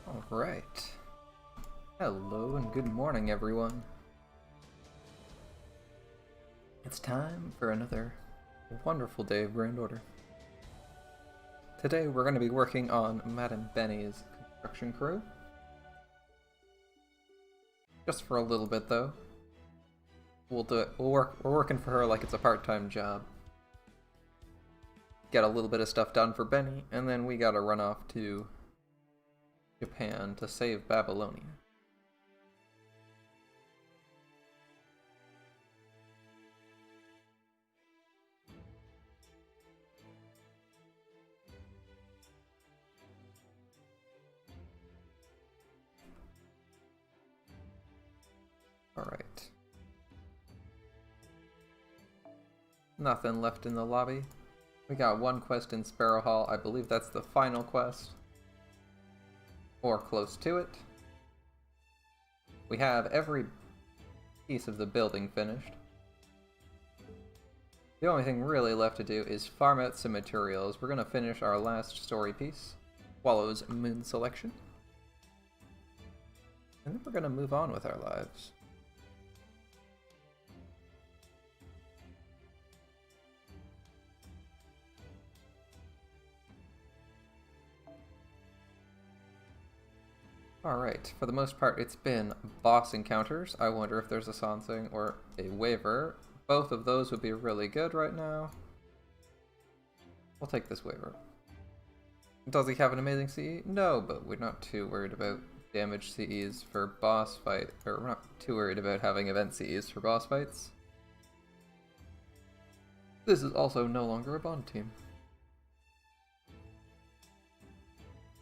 Alright. Hello and good morning, everyone. It's time for another wonderful day of Grand Order. Today we're going to be working on Madame Beni's construction crew. Just for a little bit, though. We'll do it. We're working for her like it's a part-time job. Get a little bit of stuff done for Beni, and then we gotta run off to Japan to save Babylonia. Alright. Nothing left in the lobby. We got one quest in Sparrow Hall. I believe that's the final quest. Or close to it. We have every piece of the building finished. The only thing really left to do is farm out some materials. We're going to finish our last story piece, Wallow's Moon Selection. And then we're going to move on with our lives. Alright, for the most part it's been boss encounters. I wonder if there's a Sansing or a waiver. Both of those would be really good right now. We'll take this waiver. Does he have an amazing CE? No, but we're not too worried about damage CEs for boss fight, or we're not too worried about having event CEs for boss fights. This is also no longer a bond team.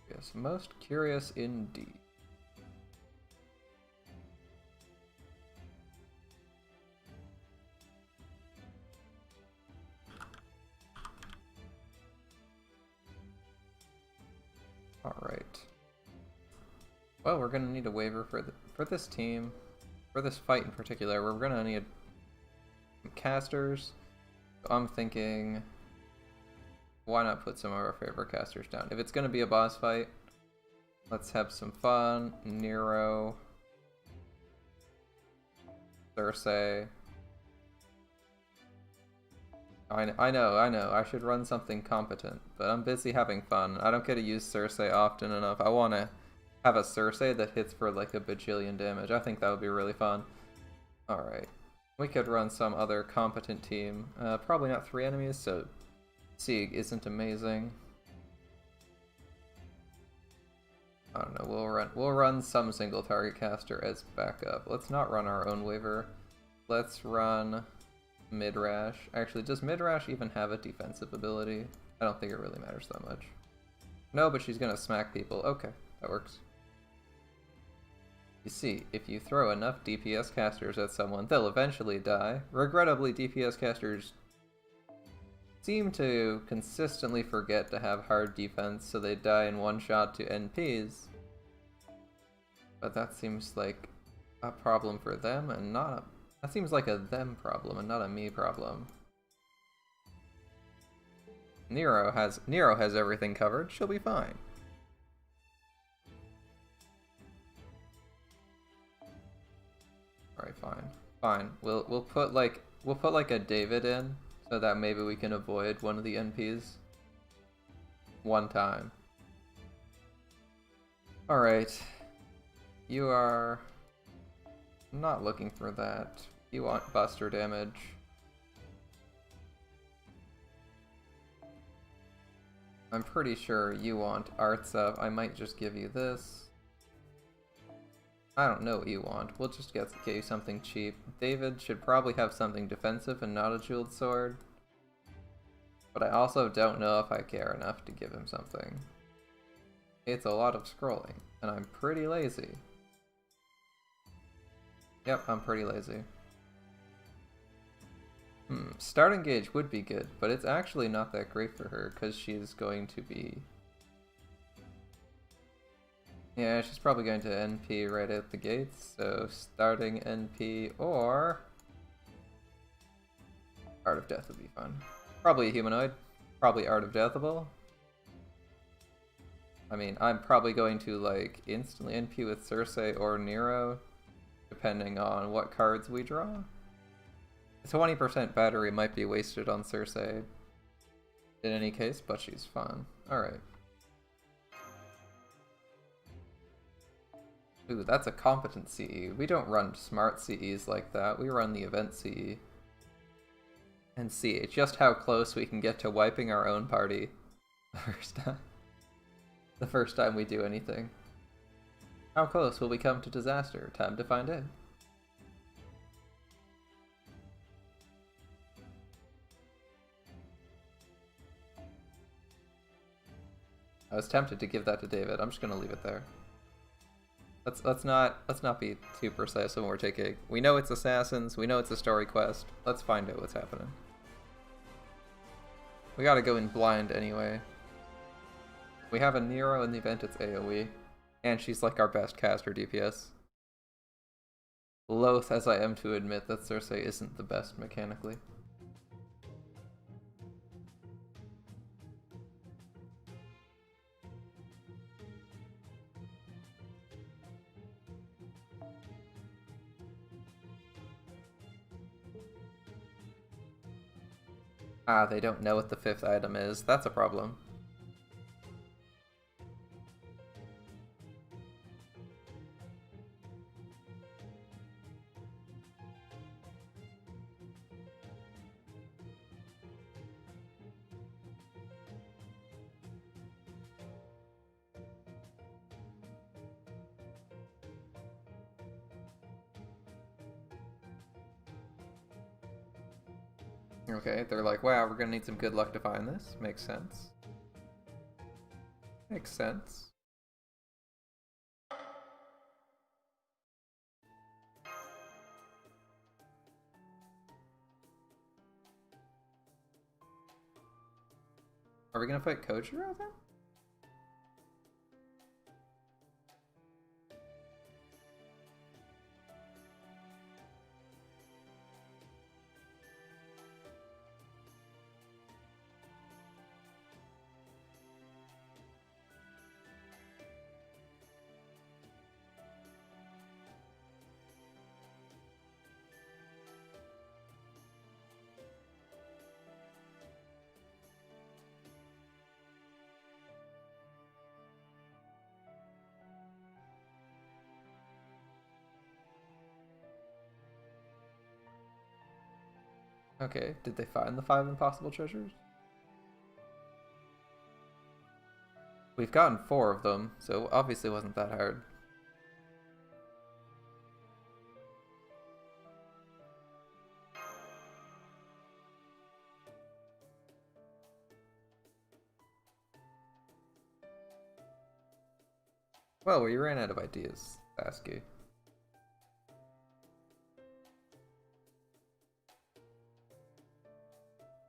Yes, most curious indeed. Alright. Well, we're gonna need a waiver for this team. For this fight in particular, we're gonna need some casters. So I'm thinking, why not put some of our favorite casters down? If it's gonna be a boss fight, let's have some fun. Nero, Cersei. I know, I should run something competent, but I'm busy having fun. I don't get to use Cersei often enough. I want to have a Cersei that hits for like a bajillion damage. I think that would be really fun. Alright. We could run some other competent team. Probably not 3 enemies, so Sieg isn't amazing. I don't know, we'll run some single target caster as backup. Let's not run our own waiver. Let's run Midrash. Actually, does Midrash even have a defensive ability? I don't think it really matters that much. No, but she's gonna smack people. Okay, that works. You see, if you throw enough DPS casters at someone, they'll eventually die. Regrettably, DPS casters seem to consistently forget to have hard defense, so they die in one shot to NPs. But that seems like a problem for them and not a... That seems like a them problem and not a me problem. Nero has everything covered. She'll be fine. All right, fine. We'll put like a David in so that maybe we can avoid one of the NPs one time. All right, you are not looking for that. You want buster damage. I'm pretty sure you want arts up. I might just give you this. I don't know what you want. We'll just get you something cheap. David should probably have something defensive and not a jeweled sword. But I also don't know if I care enough to give him something. It's a lot of scrolling, and I'm pretty lazy. Yep, I'm pretty lazy. Starting gauge would be good, but it's actually not that great for her because she's going to be... Yeah, she's probably going to NP right out the gates, so starting NP or... Art of Death would be fun. Probably a humanoid. Probably Art of Deathable. I mean, I'm probably going to, like, instantly NP with Cersei or Nero, depending on what cards we draw. 20% battery might be wasted on Cersei in any case, but she's fun. Alright. Ooh, that's a competent CE. We don't run smart CEs like that. We run the event CE. And see just how close we can get to wiping our own party the first time we do anything. How close will we come to disaster? Time to find out. I was tempted to give that to David. I'm just gonna leave it there. Let's not be too precise when we're taking. We know it's assassins. We know it's a story quest. Let's find out what's happening. We gotta go in blind anyway. We have a Nero in the event it's AoE, and she's like our best caster DPS. Loath as I am to admit that Cersei isn't the best mechanically. Ah, they don't know what the 5th item is. That's a problem. Okay, they're like, wow, we're gonna need some good luck to find this. Makes sense. Makes sense. Are we gonna fight Kojiro then? Okay, did they find the 5 impossible treasures? We've gotten 4 of them, so obviously it wasn't that hard. Well, we ran out of ideas, Sasuke.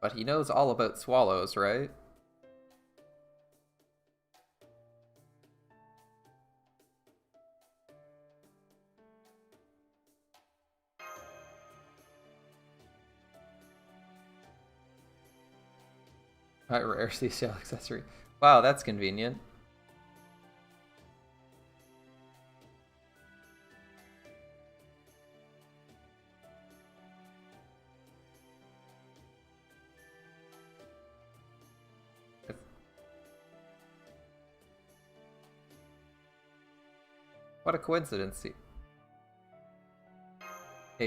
But he knows all about swallows, right? Rare seashell accessory. Wow, that's convenient. What a coincidence. Hey,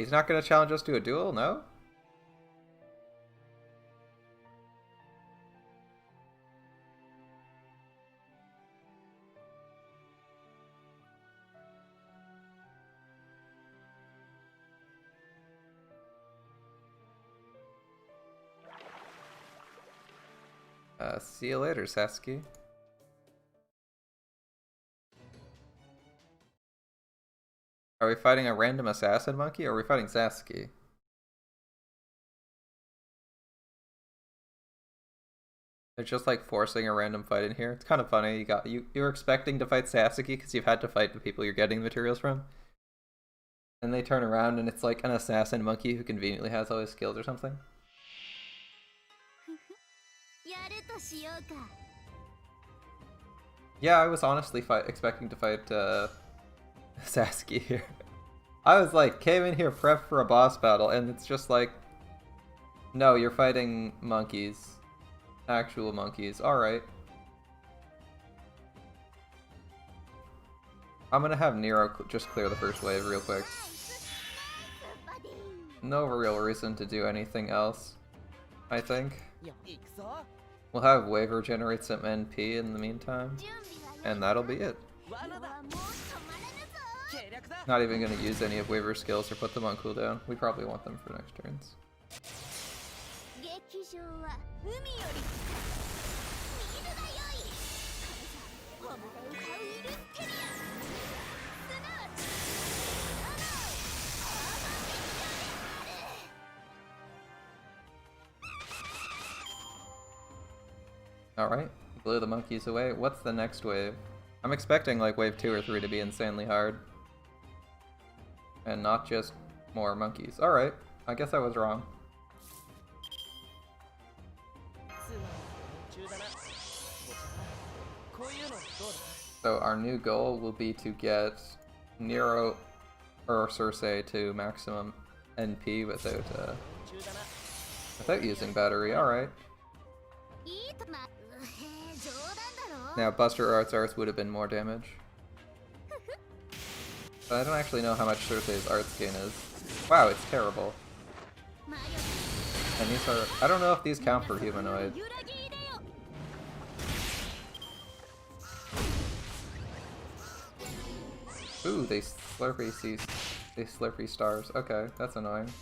he's not gonna challenge us to a duel, no? See you later, Sasuke. Are we fighting a random assassin monkey, or are we fighting Sasuke? They're just like forcing a random fight in here. It's kind of funny. You're expecting to fight Sasuke because you've had to fight the people you're getting the materials from. And they turn around and it's like an assassin monkey who conveniently has all his skills or something. Yeah, I was honestly expecting to fight Sasuke here. I was like, came in here prep for a boss battle, and it's just like, no, you're fighting monkeys. Actual monkeys. Alright. I'm gonna have Nero just clear the first wave real quick. No real reason to do anything else, I think. We'll have Waver generate some NP in the meantime, and that'll be it. Not even gonna use any of Waver's skills or put them on cooldown. We probably want them for next turns. Alright, blew the monkeys away. What's the next wave? I'm expecting like wave 2 or 3 to be insanely hard. And not just more monkeys. Alright, I guess I was wrong. So our new goal will be to get Nero or Cersei to maximum NP without using battery. Alright. Now Buster Arts would have been more damage. But I don't actually know how much Cersei's arts gain is. Wow, it's terrible. And these are... I don't know if these count for humanoid. Ooh, they slurpy stars. Okay, that's annoying.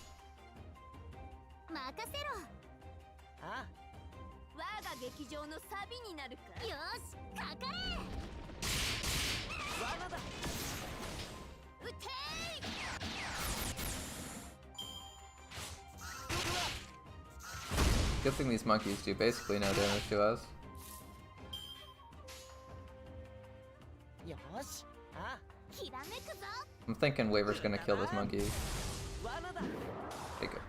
Good thing these monkeys do basically no damage to us. I'm thinking Waver's gonna kill this monkey. Okay, good.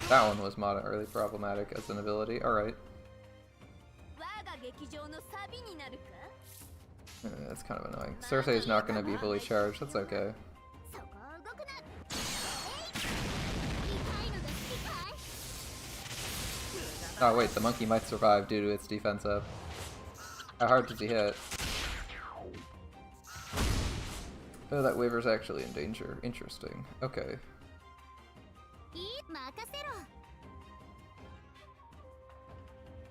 That one was moderately problematic as an ability. Alright. That's kind of annoying. Cersei's not going to be fully charged. That's okay. Oh wait, the monkey might survive due to its defense up. How hard did he hit? Oh, that Waver's actually in danger. Interesting. Okay.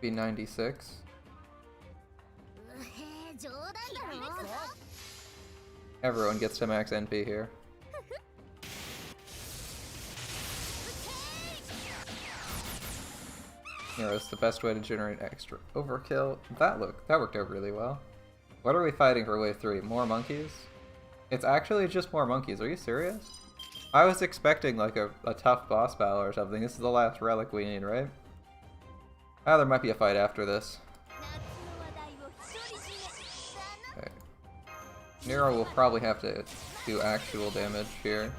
Be 96. Everyone gets to max NP here. Nero's the best way to generate extra overkill. That worked out really well. What are we fighting for wave 3? More monkeys? It's actually just more monkeys. Are you serious? I was expecting like a tough boss battle or something. This is the last relic we need, right? Ah, there might be a fight after this. Okay. Nero will probably have to do actual damage here.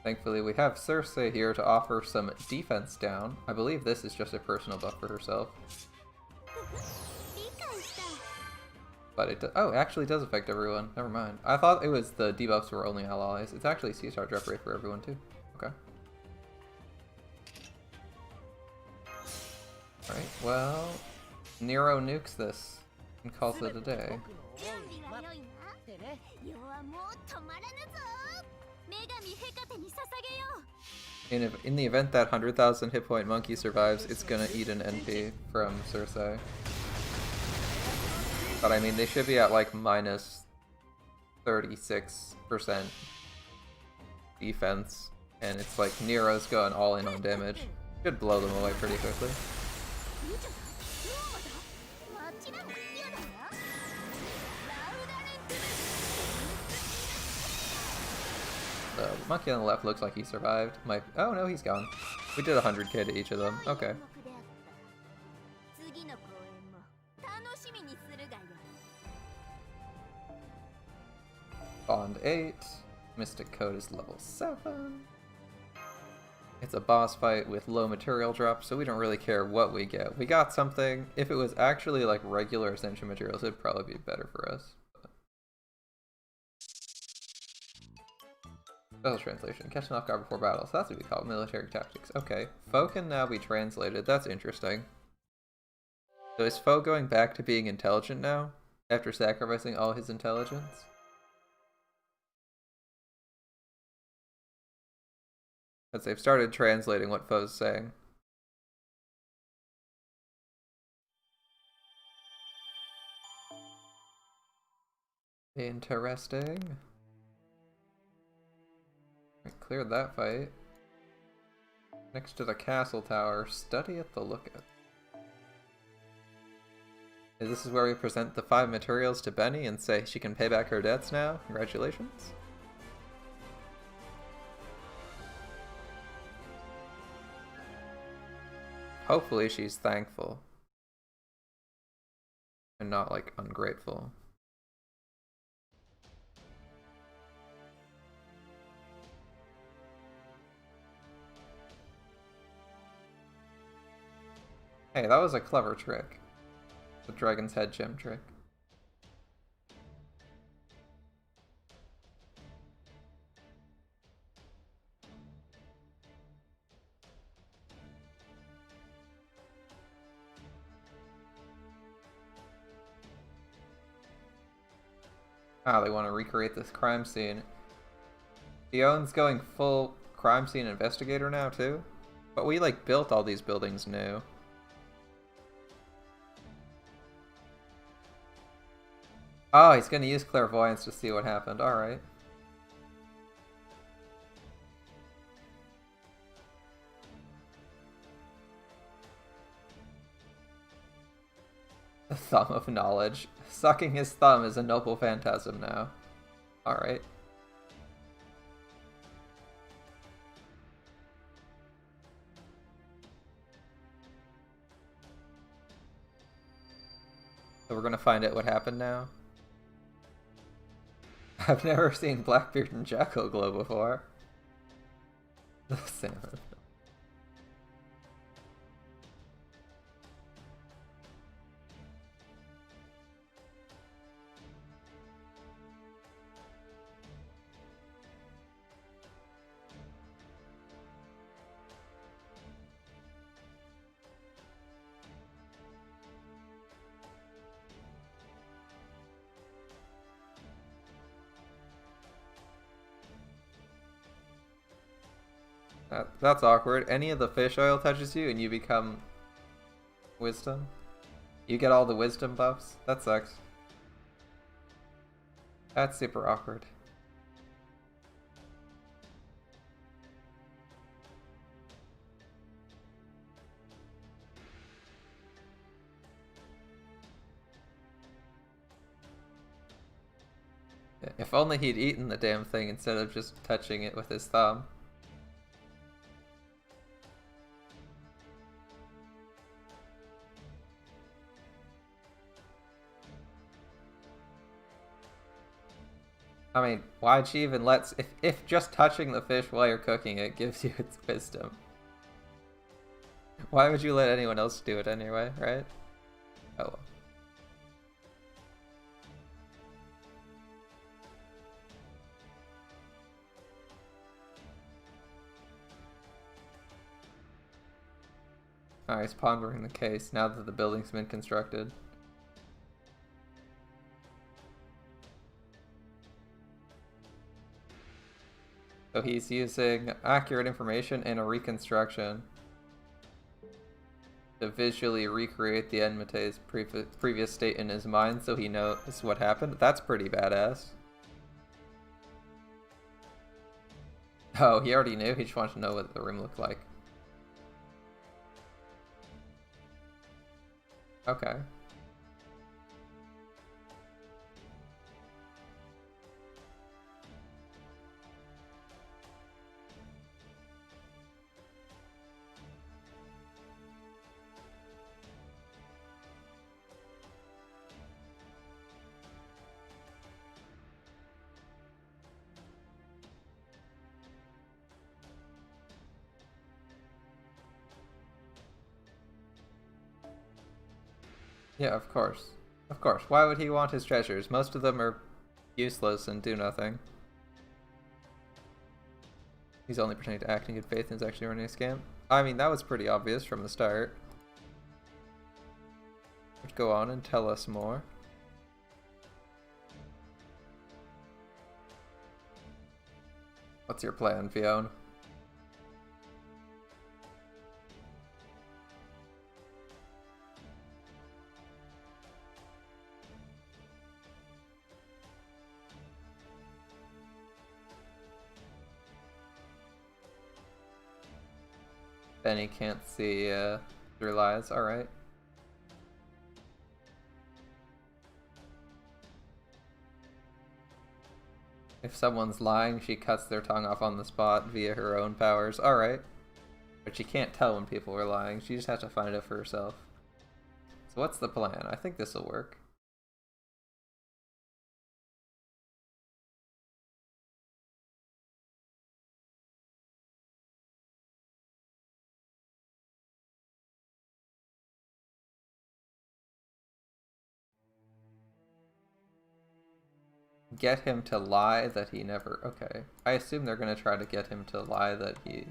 Thankfully, we have Cersei here to offer some defense down. I believe this is just a personal buff for herself. But it oh, it actually does affect everyone. Never mind. I thought it was the debuffs were only allies. It's actually C-Star drop rate for everyone too. Okay. Alright, well... Nero nukes this and calls it a day. In the event that 100,000 hit point monkey survives, it's gonna eat an NP from Cersei. But I mean, they should be at like minus 36% defense, and it's like Nero's going all in on damage. Should blow them away pretty quickly. The monkey on the left looks like he survived. Oh no, he's gone. We did 100k to each of them. Okay. Bond 8. Mystic Code is level 7. It's a boss fight with low material drop, so we don't really care what we get. We got something. If it was actually like regular Ascension materials, it'd probably be better for us. Battle translation. Catch an off guard before battle. So that's what we call it. Military tactics. Okay. Foe can now be translated. That's interesting. So is Foe going back to being intelligent now? After sacrificing all his intelligence? Because they've started translating what Foe's saying. Interesting. I cleared that fight. Next to the castle tower, study at the lookout. This is where we present the 5 materials to Beni and say she can pay back her debts now. Congratulations. Hopefully she's thankful. And not, like, ungrateful. Hey, that was a clever trick. The Dragon's Head gem trick. Ah, they want to recreate this crime scene. Dion's going full crime scene investigator now, too? But we, like, built all these buildings new. Oh, he's gonna use clairvoyance to see what happened. Alright. The thumb of knowledge. Sucking his thumb is a noble phantasm now. Alright. So we're gonna find out what happened now. I've never seen Blackbeard and Jacko glow before. The salmon. That's awkward. Any of the fish oil touches you and you become wisdom. You get all the wisdom buffs. That sucks. That's super awkward. If only he'd eaten the damn thing instead of just touching it with his thumb. I mean, why'd she even let... If just touching the fish while you're cooking it gives you its wisdom, why would you let anyone else do it anyway, right? Oh well. Alright, he's pondering the case now that the building's been constructed. So he's using accurate information and a reconstruction to visually recreate the Enmite's previous state in his mind so he knows what happened. That's pretty badass. Oh, he already knew? He just wanted to know what the room looked like. Okay. Yeah, of course. Of course. Why would he want his treasures? Most of them are useless and do nothing. He's only pretending to act in good faith and is actually running a scam. I mean, that was pretty obvious from the start. But go on and tell us more. What's your plan, Fiona? Beni can't see through lies. Alright. If someone's lying, she cuts their tongue off on the spot via her own powers. Alright. But she can't tell when people are lying. She just has to find out for herself. So what's the plan? I think this will work. Get him to lie that he never... Okay. I assume they're going to try to get him to lie that he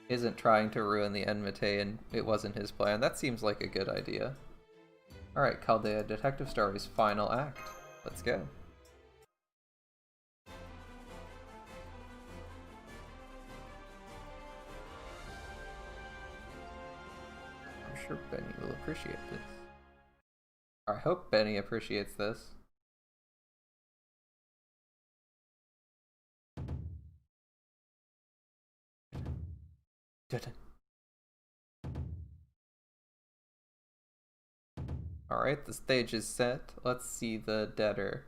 isn't trying to ruin the enmity and it wasn't his plan. That seems like a good idea. Alright, Chaldea Detective Story's final act. Let's go. I'm sure Beni will appreciate this. I hope Beni appreciates this. Alright, the stage is set. Let's see the debtor.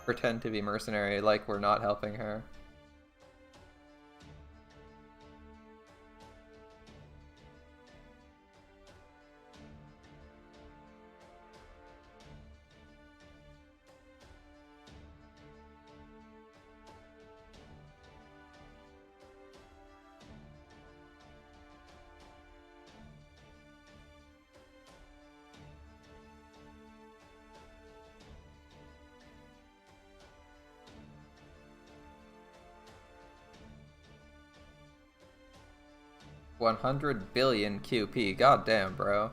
Pretend to be mercenary like we're not helping her. $100 billion QP. Goddamn, bro.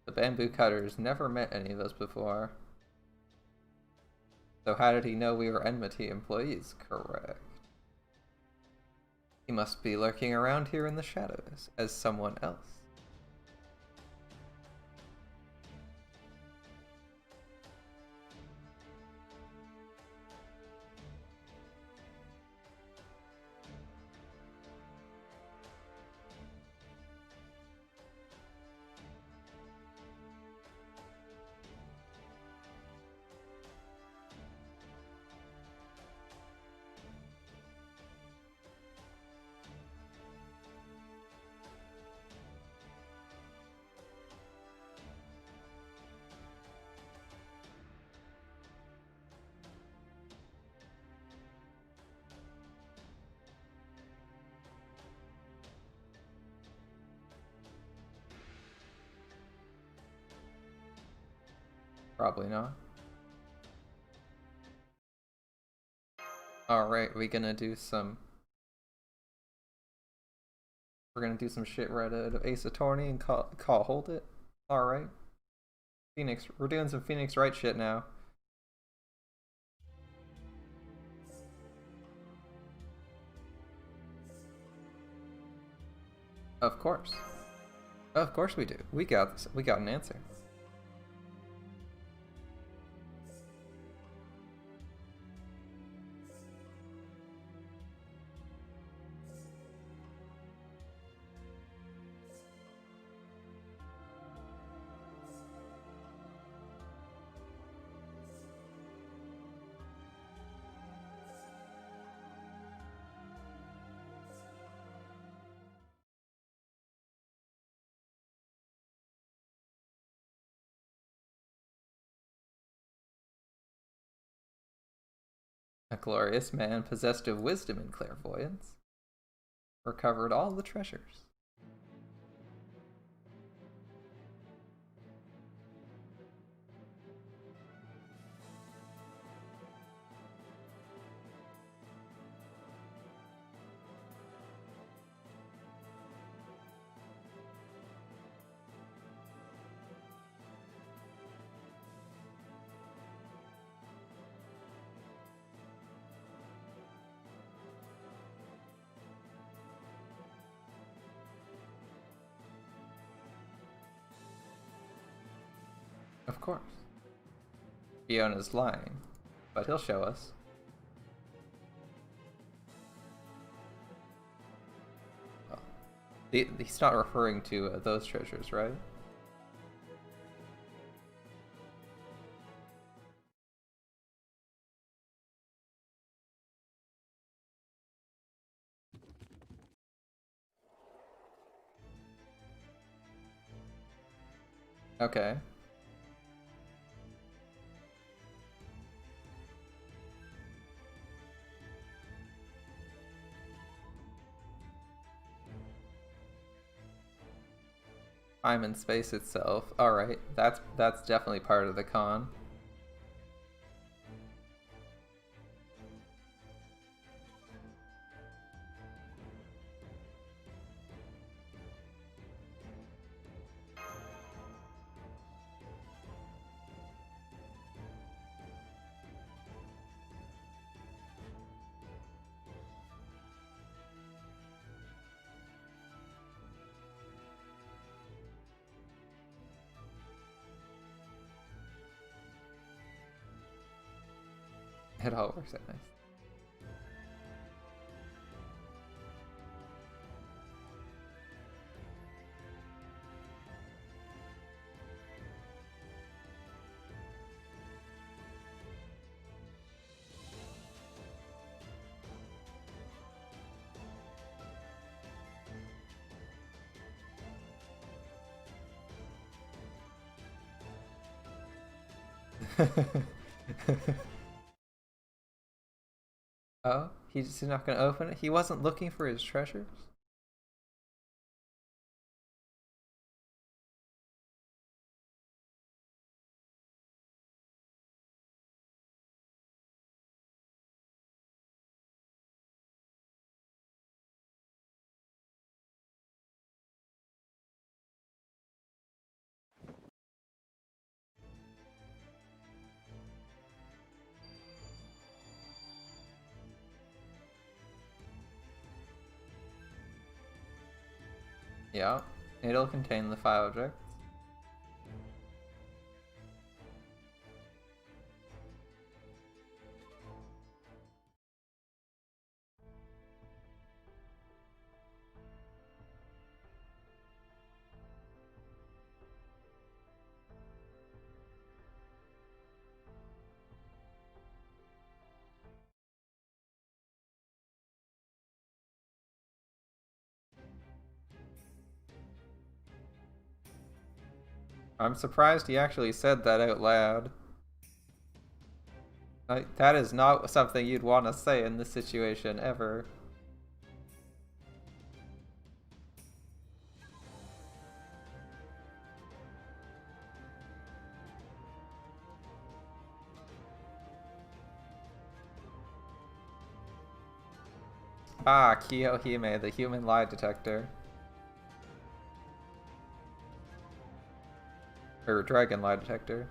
The bamboo cutters never met any of us before. So how did he know we were enmity employees? Correct. He must be lurking around here in the shadows as someone else. Probably not. Alright, we're gonna do some shit right out of Ace Attorney and call hold it. Alright. Phoenix, we're doing some Phoenix Wright shit now. Of course. Of course we do. We got this. We got an answer. A glorious man possessed of wisdom and clairvoyance recovered all the treasures. Of course. Fiona's lying, but he'll show us. Well, he's not referring to those treasures, right? Okay. Time and space itself. Alright, that's definitely part of the con. It all works out nice. Oh, he's not gonna open it? He wasn't looking for his treasures? Yeah, it'll contain the 5 objects. I'm surprised he actually said that out loud. That is not something you'd want to say in this situation, ever. Ah, Kiyohime, the human lie detector. Or dragon lie detector.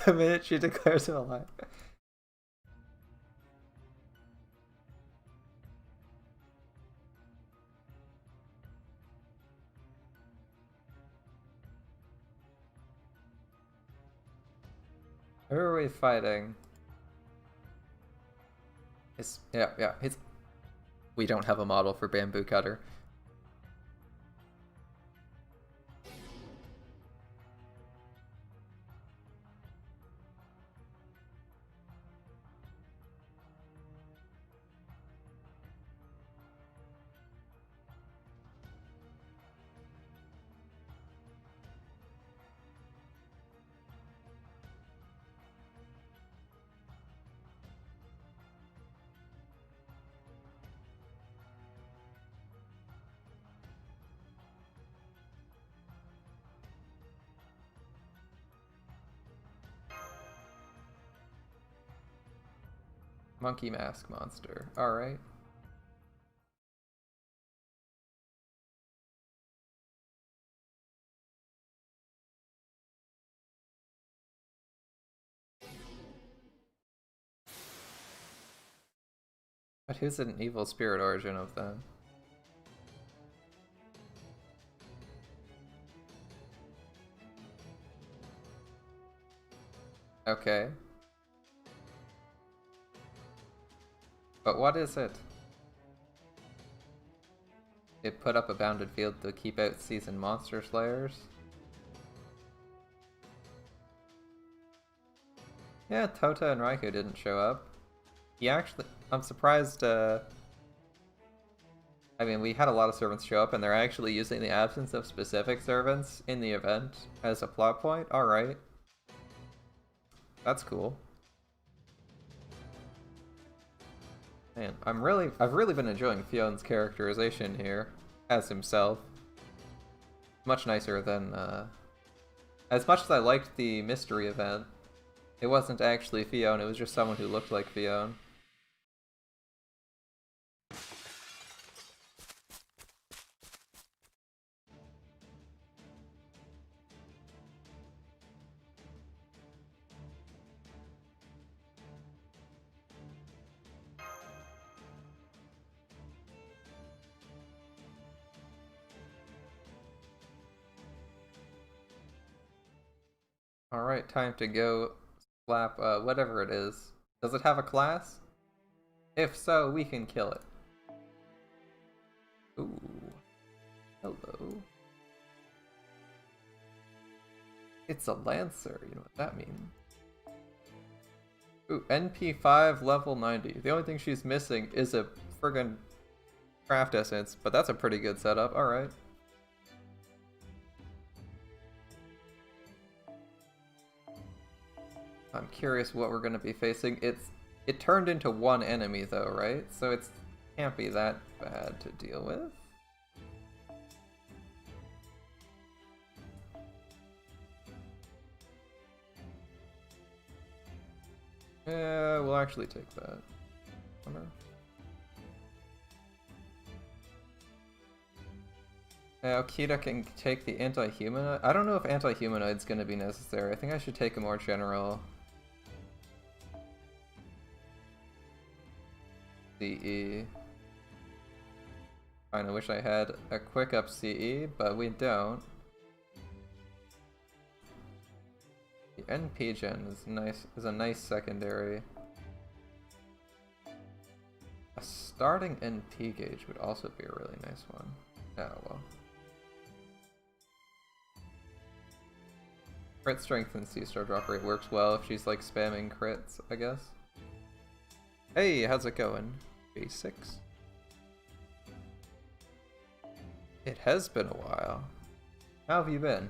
The minute she declares him alive. Who are we fighting? Yeah. We don't have a model for Bamboo Cutter. Monkey Mask Monster. Alright. But who's an evil spirit origin of them? Okay. But what is it? It put up a bounded field to keep out seasoned monster slayers? Yeah, Tota and Raikou didn't show up. He actually... I'm surprised, I mean, we had a lot of servants show up, and they're actually using the absence of specific servants in the event as a plot point? Alright. That's cool. Man, I've really been enjoying Fion's characterization here, as himself. Much nicer than, as much as I liked the mystery event, it wasn't actually Fion, it was just someone who looked like Fion. Alright, time to go slap whatever it is. Does it have a class? If so, we can kill it. Ooh. Hello. It's a Lancer, you know what that means. Ooh, NP5 level 90. The only thing she's missing is a friggin' craft essence, but that's a pretty good setup, alright. I'm curious what we're gonna be facing. It turned into one enemy though, right? So it can't be that bad to deal with. Yeah, we'll actually take that. Now Kita can take the anti-humanoid. I don't know if anti-humanoid's gonna be necessary. I think I should take a more general CE. Kinda wish I had a quick up CE, but we don't. The NP gen is a nice secondary. A starting NP gauge would also be a really nice one. Oh well. Crit strength and C-star drop rate works well if she's like spamming crits, I guess. Hey, how's it going? A6. It has been a while. How have you been?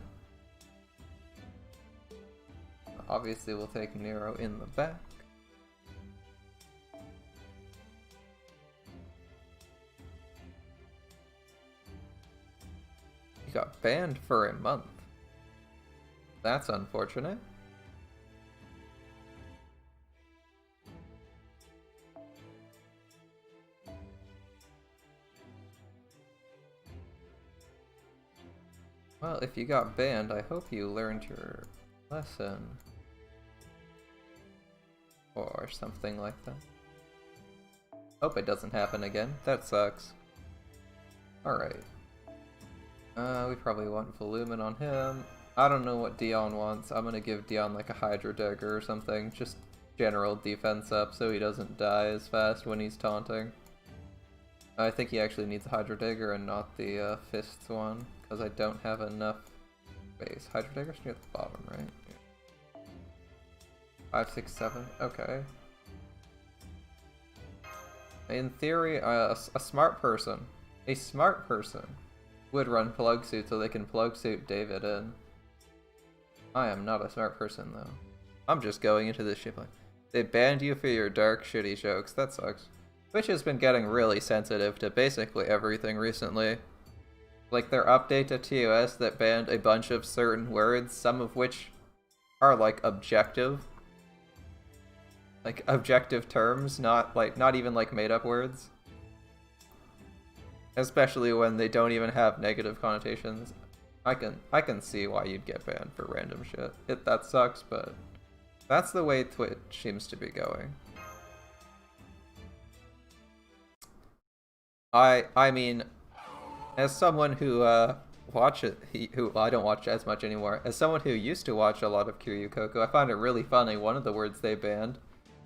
Obviously we'll take Nero in the back. You got banned for a month. That's unfortunate. Well, if you got banned, I hope you learned your lesson. Or something like that. Hope it doesn't happen again. That sucks. Alright. We probably want Volumen on him. I don't know what Dion wants. I'm gonna give Dion like a Hydro Dagger or something. Just general defense up so he doesn't die as fast when he's taunting. I think he actually needs a Hydro Dagger and not the Fists one, because I don't have enough space. Hydro Dagger's near the bottom, right? Yeah. 5, 6, 7. Okay. In theory, a smart person would run Plug Suit so they can Plug Suit David in. I am not a smart person, though. I'm just going into this ship like, they banned you for your dark, shitty jokes. That sucks. Twitch has been getting really sensitive to basically everything recently. Like their update to TOS that banned a bunch of certain words, some of which are like objective. Like objective terms, not even like made up words. Especially when they don't even have negative connotations. I can see why you'd get banned for random shit. That sucks, but that's the way Twitch seems to be going. I mean, as someone who who I don't watch as much anymore. As someone who used to watch a lot of Kiryu Coco, I find it really funny one of the words they banned.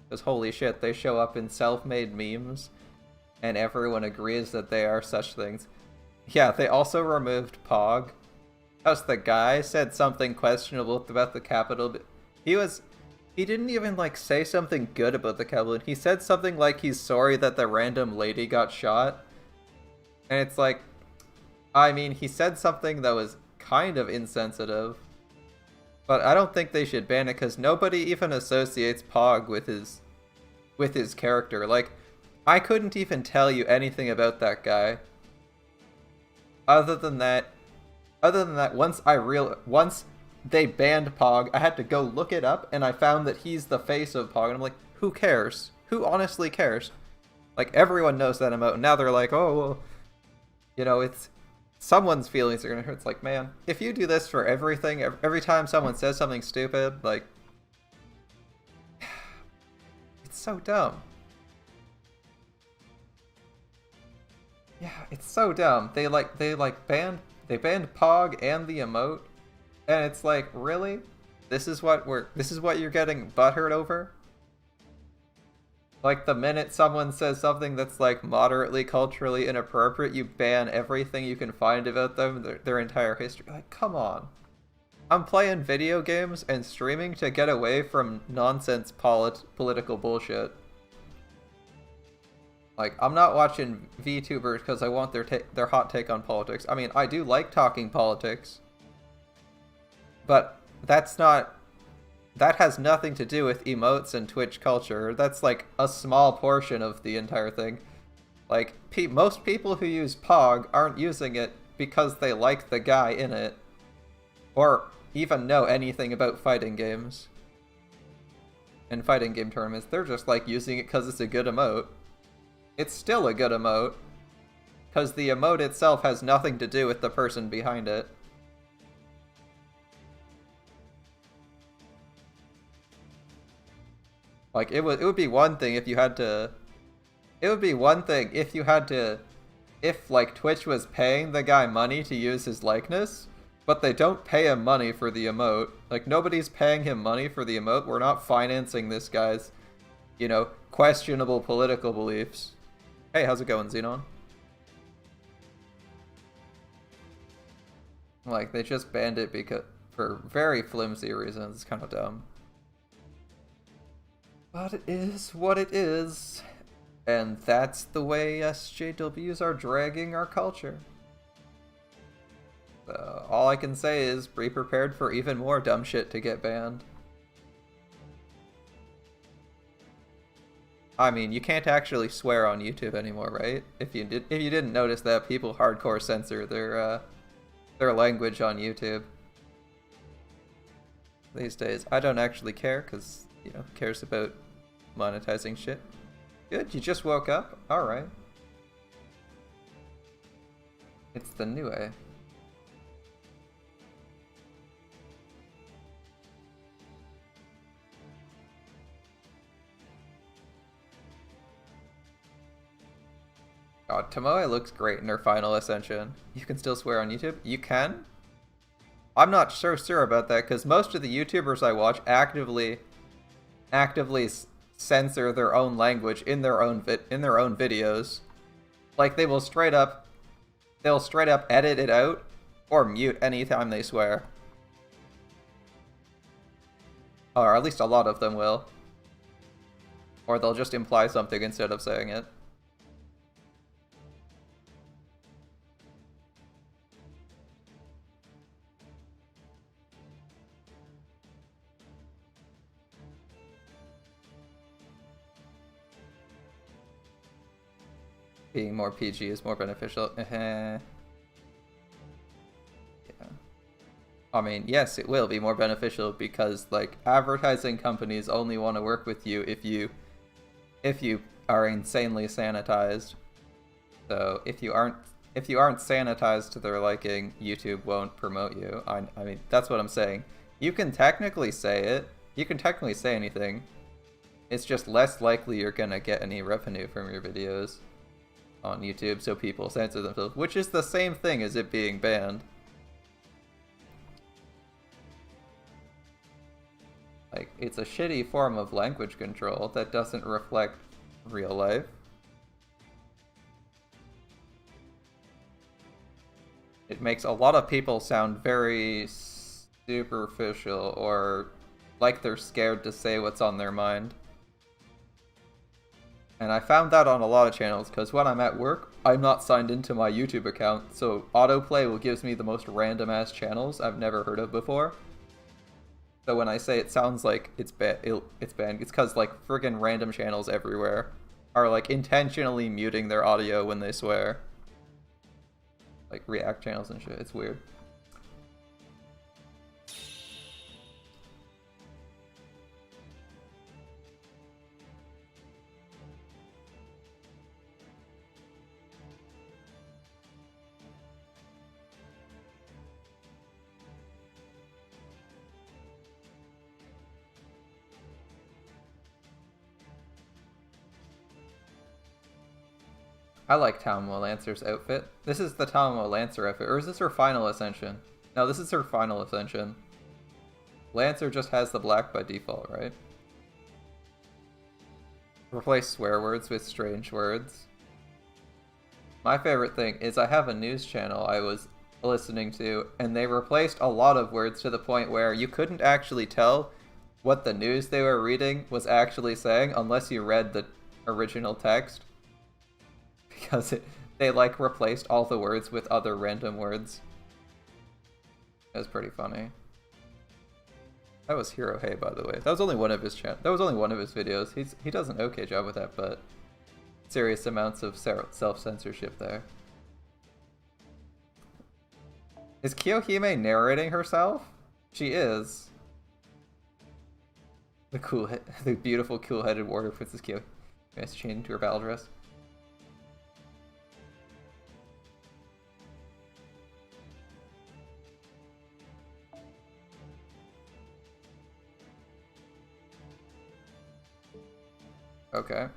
Because holy shit, they show up in self-made memes, and everyone agrees that they are such things. Yeah, they also removed Pog. Because the guy said something questionable about the Capitol. He didn't even like say something good about the Capitol. He said something like he's sorry that the random lady got shot. And it's like, I mean, he said something that was kind of insensitive. But I don't think they should ban it because nobody even associates Pog with his character. Like, I couldn't even tell you anything about that guy. Other than that, once they banned Pog, I had to go look it up, and I found that he's the face of Pog, and I'm like, who cares? Who honestly cares? Like, everyone knows that emote, and now they're like, oh, well, you know, it's someone's feelings are gonna hurt. It's like, man, if you do this for everything, every time someone says something stupid, like, it's so dumb. Yeah, it's so dumb. They banned Pog and the emote, and it's like, really? This is what you're getting butthurt over? Like, the minute someone says something that's like moderately culturally inappropriate, you ban everything you can find about them, their entire history. Like, come on. I'm playing video games and streaming to get away from nonsense political bullshit. Like, I'm not watching VTubers because I want their hot take on politics. I mean, I do like talking politics, but that has nothing to do with emotes and Twitch culture. That's like a small portion of the entire thing. Like, most people who use Pog aren't using it because they like the guy in it, or even know anything about fighting games and fighting game tournaments. They're just like using it because it's a good emote. It's still a good emote, because the emote itself has nothing to do with the person behind it. Like, it would be one thing if you had to... It would be one thing if you had to... If, like, Twitch was paying the guy money to use his likeness, but they don't pay him money for the emote. Like, nobody's paying him money for the emote. We're not financing this guy's, you know, questionable political beliefs. Hey, how's it going, Xenon? Like, they just banned it for very flimsy reasons. It's kind of dumb. But it is what it is. And that's the way SJWs are dragging our culture. So, all I can say is be prepared for even more dumb shit to get banned. I mean, you can't actually swear on YouTube anymore, right? If you didn't notice that, people hardcore censor their language on YouTube these days. I don't actually care, because, you know, who cares about monetizing shit? Good, you just woke up? Alright. It's the new A. God, Tomoe looks great in her final ascension. You can still swear on YouTube? You can? I'm not so sure about that because most of the YouTubers I watch actively censor their own language in their own videos. Like they'll straight up edit it out or mute anytime they swear. Or at least a lot of them will. Or they'll just imply something instead of saying it. Being more PG is more beneficial. Yeah. I mean, yes, it will be more beneficial because, like, advertising companies only want to work with you if you are insanely sanitized. So if you aren't sanitized to their liking, YouTube won't promote you. I mean, that's what I'm saying. You can technically say it. You can technically say anything. It's just less likely you're gonna get any revenue from your videos on YouTube, so people censor themselves, which is the same thing as it being banned. Like, it's a shitty form of language control that doesn't reflect real life. It makes a lot of people sound very superficial or like they're scared to say what's on their mind. And I found that on a lot of channels, because when I'm at work, I'm not signed into my YouTube account, so autoplay will gives me the most random-ass channels I've never heard of before. So when I say it sounds like it's banned, it's because, like, friggin' random channels everywhere are, like, intentionally muting their audio when they swear. Like, React channels and shit, it's weird. I like Talmo Lancer's outfit. This is the Talmo Lancer outfit, or is this her final ascension? No, this is her final ascension. Lancer just has the black by default, right? Replace swear words with strange words. My favorite thing is I have a news channel I was listening to, and they replaced a lot of words to the point where you couldn't actually tell what the news they were reading was actually saying unless you read the original text. Because they, like, replaced all the words with other random words. It was pretty funny. That was Hero Hey, by the way. That was only one of his videos. He does an okay job with that, but serious amounts of self-censorship there. Is Kiyohime narrating herself? She is. The beautiful, cool-headed warrior Princess Kiyohime is changed into her battle dress. Okay.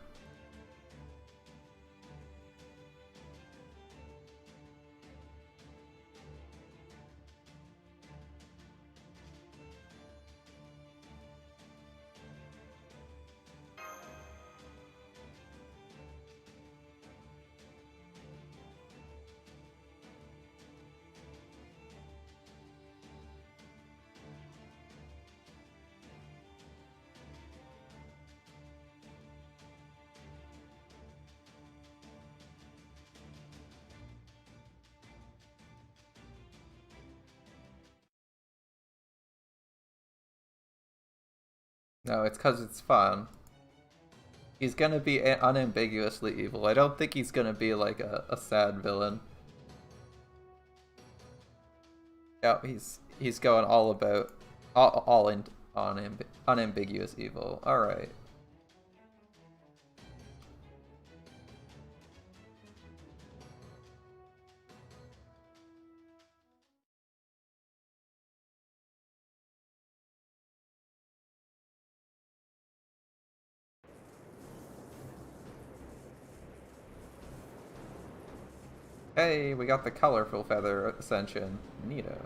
No, it's because it's fun. He's gonna be unambiguously evil. I don't think he's gonna be like a sad villain. Yeah, he's going all about all in on unambiguous evil. All right. Hey, we got the colorful feather ascension. Neato.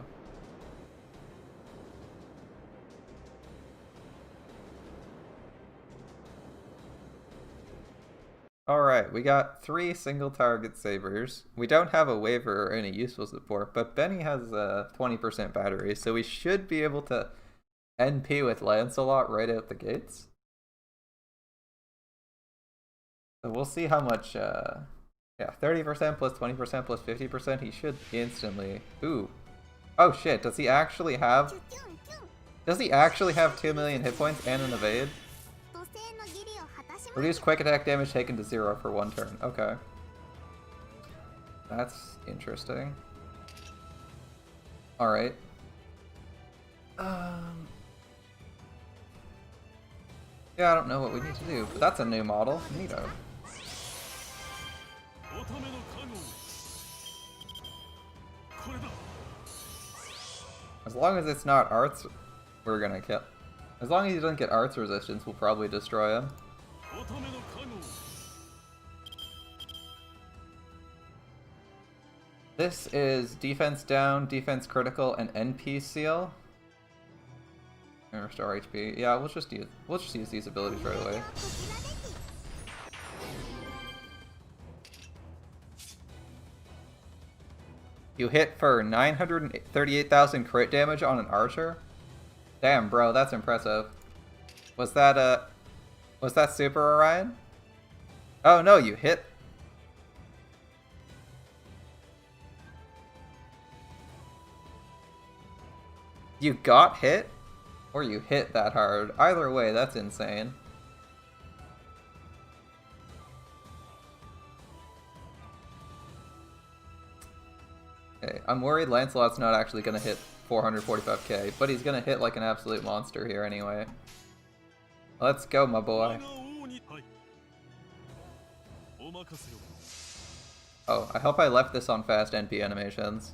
Alright, we got 3 single target sabers. We don't have a waiver or any useful support, but Beni has a 20% battery, so we should be able to NP with Lancelot right out the gates. So we'll see how much, yeah, 30% plus 20% plus 50%, he should instantly... Ooh. Oh shit, does he actually have 2 million hit points and an evade? Reduce quick attack damage taken to 0 for 1 turn. Okay. That's interesting. Alright. Yeah, I don't know what we need to do, but that's a new model. Neato. As long as it's not arts, we're gonna kill. As long as he doesn't get arts resistance, we'll probably destroy him. This is defense down, defense critical, and NP seal. And restore HP. Yeah, we'll just use these abilities right away. You hit for 938,000 crit damage on an archer? Damn, bro, that's impressive. Was that Super Orion? Oh no, you hit. You got hit? Or you hit that hard. Either way, that's insane. Okay, I'm worried Lancelot's not actually gonna hit 445k, but he's gonna hit like an absolute monster here anyway. Let's go, my boy. Oh, I hope I left this on fast NP animations.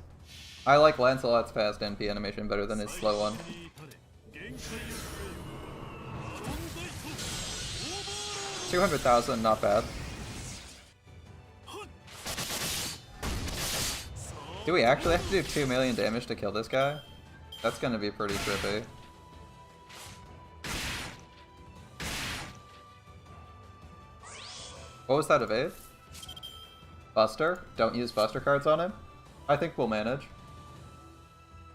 I like Lancelot's fast NP animation better than his slow one. $200,000, not bad. Do we actually have to do 2 million damage to kill this guy? That's gonna be pretty trippy. What was that evade? Buster? Don't use Buster cards on him? I think we'll manage.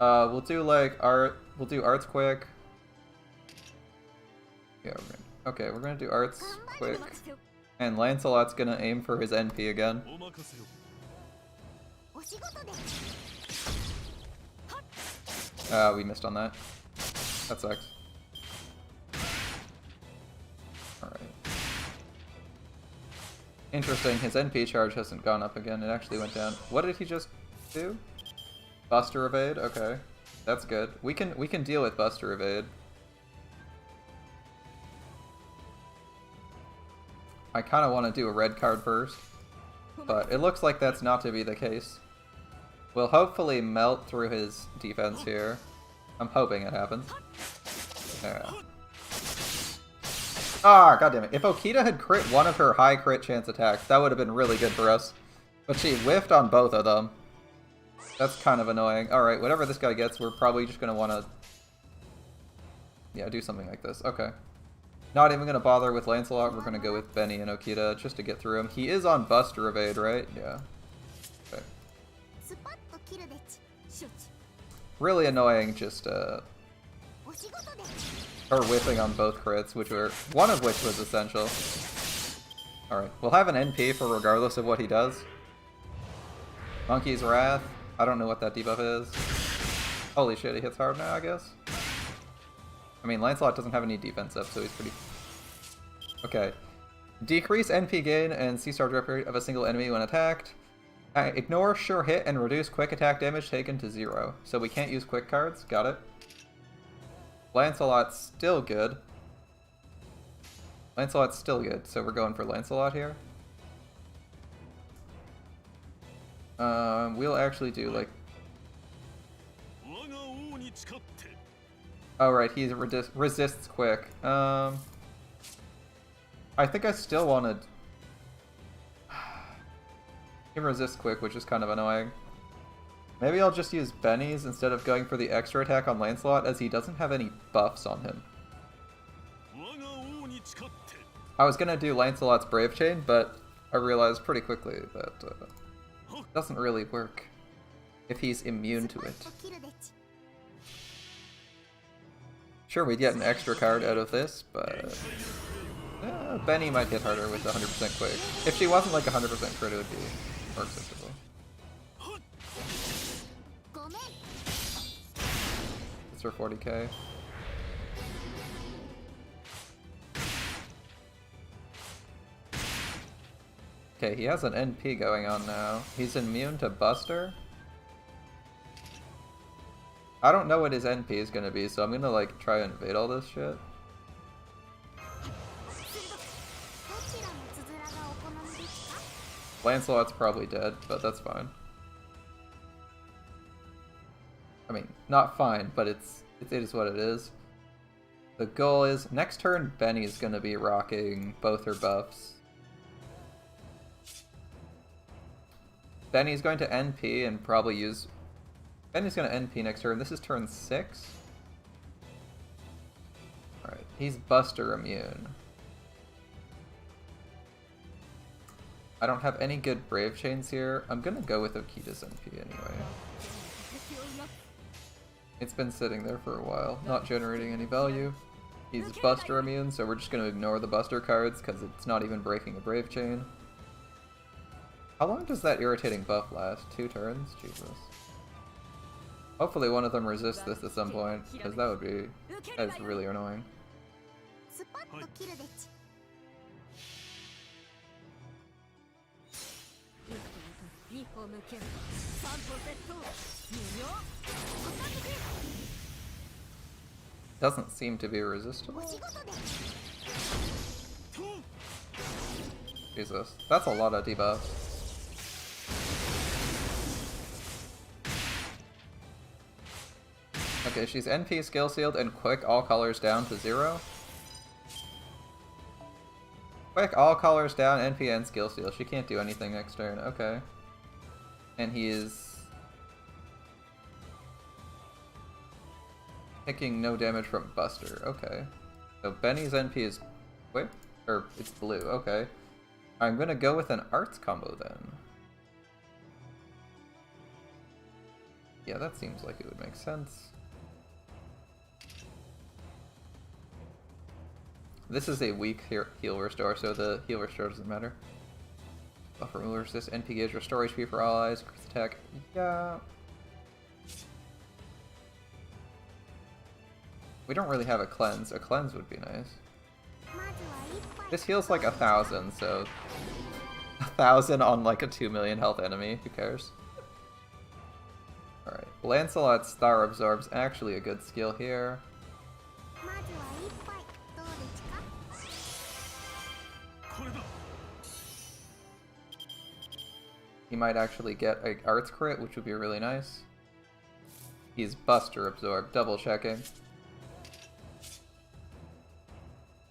We'll do like we'll do arts quick. Yeah, we're gonna do arts quick. And Lancelot's gonna aim for his NP again. We missed on that. That sucks. Alright. Interesting, his NP charge hasn't gone up again, it actually went down. What did he just do? Buster evade? Okay. That's good. We can deal with Buster evade. I kinda wanna do a red card first, but it looks like that's not to be the case. We'll hopefully melt through his defense here. I'm hoping it happens. Yeah. Ah, goddammit. If Okita had crit one of her high crit chance attacks, that would have been really good for us. But she whiffed on both of them. That's kind of annoying. Alright, whatever this guy gets, we're probably just going to want to... Yeah, do something like this. Okay. Not even going to bother with Lancelot, we're going to go with Beni and Okita just to get through him. He is on Buster evade, right? Yeah. Okay. Really annoying, just, her whiffing on both crits, one of which was essential. Alright, we'll have an NP for regardless of what he does. Monkey's Wrath. I don't know what that debuff is. Holy shit, he hits hard now, I guess? I mean, Lancelot doesn't have any defense up, so he's pretty... Okay. Decrease NP gain and C-star drop rate of a single enemy when attacked. Ignore sure hit and reduce quick attack damage taken to 0. So we can't use quick cards. Got it. Lancelot's still good. Lancelot's still good, so we're going for Lancelot here. We'll actually do like... Oh right, he resists quick. I think I still wanted... He resists quick, which is kind of annoying. Maybe I'll just use Beni's instead of going for the extra attack on Lancelot, as he doesn't have any buffs on him. I was gonna do Lancelot's Brave Chain, but I realized pretty quickly that it doesn't really work if he's immune to it. Sure, we'd get an extra card out of this, but Beni might hit harder with 100% quick. If she wasn't like 100% crit, it would be more acceptable. It's for 40k. Okay, he has an NP going on now. He's immune to Buster? I don't know what his NP is gonna be, so I'm gonna like try and invade all this shit. Lancelot's probably dead, but that's fine. I mean, not fine, but it is what it is. The goal is, next turn Beni's gonna be rocking both her buffs. Beni's going to NP and probably use... Beni's going to NP next turn. This is turn 6. Alright, he's Buster immune. I don't have any good Brave Chains here. I'm gonna go with Okita's NP anyway. It's been sitting there for a while, not generating any value. He's Buster immune, so we're just gonna ignore the Buster cards because it's not even breaking a Brave Chain. How long does that irritating buff last? 2 turns? Jesus. Hopefully one of them resists this at some point, because that would be... That is really annoying. Doesn't seem to be resistible. Jesus, that's a lot of debuffs. Okay, she's NP skill sealed and quick all colors down to 0. Quick all colors down, NP and skill seal. She can't do anything next turn. Okay. And he is taking no damage from Buster. Okay. So Beni's NP is quick? Or it's blue. Okay. I'm gonna go with an arts combo then. Yeah, that seems like it would make sense. This is a weak heal restore, so the heal restore doesn't matter. Buff removal resist, NP gauge, restore HP for allies, increase attack. Yeah. We don't really have a cleanse. A cleanse would be nice. This heals like 1,000, so 1,000 on like a 2 million health enemy. Who cares? Alright. Lancelot's Star Absorb's actually a good skill here. He might actually get an arts crit, which would be really nice. He's Buster Absorb, double checking.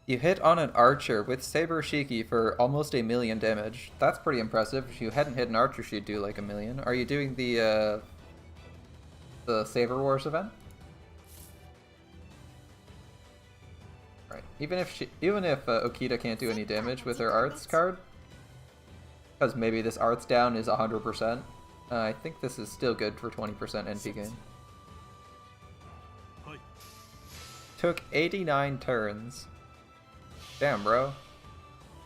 You hit on an archer with Saber Shiki for almost 1,000,000 damage. That's pretty impressive. If you hadn't hit an archer, she'd do like 1,000,000. Are you doing the Saber Wars event? Right. Even if Okita can't do any damage with her arts card, because maybe this arts down is 100%. I think this is still good for 20% NP gain. Took 89 turns. Damn, bro.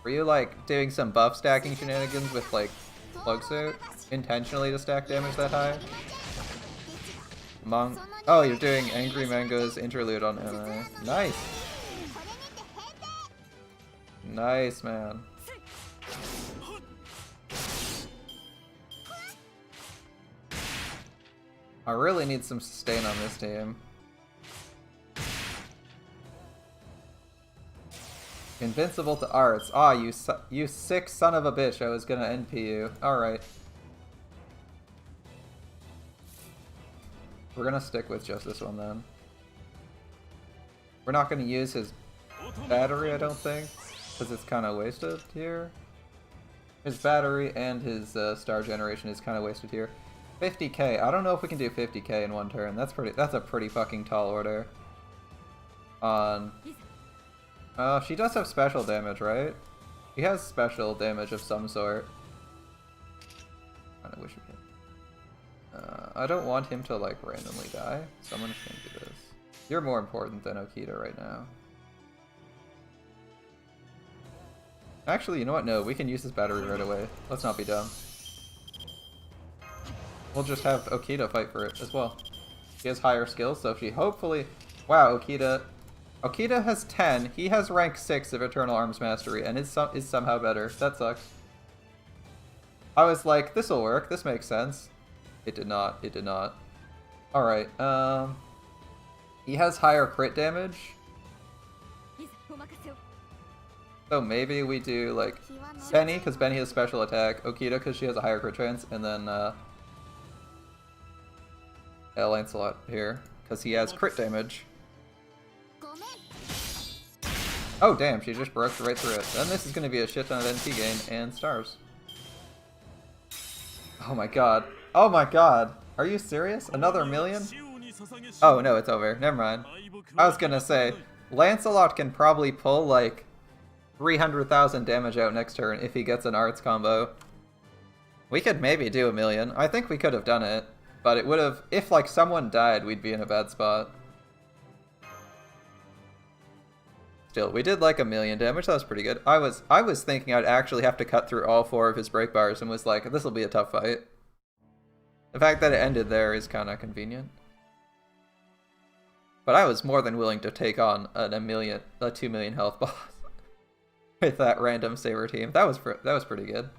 Were you like doing some buff stacking shenanigans with like Plug Suit? Intentionally to stack damage that high? Oh, you're doing Angry Mango's interlude on NI. Nice! Nice, man. I really need some sustain on this team. Invincible to arts. Ah, you sick son of a bitch, I was gonna NP you. Alright. We're gonna stick with just this one then. We're not gonna use his battery, I don't think, because it's kind of wasted here. His battery and his star generation is kind of wasted here. 50k. I don't know if we can do 50k in one turn. That's a pretty fucking tall order. On... she does have special damage, right? He has special damage of some sort. I wish we could. I don't want him to like randomly die, so I'm just gonna do this. You're more important than Okita right now. Actually, you know what? No, we can use this battery right away. Let's not be dumb. We'll just have Okita fight for it as well. She has higher skills, so she hopefully... Wow, Okita... Okita has 10. He has rank 6 of Eternal Arms Mastery, and is somehow better. That sucks. I was like, this'll work. This makes sense. It did not. It did not. Alright, he has higher crit damage. So maybe we do, like, Beni, because Beni has special attack, Okita, because she has a higher crit chance, and then, Lancelot here, because he has crit damage. Oh, damn, she just broke right through it. Then this is going to be a shit ton of NP gain and stars. Oh my god. Oh my god. Are you serious? Another million? Oh, no, it's over. Never mind. I was gonna say, Lancelot can probably pull, like, 300,000 damage out next turn if he gets an arts combo. We could maybe do a million. I think we could have done it, but it would have... If, like, someone died, we'd be in a bad spot. Still, we did like a million damage. That was pretty good. I was thinking I'd actually have to cut through all 4 of his break bars and was like, this will be a tough fight. The fact that it ended there is kind of convenient. But I was more than willing to take on a 2 million health boss with that random Saber team. That was pretty good.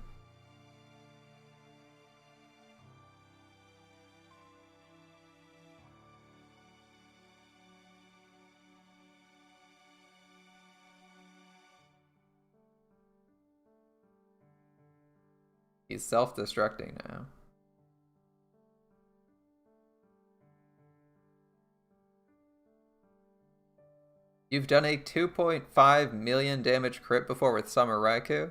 He's self-destructing now. You've done a 2.5 million damage crit before with Summer Raikou?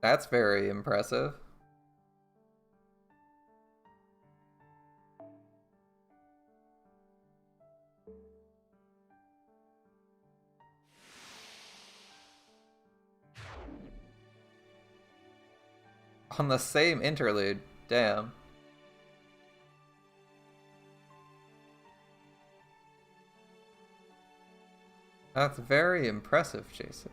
That's very impressive. On the same interlude, damn. That's very impressive, Jason.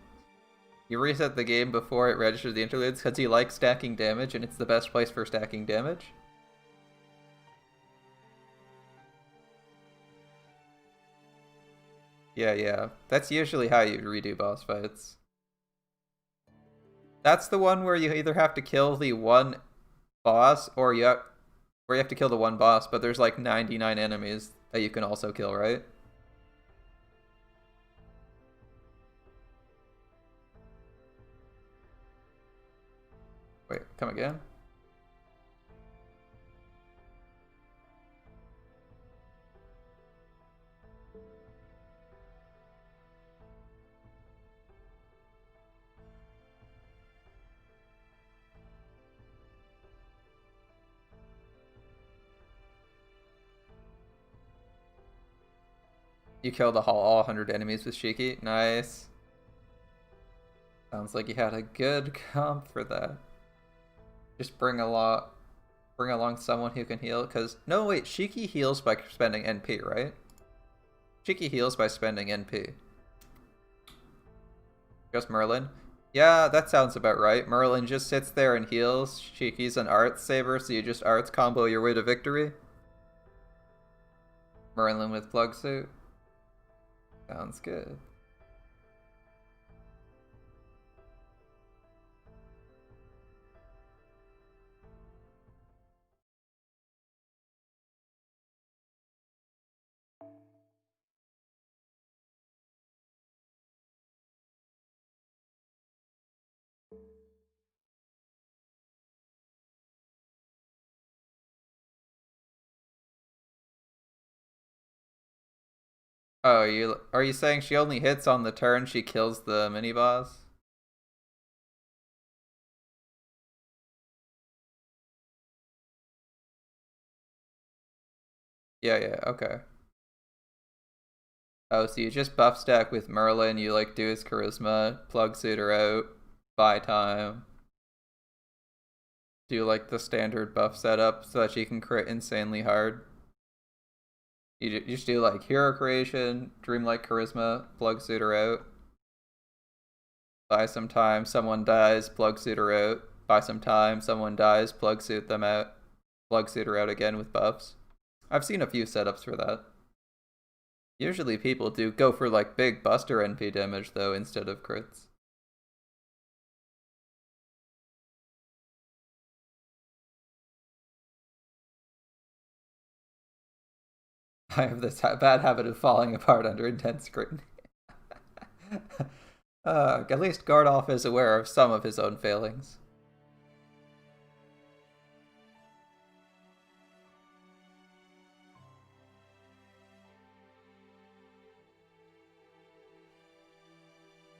You reset the game before it registers the interludes because you like stacking damage and it's the best place for stacking damage? Yeah. That's usually how you redo boss fights. That's the one where you either have to kill the one boss or you have to kill the one boss, but there's like 99 enemies that you can also kill, right? Wait, come again? You killed all 100 enemies with Shiki? Nice. Sounds like you had a good comp for that. Just bring along someone who can heal, because... No, wait, Shiki heals by spending NP, right? Shiki heals by spending NP. Just Merlin? Yeah, that sounds about right. Merlin just sits there and heals. Shiki's an arts saber, so you just arts combo your way to victory. Merlin with plug suit. Sounds good. Oh, are you saying she only hits on the turn she kills the mini boss? Yeah, okay. Oh, so you just buff stack with Merlin, you like do his charisma, plug suitor out, buy time. Do like the standard buff setup so that she can crit insanely hard. You just do like hero creation, dreamlike charisma, plug suitor out. Buy some time, someone dies, plug suitor out. Buy some time, someone dies, plug suit them out. Plug suitor out again with buffs. I've seen a few setups for that. Usually people do go for like big buster NP damage though instead of crits. I have this bad habit of falling apart under intense scrutiny. At least Gardolf is aware of some of his own failings.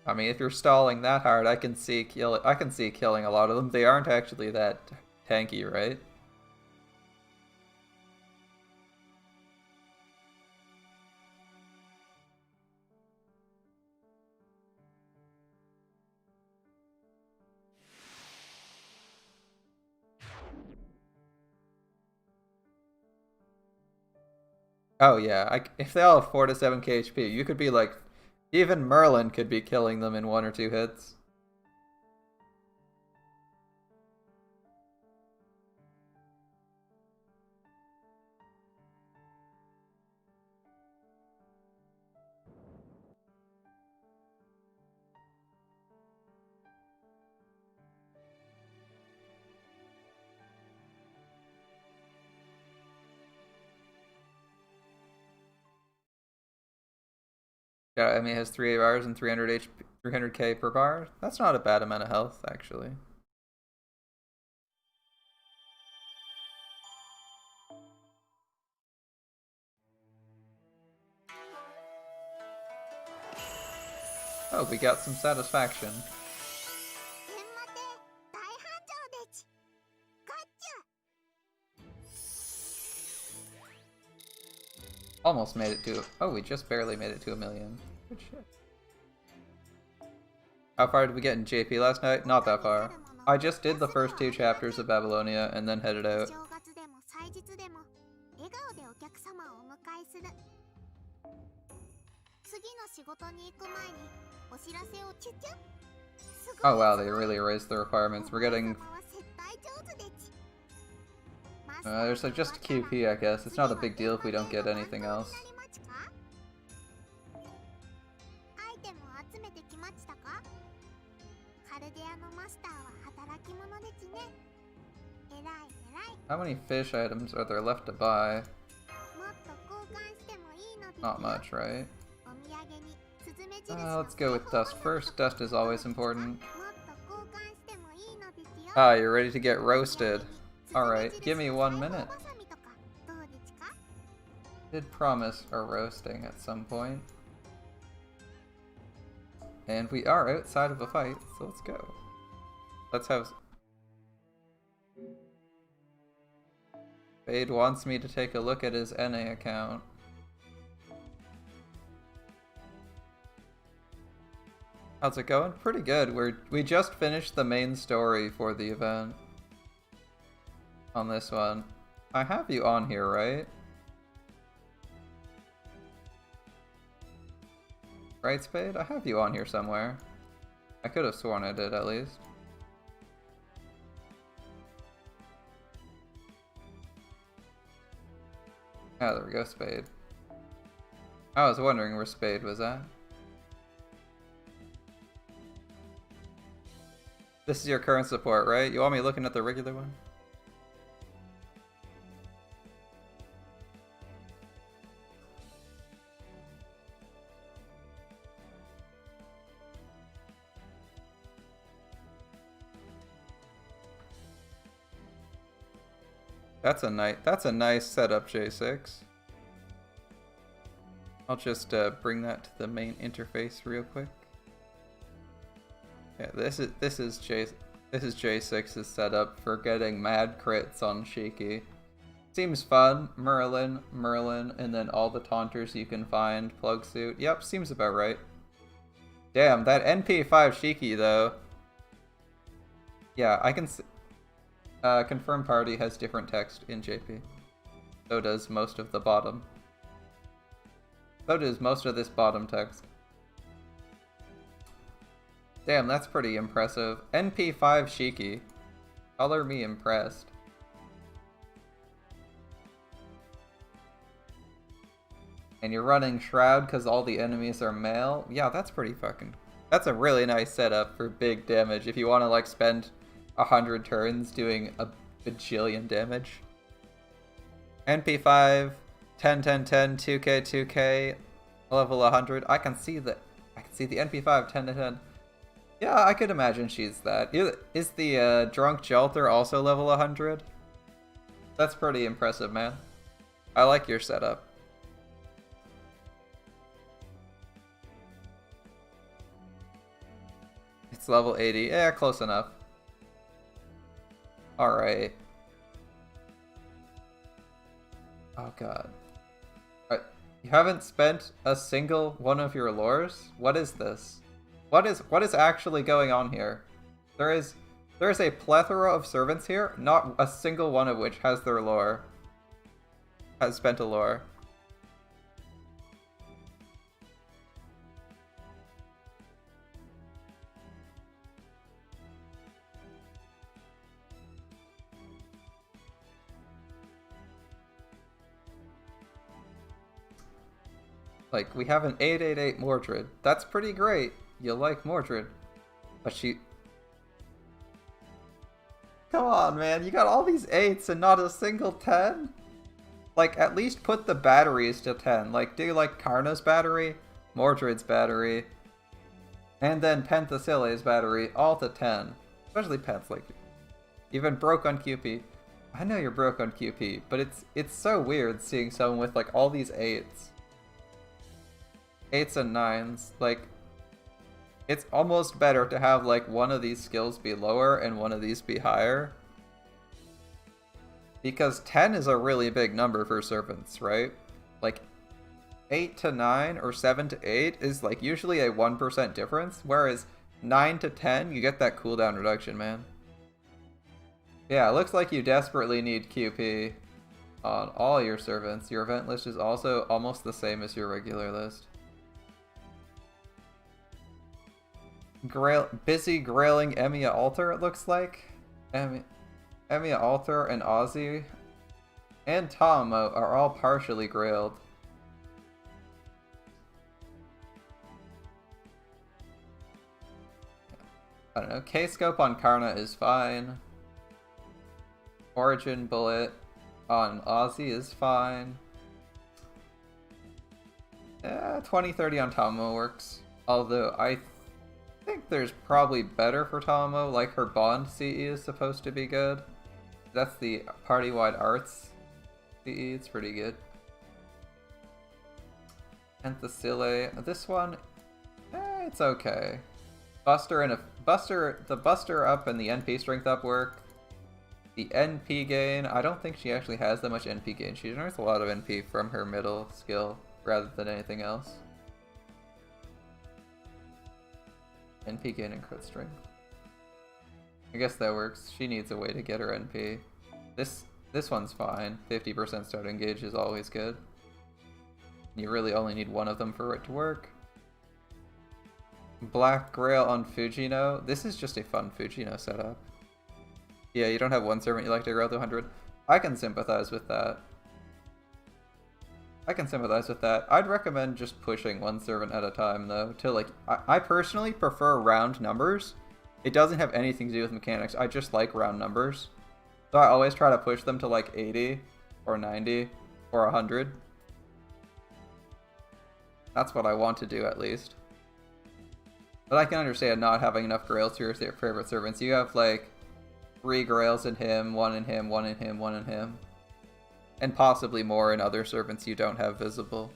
I mean, if you're stalling that hard, I can see killing a lot of them. They aren't actually that tanky, right? Oh yeah, if they all have 4 to 7 KHP, you could be like, even Merlin could be killing them in 1 or 2 hits. Yeah, I mean, it has 3 bars and 300 HP, 300k per bar. That's not a bad amount of health, actually. Oh, we got some satisfaction. Almost made it to... Oh, we just barely made it to 1 million. Good shit. How far did we get in JP last night? Not that far. I just did the first 2 chapters of Babylonia and then headed out. Oh wow, they really raised the requirements. We're getting... there's like just QP, I guess. It's not a big deal if we don't get anything else. How many fish items are there left to buy? Not much, right? Let's go with dust first. Dust is always important. Ah, you're ready to get roasted. Alright, give me 1 minute. Did promise a roasting at some point. And we are outside of a fight, so let's go. Let's have... Fade wants me to take a look at his NA account. How's it going? Pretty good. We just finished the main story for the event. On this one. I have you on here, right? Right, Spade? I have you on here somewhere. I could have sworn I did, at least. Ah, there we go, Spade. I was wondering where Spade was at. This is your current support, right? You want me looking at the regular one? That's a nice setup, J6. I'll just bring that to the main interface real quick. Yeah, this is J6's setup for getting mad crits on Shiki. Seems fun. Merlin, and then all the taunters you can find. Plug suit. Yep, seems about right. Damn, that NP5 Shiki though. Yeah, I can see. Confirm party has different text in JP. So does most of the bottom. So does most of this bottom text. Damn, that's pretty impressive. NP5 Shiki. Color me impressed. And you're running Shroud because all the enemies are male? Yeah, that's pretty fucking... That's a really nice setup for big damage if you want to, like, spend 100 turns doing a bajillion damage. NP5, 10, 10, 10, 2k, 2k, level 100. I can see the NP5, 10 to 10. Yeah, I could imagine she's that. Is the Drunk Jelter also level 100? That's pretty impressive, man. I like your setup. It's level 80. Yeah, close enough. Alright. Oh god. You haven't spent a single one of your lores? What is this? What is actually going on here? There is a plethora of servants here, not a single one of which has their lore. Has spent a lore. Like, we have an 888 Mordred. That's pretty great. You like Mordred. But she... Come on, man. You got all these 8s and not a single 10? Like, at least put the batteries to 10. Like, do like Karna's battery, Mordred's battery, and then Penthesile's battery, all to 10. Especially Pents, like, even broke on QP. I know you're broke on QP, but it's so weird seeing someone with, like, all these 8s. 8s and 9s, like, it's almost better to have, like, one of these skills be lower and one of these be higher. Because 10 is a really big number for servants, right? Like, 8 to 9 or 7 to 8 is, like, usually a 1% difference, whereas 9 to 10, you get that cooldown reduction, man. Yeah, it looks like you desperately need QP on all your servants. Your event list is also almost the same as your regular list. Busy grailing Emiya Alter, it looks like. Emiya Alter and Ozzy and Tomo are all partially grailed. I don't know, K-Scope on Karna is fine. Origin Bullet on Ozzy is fine. 20-30 on Tomo works. Although I think there's probably better for Tomo, like her Bond CE is supposed to be good. That's the party-wide arts CE, it's pretty good. Penthesile, this one, it's okay. The Buster up and the NP strength up work. The NP gain, I don't think she actually has that much NP gain. She generates a lot of NP from her middle skill rather than anything else. NP gain and crit strength. I guess that works. She needs a way to get her NP. This one's fine. 50% start engage is always good. You really only need one of them for it to work. Black Grail on Fujino. This is just a fun Fujino setup. Yeah, you don't have one servant you like to grail to 100. I can sympathize with that. I'd recommend just pushing one servant at a time, though, to, like, I personally prefer round numbers. It doesn't have anything to do with mechanics. I just like round numbers. So I always try to push them to, like, 80 or 90 or 100. That's what I want to do, at least. But I can understand not having enough grails for your favorite servants. You have, like, 3 grails in him, 1 in him, 1 in him, 1 in him. And possibly more in other servants you don't have visible.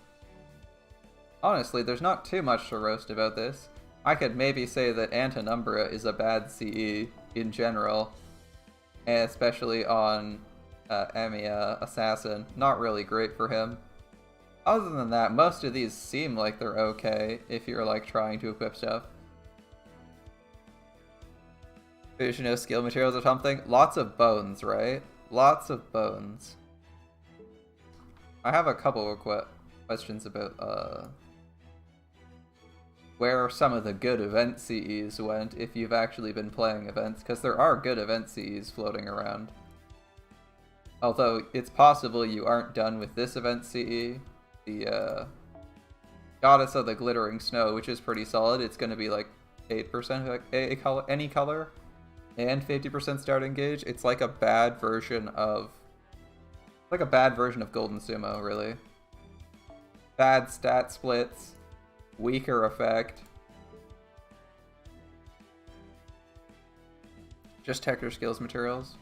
Honestly, there's not too much to roast about this. I could maybe say that Antinumbra is a bad CE in general, especially on Amiya Assassin. Not really great for him. Other than that, most of these seem like they're okay if you're like trying to equip stuff. Fusion skill materials or something? Lots of bones, right? Lots of bones. I have a couple of questions about where some of the good event CEs went if you've actually been playing events, because there are good event CEs floating around. Although it's possible you aren't done with this event CE. The Goddess of the Glittering Snow, which is pretty solid. It's going to be like 8% any color and 50% starting gauge. It's like a bad version of Golden Sumo, really. Bad stat splits, weaker effect. Just Hector skills materials.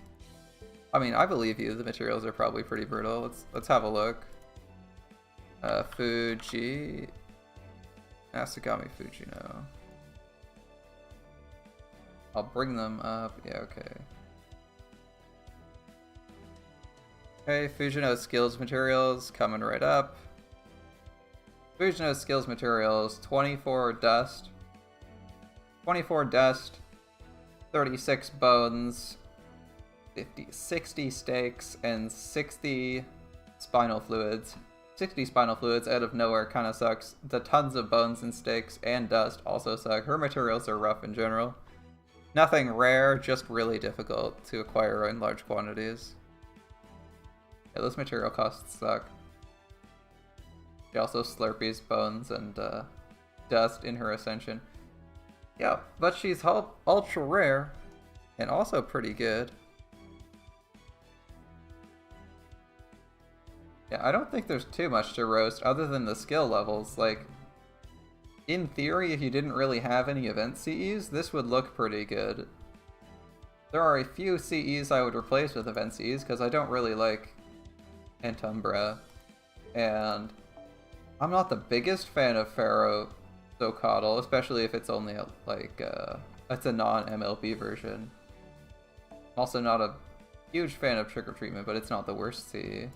I mean, I believe you. The materials are probably pretty brutal. Let's have a look. Fuji, Asagami Fujino. I'll bring them up. Yeah, okay. Okay, Fujino skills materials coming right up. Fujino skills materials, 24 dust, 36 bones, 60 steaks, and 60 spinal fluids. 60 spinal fluids out of nowhere kind of sucks. The tons of bones and steaks and dust also suck. Her materials are rough in general. Nothing rare, just really difficult to acquire in large quantities. Yeah, those material costs suck. She also slurpees bones and dust in her ascension. Yeah, but she's ultra rare and also pretty good. Yeah, I don't think there's too much to roast other than the skill levels. Like, in theory, if you didn't really have any event CEs, this would look pretty good. There are a few CEs I would replace with event CEs because I don't really like Antumbra, and I'm not the biggest fan of Pharaoh Zocatl, especially if it's only it's a non-MLB version. Also not a huge fan of Trick or Treatment, but it's not the worst CE.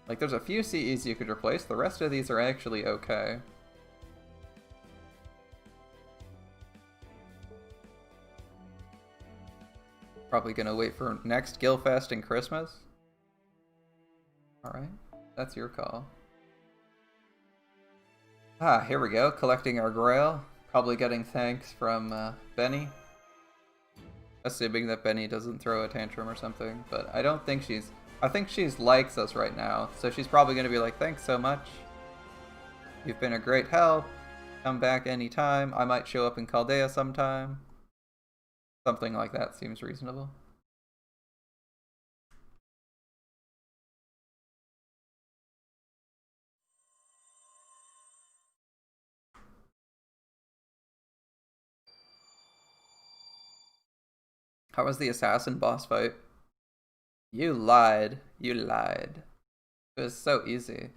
Like, there's a few CEs you could replace, the rest of these are actually okay. Probably gonna wait for next Gilfest and Christmas. Alright, that's your call. Ah, here we go, collecting our grail. Probably getting thanks from Beni. Assuming that Beni doesn't throw a tantrum or something, but I don't think she's... I think she likes us right now, so she's probably going to be like, thanks so much. You've been a great help. Come back anytime. I might show up in Chaldea sometime. Something like that seems reasonable. How was the assassin boss fight? You lied. You lied. It was so easy.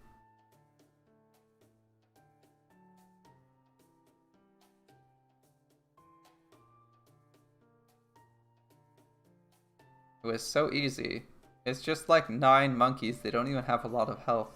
It was so easy. It's just like 9 monkeys. They don't even have a lot of health.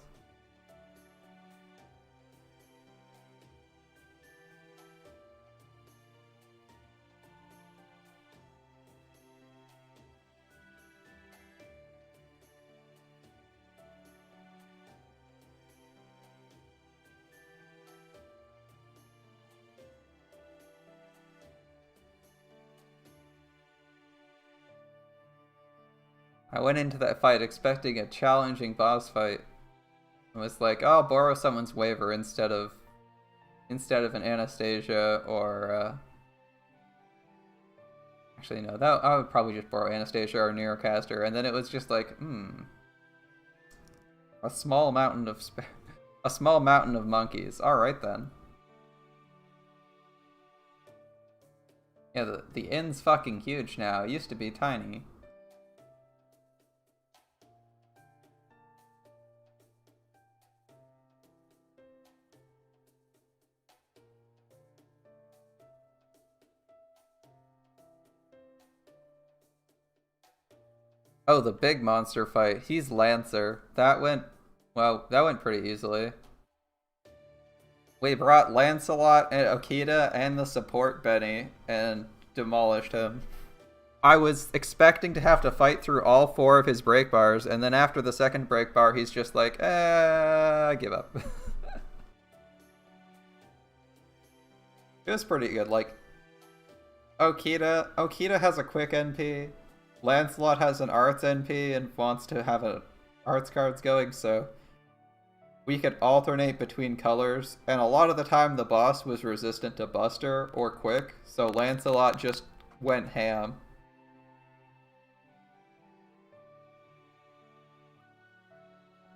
I went into that fight expecting a challenging boss fight. I was like, oh, I'll borrow someone's waiver instead of an Anastasia or actually no, that I would probably just borrow Anastasia or Neurocaster, and then it was just like, a small mountain of monkeys. All right then. Yeah, the inn's fucking huge now. It used to be tiny. Oh, the big monster fight. He's Lancer. That went, well, that went pretty easily. We brought Lancelot and Okita and the support Beni and demolished him. I was expecting to have to fight through all 4 of his break bars, and then after the second break bar, he's just like, I give up. It was pretty good. Like, Okita has a quick NP. Lancelot has an arts NP and wants to have a arts cards going, so we could alternate between colors, and a lot of the time the boss was resistant to Buster or Quick, so Lancelot just went ham.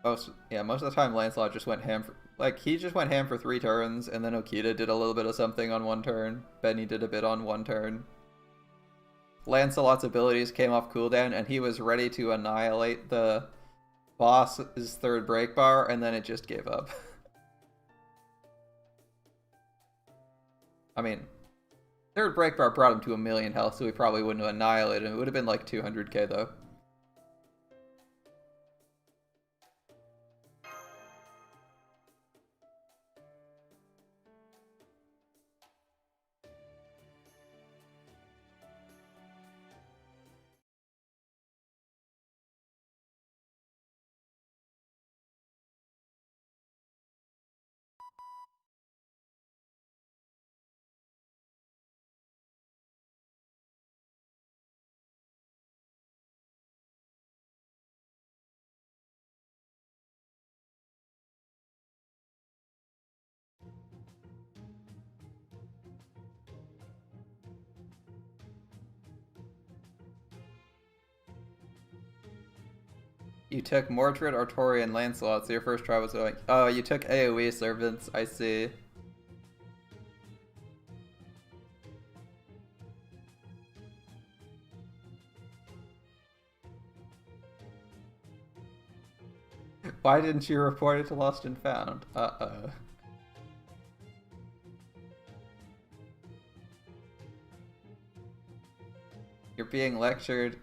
Most of the time Lancelot just went ham for, like, he just went ham for 3 turns, and then Okita did a little bit of something on 1 turn. Beni did a bit on 1 turn. Lancelot's abilities came off cooldown, and he was ready to annihilate the boss's 3rd break bar, and then it just gave up. I mean, 3rd break bar brought him to 1,000,000 health, so he probably wouldn't have annihilated him. It would have been like 200k though. You took Mordred, Artori, and Lancelot, so your first try was like, oh, you took AoE servants, I see. Why didn't you report it to Lost and Found? Uh-oh. You're being lectured.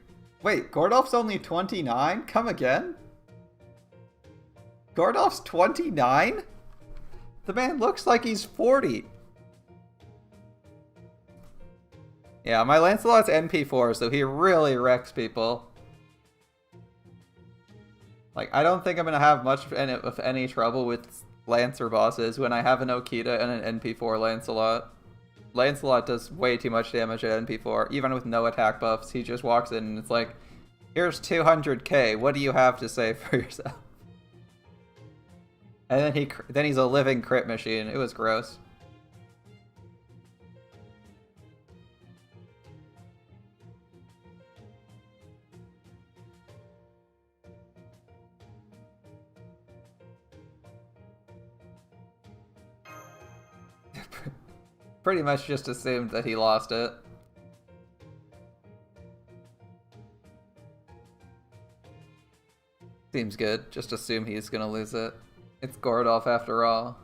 Wait, Gordolf's only 29? Come again? Gordolf's 29? The man looks like he's 40. Yeah, my Lancelot's NP4, so he really wrecks people. Like, I don't think I'm gonna have much of any trouble with Lancer bosses when I have an Okita and an NP4 Lancelot. Lancelot does way too much damage at NP4, even with no attack buffs. He just walks in and it's like, here's 200k, what do you have to say for yourself? And then he's a living crit machine. It was gross. Pretty much just assumed that he lost it. Seems good. Just assume he's gonna lose it. It's Gordolf after all.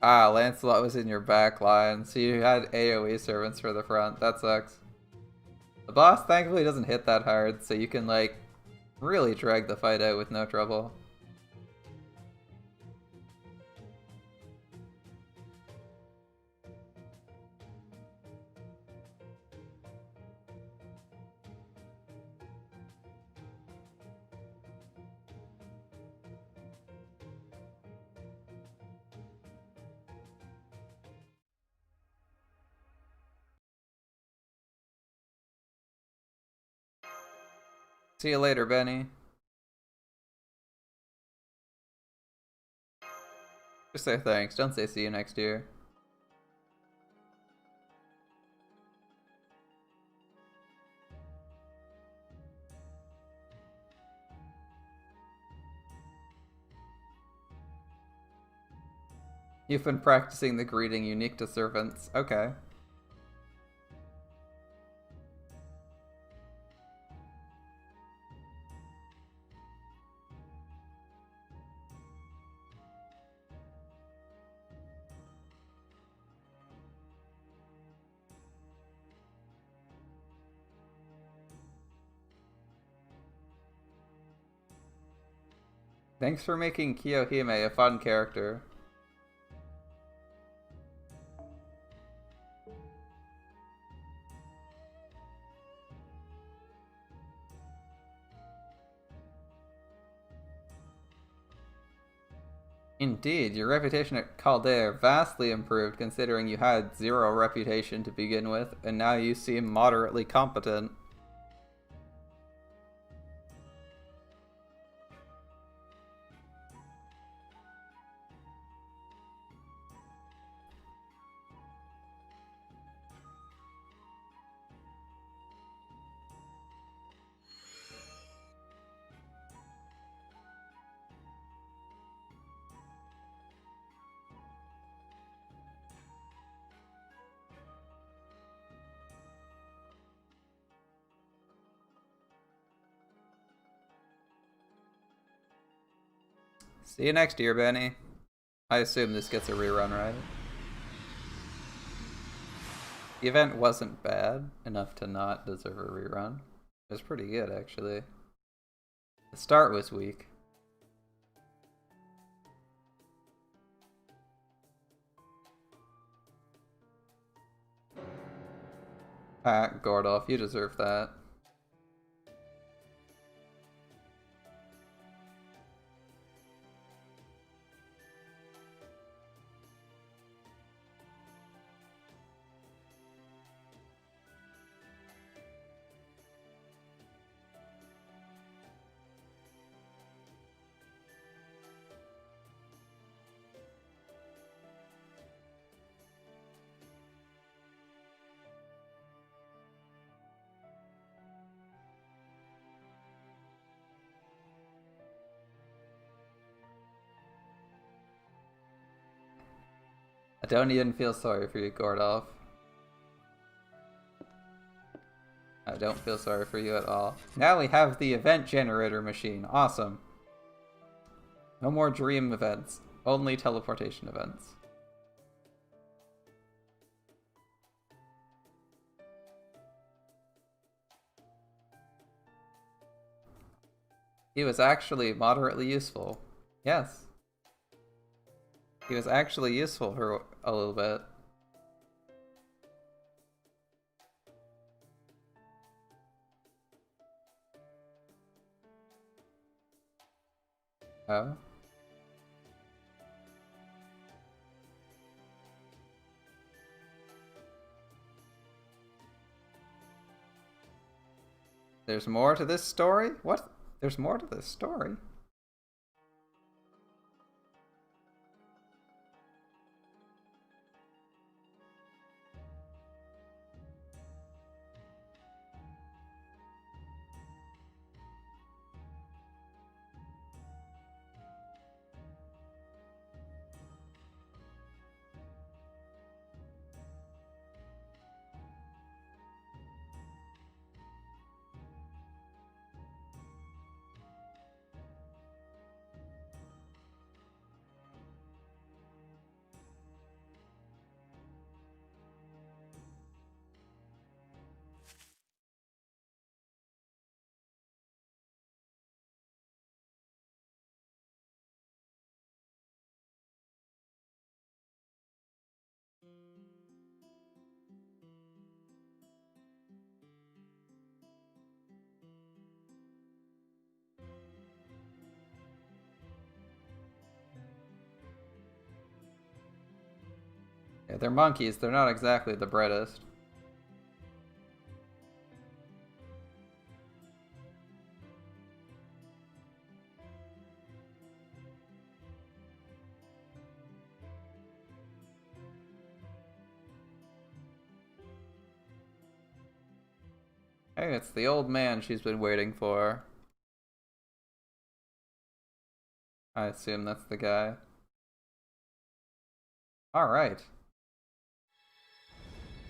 Ah, Lancelot was in your back line, so you had AoE servants for the front. That sucks. The boss thankfully doesn't hit that hard, so you can, like, really drag the fight out with no trouble. See you later, Beni. Just say thanks, don't say see you next year. You've been practicing the greeting unique to servants. Okay. Thanks for making Kiyohime a fun character. Indeed, your reputation at Calder vastly improved considering you had 0 reputation to begin with, and now you seem moderately competent. See you next year, Benny. I assume this gets a rerun, right? The event wasn't bad enough to not deserve a rerun. It was pretty good, actually. The start was weak. Ah, Gordolf, you deserve that. I don't even feel sorry for you, Gordolf. I don't feel sorry for you at all. Now we have the event generator machine. Awesome. No more dream events. Only teleportation events. He was actually moderately useful. Yes. He was actually useful for a little bit. Oh? There's more to this story? What? There's more to this story? Yeah, they're monkeys. They're not exactly the brightest. Hey, it's the old man she's been waiting for. I assume that's the guy. Alright.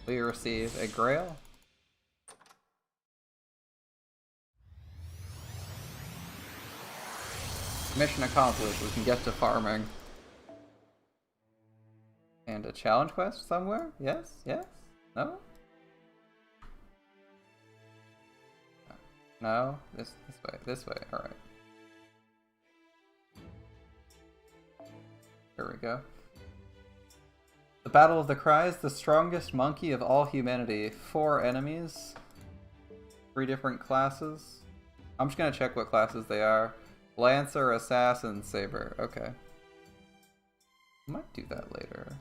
We receive a grail. Mission accomplished. We can get to farming. And a challenge quest somewhere? Yes? Yes? No? No? This way. This way. Alright. There we go. The Battle of the Cries, the strongest monkey of all humanity. 4 enemies. 3 different classes. I'm just gonna check what classes they are. Lancer, Assassin, Saber. Okay. I might do that later.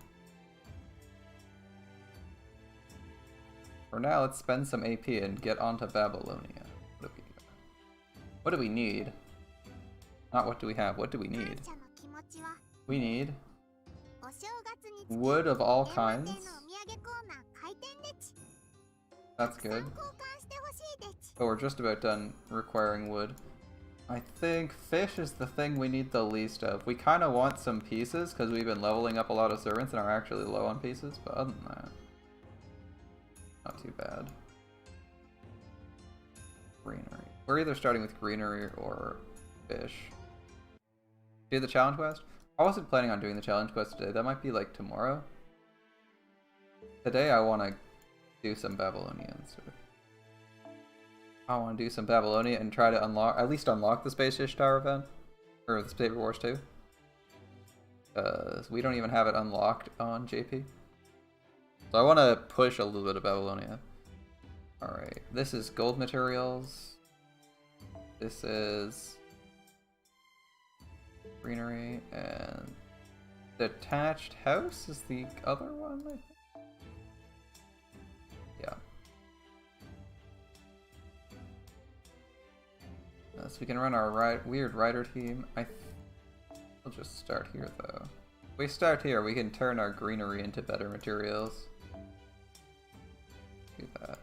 For now, let's spend some AP and get onto Babylonia. What do we need? Not what do we have, what do we need? We need wood of all kinds. That's good. But we're just about done requiring wood. I think fish is the thing we need the least of. We kind of want some pieces because we've been leveling up a lot of servants and are actually low on pieces, but other than that, not too bad. Greenery. We're either starting with greenery or fish. Do the challenge quest? I wasn't planning on doing the challenge quest today. That might be like tomorrow. Today I want to do some Babylonians. I want to do some Babylonia and try to at least unlock the Space Fish Tower event. Or the Saber Wars 2. We don't even have it unlocked on JP. So I want to push a little bit of Babylonia. Alright, this is gold materials. This is greenery, and detached house is the other one, I think? Yeah. So we can run our weird rider team. We'll just start here though. If we start here, we can turn our greenery into better materials. Do that.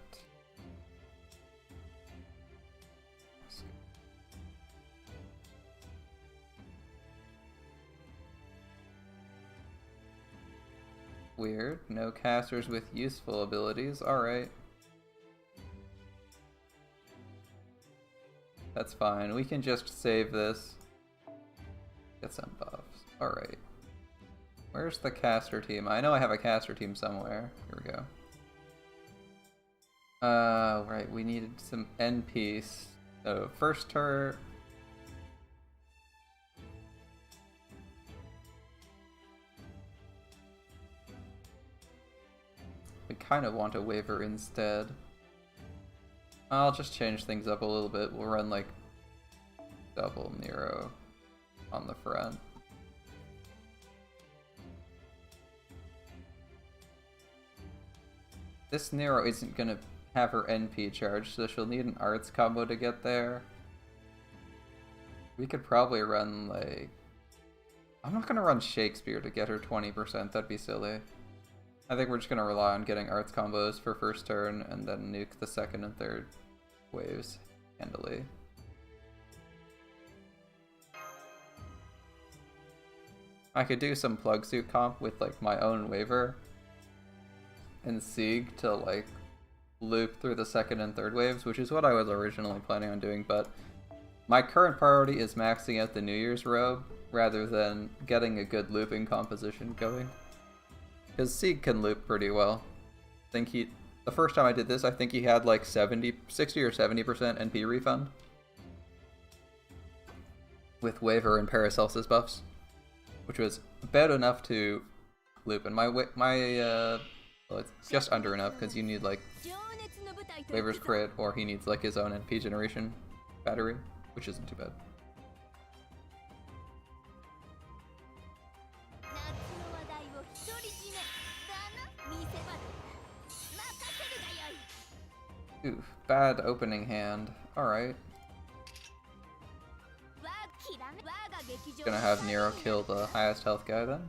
Weird. No casters with useful abilities. Alright. That's fine. We can just save this. Get some buffs. Alright. Where's the caster team? I know I have a caster team somewhere. Here we go. Right. We needed some end piece. So, first turn. We kind of want a waiver instead. I'll just change things up a little bit. We'll run like double Nero on the front. This Nero isn't gonna have her NP charged, so she'll need an arts combo to get there. We could probably run like... I'm not gonna run Shakespeare to get her 20%, that'd be silly. I think we're just going to rely on getting arts combos for first turn and then nuke the second and third waves handily. I could do some plug suit comp with like my own waiver and Sieg to like loop through the second and third waves, which is what I was originally planning on doing, but my current priority is maxing out the New Year's robe rather than getting a good looping composition going. Because Sieg can loop pretty well. I think the first time I did this, I think he had like 60 or 70% NP refund. With Waiver and Paracelsus buffs. Which was about enough to loop. And well, it's just under enough, because you need like Waiver's crit, or he needs like his own NP generation battery, which isn't too bad. Ooh, bad opening hand. Alright. Gonna have Nero kill the highest health guy then.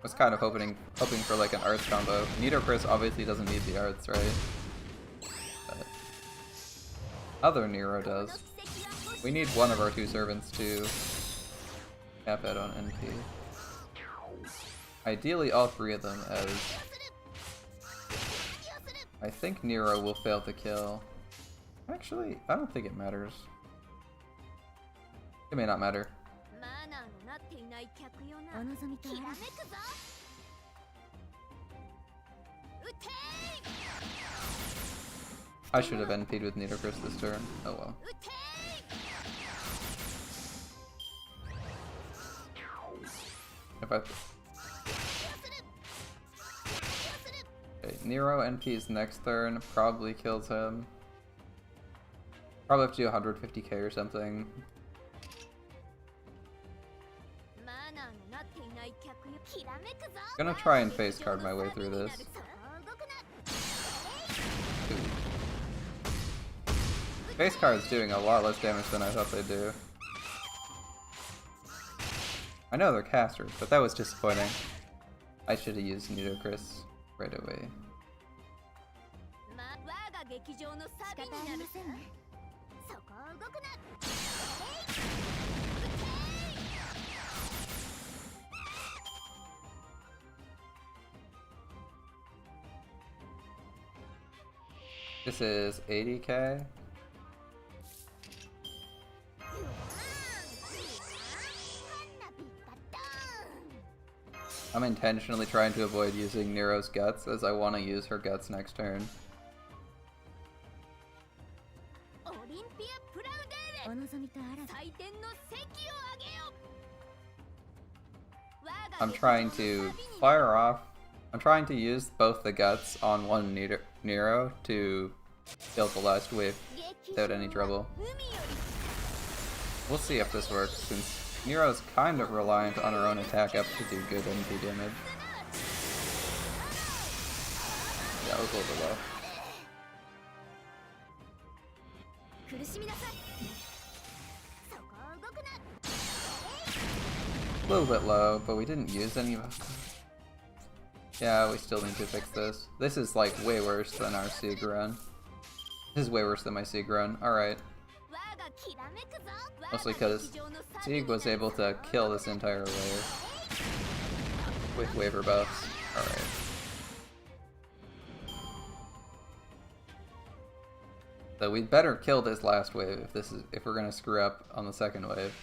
Was kind of hoping for like an arts combo. Nito Chris obviously doesn't need the arts, right? But other Nero does. We need one of our 2 servants to cap out on NP. Ideally all 3 of them, as I think Nero will fail to kill. Actually, I don't think it matters. It may not matter. I should have NP'd with Nitocris this turn. Oh well. If I... Okay, Nero NP's next turn, probably kills him. Probably have to do 150k or something. Gonna try and face card my way through this. Ooh. Face card's doing a lot less damage than I thought they'd do. I know they're casters, but that was disappointing. I should have used Nidocris right away. This is 80k. I'm intentionally trying to avoid using Nero's guts as I want to use her guts next turn. I'm trying to fire off. I'm trying to use both the guts on one Nero to kill the last wave without any trouble. We'll see if this works, since Nero's kind of reliant on her own attack up to do good NP damage. Yeah, it was a little bit low. A little bit low, but we didn't use any of them. Yeah, we still need to fix this. This is like way worse than our Sieg run. This is way worse than my Sieg run. Alright. Mostly because Sieg was able to kill this entire wave with waiver buffs. Alright. So we'd better kill this last wave if we're gonna screw up on the second wave.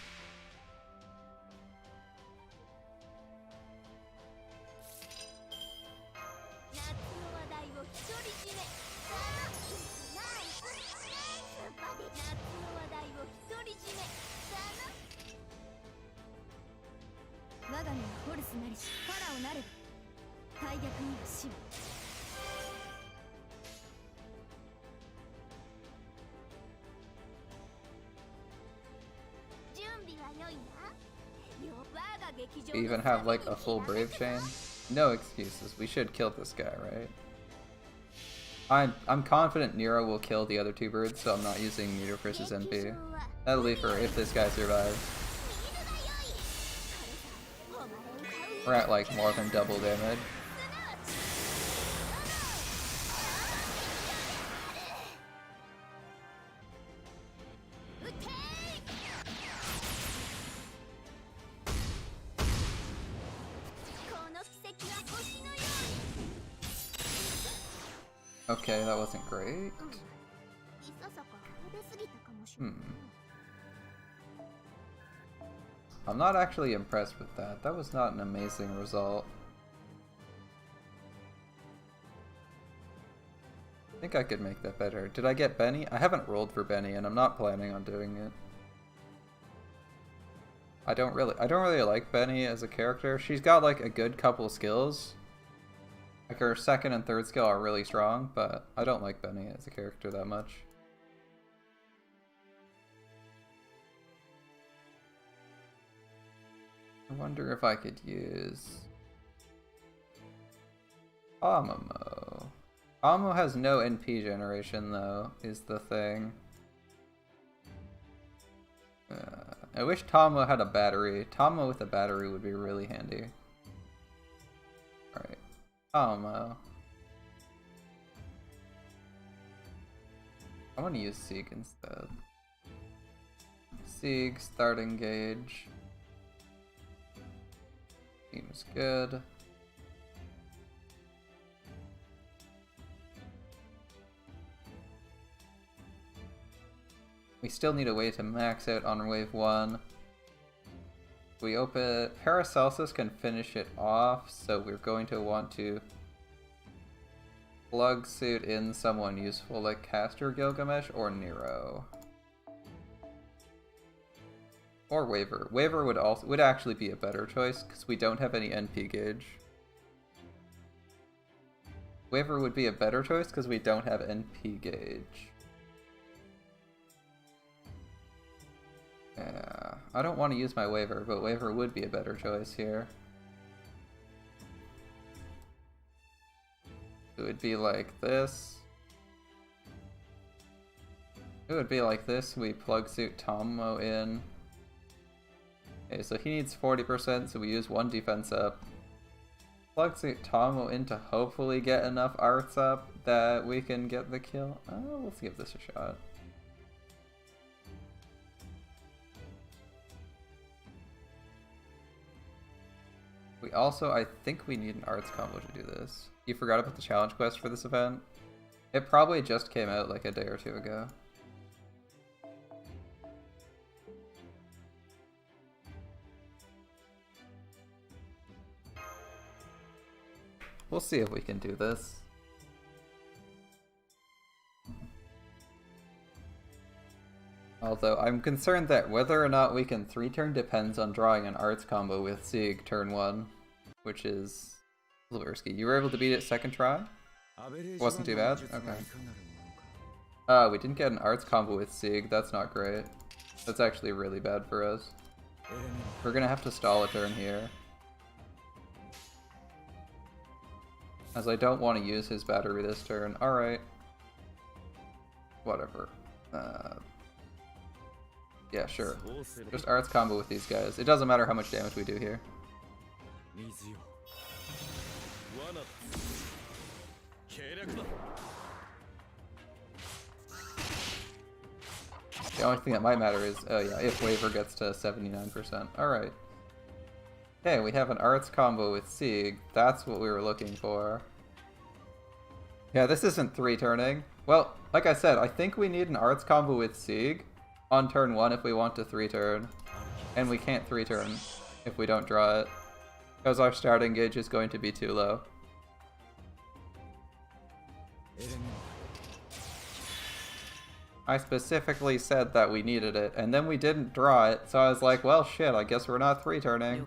We even have like a full Brave Chain? No excuses. We should kill this guy, right? I'm confident Nero will kill the other two birds, so I'm not using Nidocris's NP. That'll be for if this guy survives. We're at like more than double damage. Okay, that wasn't great. I'm not actually impressed with that. That was not an amazing result. I think I could make that better. Did I get Beni? I haven't rolled for Beni, and I'm not planning on doing it. I don't really like Beni as a character. She's got like a good couple skills. Like her second and third skill are really strong, but I don't like Beni as a character that much. I wonder if I could use Amamo. Amamo has no NP generation though, is the thing. I wish Tomo had a battery. Tomo with a battery would be really handy. Alright. Tomo. I want to use Sieg instead. Sieg, start engage. Seems good. We still need a way to max out on wave 1. We open Paracelsus can finish it off, so we're going to want to plug suit in someone useful like Caster Gilgamesh or Nero. Or Waver. Waver would actually be a better choice because we don't have any NP gauge. Waver would be a better choice because we don't have NP gauge. Yeah, I don't want to use my Waver, but Waver would be a better choice here. It would be like this. It would be like this. We plug suit Tomo in. Okay, so he needs 40%, so we use 1 defense up. Plug suit Tomo in to hopefully get enough arts up that we can get the kill. Oh, let's give this a shot. We also, I think we need an arts combo to do this. You forgot about the challenge quest for this event? It probably just came out like a day or two ago. We'll see if we can do this. Although I'm concerned that whether or not we can 3-turn depends on drawing an arts combo with Sieg turn 1, which is a little risky. You were able to beat it second try? Wasn't too bad? Okay. We didn't get an arts combo with Sieg. That's not great. That's actually really bad for us. We're gonna have to stall a turn here, as I don't want to use his battery this turn. Alright. Whatever. Yeah, sure. Just arts combo with these guys. It doesn't matter how much damage we do here. The only thing that might matter is, oh yeah, if Waver gets to 79%. Alright. Okay, we have an arts combo with Sieg. That's what we were looking for. Yeah, this isn't 3-turning. Well, like I said, I think we need an arts combo with Sieg on turn 1 if we want to 3-turn. And we can't 3-turn if we don't draw it, because our starting gauge is going to be too low. I specifically said that we needed it, and then we didn't draw it, so I was like, well shit, I guess we're not 3-turning.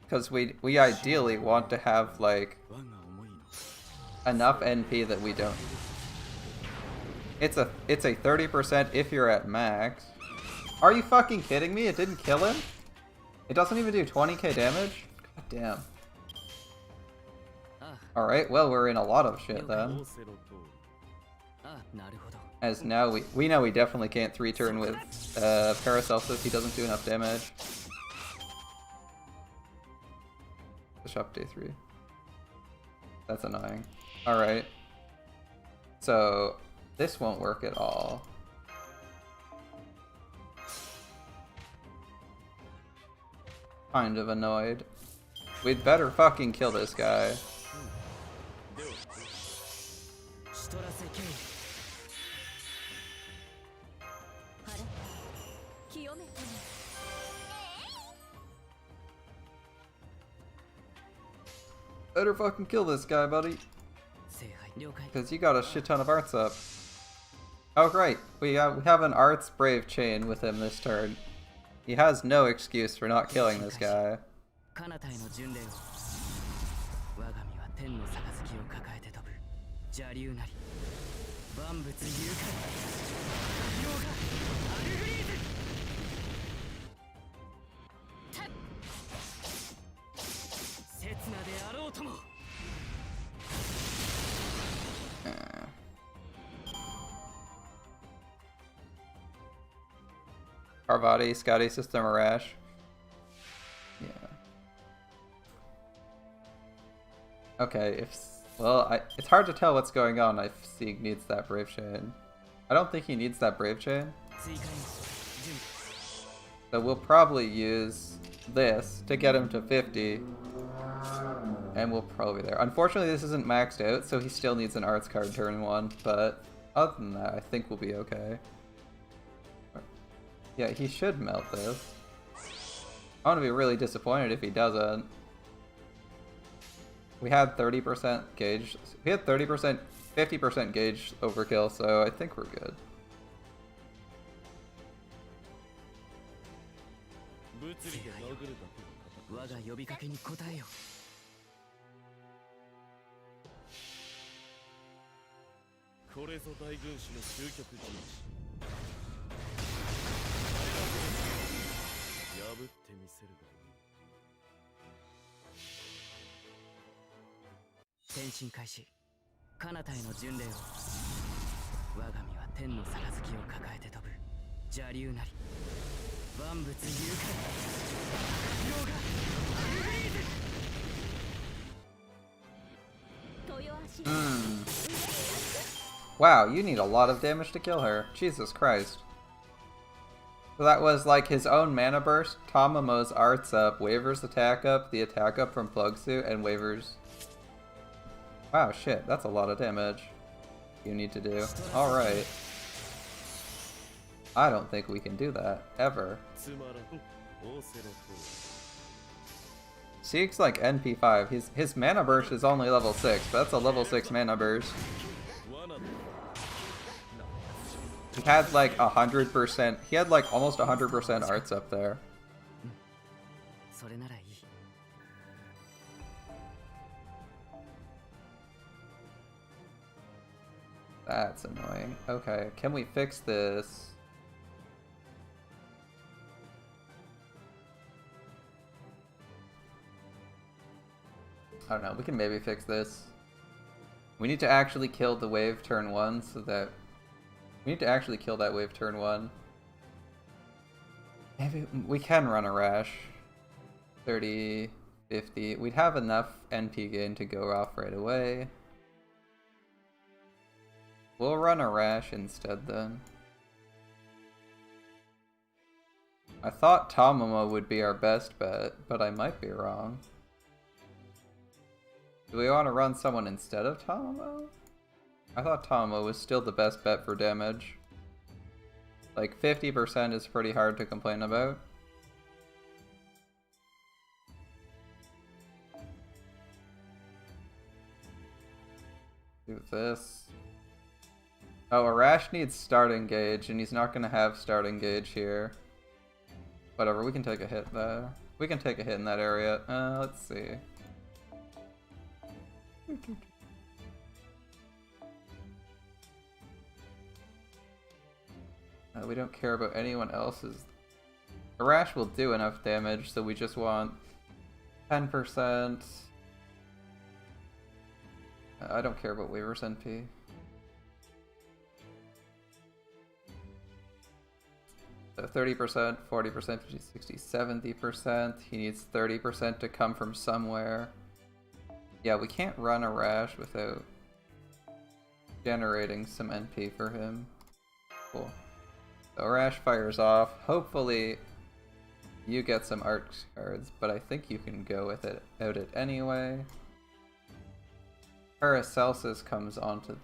Because we ideally want to have, like, enough NP that we don't... It's a 30% if you're at max. Are you fucking kidding me? It didn't kill him? It doesn't even do 20k damage? God damn. Alright, well we're in a lot of shit then. As now we know we definitely can't 3-turn with Paracelsus, he doesn't do enough damage. Bishop day 3. That's annoying. Alright. So, this won't work at all. Kind of annoyed. We'd better fucking kill this guy. Better fucking kill this guy, buddy. Because you got a shit ton of arts up. Oh great, we have an arts brave chain with him this turn. He has no excuse for not killing this guy. Parvati, Scotty, System Arash. Yeah. Okay, it's hard to tell what's going on if Sieg needs that Brave Chain. I don't think he needs that Brave Chain. So we'll probably use this to get him to 50. And we'll probably be there. Unfortunately, this isn't maxed out, so he still needs an arts card turn 1, but other than that, I think we'll be okay. Yeah, he should melt this. I want to be really disappointed if he doesn't. We had 30% gauge. We had 30%, 50% gauge overkill, so I think we're good. Wow, you need a lot of damage to kill her. Jesus Christ. So that was like his own mana burst, Tamamo's arts up, Waver's attack up, the attack up from Plug Suit, and Waver's... Wow, shit, that's a lot of damage you need to do. Alright. I don't think we can do that, ever. Seek's like NP5. His mana burst is only level 6, but that's a level 6 mana burst. He had like 100%, he had like almost 100% arts up there. That's annoying. Okay, can we fix this? I don't know, we can maybe fix this. We need to actually kill the wave turn 1 so that... We need to actually kill that wave turn 1. Maybe we can run a rash. 30, 50. We'd have enough NP gain to go off right away. We'll run a rash instead then. I thought Tamamo would be our best bet, but I might be wrong. Do we want to run someone instead of Tamamo? I thought Tamamo was still the best bet for damage. Like 50% is pretty hard to complain about. Do this. Oh, Arash needs starting gauge, and he's not going to have starting gauge here. Whatever, we can take a hit there. We can take a hit in that area. Let's see. We don't care about anyone else's. Arash will do enough damage, so we just want 10%. I don't care about Waver's NP. So 30%, 40%, 50, 60, 70%. He needs 30% to come from somewhere. Yeah, we can't run a rash without generating some NP for him. Cool. So Rash fires off. Hopefully you get some art cards, but I think you can go with it out it anyway. Paracelsus comes onto...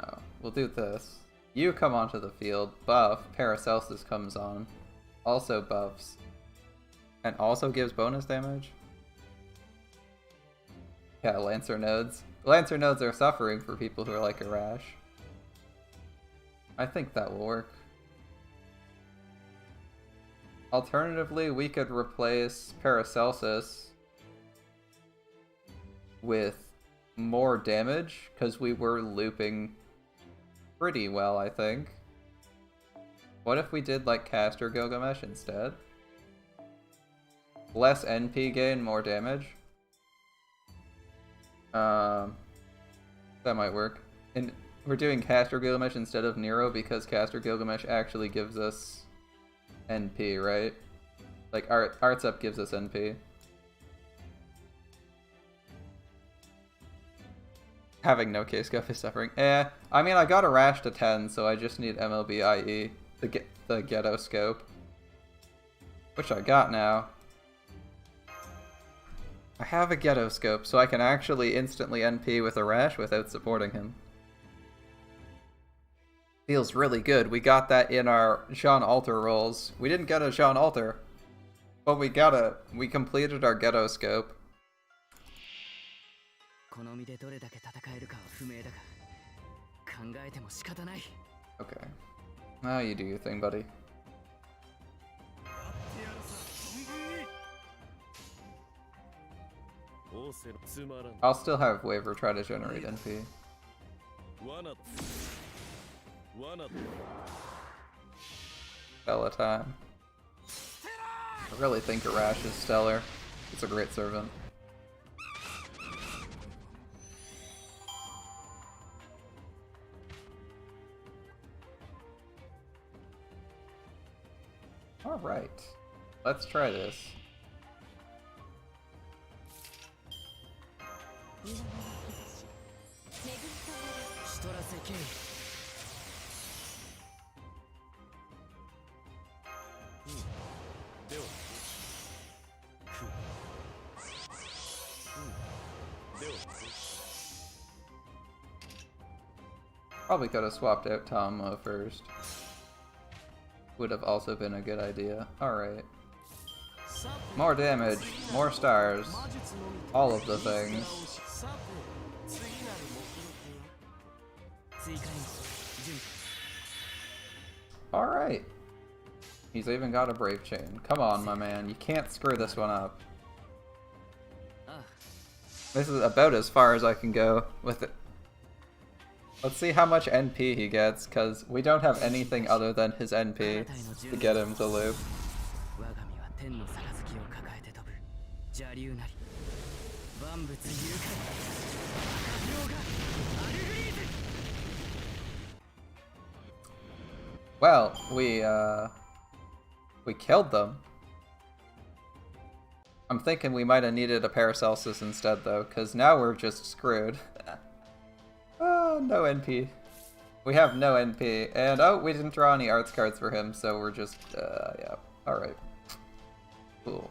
Oh, we'll do this. You come onto the field, buff, Paracelsus comes on, also buffs, and also gives bonus damage. Yeah, Lancer nodes. Lancer nodes are suffering for people who are like Arash. I think that will work. Alternatively, we could replace Paracelsus with more damage, because we were looping pretty well, I think. What if we did like Caster Gilgamesh instead? Less NP gain, more damage? That might work. And we're doing Caster Gilgamesh instead of Nero because Caster Gilgamesh actually gives us NP, right? Like, Arts Up gives us NP. Having no K-Scope is suffering. I mean, I got a Rash to 10, so I just need MLB IE, the Ghetto Scope. Which I got now. I have a Ghetto Scope, so I can actually instantly NP with a Rash without supporting him. Feels really good. We got that in our Jean Alter rolls. We didn't get a Jean Alter, but we completed our Ghetto Scope. Okay. Now you do your thing, buddy. I'll still have Waver try to generate NP. Stella time. I really think Arash is stellar. It's a great servant. Alright. Let's try this. Probably could have swapped out Tomo first. Would have also been a good idea. Alright. More damage, more stars, all of the things. Alright. He's even got a Brave Chain. Come on, my man. You can't screw this one up. This is about as far as I can go with it. Let's see how much NP he gets, because we don't have anything other than his NP to get him to loop. Well, we killed them. I'm thinking we might have needed a Paracelsus instead though, because now we're just screwed. No NP. We have no NP, and oh, we didn't draw any arts cards for him, so we're just, yeah. Alright. Cool.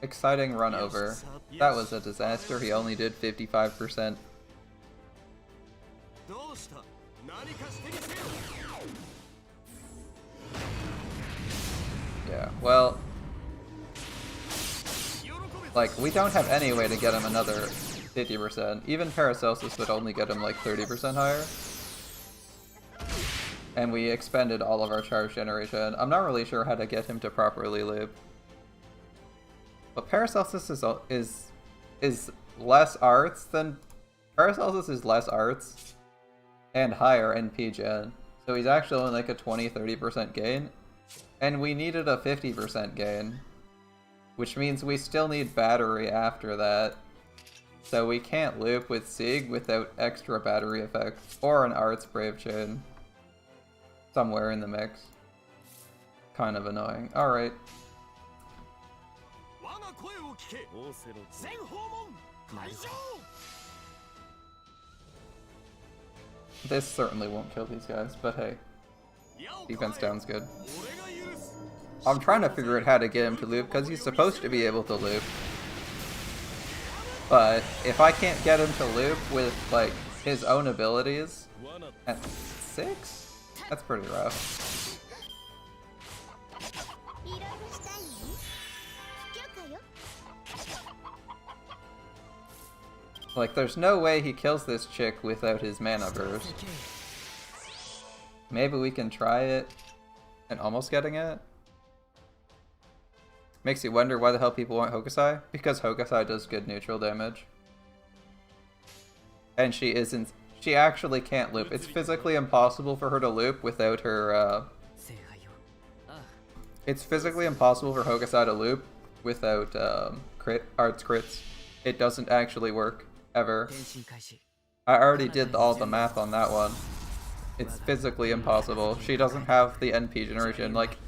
Exciting run over. That was a disaster, he only did 55%. Yeah, well... like, we don't have any way to get him another 50%. Even Paracelsus would only get him like 30% higher. And we expended all of our charge generation. I'm not really sure how to get him to properly loop. But Paracelsus is less arts than... Paracelsus is less arts and higher NP gen. So he's actually only like a 20-30% gain. And we needed a 50% gain. Which means we still need battery after that. So we can't loop with Sieg without extra battery effects, or an Arts Brave Chain. Somewhere in the mix. Kind of annoying. Alright. This certainly won't kill these guys, but hey. Defense down's good. I'm trying to figure out how to get him to loop, because he's supposed to be able to loop. But if I can't get him to loop with, like, his own abilities at 6? That's pretty rough. Like, there's no way he kills this chick without his mana burst. Maybe we can try it and almost getting it? Makes you wonder why the hell people want Hokusai? Because Hokusai does good neutral damage. And she actually can't loop. It's physically impossible for her to loop without her, It's physically impossible for Hokusai to loop without, arts crits. It doesn't actually work, ever. I already did all the math on that one. It's physically impossible. She doesn't have the NP generation, like...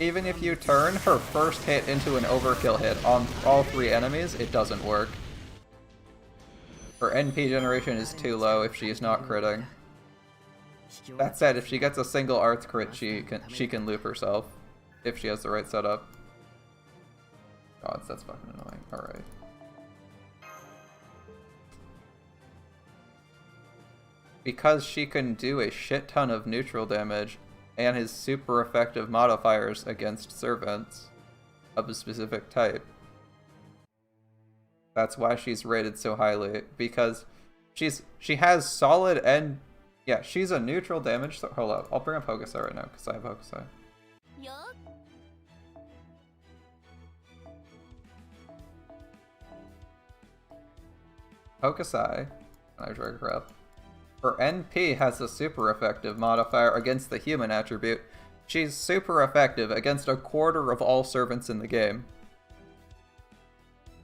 Even if you turn her first hit into an overkill hit on all 3 enemies, it doesn't work. Her NP generation is too low if she is not critting. That said, if she gets a single arts crit, she can loop herself. If she has the right setup. God, that's fucking annoying. Alright. Because she can do a shit ton of neutral damage, and his super effective modifiers against servants of a specific type. That's why she's rated so highly, because she has solid and yeah, she's a neutral damage. So hold up, I'll bring up Hokusai right now because I have Hokusai. Hokusai, I drag her up. Her NP has a super effective modifier against the human attribute. She's super effective against a quarter of all servants in the game.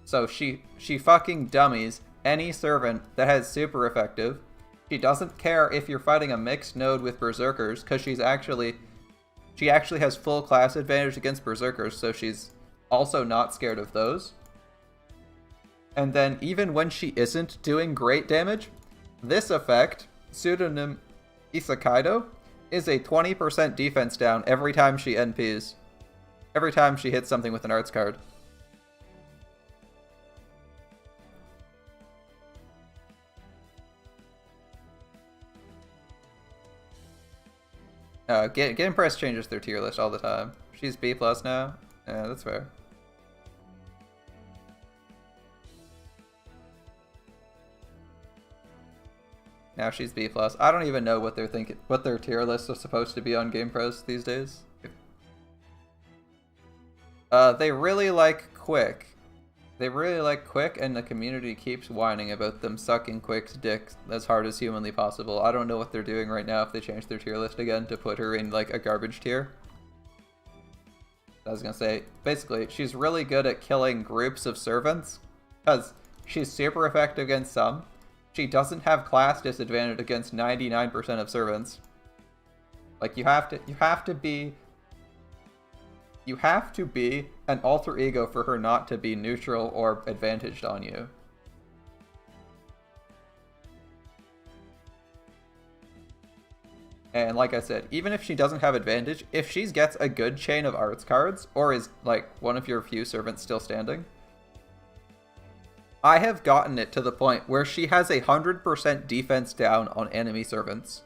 So she fucking dummies any servant that has super effective. She doesn't care if you're fighting a mixed node with berserkers, because she actually has full class advantage against berserkers, so she's also not scared of those. And then even when she isn't doing great damage, this effect, pseudonym Isakaido, is a 20% defense down every time she NPs. Every time she hits something with an arts card. Game Press changes their tier list all the time. She's B+ now. Yeah, that's fair. Now she's B+. I don't even know what they're thinking, what their tier lists are supposed to be on Game Press these days. They really like Quick. They really like Quick, and the community keeps whining about them sucking Quick's dick as hard as humanly possible. I don't know what they're doing right now if they change their tier list again to put her in, like, a garbage tier. I was gonna say, basically, she's really good at killing groups of servants, because she's super effective against some. She doesn't have class disadvantage against 99% of servants. Like, you have to be an alter ego for her not to be neutral or advantaged on you. And like I said, even if she doesn't have advantage, if she gets a good chain of arts cards, or is like one of your few servants still standing, I have gotten it to the point where she has 100% defense down on enemy servants.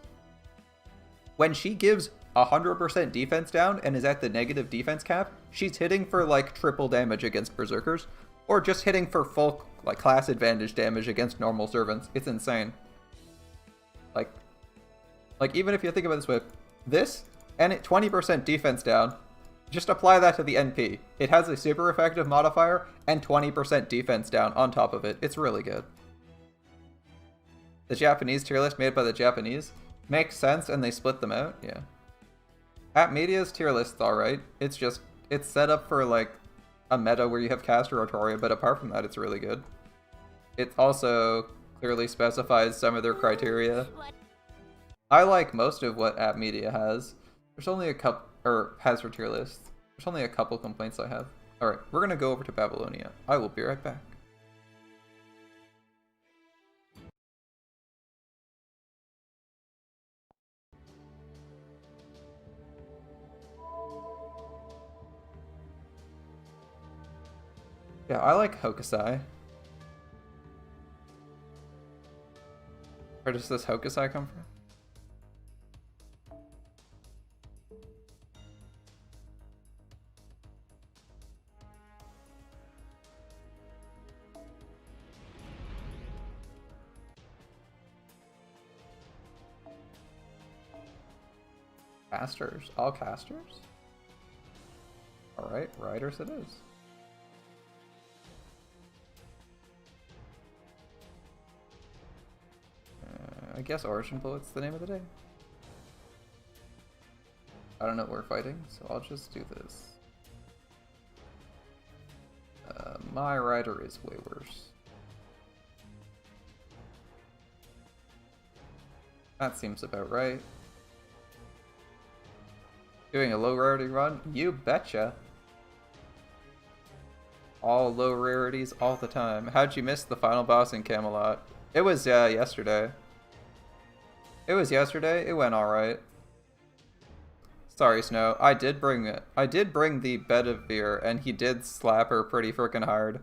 When she gives 100% defense down and is at the negative defense cap, she's hitting for like triple damage against berserkers, or just hitting for full like class advantage damage against normal servants. It's insane. Like even if you think about it this and it 20% defense down, just apply that to the NP. It has a super effective modifier and 20% defense down on top of it. It's really good. The Japanese tier list made by the Japanese makes sense, and they split them out. Yeah. At Media's tier list's alright. It's set up for like a meta where you have Caster Rotoria, but apart from that, it's really good. It also clearly specifies some of their criteria. I like most of what App Media has. There's only a couple, or has for tier list. There's only a couple complaints I have. Alright, we're gonna go over to Babylonia. I will be right back. Yeah, I like Hokusai. Where does this Hokusai come from? Casters. All casters? Alright, riders it is. I guess Origin Bullet's the name of the day. I don't know what we're fighting, so I'll just do this. My rider is way worse. That seems about right. Doing a low rarity run? You betcha. All low rarities all the time. How'd you miss the final boss in Camelot? It was yesterday. It was yesterday. It went alright. Sorry, Snow. I did bring it. I did bring the Bedivere, and he did slap her pretty freaking hard.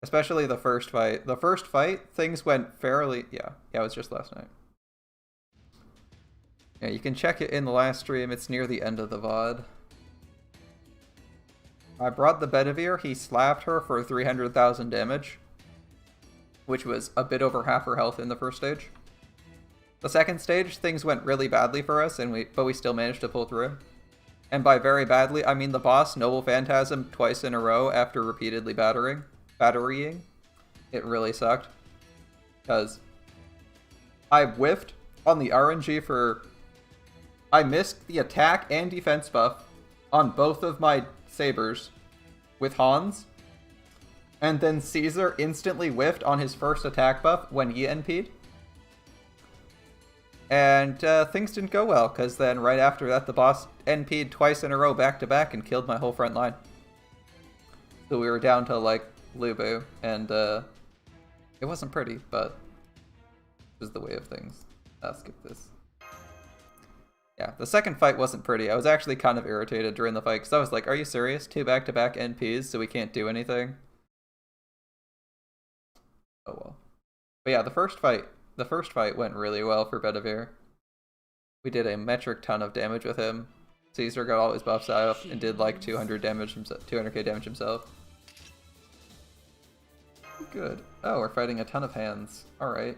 Especially the first fight. The first fight, things went fairly... Yeah, it was just last night. Yeah, you can check it in the last stream. It's near the end of the VOD. I brought the Bedivere. He slapped her for 300,000 damage. which was a bit over half her health in the first stage. The second stage, things went really badly for us, but we still managed to pull through. And by very badly, I mean the boss, Noble Phantasm, twice in a row after repeatedly batterying. It really sucked. Because I whiffed on the RNG for... I missed the attack and defense buff on both of my sabers with Hans. And then Caesar instantly whiffed on his first attack buff when he NP'd. And things didn't go well, because then right after that the boss NP'd twice in a row back to back and killed my whole front line. So we were down to like Lubu, and it wasn't pretty, but it was the way of things. I'll skip this. Yeah, the second fight wasn't pretty. I was actually kind of irritated during the fight, because I was like, are you serious? 2 back-to-back NPs, so we can't do anything? Oh well. But yeah, the first fight went really well for Bedivere. We did a metric ton of damage with him. Caesar got all his buffs out and did like 200k damage himself. Good. Oh, we're fighting a ton of hands. Alright.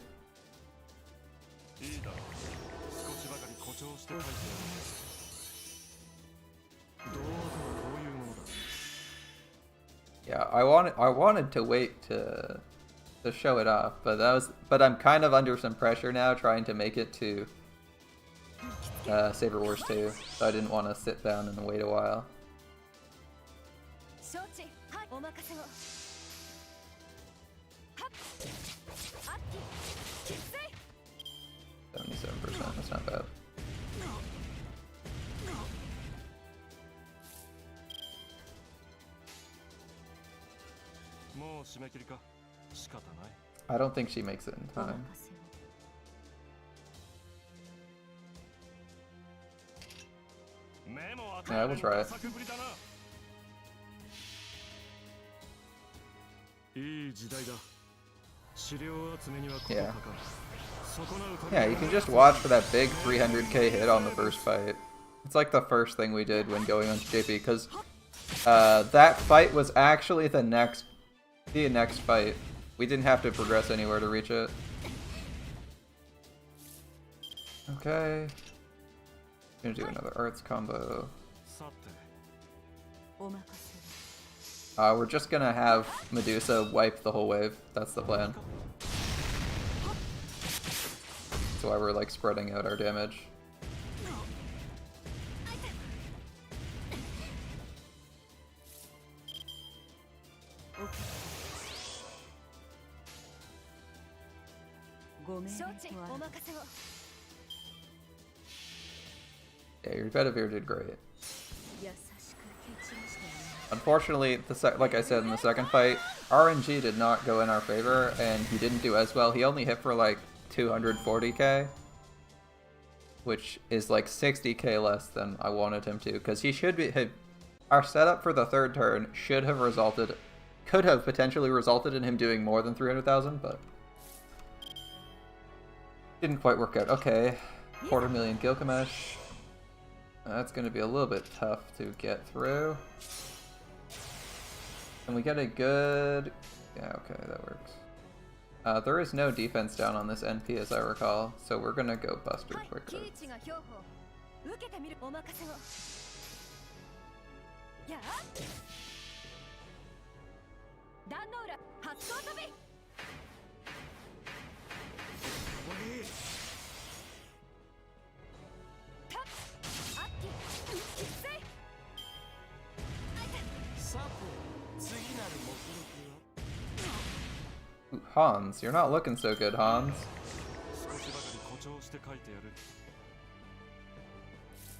Yeah, I wanted to wait to show it off, but I'm kind of under some pressure now trying to make it to Saber Wars 2, so I didn't want to sit down and wait a while. 77%, that's not bad. I don't think she makes it in time. Yeah, we'll try it. Yeah. Yeah, you can just watch for that big 300k hit on the first fight. It's like the first thing we did when going on to JP, because that fight was actually the next fight. We didn't have to progress anywhere to reach it. Okay. Gonna do another arts combo. We're just gonna have Medusa wipe the whole wave. That's the plan. That's why we're like spreading out our damage. Yeah, your Bedivere did great. Unfortunately, like I said in the second fight, RNG did not go in our favor, and he didn't do as well. He only hit for like 240k, which is like 60k less than I wanted him to, because he should be... Our setup for the third turn could have potentially resulted in him doing more than 300,000, but didn't quite work out. Okay, 250,000 Gilgamesh. That's going to be a little bit tough to get through. Can we get a good... Yeah, okay, that works. There is no defense down on this NP as I recall, so we're going to go Buster quicker. Ooh, Hans, you're not looking so good, Hans.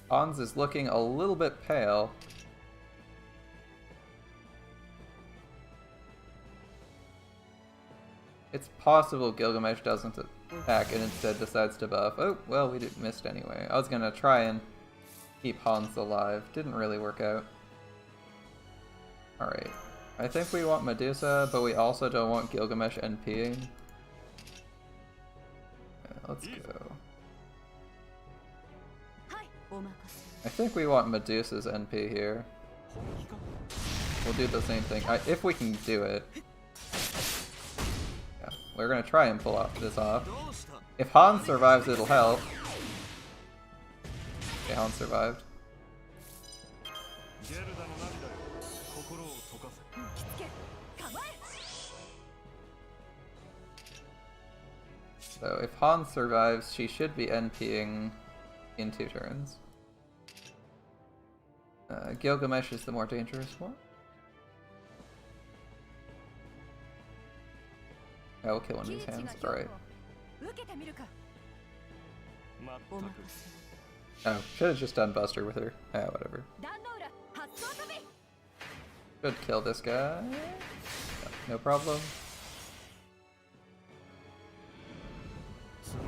Hans is looking a little bit pale. It's possible Gilgamesh doesn't attack and instead decides to buff. Oh, well, we missed anyway. I was gonna try and keep Hans alive. Didn't really work out. Alright. I think we want Medusa, but we also don't want Gilgamesh NPing. Yeah, let's go. I think we want Medusa's NP here. We'll do the same thing, if we can do it. Yeah, We're gonna try and pull this off. If Han survives, it'll help. Okay, Han survived. So if Han survives, she should be NPing in 2 turns. Gilgamesh is the more dangerous one. I will kill one of these hands. Alright. Oh, should have just done Buster with her. Ah, whatever. Should kill this guy. No problem. There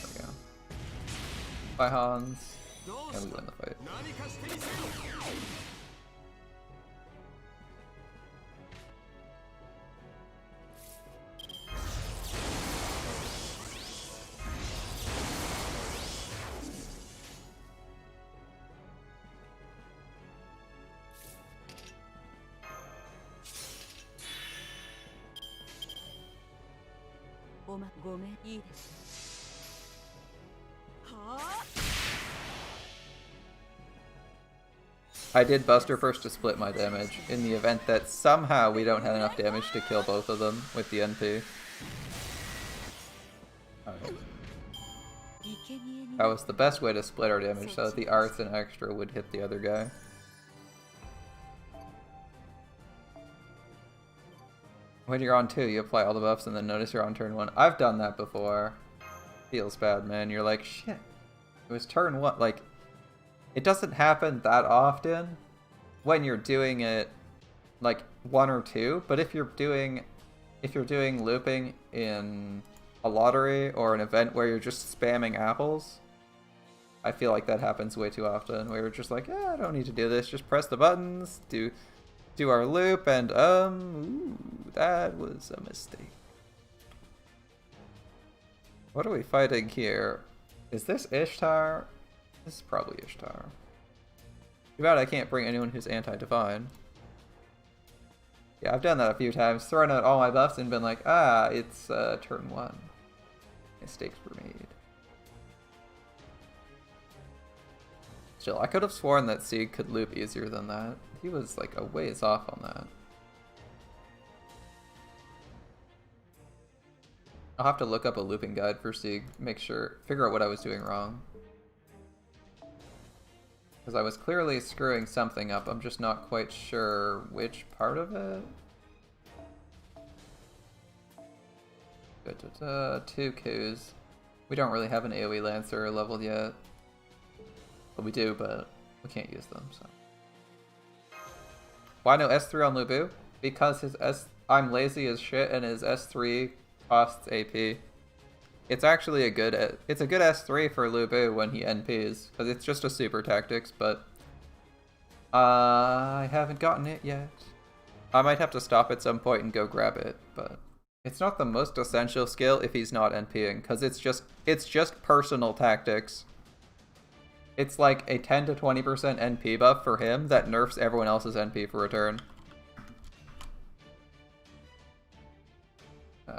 we go. Bye, Hans. And we win the fight. I did Buster first to split my damage, in the event that somehow we don't have enough damage to kill both of them with the NP. Alright. That was the best way to split our damage, so that the arts and extra would hit the other guy. When you're on 2, you apply all the buffs and then notice you're on turn 1. I've done that before. Feels bad, man. You're like, shit. It was turn 1. Like, it doesn't happen that often when you're doing it like 1 or 2, but if you're doing looping in a lottery or an event where you're just spamming apples, I feel like that happens way too often. Where you're just like, yeah, I don't need to do this. Just press the buttons, do our loop, and ooh, that was a mistake. What are we fighting here? Is this Ishtar? This is probably Ishtar. Too bad I can't bring anyone who's anti-divine. Yeah, I've done that a few times. Thrown out all my buffs and been like, ah, it's turn 1. Mistakes were made. Still, I could have sworn that Sieg could loop easier than that. He was like a ways off on that. I'll have to look up a looping guide for Sieg, figure out what I was doing wrong. Because I was clearly screwing something up, I'm just not quite sure which part of it. 2 coups. We don't really have an AoE Lancer leveled yet. Well, we do, but we can't use them, so. Why no S3 on Lubu? Because I'm lazy as shit and his S3 costs AP. It's actually a good S3 for Lubu when he NPs, because it's just a super tactics, but I haven't gotten it yet. I might have to stop at some point and go grab it, but it's not the most essential skill if he's not NPing, because it's just personal tactics. It's like a 10 to 20% NP buff for him that nerfs everyone else's NP for a turn.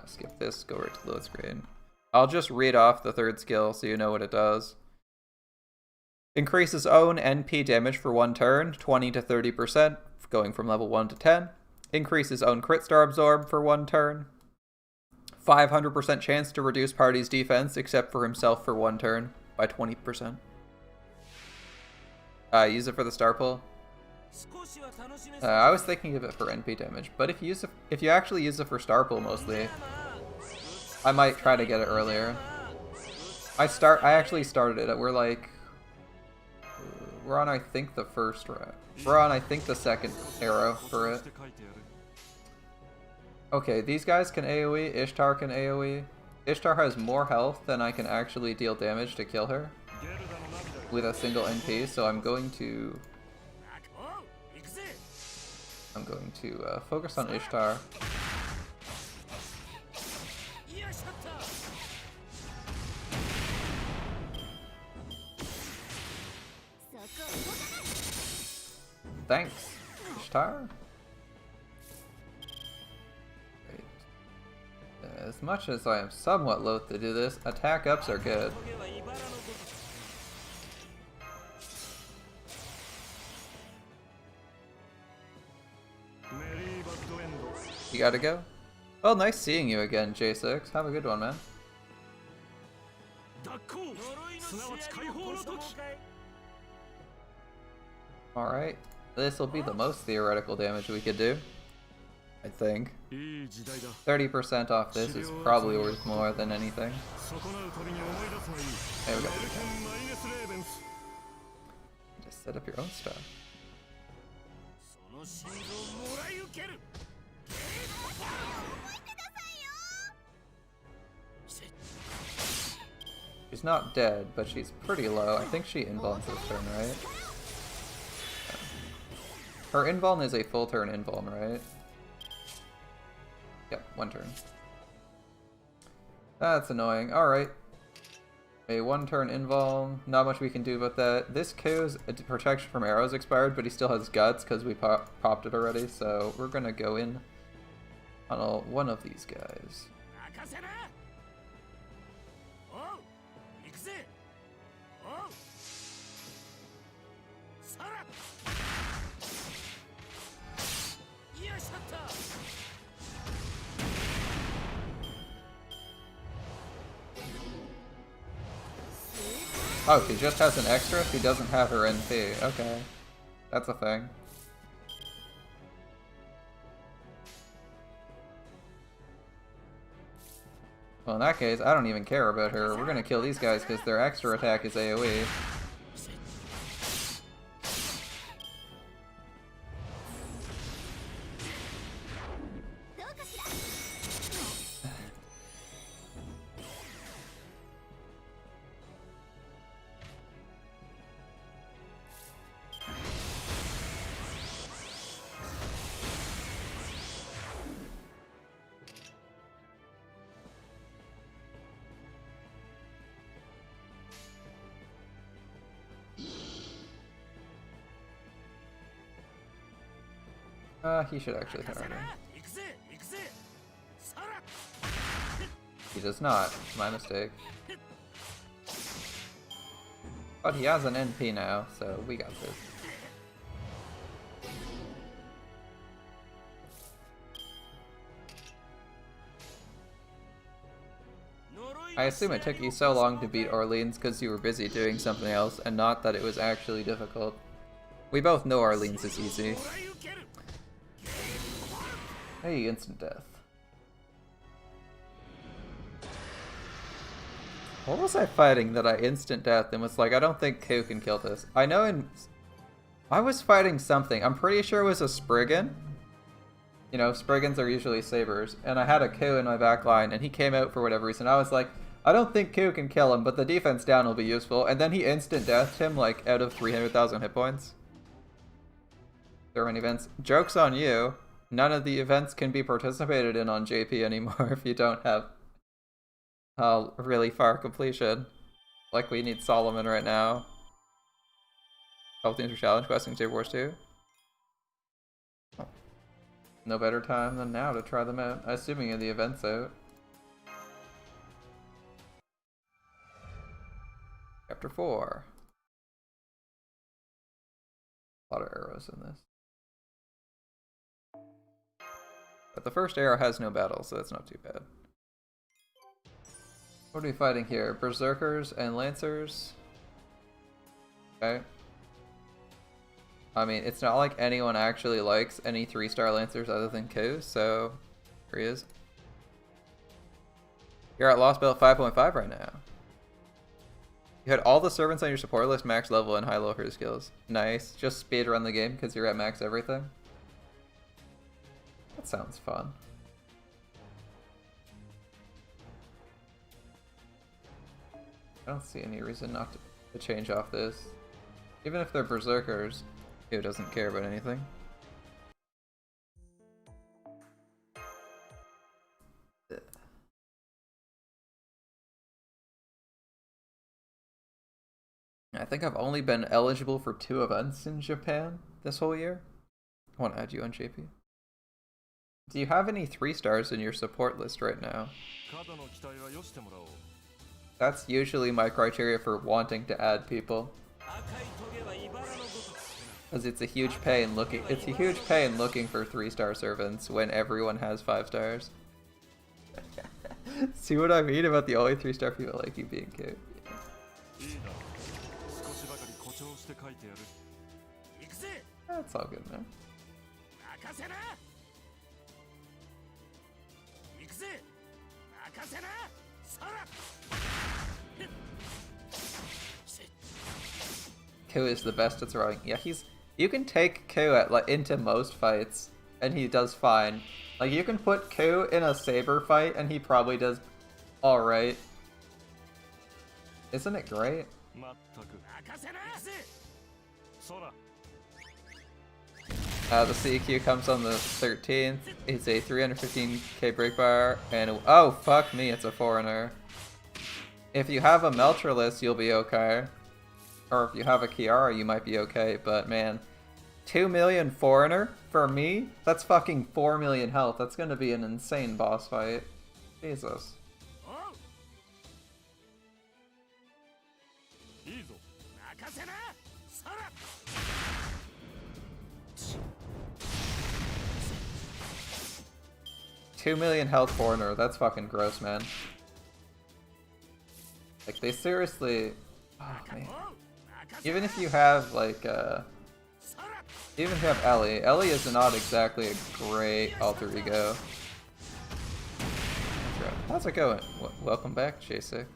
Skip this, go right to the load screen. I'll just read off the 3rd skill so you know what it does. Increases own NP damage for 1 turn, 20 to 30%, going from level 1 to 10. Increases own crit star absorb for 1 turn. 500% chance to reduce party's defense except for himself for 1 turn by 20%. Use it for the star pull. I was thinking of it for NP damage, but if you actually use it for star pull mostly, I might try to get it earlier. I actually started it. We're on I think the first round. We're on I think the 2nd arrow for it. Okay, these guys can AoE. Ishtar can AoE. Ishtar has more health than I can actually deal damage to kill her with a single NP, so I'm going to focus on Ishtar. Thanks, Ishtar. As much as I am somewhat loath to do this, attack ups are good. You gotta go? Well, nice seeing you again, J6. Have a good one, man. Alright. This will be the most theoretical damage we could do. I think. 30% off this is probably worth more than anything. There we go. Just set up your own stuff. She's not dead, but she's pretty low. I think she invulns this turn, right? Yeah. Her invuln is a full turn invuln, right? Yep, one turn. That's annoying. Alright. A one turn invuln. Not much we can do about that. This KO's protection from arrows expired, but he still has guts because we popped it already, so we're gonna go in on one of these guys. Oh, she just has an extra? She doesn't have her NP. Okay. That's a thing. Well, in that case, I don't even care about her. We're gonna kill these guys because their extra attack is AoE. He should actually hit harder. He does not. My mistake. But he has an NP now, so we got this. I assume it took you so long to beat Orleans because you were busy doing something else, and not that it was actually difficult. We both know Orleans is easy. Hey, instant death. What was I fighting that I instant death and was like, I don't think Ku can kill this. I know I was fighting something. I'm pretty sure it was a Spriggan. You know, Spriggans are usually sabers. And I had a Ku in my back line and he came out for whatever reason. I was like, I don't think Ku can kill him, but the defense down will be useful. And then he instant deathed him like out of 300,000 hit points. There are many events. Joke's on you. None of the events can be participated in on JP anymore if you don't have really far completion. Like we need Solomon right now. Health Inter Challenge questing Saber Wars 2. Oh. No better time than now to try them out. Assuming the event's out. Chapter 4. A lot of arrows in this. But the first arrow has no battle, so that's not too bad. What are we fighting here? Berserkers and Lancers? Okay. I mean, it's not like anyone actually likes any 3-star Lancers other than Ku, so here he is. You're at Lost Belt 5.5 right now. You had all the servants on your support list max level and high level for skills. Nice. Just speed run the game because you're at max everything. That sounds fun. I don't see any reason not to change off this. Even if they're berserkers, who doesn't care about anything? I think I've only been eligible for 2 events in Japan this whole year. I want to add you on JP. Do you have any 3 stars in your support list right now? That's usually my criteria for wanting to add people. Because it's a huge pain looking for 3-star servants when everyone has 5 stars. See what I mean about the only 3-star people like you being cute? That's all good, man. Ku is the best at throwing. Yeah, you can take Ku at into most fights and he does fine. Like you can put Ku in a saber fight and he probably does alright. Isn't it great? The CQ comes on the 13th. It's a 315k break bar, and oh fuck me, it's a foreigner. If you have a Meltrellis, you'll be okay. Or if you have a Kiara, you might be okay, but man, 2 million foreigner for me? That's fucking 4 million health. That's gonna be an insane boss fight. Jesus. 2 million health foreigner, that's fucking gross, man. Like, they seriously... Oh, man. Even if you have, like, even if you have Ellie is not exactly a great alter ego. How's it going? Welcome back, J6.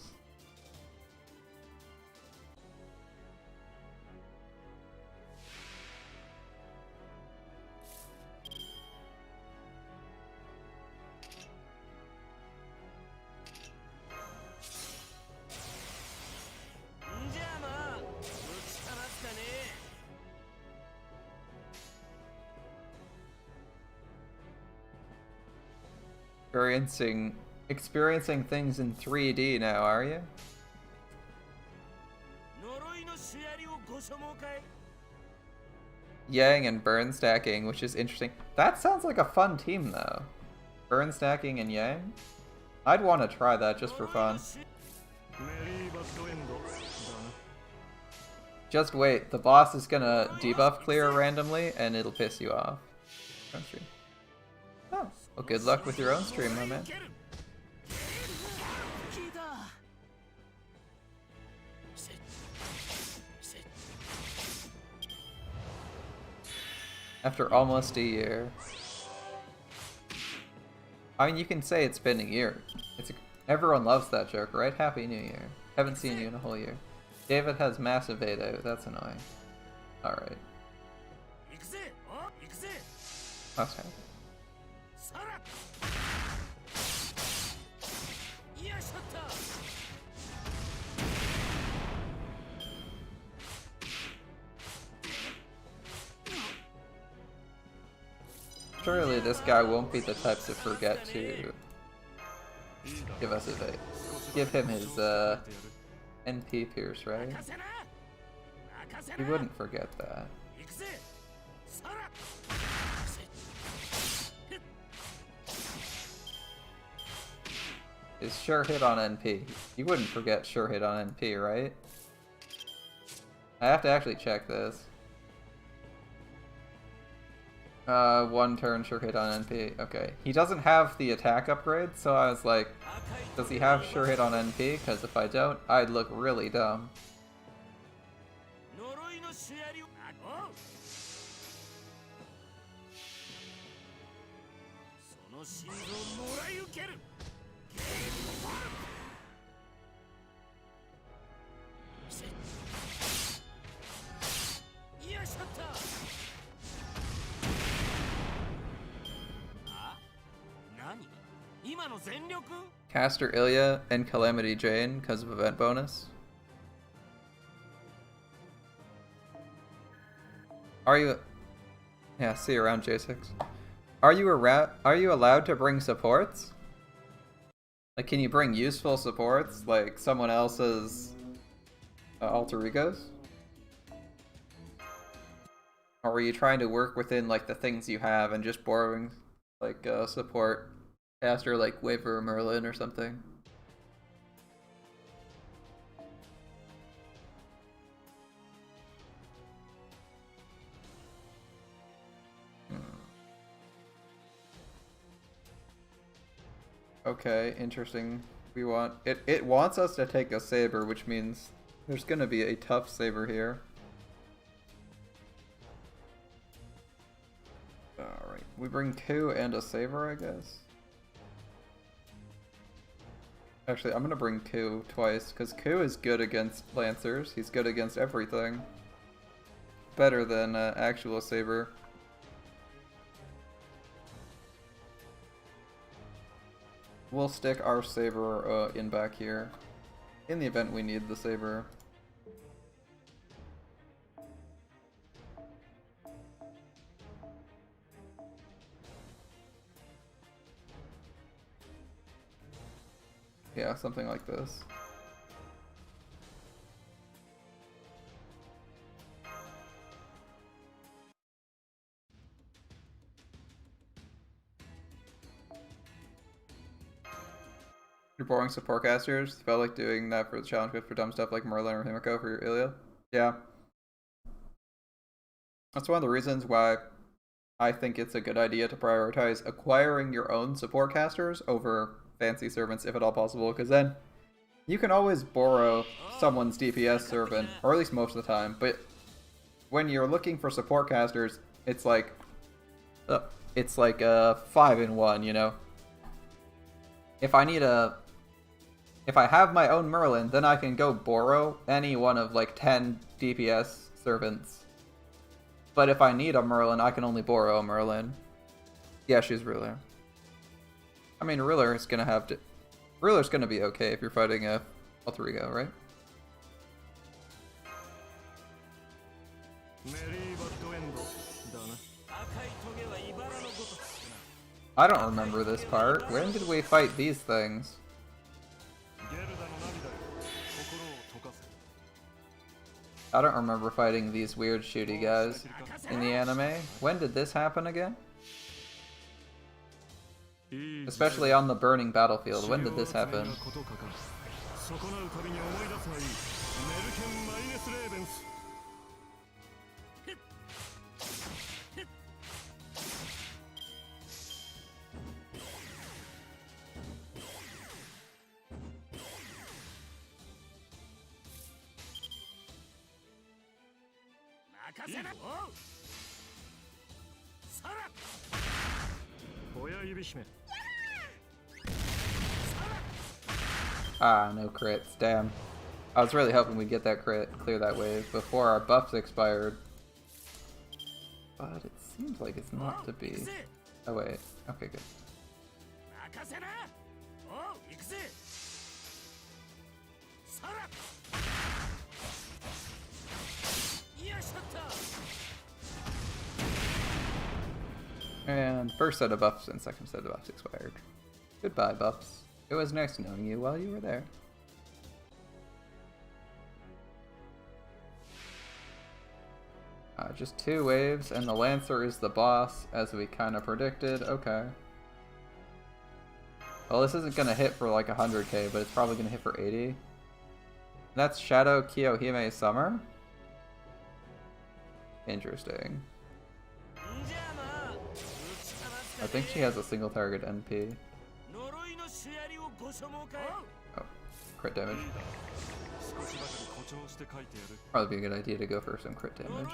Experiencing things in 3D now, are you? Yang and burn stacking, which is interesting. That sounds like a fun team though. Burn stacking and Yang? I'd want to try that just for fun. Just wait, the boss is gonna debuff clear randomly and it'll piss you off. Oh, well, good luck with your own stream, my man. After almost a year. I mean, you can say it's been a year. Everyone loves that joke, right? Happy New Year. Haven't seen you in a whole year. David has massive 8 out. That's annoying. Alright. That's happy. Surely this guy won't be the type to forget to give us a bait. Give him his NP Pierce, right? He wouldn't forget that. His sure hit on NP. You wouldn't forget sure hit on NP, right? I have to actually check this. 1 turn sure hit on NP. Okay. He doesn't have the attack upgrade, so I was like, does he have sure hit on NP? Because if I don't, I'd look really dumb. Caster Ilya and Calamity Jane because of event bonus. Are you... Yeah, see you around, J6. Are you allowed to bring supports? Like, can you bring useful supports, like someone else's alter egos? Or were you trying to work within, like, the things you have and just borrowing Like support caster like Waver or Merlin or something. Okay, interesting. It wants us to take a saber, which means there's gonna be a tough saber here. Alright, we bring Ku and a saber, I guess. Actually, I'm gonna bring Ku twice, because Ku is good against Lancers. He's good against everything. Better than actual saber. We'll stick our saber in back here, in the event we need the saber. Yeah, something like this. You're boring support casters. Felt like doing that for the challenge with for dumb stuff like Merlin or Himiko for your Ilya. Yeah. That's one of the reasons why I think it's a good idea to prioritize acquiring your own support casters over fancy servants if at all possible, because then you can always borrow someone's DPS servant, or at least most of the time, but when you're looking for support casters, it's like a 5-in-1, you know? If I have my own Merlin, then I can go borrow any one of like 10 DPS servants. But if I need a Merlin, I can only borrow a Merlin. Yeah, she's Ruler. I mean, Ruler's gonna be okay if you're fighting a alter ego, right? I don't remember this part. When did we fight these things? I don't remember fighting these weird shooty guys in the anime. When did this happen again? Especially on the burning battlefield. When did this happen? Ah, no crits. Damn. I was really hoping we'd get that crit, clear that wave, before our buffs expired. But it seems like it's not to be. Oh wait. Okay, good. And first set of buffs and second set of buffs expired. Goodbye, buffs. It was nice knowing you while you were there. Just 2 waves, and the Lancer is the boss, as we kind of predicted. Okay. Well, this isn't going to hit for like 100k, but it's probably going to hit for 80. And that's Shadow Kiyohime Summer? Interesting. I think she has a single target NP. Oh, crit damage. Probably be a good idea to go for some crit damage.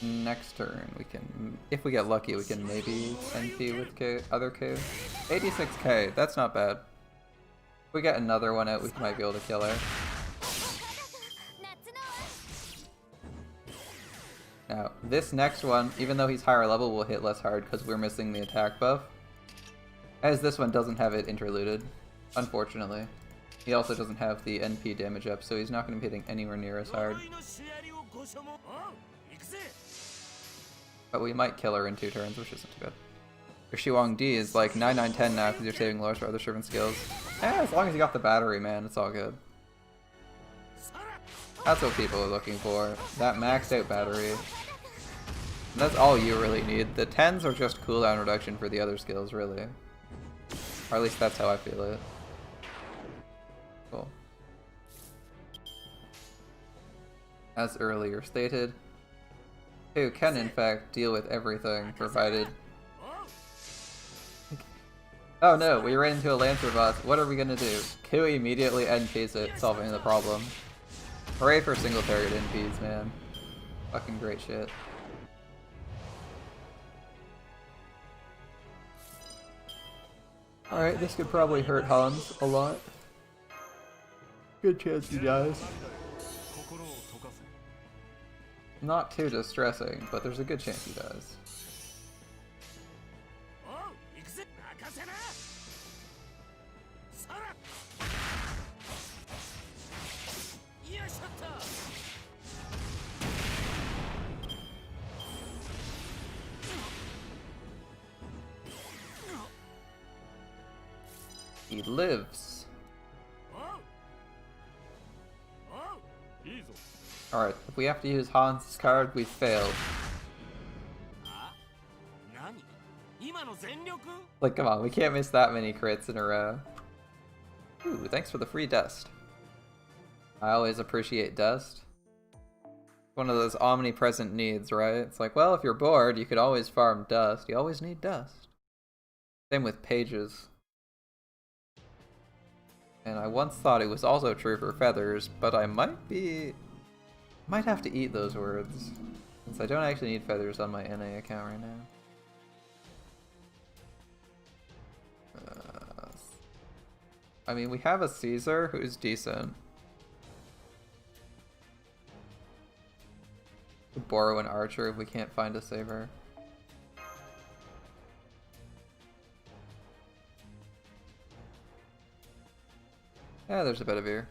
Next turn, we can, if we get lucky, we can maybe NP with other K. 86k, that's not bad. If we get another one out, we might be able to kill her. Now, this next one, even though he's higher level, will hit less hard because we're missing the attack buff. As this one doesn't have it interluded, unfortunately. He also doesn't have the NP damage up, so he's not going to be hitting anywhere near as hard. But we might kill her in 2 turns, which isn't too bad. Your Shiwang D is like 9/9/10 now because you're saving lowers for other servant skills. As long as you got the battery, man, it's all good. That's what people are looking for. That maxed out battery. That's all you really need. The 10s are just cooldown reduction for the other skills, really. Or at least that's how I feel it. Cool. As earlier stated, 2 can in fact deal with everything, provided... Oh no, we ran into a Lancer boss. What are we gonna do? Q immediately NPs it, solving the problem. Hooray for single target NPs, man. Fucking great shit. Alright, this could probably hurt Hans a lot. Good chance he dies. Not too distressing, but there's a good chance he dies. He lives. Alright, if we have to use Hans' card, we failed. Like, come on, we can't miss that many crits in a row. Ooh, thanks for the free dust. I always appreciate dust. One of those omnipresent needs, right? It's like, well, if you're bored, you could always farm dust. You always need dust. Same with pages. And I once thought it was also true for feathers, but I might have to eat those words, since I don't actually need feathers on my NA account right now. I mean, we have a Caesar who's decent. Could borrow an archer if we can't find a saber. Yeah, there's a Bedivere.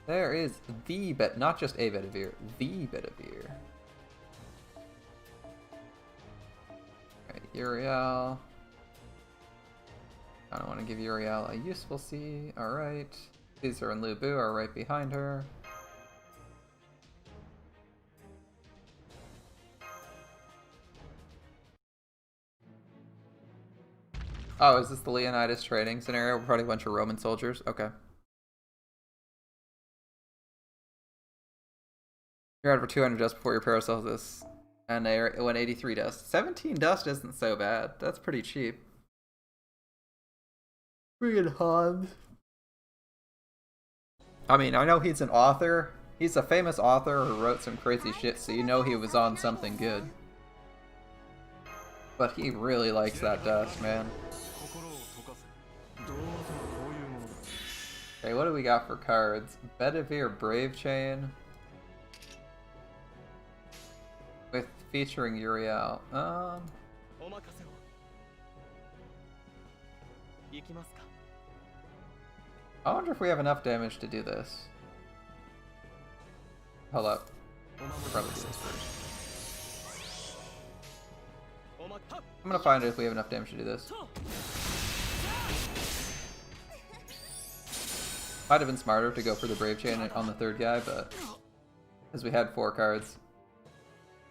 There is the not just a Bedivere, the Bedivere. Alright, Uriel. I don't want to give Uriel a useful C. Alright. Caesar and Lu Bu are right behind her. Oh, is this the Leonidas training scenario? We're probably a bunch of Roman soldiers. Okay. You're out for 200 dust before your Paracelsus. And they are 183 dust. 17 dust isn't so bad. That's pretty cheap. Friggin' Hans. I mean, I know he's an author. He's a famous author who wrote some crazy shit, so you know he was on something good. But he really likes that dust, man. Okay, what do we got for cards? Bedivere Brave Chain. With featuring Uriel. I wonder if we have enough damage to do this. Hold up. Probably do this first. I'm gonna find out if we have enough damage to do this. Might have been smarter to go for the Brave Chain on the third guy, but because we had 4 cards.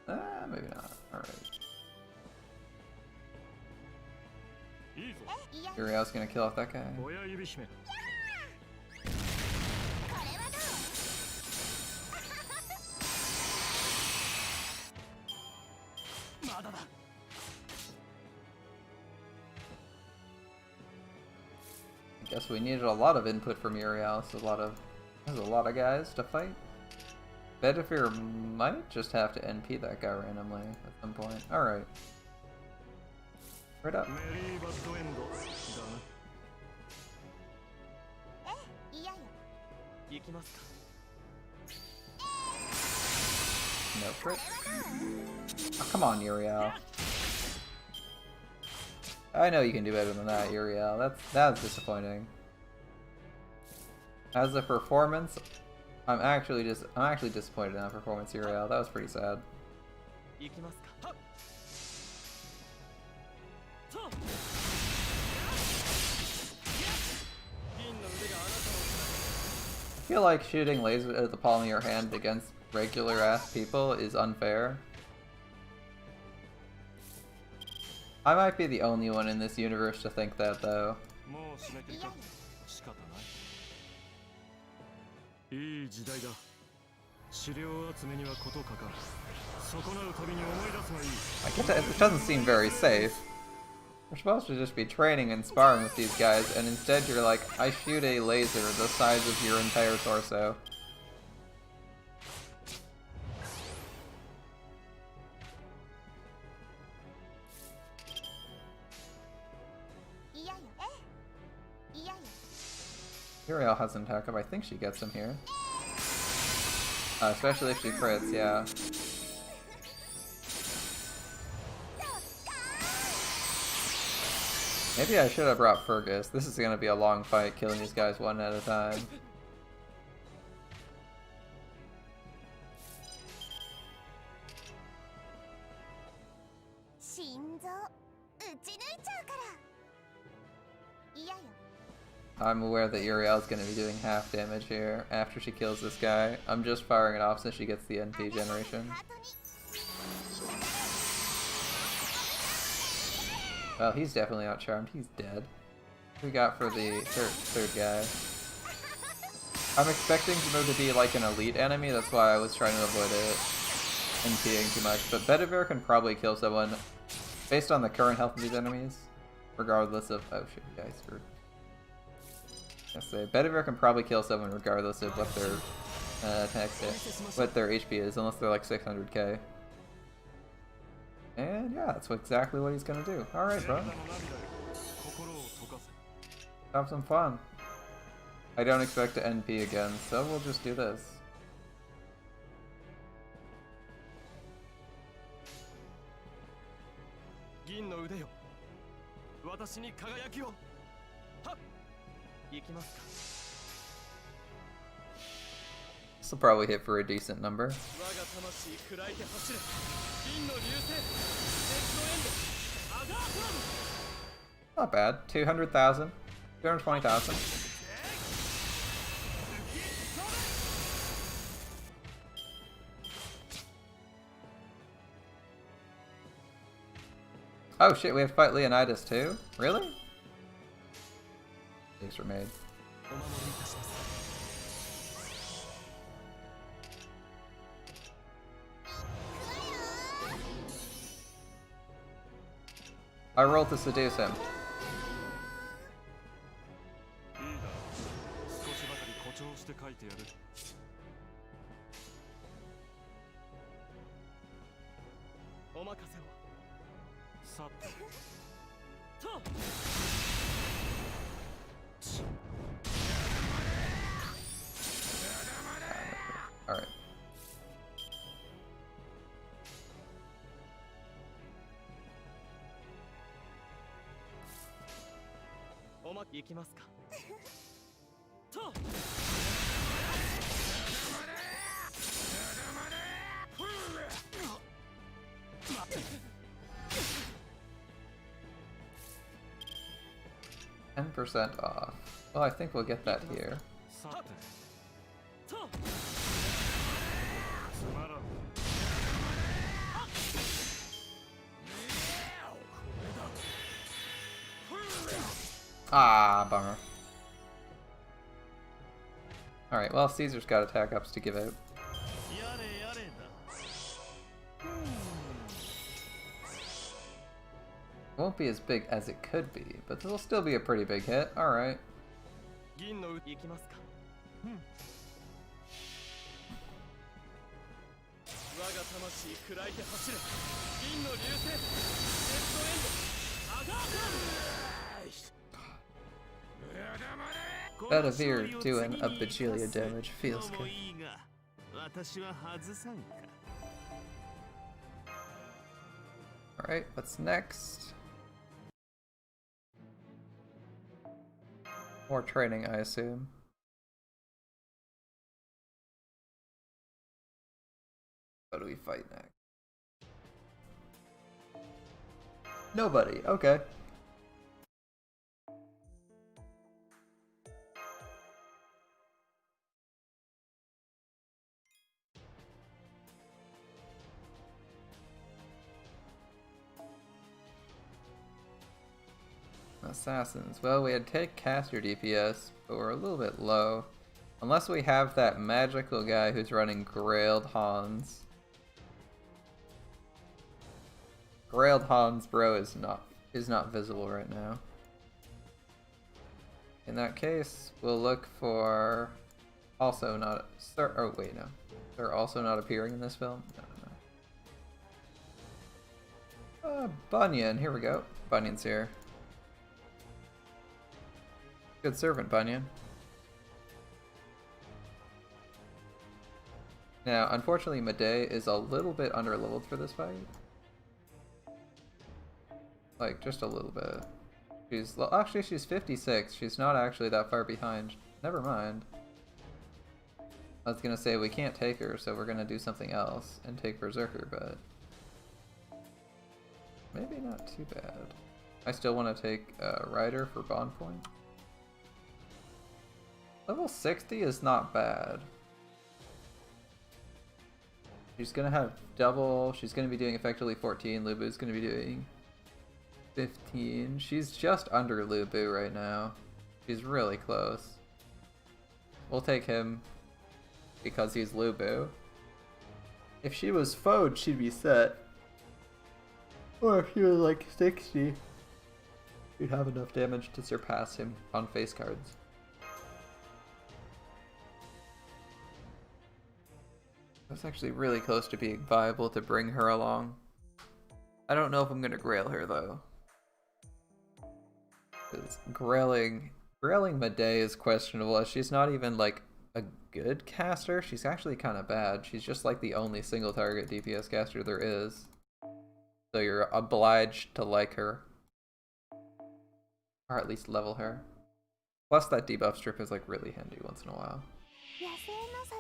Maybe not. Alright. Uriel's gonna kill off that guy. I guess we needed a lot of input from Uriel. There's a lot of guys to fight. Bedivere might just have to NP that guy randomly at some point. Alright. Right up. No crit. Oh, come on, Uriel. I know you can do better than that, Uriel. That's disappointing. As a performance, I'm actually disappointed in that performance, Uriel. That was pretty sad. I feel like shooting lasers at the palm of your hand against regular ass people is unfair. I might be the only one in this universe to think that, though. It doesn't seem very safe. We're supposed to just be training and sparring with these guys, and instead you're like, I shoot a laser the size of your entire torso. Uriel has an attack up. I think she gets him here. Especially if she crits, yeah. Maybe I should have brought Fergus. This is gonna be a long fight, killing these guys one at a time. I'm aware that Uriel's gonna be doing half damage here after she kills this guy. I'm just firing it off so she gets the NP generation. Well, he's definitely out-charmed. He's dead. What we got for the third guy? I'm expecting him to be like an elite enemy, that's why I was trying to avoid it NPing too much. But Bedivere can probably kill someone based on the current health of these enemies, regardless of— oh shit, yeah, he's screwed. I say Bedivere can probably kill someone regardless of what their what their HP is, unless they're like 600k. And yeah, that's exactly what he's gonna do. Alright, bro. Have some fun. I don't expect to NP again, so we'll just do this. This will probably hit for a decent number. Not bad. 200,000. 220,000. Oh shit, we have to fight Leonidas too? Really? Mistakes were made. I rolled to seduce him. Alright. %10 off. Well, I think we'll get that here. Ah, bummer. Alright, well, Caesar's got attack ups to give out. Won't be as big as it could be, but this will still be a pretty big hit. Alright. Bedivere doing a bajillion damage feels good. Alright, what's next? More training, I assume. What do we fight next? Nobody, okay. Assassins. Well, we had take caster DPS, but we're a little bit low. Unless we have that magical guy who's running Grailed Hans. Grailed Hans, bro, is not visible right now. In that case, we'll look for also not oh wait, no. They're also not appearing in this film? No. Bunyan, here we go. Bunyan's here. Good servant, Bunyan. Now, unfortunately, Medei is a little bit underleveled for this fight. Like, just a little bit. Actually, she's 56. She's not actually that far behind. Never mind. I was gonna say we can't take her, so we're gonna do something else and take Berserker, but maybe not too bad. I still want to take Rider for bond point. Level 60 is not bad. She's gonna have double. She's gonna be doing effectively 14. Lubu's gonna be doing 15. She's just under Lubu right now. She's really close. We'll take him because he's Lubu. If she was Fode, she'd be set. Or if she was like 60, she'd have enough damage to surpass him on face cards. That's actually really close to being viable to bring her along. I don't know if I'm gonna grail her though. Because grailing Medei is questionable, as she's not even like a good caster. She's actually kind of bad. She's just like the only single target DPS caster there is. So you're obliged to like her. Or at least level her. Plus that debuff strip is like really handy once in a while.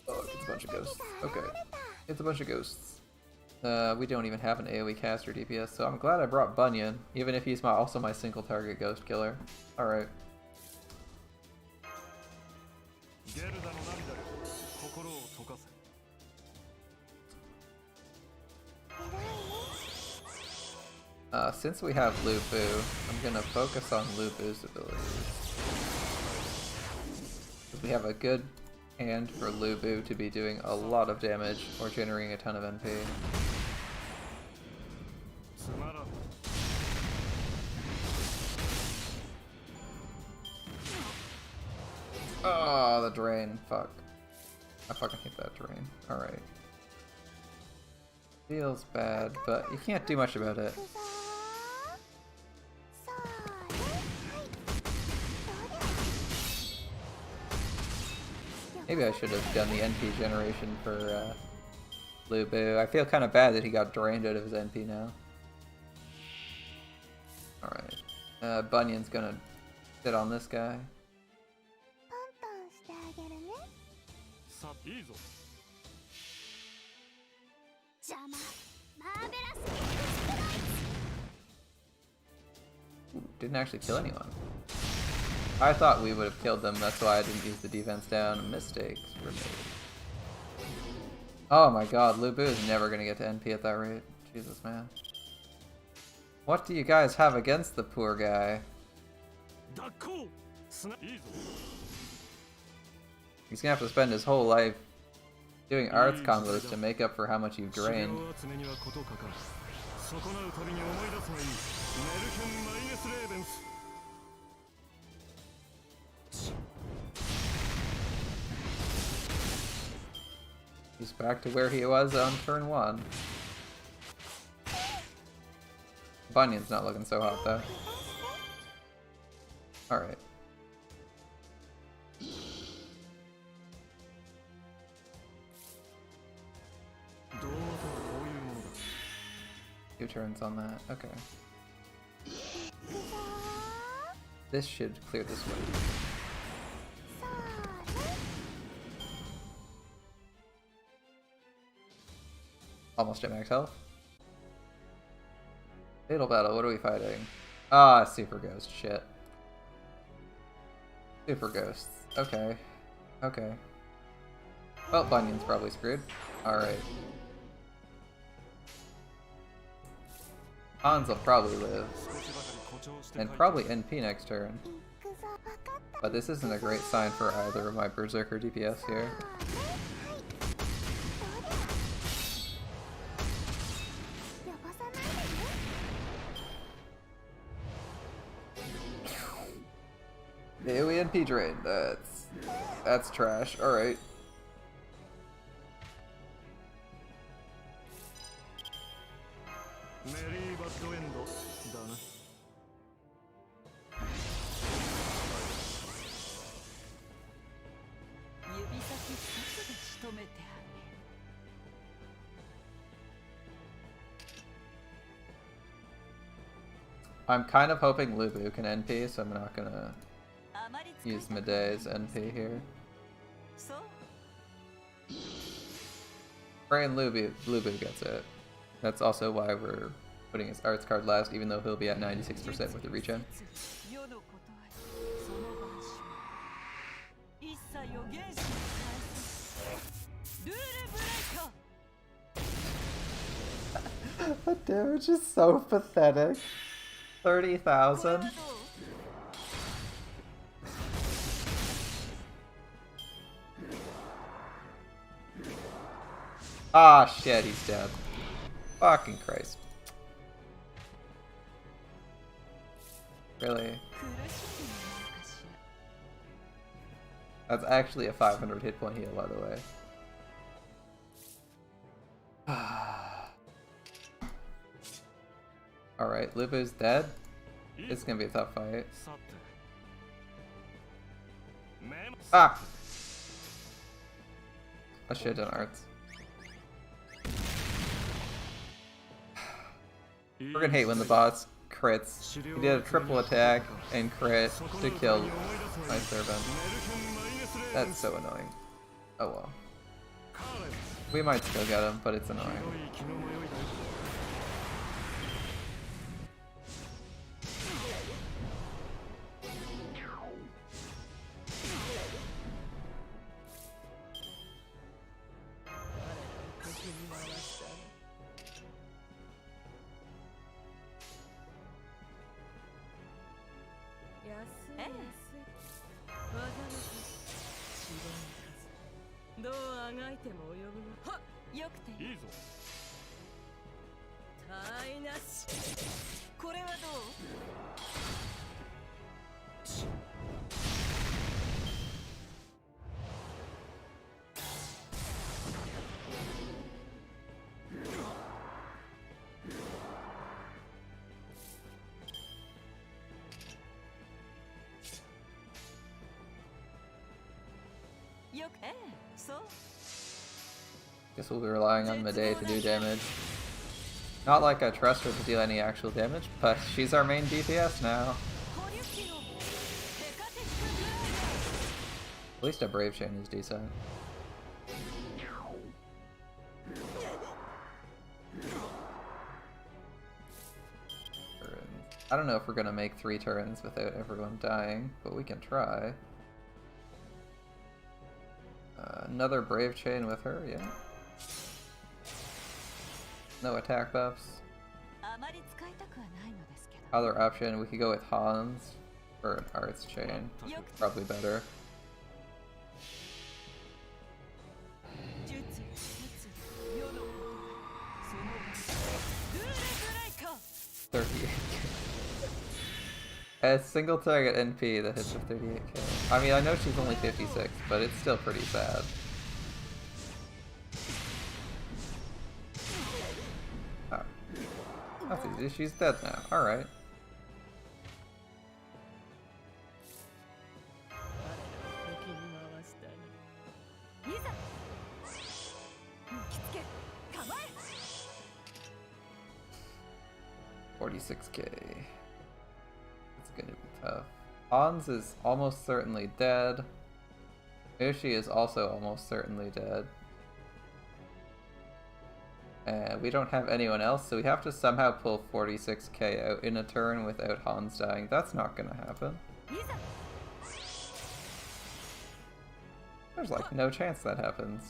Oh, it's a bunch of ghosts. Okay. It's a bunch of ghosts. We don't even have an AoE caster DPS, so I'm glad I brought Bunyan, even if he's also my single target ghost killer. Alright. Since we have Lubu, I'm gonna focus on Lubu's abilities. We have a good hand for Lubu to be doing a lot of damage or generating a ton of NP. Oh, the drain. Fuck. I fucking hate that drain. Alright. Feels bad, but you can't do much about it. Maybe I should have done the NP generation for Lubu. I feel kind of bad that he got drained out of his NP now. Alright. Bunyan's gonna sit on this guy. Ooh, didn't actually kill anyone. I thought we would have killed them, that's why I didn't use the defense down. Mistakes were made. Oh my god, Lubu is never gonna get to NP at that rate. Jesus, man. What do you guys have against the poor guy? He's gonna have to spend his whole life doing arts combos to make up for how much you've drained. He's back to where he was on turn 1. Bunyan's not looking so hot though. Alright. 2 turns on that. Okay. This should clear this way. Almost at max health. Fatal battle, what are we fighting? Ah, super ghost, shit. Super ghosts. Okay. Okay. Well, Bunyan's probably screwed. Alright. Hans will probably live. And probably NP next turn. But this isn't a great sign for either of my Berserker DPS here. The AoE NP drain, that's trash. Alright. I'm kind of hoping Lubu can NP, so I'm not gonna use Medee's NP here. Pray and Lubu gets it. That's also why we're putting his arts card last, even though he'll be at 96% with the regen. The damage is so pathetic. 30,000? Ah, shit, he's dead. Fucking Christ. Really? That's actually a 500 hit point heal, by the way. Alright, Lubu's dead. It's gonna be a tough fight. Ah! I should've done arts. We're gonna hate when the boss crits. He did a triple attack and crit to kill my servant. That's so annoying. Oh well. We might still get him, but it's annoying. Guess we'll be relying on Medei to do damage. Not like I trust her to deal any actual damage, but she's our main DPS now. At least a Brave Chain is decent. I don't know if we're gonna make 3 turns without everyone dying, but we can try. Another Brave Chain with her, yeah. No attack buffs. Other option, we could go with Hans for an Arts Chain. Probably better. A single target NP that hits with 38k. I mean, I know she's only 56, but it's still pretty sad. Oh. That's easy. She's dead now. Alright. $46k. Gonna be tough. Hans is almost certainly dead. Ushi is also almost certainly dead. And we don't have anyone else, so we have to somehow pull 46k out in a turn without Hans dying. That's not gonna happen. There's like no chance that happens.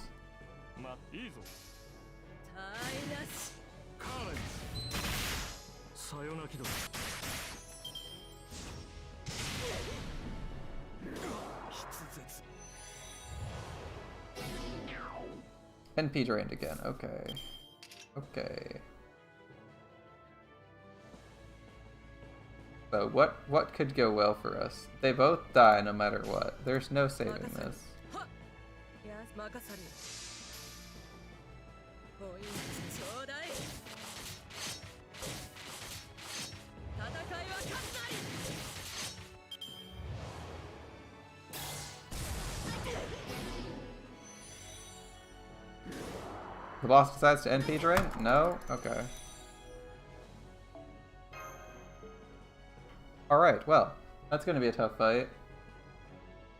NP drained again. Okay. Okay. So what could go well for us? They both die no matter what. There's no saving this. The boss decides to NP drain? No? Okay. Alright, well, that's gonna be a tough fight.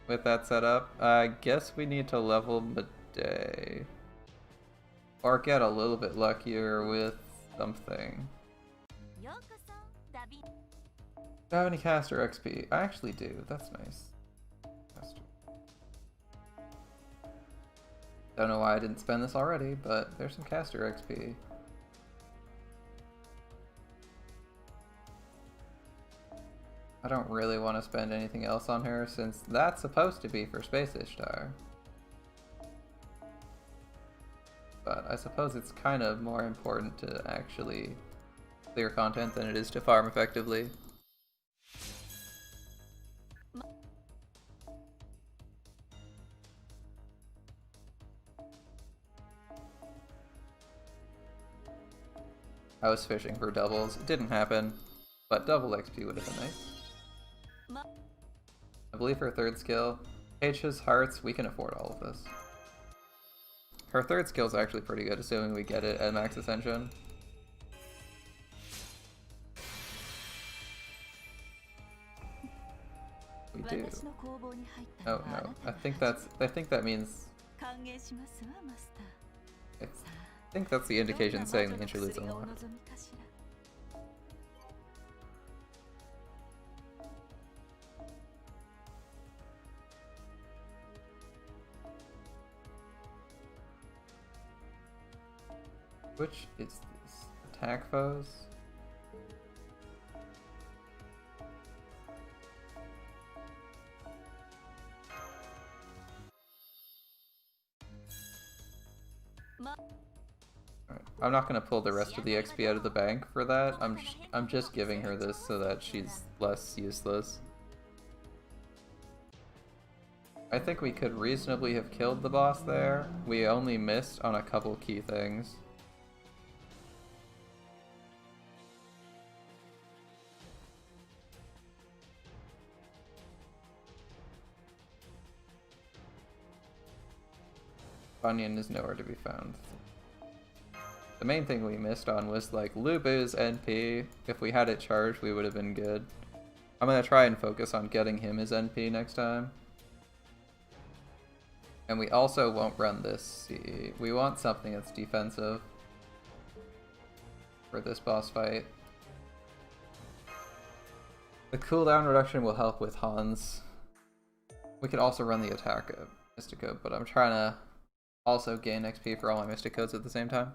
With that set up, I guess we need to level Midday. Or get a little bit luckier with something. Do I have any caster XP? I actually do, that's nice. Caster. Don't know why I didn't spend this already, but there's some caster XP. I don't really want to spend anything else on her since that's supposed to be for Space Ishtar. But I suppose it's kind of more important to actually clear content than it is to farm effectively. I was fishing for doubles. It didn't happen, but double XP would have been nice. I believe her third skill, H's Hearts, we can afford all of this. Her third skill is actually pretty good, assuming we get it at max ascension. We do. Oh no, I think that means. I think that's the indication saying the interlude's unlocked. Which is this? Attack foes? Alright, I'm not gonna pull the rest of the XP out of the bank for that. I'm just giving her this so that she's less useless. I think we could reasonably have killed the boss there. We only missed on a couple key things. Onion is nowhere to be found. The main thing we missed on was like Lubu's NP. If we had it charged, we would have been good. I'm gonna try and focus on getting him his NP next time. And we also won't run this C. We want something that's defensive for this boss fight. The cooldown reduction will help with Hans. We could also run the attack of Mystico, but I'm trying to also gain XP for all my Mystic Codes at the same time.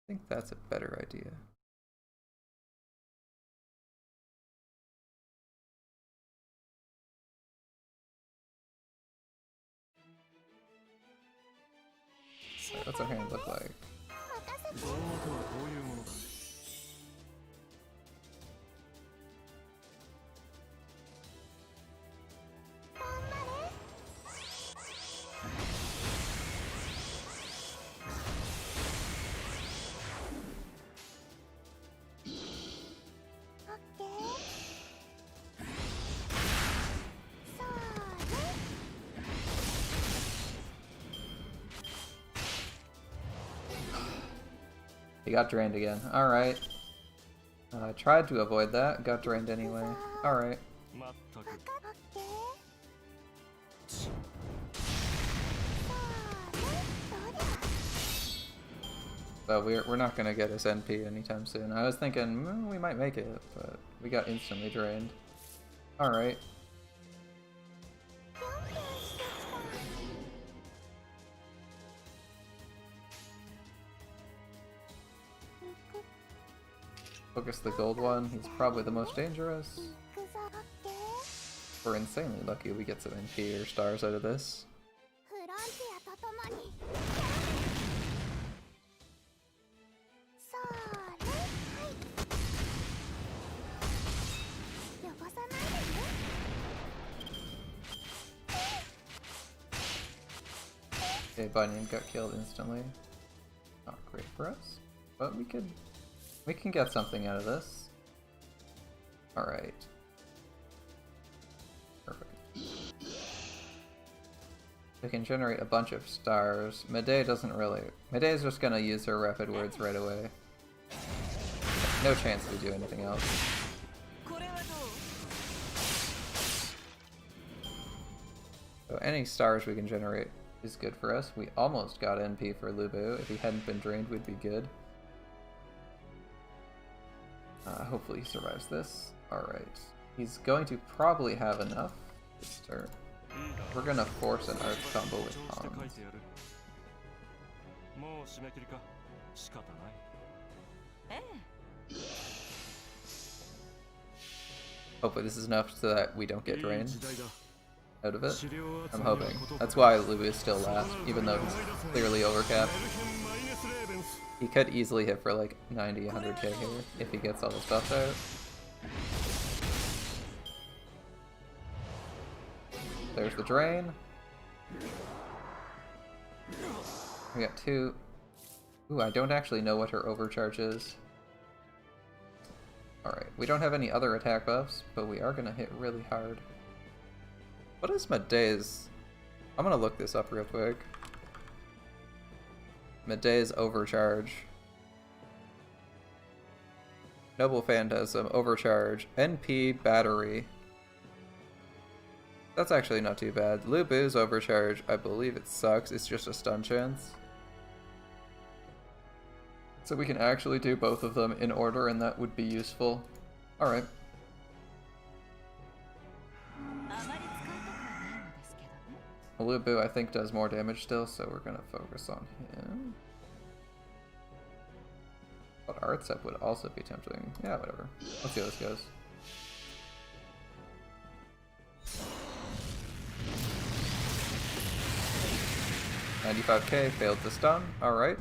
I think that's a better idea. What's our hand look like? He got drained again. Alright. I tried to avoid that. Got drained anyway. Alright. But we're not gonna get his NP anytime soon. I was thinking we might make it, but we got instantly drained. Alright. Focus the gold one, he's probably the most dangerous. We're insanely lucky we get some NP or stars out of this. Okay, Bunyan got killed instantly. Not great for us, but we can get something out of this. Alright. Perfect. We can generate a bunch of stars. Medei doesn't really... Medei's just gonna use her rapid words right away. No chance to do anything else. So any stars we can generate is good for us. We almost got NP for Lubu. If he hadn't been drained, we'd be good. Hopefully he survives this. Alright. He's going to probably have enough to start. We're gonna force an Arts combo with Hans. Hopefully this is enough so that we don't get drained out of it. I'm hoping. That's why Lubu is still last, even though he's clearly overcapped. He could easily hit for like 90, 100k here if he gets all the stuff out. There's the drain. We got 2. Ooh, I don't actually know what her overcharge is. Alright, we don't have any other attack buffs, but we are gonna hit really hard. What is Medei's? I'm gonna look this up real quick. Medei's overcharge. Noble Phantasm, overcharge, NP, battery. That's actually not too bad. Lubu's overcharge, I believe it sucks. It's just a stun chance. So we can actually do both of them in order, and that would be useful. Alright. Lubu, I think, does more damage still, so we're gonna focus on him. But Artsep would also be tempting. Yeah, whatever. Let's see how this goes. $95k, failed to stun. Alright.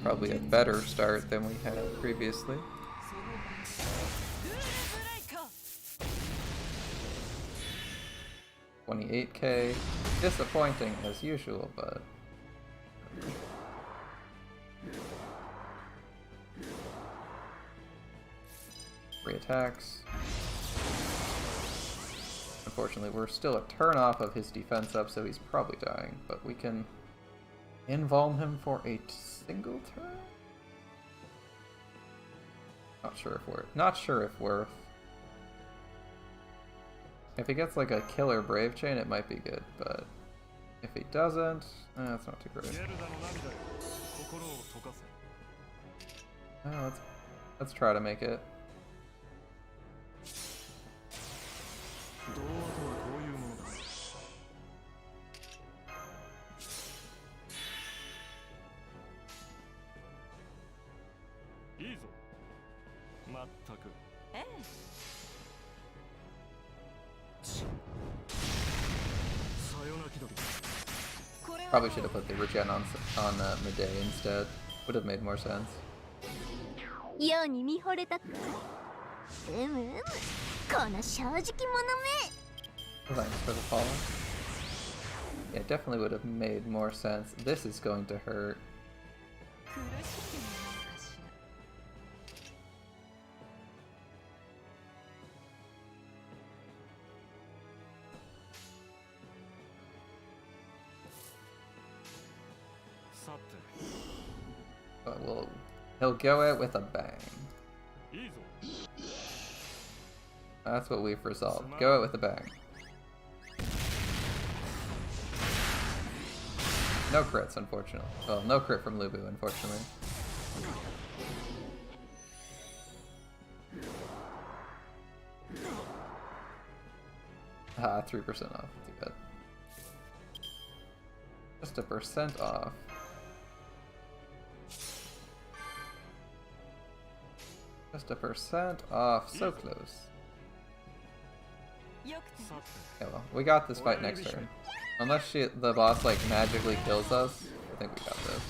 Probably a better start than we had previously. $28k. Disappointing as usual, but... 3 attacks. Unfortunately, we're still a turn off of his defense up, so he's probably dying, but we can invuln him for a single turn? Not sure if worth. If he gets like a killer Brave Chain, it might be good, but if he doesn't, that's not too great. Let's try to make it. Probably should have put the regen on Medei instead. Would have made more sense. Thanks for the follow. Yeah, definitely would have made more sense. This is going to hurt. But he'll go out with a bang. That's what we've resolved. Go out with a bang. No crits, unfortunately. Well, no crit from Lubu, unfortunately. Ah, 3% off. Too bad. Just 1% off. Just 1% off. So close. Yeah, well, we got this fight next turn. Unless the boss like magically kills us, I think we got this.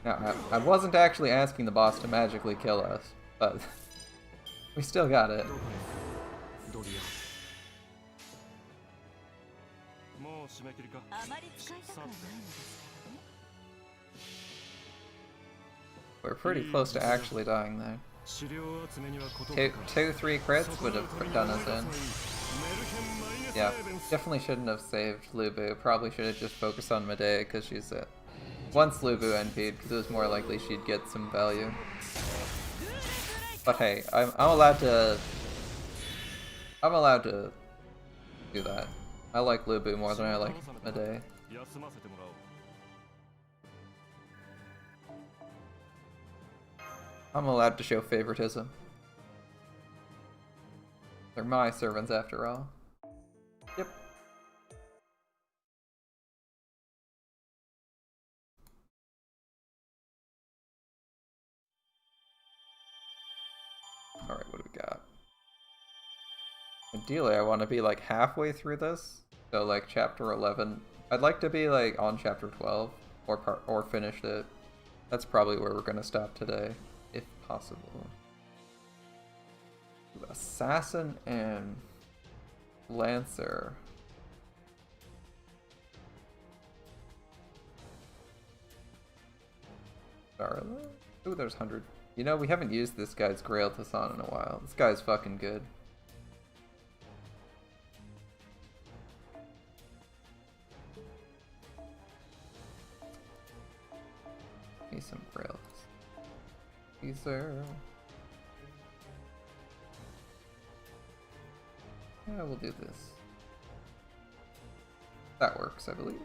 Now, I wasn't actually asking the boss to magically kill us, but We still got it. We're pretty close to actually dying there. Two, 3 crits would have done us in. Yeah, definitely shouldn't have saved Lubu. Probably should have just focused on Medea because she's it. Once Lubu NP'd, because it was more likely she'd get some value. But hey, I'm allowed to. I'm allowed to do that. I like Lubu more than I like Medea. I'm allowed to show favoritism. They're my servants after all. Yep. Alright, what do we got? Ideally, I want to be like halfway through this. So like chapter 11. I'd like to be like on chapter 12 or finished it. That's probably where we're gonna stop today, if possible. Assassin and Lancer. Darla? Ooh, there's 100. You know, we haven't used this guy's Grail Tassan in a while. This guy's fucking good. Need some Grails. These are... Yeah, we'll do this. That works, I believe.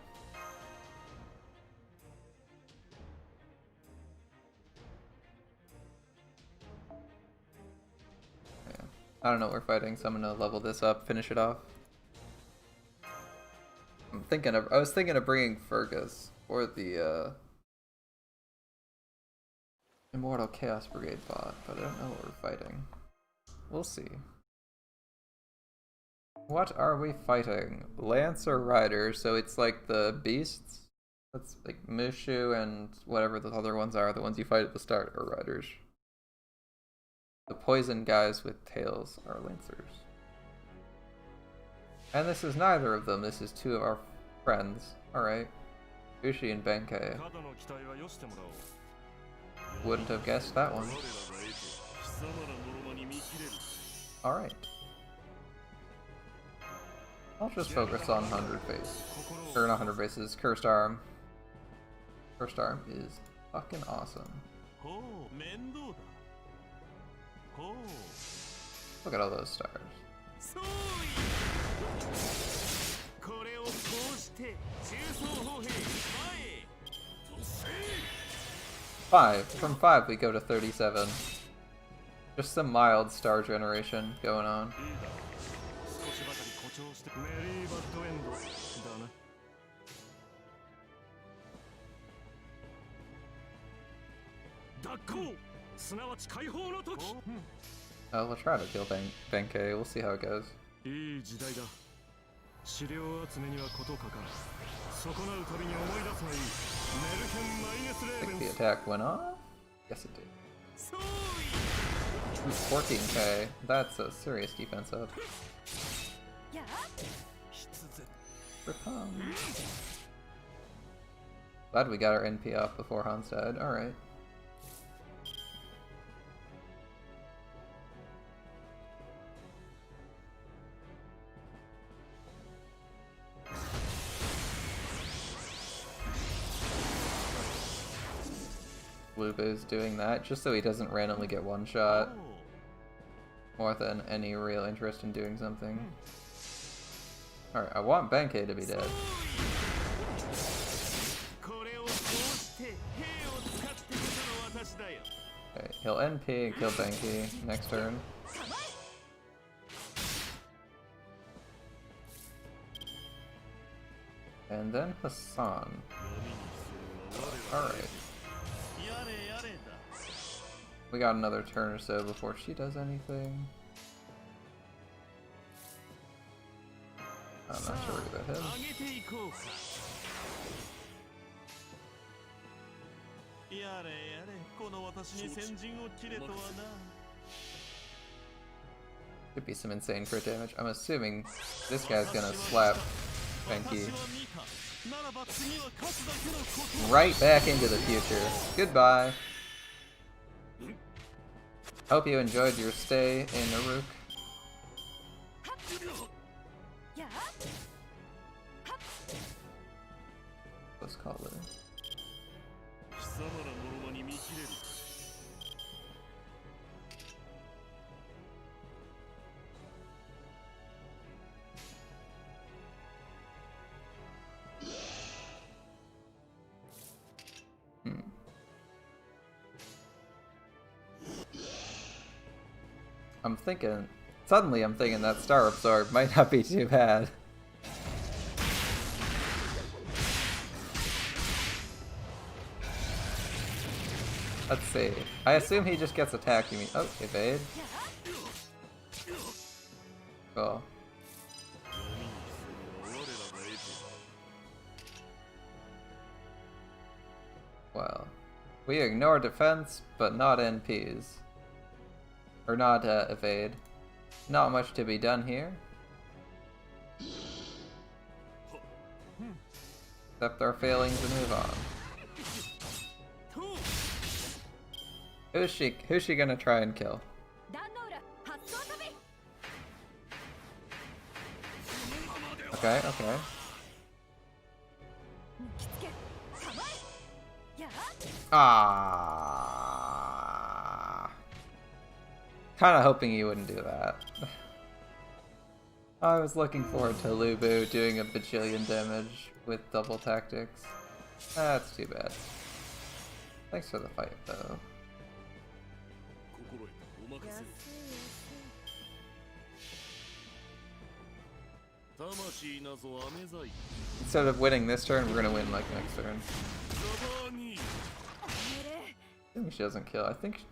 Yeah. I don't know what we're fighting, so I'm gonna level this up, finish it off. I was thinking of bringing Fergus for the Immortal Chaos Brigade bot, but I don't know what we're fighting. We'll see. What are we fighting? Lance or Rider? So it's like the beasts? That's like Mushu and whatever the other ones are, the ones you fight at the start are Riders. The poison guys with tails are Lancers. And this is neither of them, this is 2 of our friends. Alright. Ushi and Benkei. Wouldn't have guessed that one. Alright. I'll just focus on 100 face. Or not 100 faces, Cursed Arm. Cursed Arm is fucking awesome. Look at all those stars. 5. From 5 we go to 37. Just some mild star generation going on. We'll try to kill Benkei, we'll see how it goes. I think the attack went off? Yes it did. Ooh, 14k. That's a serious defense up. Ripon. Glad we got our NP up before Hans died. Alright. Lubu's doing that just so he doesn't randomly get one shot. More than any real interest in doing something. Alright, I want Benkei to be dead. Okay, he'll NP and kill Benkei next turn. And then Hassan. Alright. We got another turn or so before she does anything. I'm not sure about him. Could be some insane crit damage. I'm assuming this guy's gonna slap Benki right back into the future. Goodbye. Hope you enjoyed your stay in Uruk. Let's call it. Suddenly I'm thinking that Star Absorb might not be too bad. Let's see. I assume he just gets attacked. You mean? Oh, evade. Cool. Well, we ignore defense, but not NPs. Or not evade. Not much to be done here. Accept our failings and move on. Who's she gonna try and kill? Okay, okay. Ah. Kinda hoping you wouldn't do that. I was looking forward to Lubu doing a bajillion damage with double tactics. That's too bad. Thanks for the fight, though. Instead of winning this turn, we're gonna win like next turn. I think she doesn't kill. I think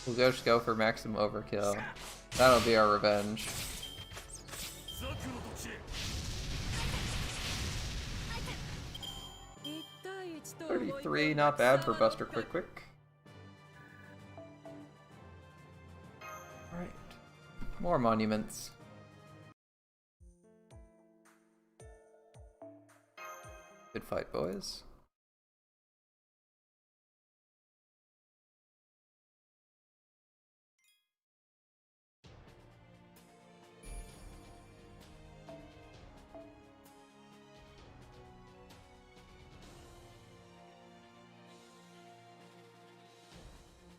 we'll just go for maximum overkill. That'll be our revenge. 33, not bad for Buster Quick Quick. Alright. More monuments. Good fight, boys.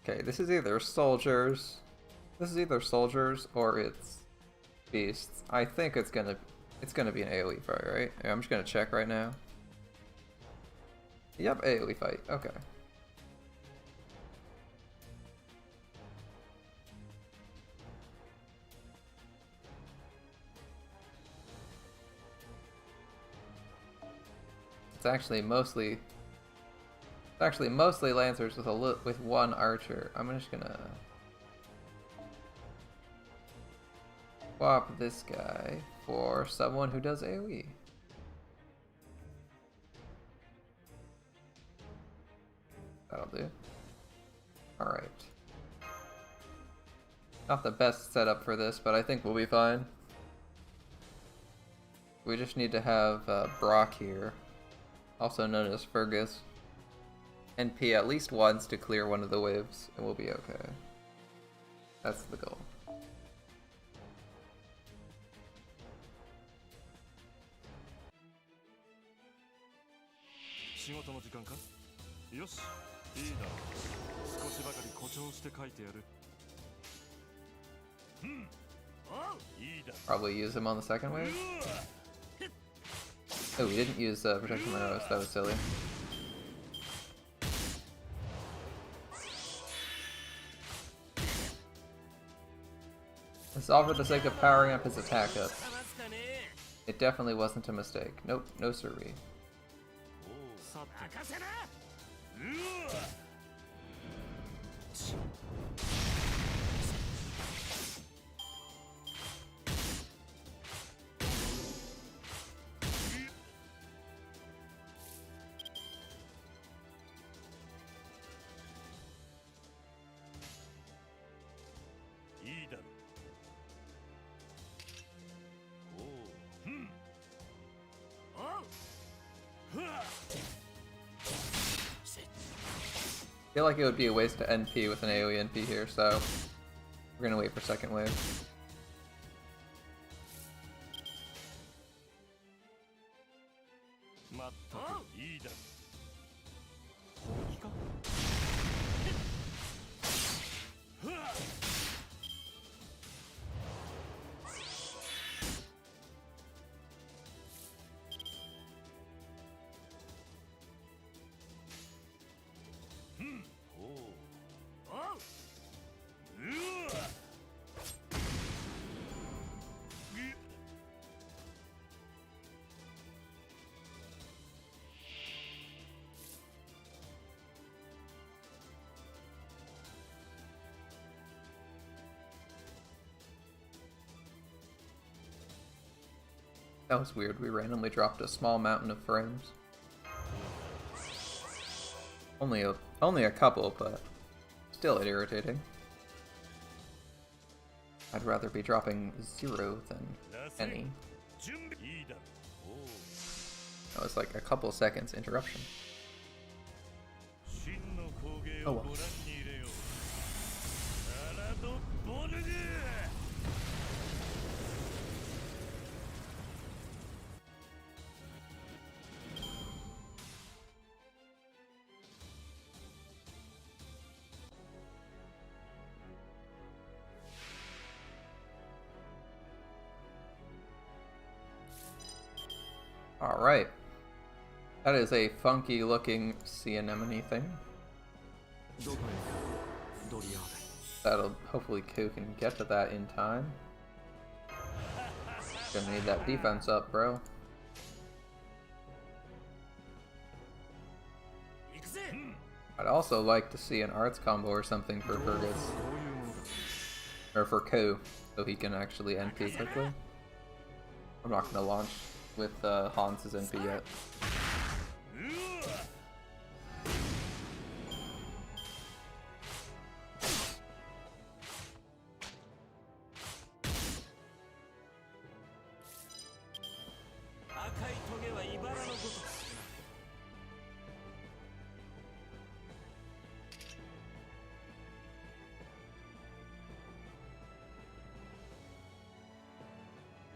Okay, this is either soldiers. This is either soldiers or it's beasts. I think it's gonna be an AoE fight, right? Yeah, I'm just gonna check right now. Yep, AoE fight. Okay. It's actually mostly lancers with one archer. I'm just gonna swap this guy for someone who does AoE. That'll do. Alright. Not the best setup for this, but I think we'll be fine. We just need to have Brock here, also known as Fergus, NP at least once to clear one of the waves, and we'll be okay. That's the goal. Probably use him on the second wave. Oh, we didn't use Protection Arrows, that was silly. It's all for the sake of powering up his attack up. It definitely wasn't a mistake. Nope, no siree. I feel like it would be a waste to NP with an AoE NP here, so we're gonna wait for second wave. That was weird, we randomly dropped a small mountain of frames. Only a couple, but still irritating. I'd rather be dropping 0 than any. That was like a couple seconds interruption. Oh well. Alright. That is a funky looking sea anemone thing. That'll hopefully Ku can get to that in time. Gonna need that defense up, bro. I'd also like to see an arts combo or something for Fergus. Or for Ku, so he can actually NP quickly. I'm not gonna launch with Hans's NP yet.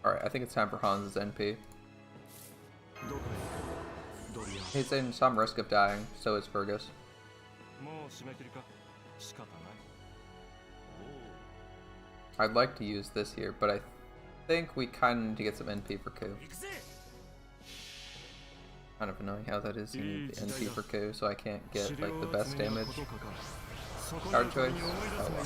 Alright, I think it's time for Hans's NP. He's in some risk of dying, so is Fergus. I'd like to use this here, but I think we kind of need to get some NP for Ku. Kind of annoying how that is. You need the NP for Ku, so I can't get like the best damage. Card choice? Oh well.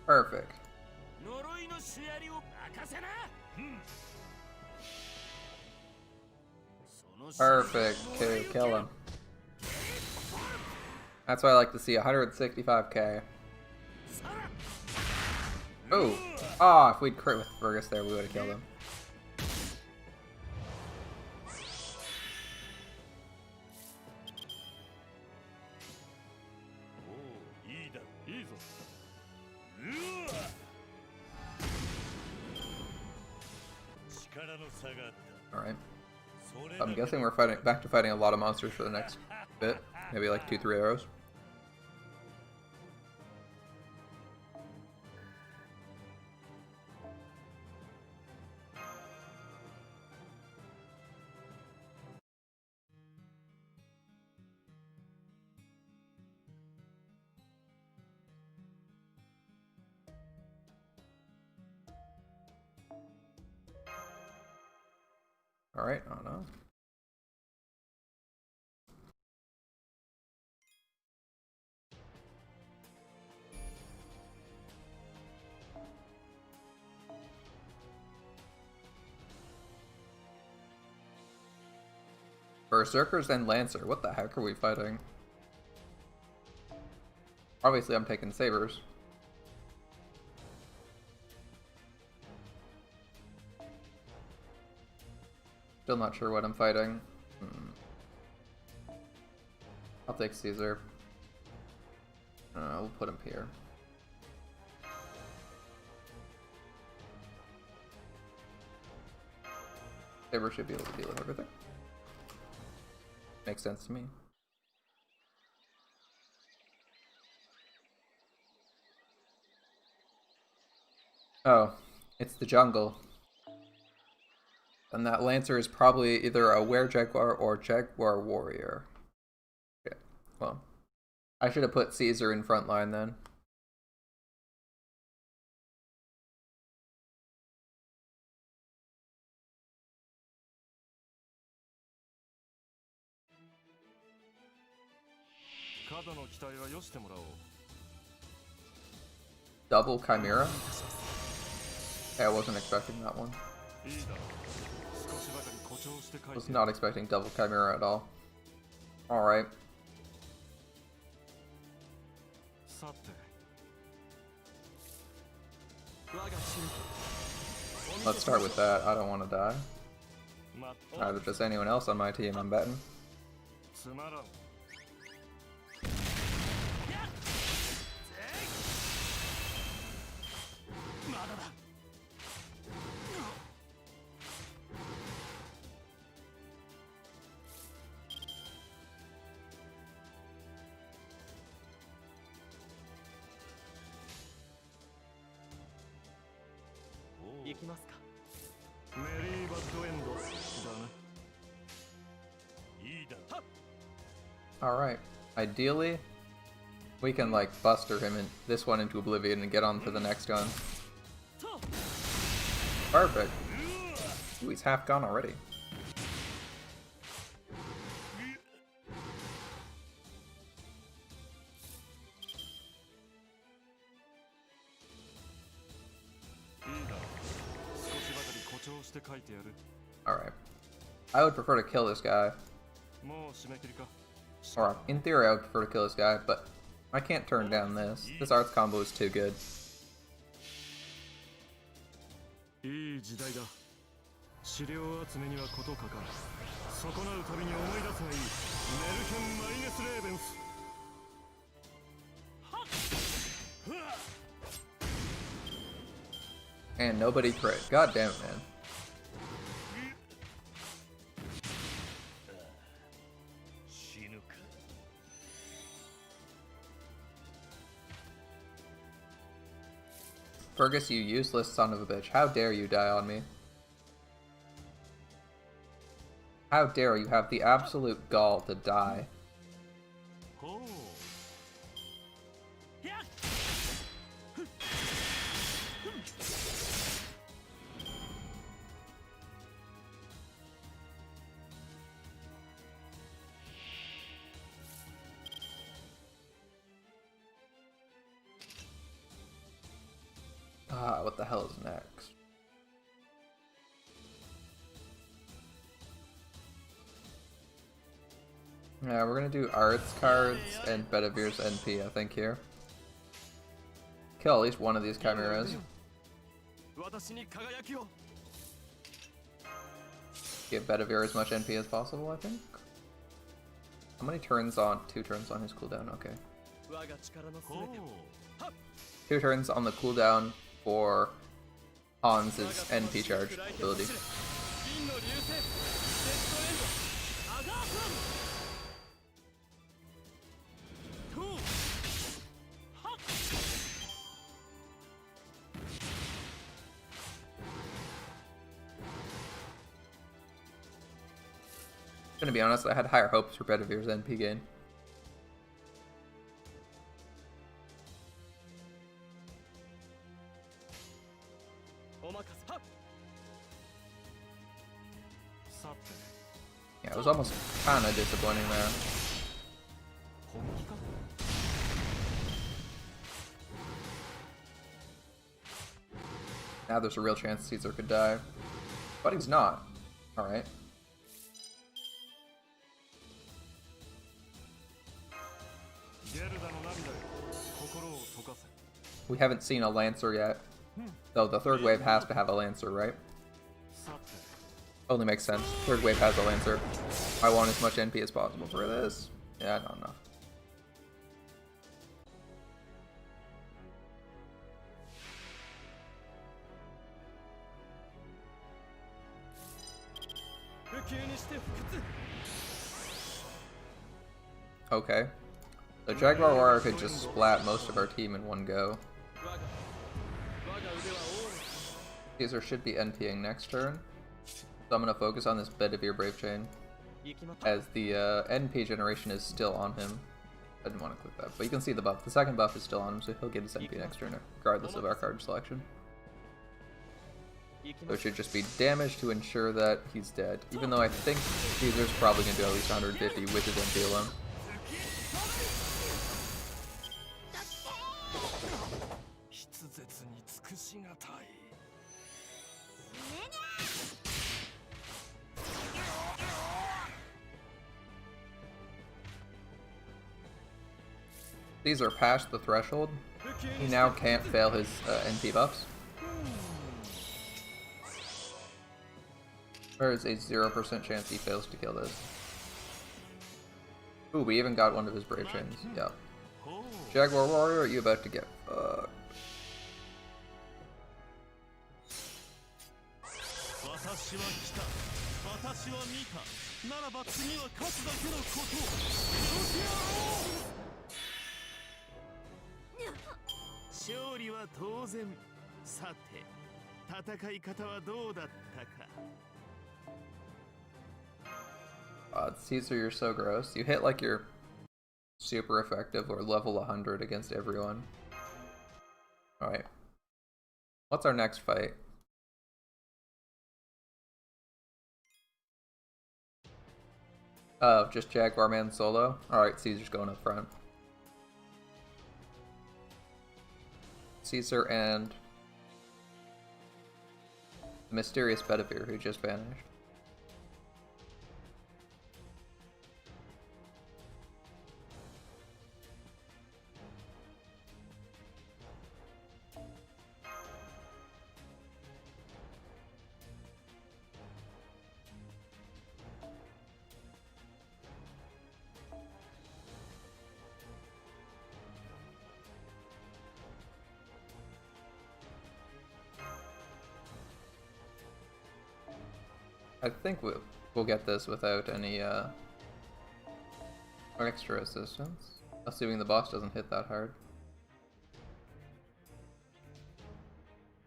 Perfect. Perfect. Okay, kill him. That's why I like to see 165k. Oh! Ah, if we'd crit with Fergus there, we would have killed him. Alright. I'm guessing we're back to fighting a lot of monsters for the next bit. Maybe like 2-3 arrows. Alright, oh no. Berserkers and Lancer, what the heck are we fighting? Obviously I'm taking sabers. Still not sure what I'm fighting. I'll take Caesar. We'll put him here. Saber should be able to deal with everything. Makes sense to me. Oh, it's the jungle. And that Lancer is probably either a Were-Jaguar or Jaguar Warrior. Okay, well. I should have put Caesar in front line then. Double Chimera? Yeah, I wasn't expecting that one. Was not expecting double Chimera at all. Alright. Let's start with that. I don't want to die. Neither does anyone else on my team, I'm betting. Alright. Ideally, we can like buster him in this one into oblivion and get on to the next one. Perfect. Ooh, he's half gone already. Alright. I would prefer to kill this guy. Or, in theory, I would prefer to kill this guy, but I can't turn down this. This arts combo is too good. And nobody crit. God damn it, man. Fergus, you useless son of a bitch. How dare you die on me? How dare you have the absolute gall to die? What the hell is next? Yeah, we're gonna do arts cards and Bedivir's NP, I think, here. Kill at least one of these chimeras. Give Bedivere as much NP as possible, I think. How many turns on? 2 turns on his cooldown, okay. 2 turns on the cooldown for Hans's NP charge ability. Gonna be honest, I had higher hopes for Bedivire's NP gain. Yeah, it was almost kind of disappointing there. Now there's a real chance Caesar could die. But he's not. Alright. We haven't seen a Lancer yet. Though the third wave has to have a Lancer, right? Only makes sense. Third wave has a Lancer. I want as much NP as possible for this. Yeah, I don't know. Okay. The Jaguar Warrior could just splat most of our team in one go. Caesar should be NPing next turn. So I'm going to focus on this Bedivere Brave Chain, as the NP generation is still on him. I didn't want to click that, but you can see the buff. The second buff is still on him, so he'll get his NP next turn, regardless of our card selection. So it should just be damage to ensure that he's dead, even though I think Caesar's probably going to do at least 150 with his NP alone. Caesar passed the threshold. He now can't fail his NP buffs. There is a 0% chance he fails to kill this. Ooh, we even got one of his Brave Chains. Yeah. Jaguar Warrior, are you about to get fucked? Caesar, you're so gross. You hit like you're super effective or level 100 against everyone. Alright. What's our next fight? Oh, just Jaguar Man solo? Alright, Caesar's going up front. Caesar and the mysterious Bedivere who just vanished. I think we'll get this without any extra assistance, assuming the boss doesn't hit that hard.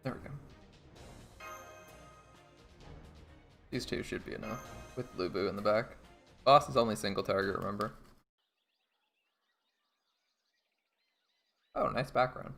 There we go. These two should be enough, with Lubu in the back. Boss is only single target, remember. Oh, nice background.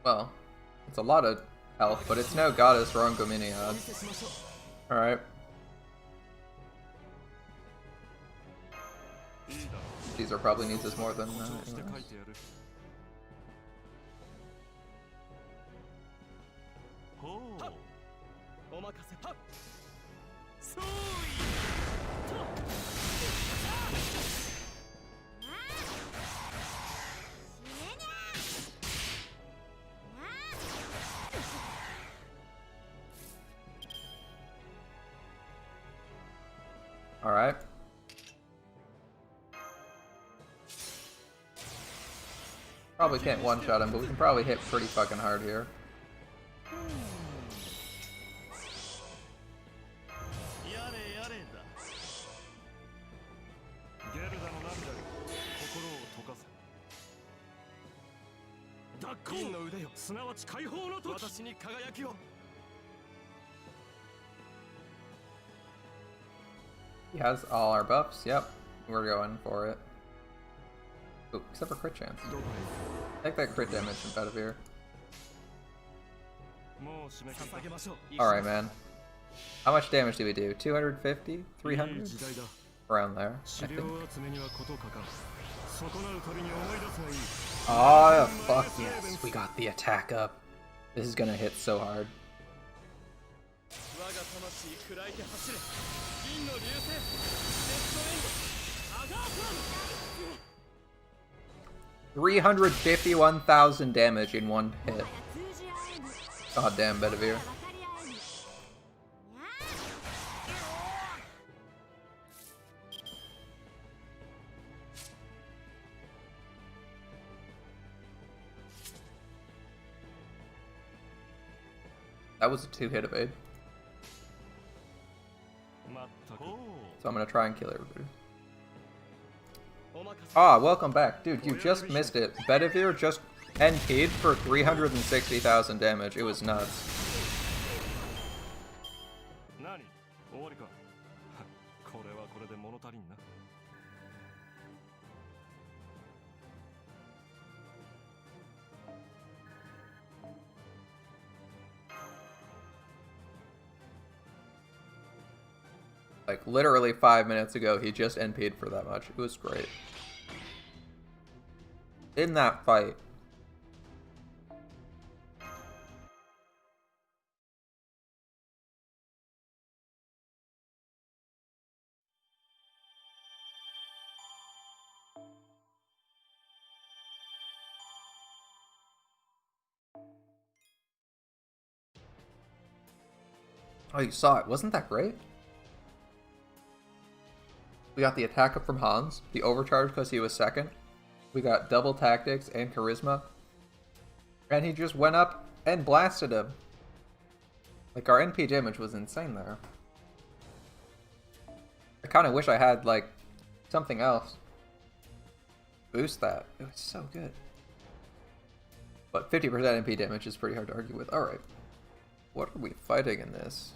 Well, it's a lot of health, but it's no Goddess Rongominiad. Alright. Caesar probably needs this more than anyways. Alright. Probably can't one-shot him, but we can probably hit pretty fucking hard here. He has all our buffs, yep. We're going for it. Ooh, except for crit chance. Take that crit damage from Bedivere. Alright, man. How much damage did we do? 250? 300? Around there, I think. Oh, fuck yes. We got the attack up. This is gonna hit so hard. 351,000 damage in one hit. God damn, Bedivere. That was a 2-hit evade. So I'm gonna try and kill everybody. Ah, welcome back. Dude, you just missed it. Bedivere just NP'd for 360,000 damage. It was nuts. Like, literally 5 minutes ago, he just NP'd for that much. It was great. In that fight. Oh, you saw it. Wasn't that great? We got the attack up from Hans, the overcharge because he was second. We got double tactics and charisma. And he just went up and blasted him. Like, our NP damage was insane there. I kind of wish I had, like, something else. Boost that. It was so good. But 50% NP damage is pretty hard to argue with. Alright. What are we fighting in this?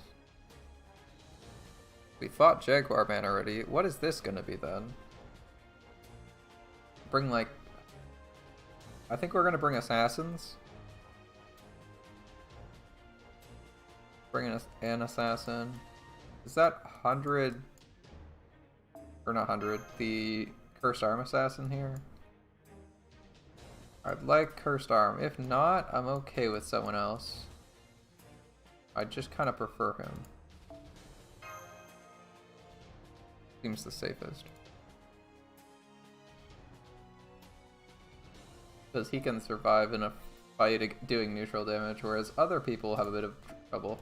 We fought Jaguar Man already. What is this gonna be then? Bring, like... I think we're gonna bring Assassins. Bring an Assassin. Is that 100... Or not 100. The Cursed Arm Assassin here? I'd like Cursed Arm. If not, I'm okay with someone else. I just kind of prefer him. Seems the safest. Because he can survive in a fight doing neutral damage, whereas other people have a bit of trouble.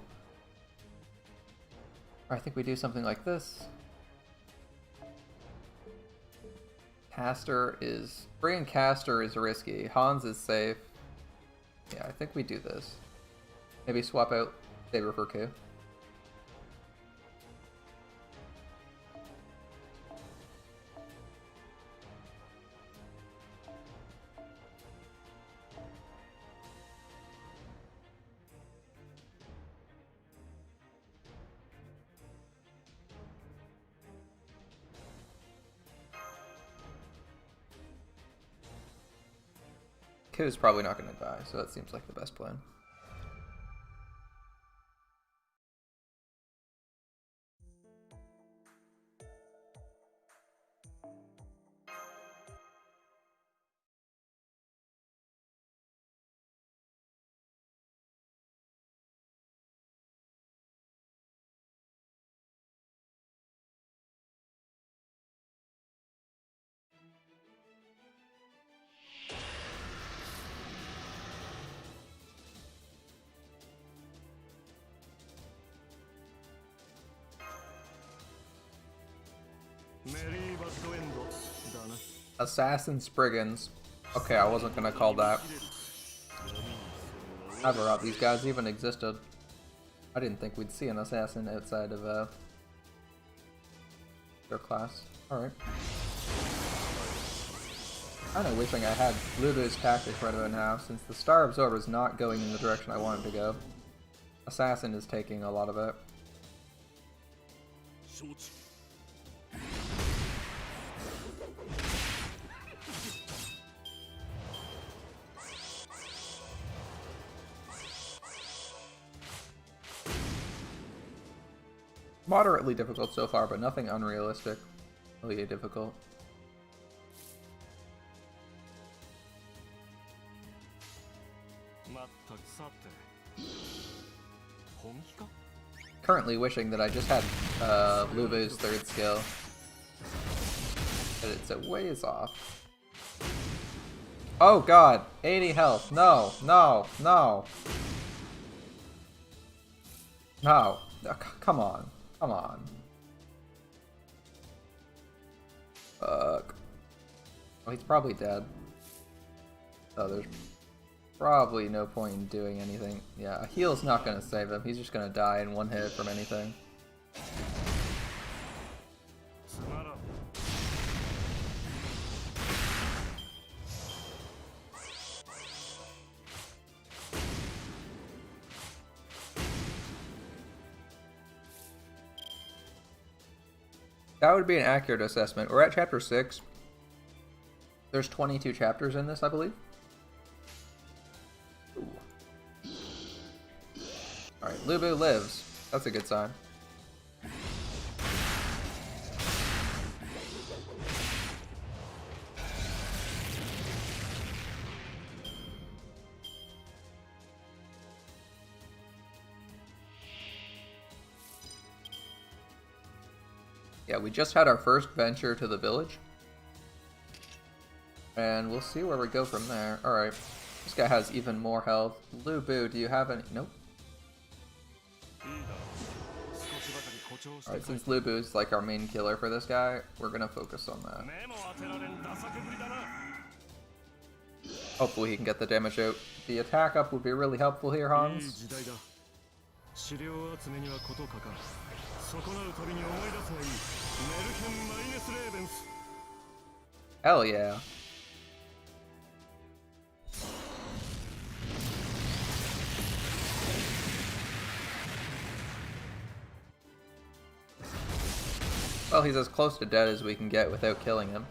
I think we do something like this. Caster is... Bringing Caster is risky. Hans is safe. Yeah, I think we do this. Maybe swap out Saber for Q. Q is probably not going to die, so that seems like the best plan. Assassin Spriggans. Okay, I wasn't gonna call that. I forgot these guys even existed. I didn't think we'd see an assassin outside of their class. Alright. Kinda wishing I had Lulu's tactics right about now, since the Star Absorber is not going in the direction I want him to go. Assassin is taking a lot of it. Moderately difficult so far, but nothing unrealistic. Really difficult. Currently wishing that I just had Lubu's third skill. But it's a ways off. Oh god! 80 health. No, no, no. No. Come on. Come on. Fuck. Oh, he's probably dead. So there's probably no point in doing anything. Yeah, a heal's not gonna save him. He's just gonna die in one hit from anything. That would be an accurate assessment. We're at chapter 6. There's 22 chapters in this, I believe. Alright, Lubu lives. That's a good sign. Yeah, we just had our first venture to the village. And we'll see where we go from there. Alright. This guy has even more health. Lubu, do you have any? Nope. Alright, since Lubu's like our main killer for this guy, we're gonna focus on that. Hopefully he can get the damage out. The attack up would be really helpful here, Hans. Hell yeah. Well, he's as close to dead as we can get without killing him.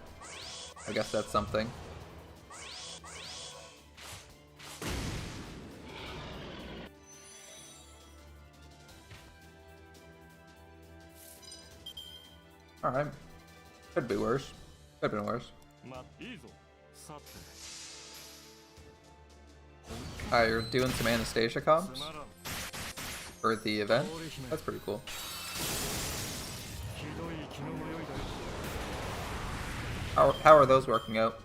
I guess that's something. Alright. Could be worse. Could have been worse. Alright, you're doing some Anastasia comps? For the event? That's pretty cool. How are those working out?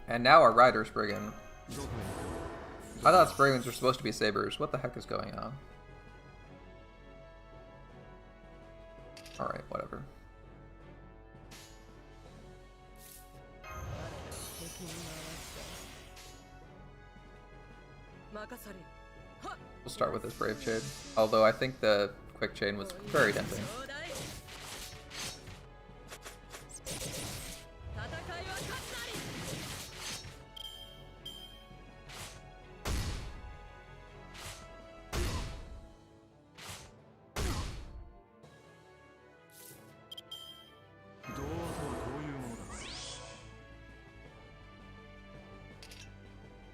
And now our rider Spriggan. I thought Spriggans were supposed to be sabers. What the heck is going on? Alright, whatever. We'll start with this Brave Chain. Although I think the Quick Chain was very tempting.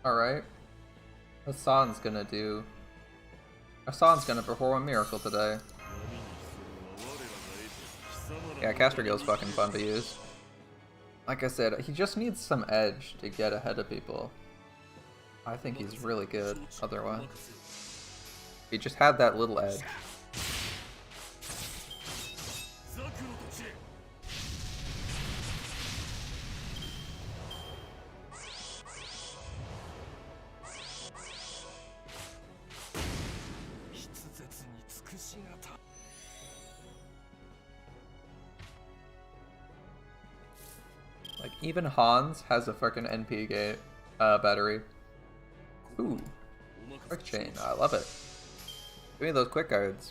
Alright. Hassan's gonna perform a miracle today. Yeah, Caster Gill's fucking fun to use. Like I said, he just needs some edge to get ahead of people. I think he's really good otherwise. He just had that little edge. Like, even Hans has a freaking NP gate battery. Ooh. Quick chain. I love it. Give me those quick guards.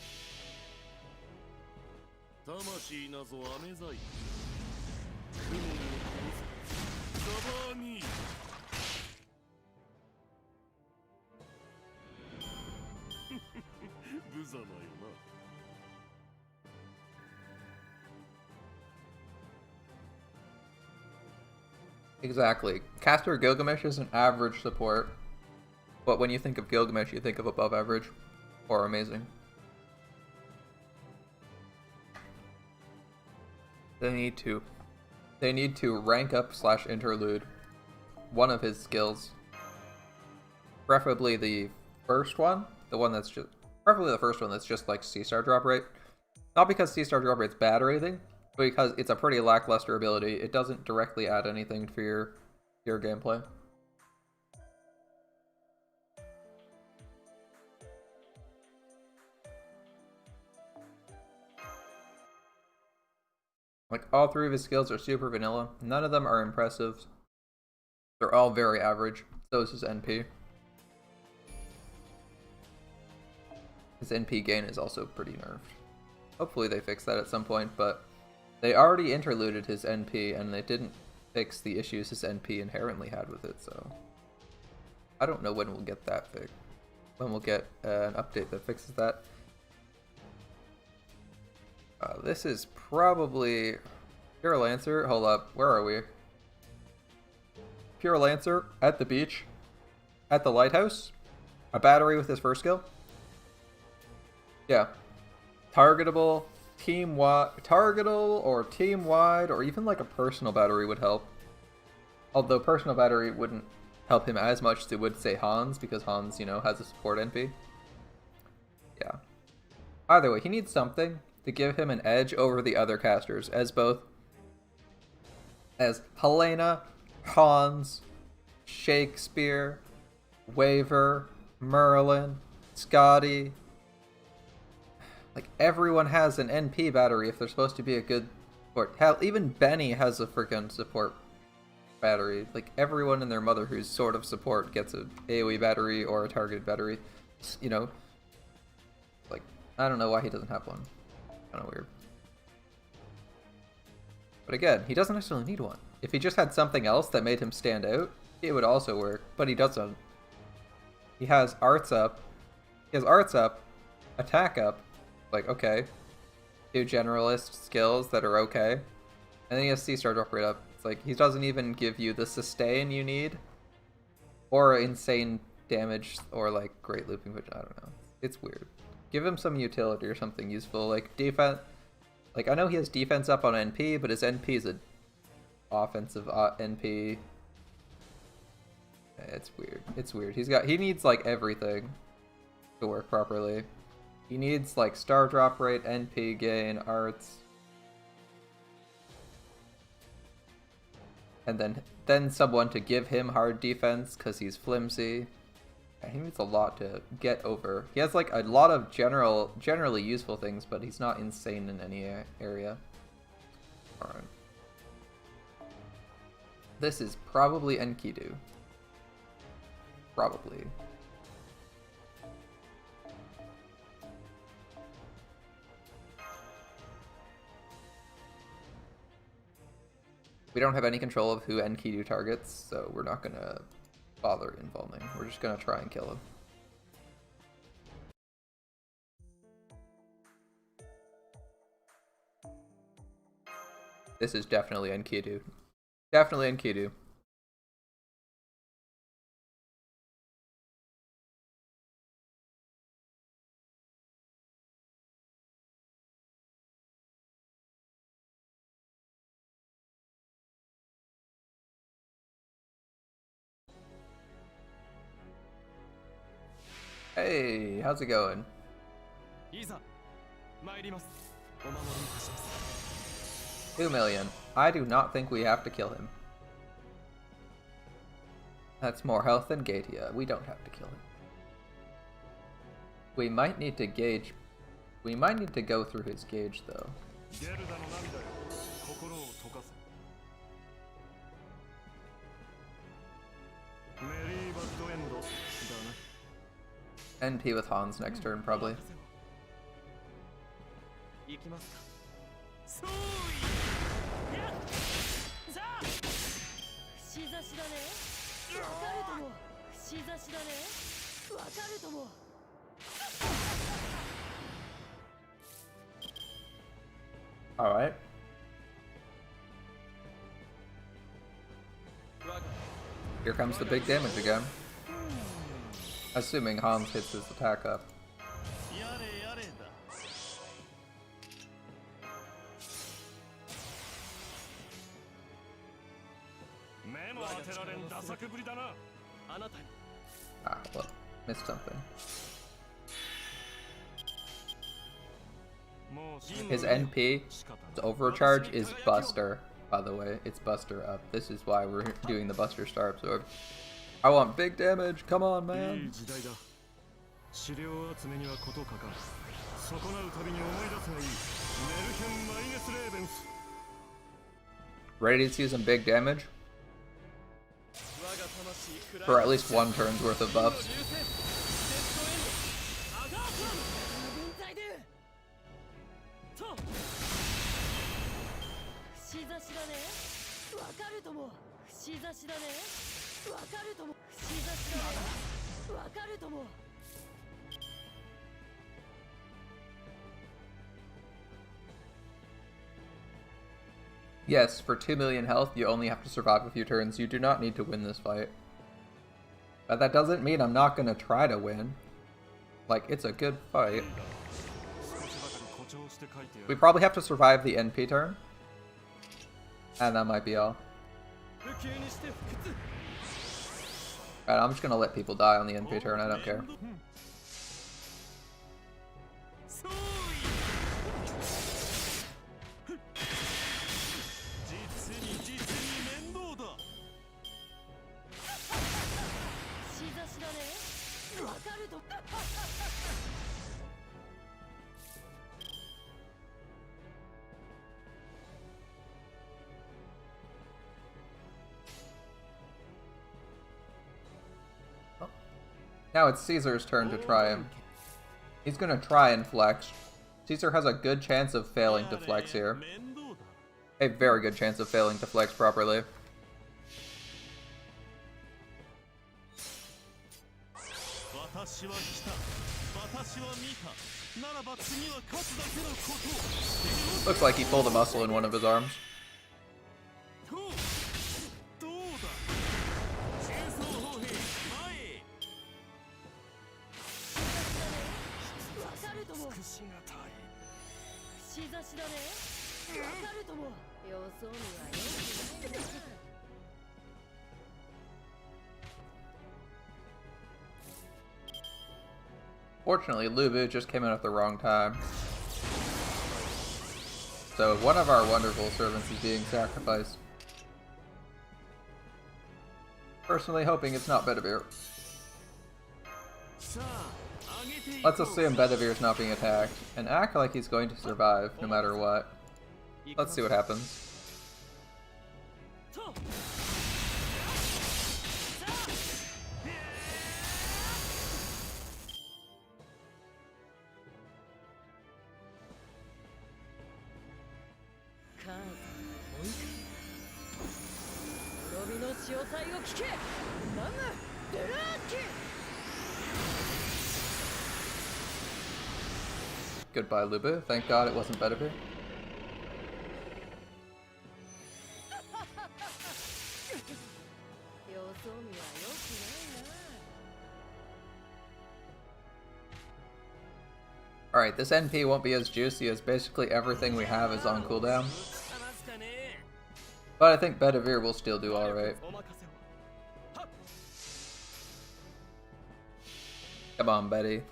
Exactly. Caster Gilgamesh is an average support, but when you think of Gilgamesh, you think of above average or amazing. They need to rank up / interlude one of his skills. Preferably the first one, preferably the first one that's just like C-star drop rate. Not because C-star drop rate's bad or anything, but because it's a pretty lackluster ability. It doesn't directly add anything for your gameplay. Like, all 3 of his skills are super vanilla. None of them are impressive. They're all very average. So is his NP. His NP gain is also pretty nerfed. Hopefully they fix that at some point, but they already interluded his NP and they didn't fix the issues his NP inherently had with it, so I don't know when we'll get that fixed. When we'll get an update that fixes that. This is probably Pure Lancer. Hold up, where are we? Pure Lancer at the beach, at the lighthouse, a battery with his first skill. Yeah, targetable, targetable or team-wide, or even like a personal battery would help. Although personal battery wouldn't help him as much as it would, say, Hans, because Hans, you know, has a support NP. Yeah. Either way, he needs something to give him an edge over the other casters, as Helena, Hans, Shakespeare, Waver, Merlin, Scotty. Like, everyone has an NP battery if they're supposed to be a good support. Hell, even Beni has a freaking support battery. Like, everyone and their mother who's sort of support gets a AoE battery or a targeted battery. You know, like, I don't know why he doesn't have one. Kind of weird. But again, he doesn't necessarily need one. If he just had something else that made him stand out, it would also work. But he doesn't. He has arts up. He has arts up, attack up. Like, okay. 2 generalist skills that are okay. And then he has C-star drop rate up. It's like, he doesn't even give you the sustain you need. Or insane damage, or like great looping, which I don't know. It's weird. Give him some utility or something useful, like defense. Like, I know he has defense up on NP, but his NP is a offensive NP. It's weird. It's weird. He needs like everything to work properly. He needs like star drop rate, NP gain, arts. And then someone to give him hard defense because he's flimsy. He needs a lot to get over. He has like a lot of generally useful things, but he's not insane in any area. Alright. This is probably Enkidu. Probably. We don't have any control of who Enkidu targets, so we're not gonna bother involving. We're just gonna try and kill him. This is definitely Enkidu. Definitely Enkidu. Hey, how's it going? 2 million. I do not think we have to kill him. That's more health than Gatia. We don't have to kill him. We might need to gauge. We might need to go through his gauge though. NP with Hans next turn, probably. Alright. Here comes the big damage again. Assuming Hans hits his attack up. Ah, well, missed something. His NP, his overcharge is Buster, by the way. It's Buster up. This is why we're doing the Buster Star Absorb. I want big damage, come on, man! Ready to see some big damage? For at least one turn's worth of buffs. Yes, for 2 million health, you only have to survive a few turns. You do not need to win this fight. But that doesn't mean I'm not gonna try to win. Like, it's a good fight. We probably have to survive the NP turn. And that might be all. Alright, I'm just gonna let people die on the NP turn, I don't care. Now it's Caesar's turn to try him. He's gonna try and flex. Caesar has a good chance of failing to flex here. A very good chance of failing to flex properly. Looks like he pulled a muscle in one of his arms. Fortunately, Lubu just came out at the wrong time. So one of our wonderful servants is being sacrificed. Personally hoping it's not Bedivere. Let's assume Bedivere's not being attacked, and act like he's going to survive no matter what. Let's see what happens. Goodbye, Lubu. Thank God it wasn't Bedivere. Alright, this NP won't be as juicy as basically everything we have is on cooldown. But I think Bedivere will still do alright. Come on, Betty.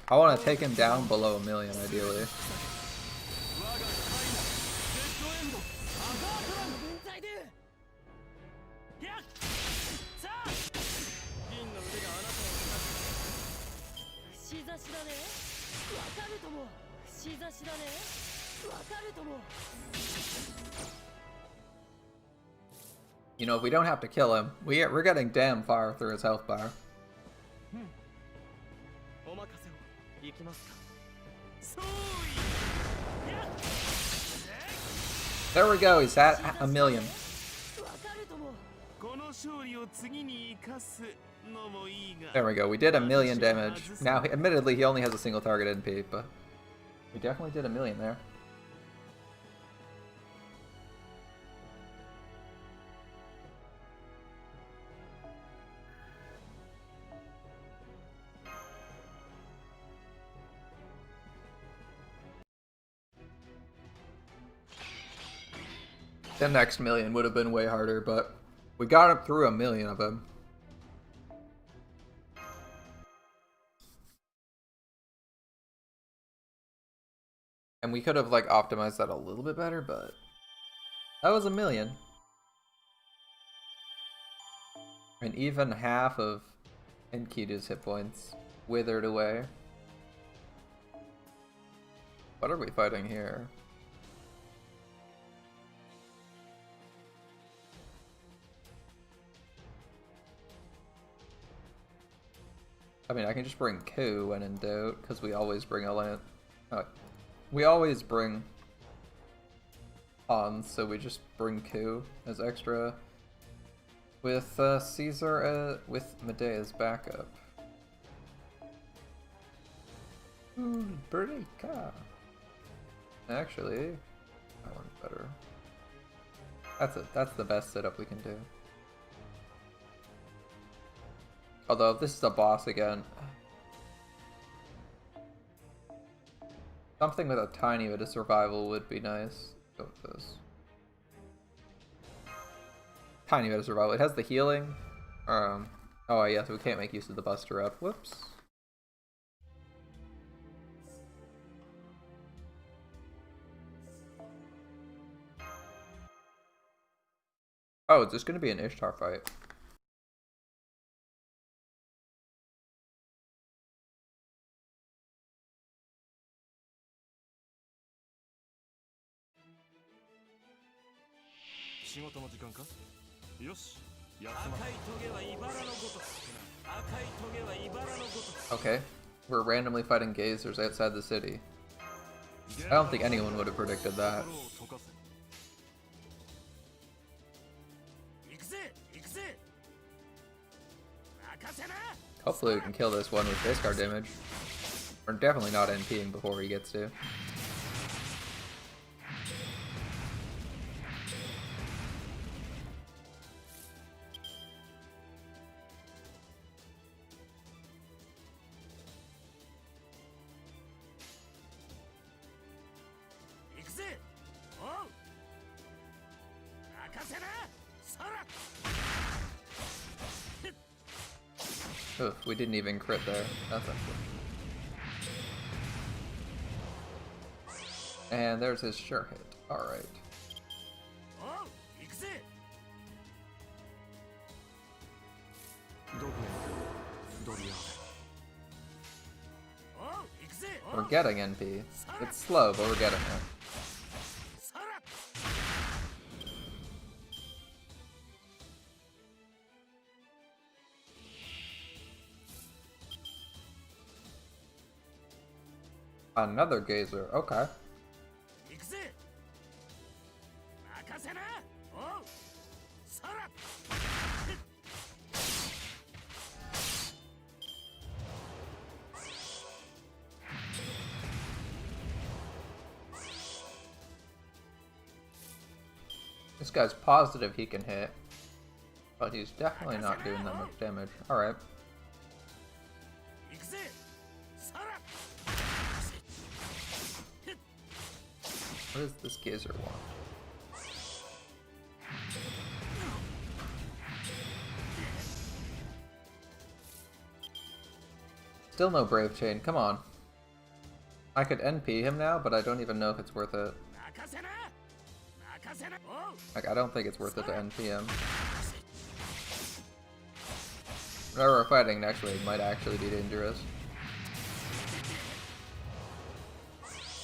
I want to take him down below 1 million, ideally. You know, if we don't have to kill him, we're getting damn far through his health bar. There we go, he's at 1 million. There we go, we did 1 million damage. Now, admittedly, he only has a single target NP, but we definitely did 1 million there. The next million would have been way harder, but we got up through 1,000,000 of them. And we could have like optimized that a little bit better, but that was 1,000,000. And even half of Enkidu's hit points withered away. What are we fighting here? I mean, I can just bring Ku when in doubt, because we always bring a land. We always bring Hans, so we just bring Ku as extra with Caesar with Medea's backup. Breaka. Actually, that one's better. That's the best setup we can do. Although if this is a boss again, something with a tiny bit of survival would be nice. Go with this. Tiny bit of survival. It has the healing. Oh yes, we can't make use of the Buster Up. Whoops. Oh, is this gonna be an Ishtar fight? Okay, we're randomly fighting gazers outside the city. I don't think anyone would have predicted that. Hopefully we can kill this one with base card damage. We're definitely not NPing before he gets to. Oof, we didn't even crit there. That's unfortunate. And there's his sure hit. Alright. We're getting NP. It's slow, but we're getting it. Another gazer, okay. This guy's positive he can hit, but he's definitely not doing that much damage. Alright. What does this gazer want? Still no Brave Chain, come on. I could NP him now, but I don't even know if it's worth it. Like, I don't think it's worth it to NP him. Whenever we're fighting next wave might actually be dangerous.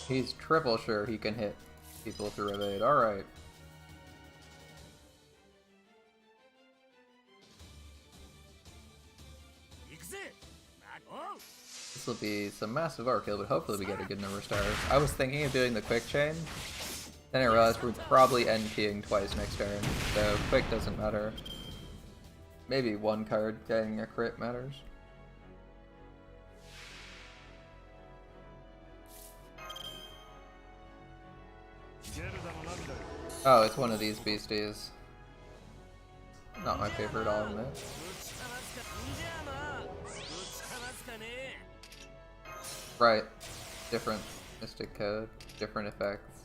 He's triple sure he can hit people through evade. Alright. This will be some massive overkill, but hopefully we get a good number of stars. I was thinking of doing the quick chain, then I realized we're probably NPing twice next turn, so quick doesn't matter. Maybe one card getting a crit matters. Oh, it's one of these beasties. Not my favorite, I'll admit. Right. Different Mystic Code, different effects.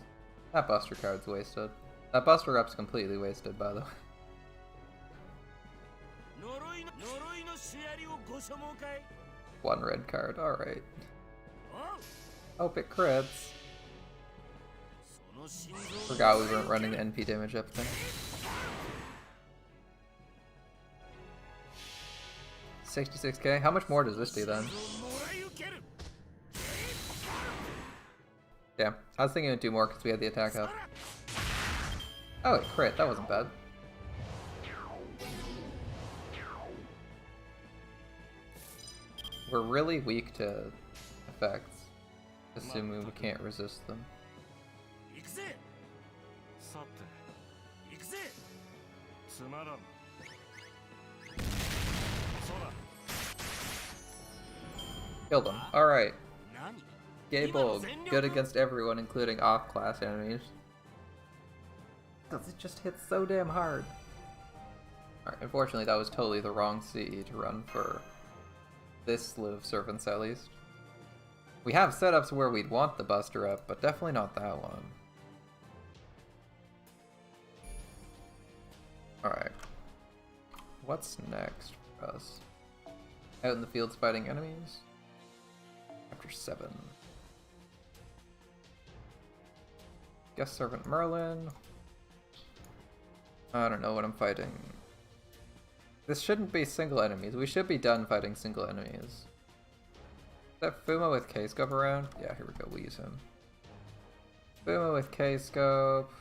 That Buster card's wasted. That Buster Up's completely wasted, by the way. One red card, alright. Hope it crits. Forgot we weren't running the NP damage up thing. 66k? How much more does this do then? Yeah, I was thinking it'd do more because we had the attack up. Oh, it crit. That wasn't bad. We're really weak to effects, assuming we can't resist them. Killed him. Alright. Gable, good against everyone, including off-class enemies. Because it just hits so damn hard. Alright, unfortunately that was totally the wrong CE to run for this slew of servants at least. We have setups where we'd want the Buster Up, but definitely not that one. Alright. What's next for us? Out in the fields fighting enemies? Chapter 7. Guest Servant Merlin. I don't know what I'm fighting. This shouldn't be single enemies. We should be done fighting single enemies. Is that Fuma with K-Scope around? Yeah, here we go. We'll use him. Fuma with K-Scope.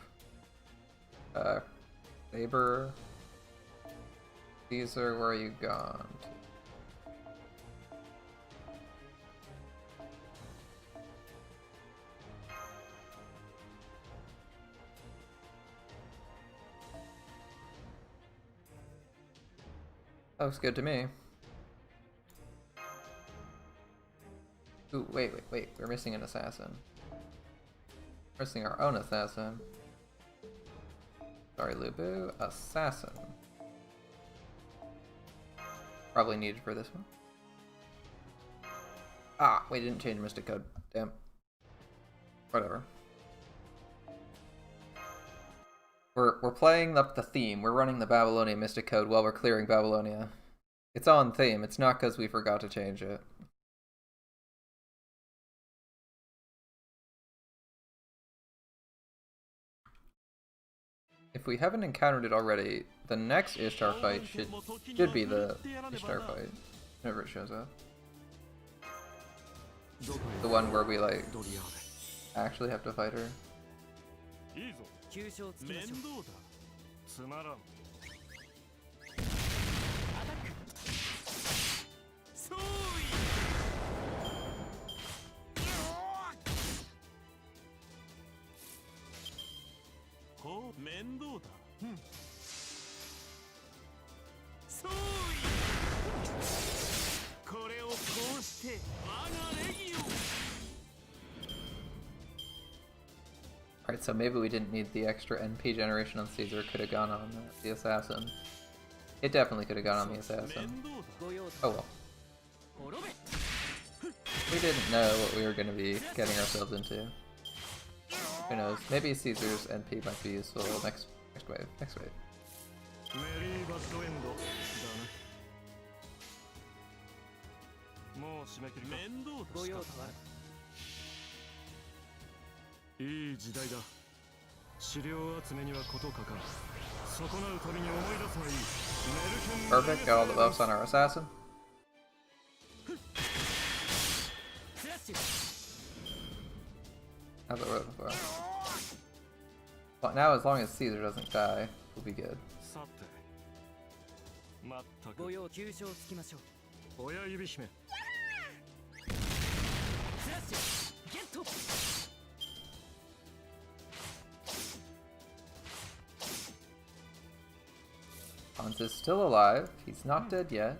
Saber. Caesar, where are you gone? Looks good to me. Ooh, wait. We're missing an assassin. We're missing our own assassin. Sorry, Lubu. Assassin. Probably needed for this one. Ah, we didn't change Mystic Code. Damn. Whatever. We're playing up the theme. We're running the Babylonia Mystic Code while we're clearing Babylonia. It's on theme. It's not because we forgot to change it. If we haven't encountered it already, the next Ishtar fight should be the Ishtar fight. Whenever it shows up. The one where we, like, actually have to fight her. Alright, so maybe we didn't need the extra NP generation on Caesar. Could have gone on the assassin. It definitely could have gone on the assassin. Oh well. We didn't know what we were going to be getting ourselves into. Who knows? Maybe Caesar's NP might be useful next wave. Next wave. Perfect, got all the buffs on our assassin. How's it work before? Well, now as long as Caesar doesn't die, we'll be good. Hans is still alive. He's not dead yet.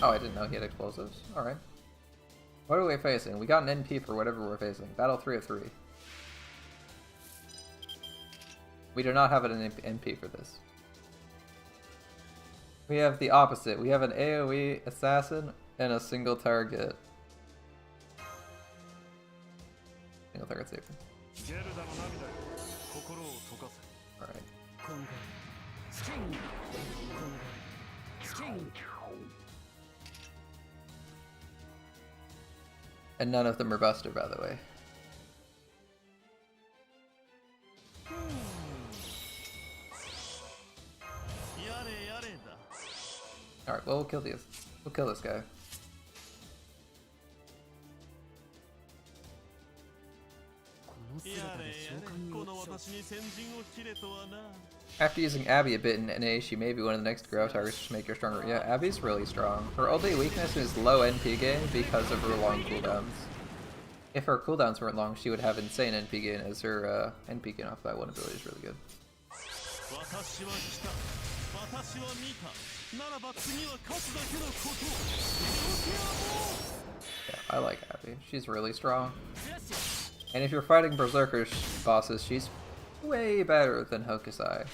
Oh, I didn't know he had explosives. Alright. What are we facing? We got an NP for whatever we're facing. Battle 3 of 3. We do not have an NP for this. We have the opposite. We have an AoE assassin and a single target with Earth Saber. Alright. And none of them are Buster, by the way. Alright, well, we'll kill these. We'll kill this guy. After using Abby a bit in NA, she may be one of the next grow targets to make her stronger. Yeah, Abby's really strong. Her only weakness is low NP gain because of her long cooldowns. If her cooldowns weren't long, she would have insane NP gain, as her NP gain off that one ability is really good. Yeah, I like Abby. She's really strong. And if you're fighting Berserker bosses, she's way better than Hokusai.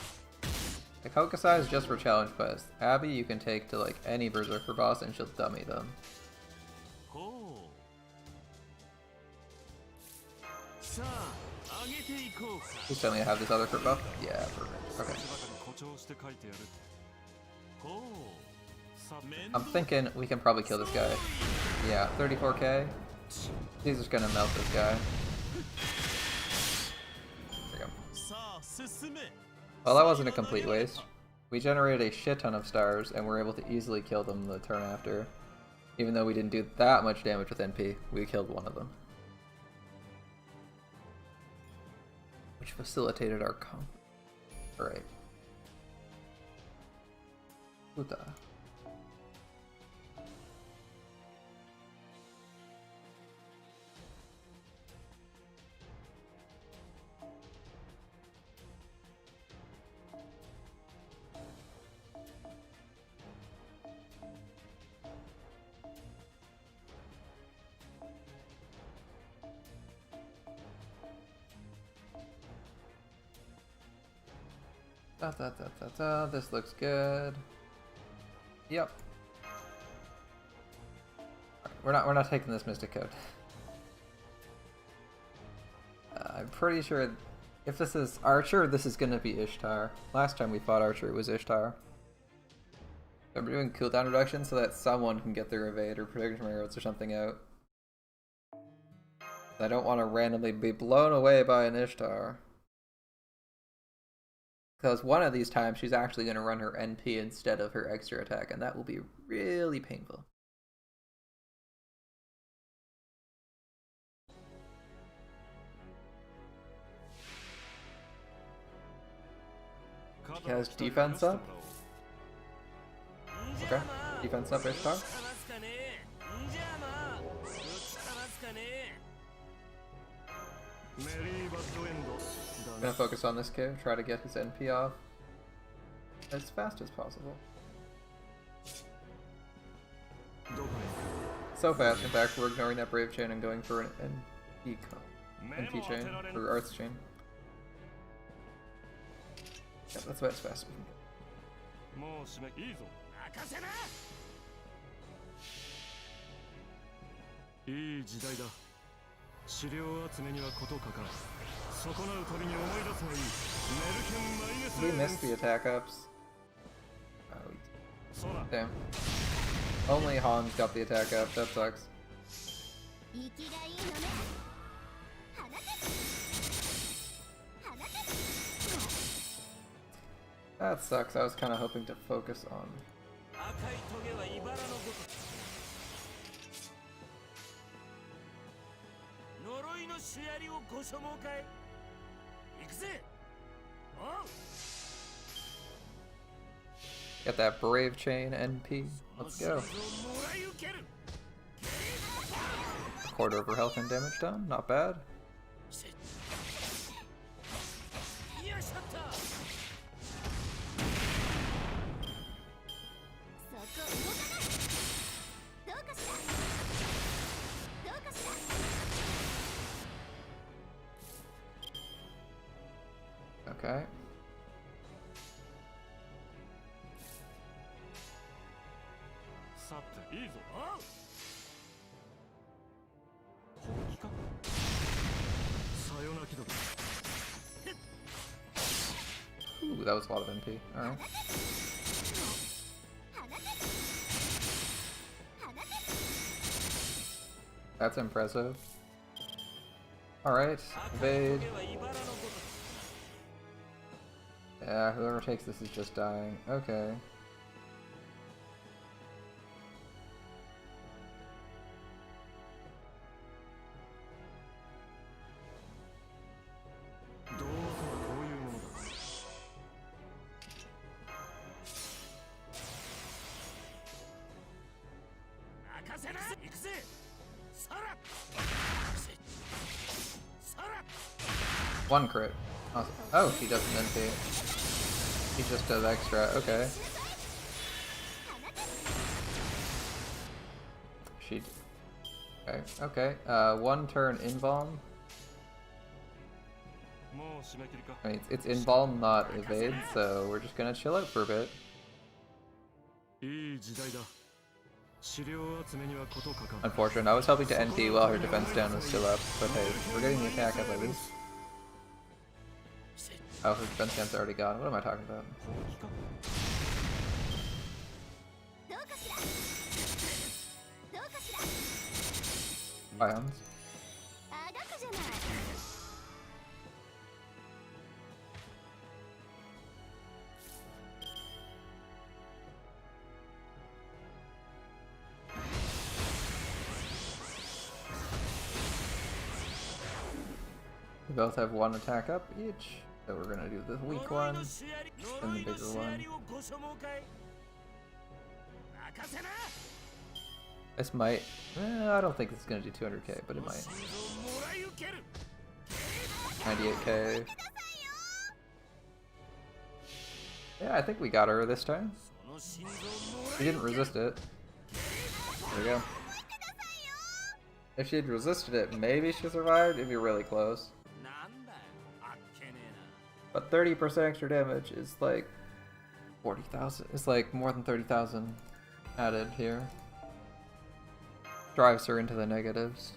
Like, Hokusai is just for challenge quests. Abby you can take to like any Berserker boss and she'll dummy them. Please tell me I have this other crit buff? Yeah, perfect. Okay. I'm thinking we can probably kill this guy. Yeah, 34k. He's just gonna melt this guy. There we go. Well, that wasn't a complete waste. We generated a shit ton of stars and were able to easily kill them the turn after. Even though we didn't do that much damage with NP, we killed one of them. Which facilitated our comp. Alright. Puta. This looks good. Yep. Right, we're not taking this Mystic Code. I'm pretty sure if this is Archer, this is gonna be Ishtar. Last time we fought Archer, it was Ishtar. So we're doing cooldown reduction so that someone can get their evade or protection arrows or something out. I don't want to randomly be blown away by an Ishtar. Because one of these times she's actually going to run her NP instead of her extra attack, and that will be really painful. She has defense up. Okay, defense up, Ishtar. I'm gonna focus on this kid, try to get his NP off as fast as possible. So fast, in fact, we're ignoring that Brave Chain and going for an NP chain, or Arts chain. Yeah, that's about as fast as we can go. We missed the attack ups. Oh, damn. Only Han's got the attack up, that sucks. That sucks, I was kind of hoping to focus on... Got that Brave Chain NP. Let's go. A quarter of her health and damage done. Not bad. Okay. Ooh, that was a lot of MP. Alright. That's impressive. Alright, evade. Yeah, whoever takes this is just dying. Okay. One crit. Awesome. Oh, he doesn't MP. He just does extra. Okay. She. Okay. Okay. One turn invuln. I mean, it's invuln, not evade, so we're just gonna chill out for a bit. Unfortunate. I was hoping to NP while her defense down was still up, but hey, we're getting the attack up at least. Oh, her defense down's already gone. What am I talking about? Ions. We both have one attack up each, so we're gonna do the weak one and the bigger one. This might. I don't think it's gonna do 200k, but it might. 98k. Yeah, I think we got her this time. She didn't resist it. There we go. If she'd resisted it, maybe she survived. It'd be really close. But 30% extra damage is like 40,000. It's like more than 30,000 added here. Drives her into the negatives.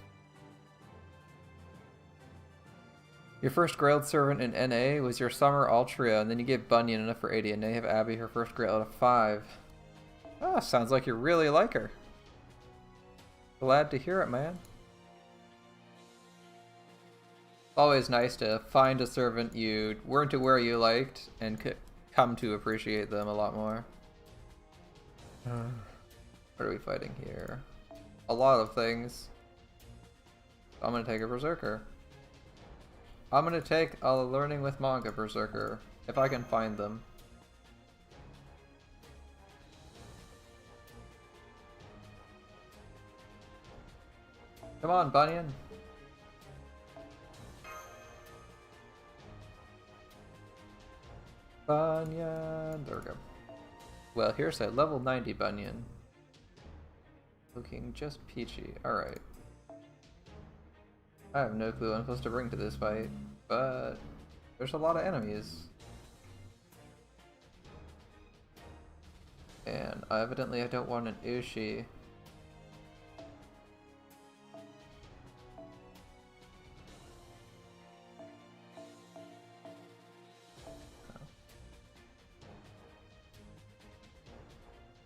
Your first Grailed Servant in NA was your Summer Altria, and then you get Bunyan enough for 80, and now you have Abby, her first Grail out of 5. Ah, sounds like you really like her. Glad to hear it, man. Always nice to find a servant you weren't aware you liked and come to appreciate them a lot more. What are we fighting here? A lot of things. I'm gonna take a Berserker. I'm gonna take a Learning with Manga Berserker, if I can find them. Come on, Bunyan. Bunyan. There we go. Well, here's a level 90 Bunyan. Looking just peachy. Alright. I have no clue what I'm supposed to bring to this fight, but there's a lot of enemies. And evidently I don't want an Ushi.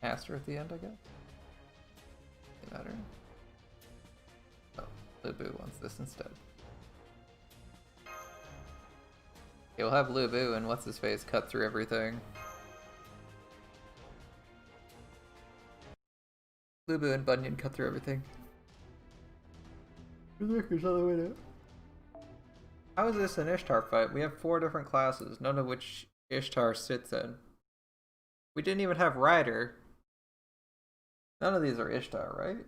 Aster at the end, I guess? Doesn't matter. Oh, Lubu wants this instead. Okay, we'll have Lubu and what's-his-face cut through everything. Lubu and Bunyan cut through everything. Berserker's on the way out. How is this an Ishtar fight? We have 4 different classes, none of which Ishtar sits in. We didn't even have Rider. None of these are Ishtar, right?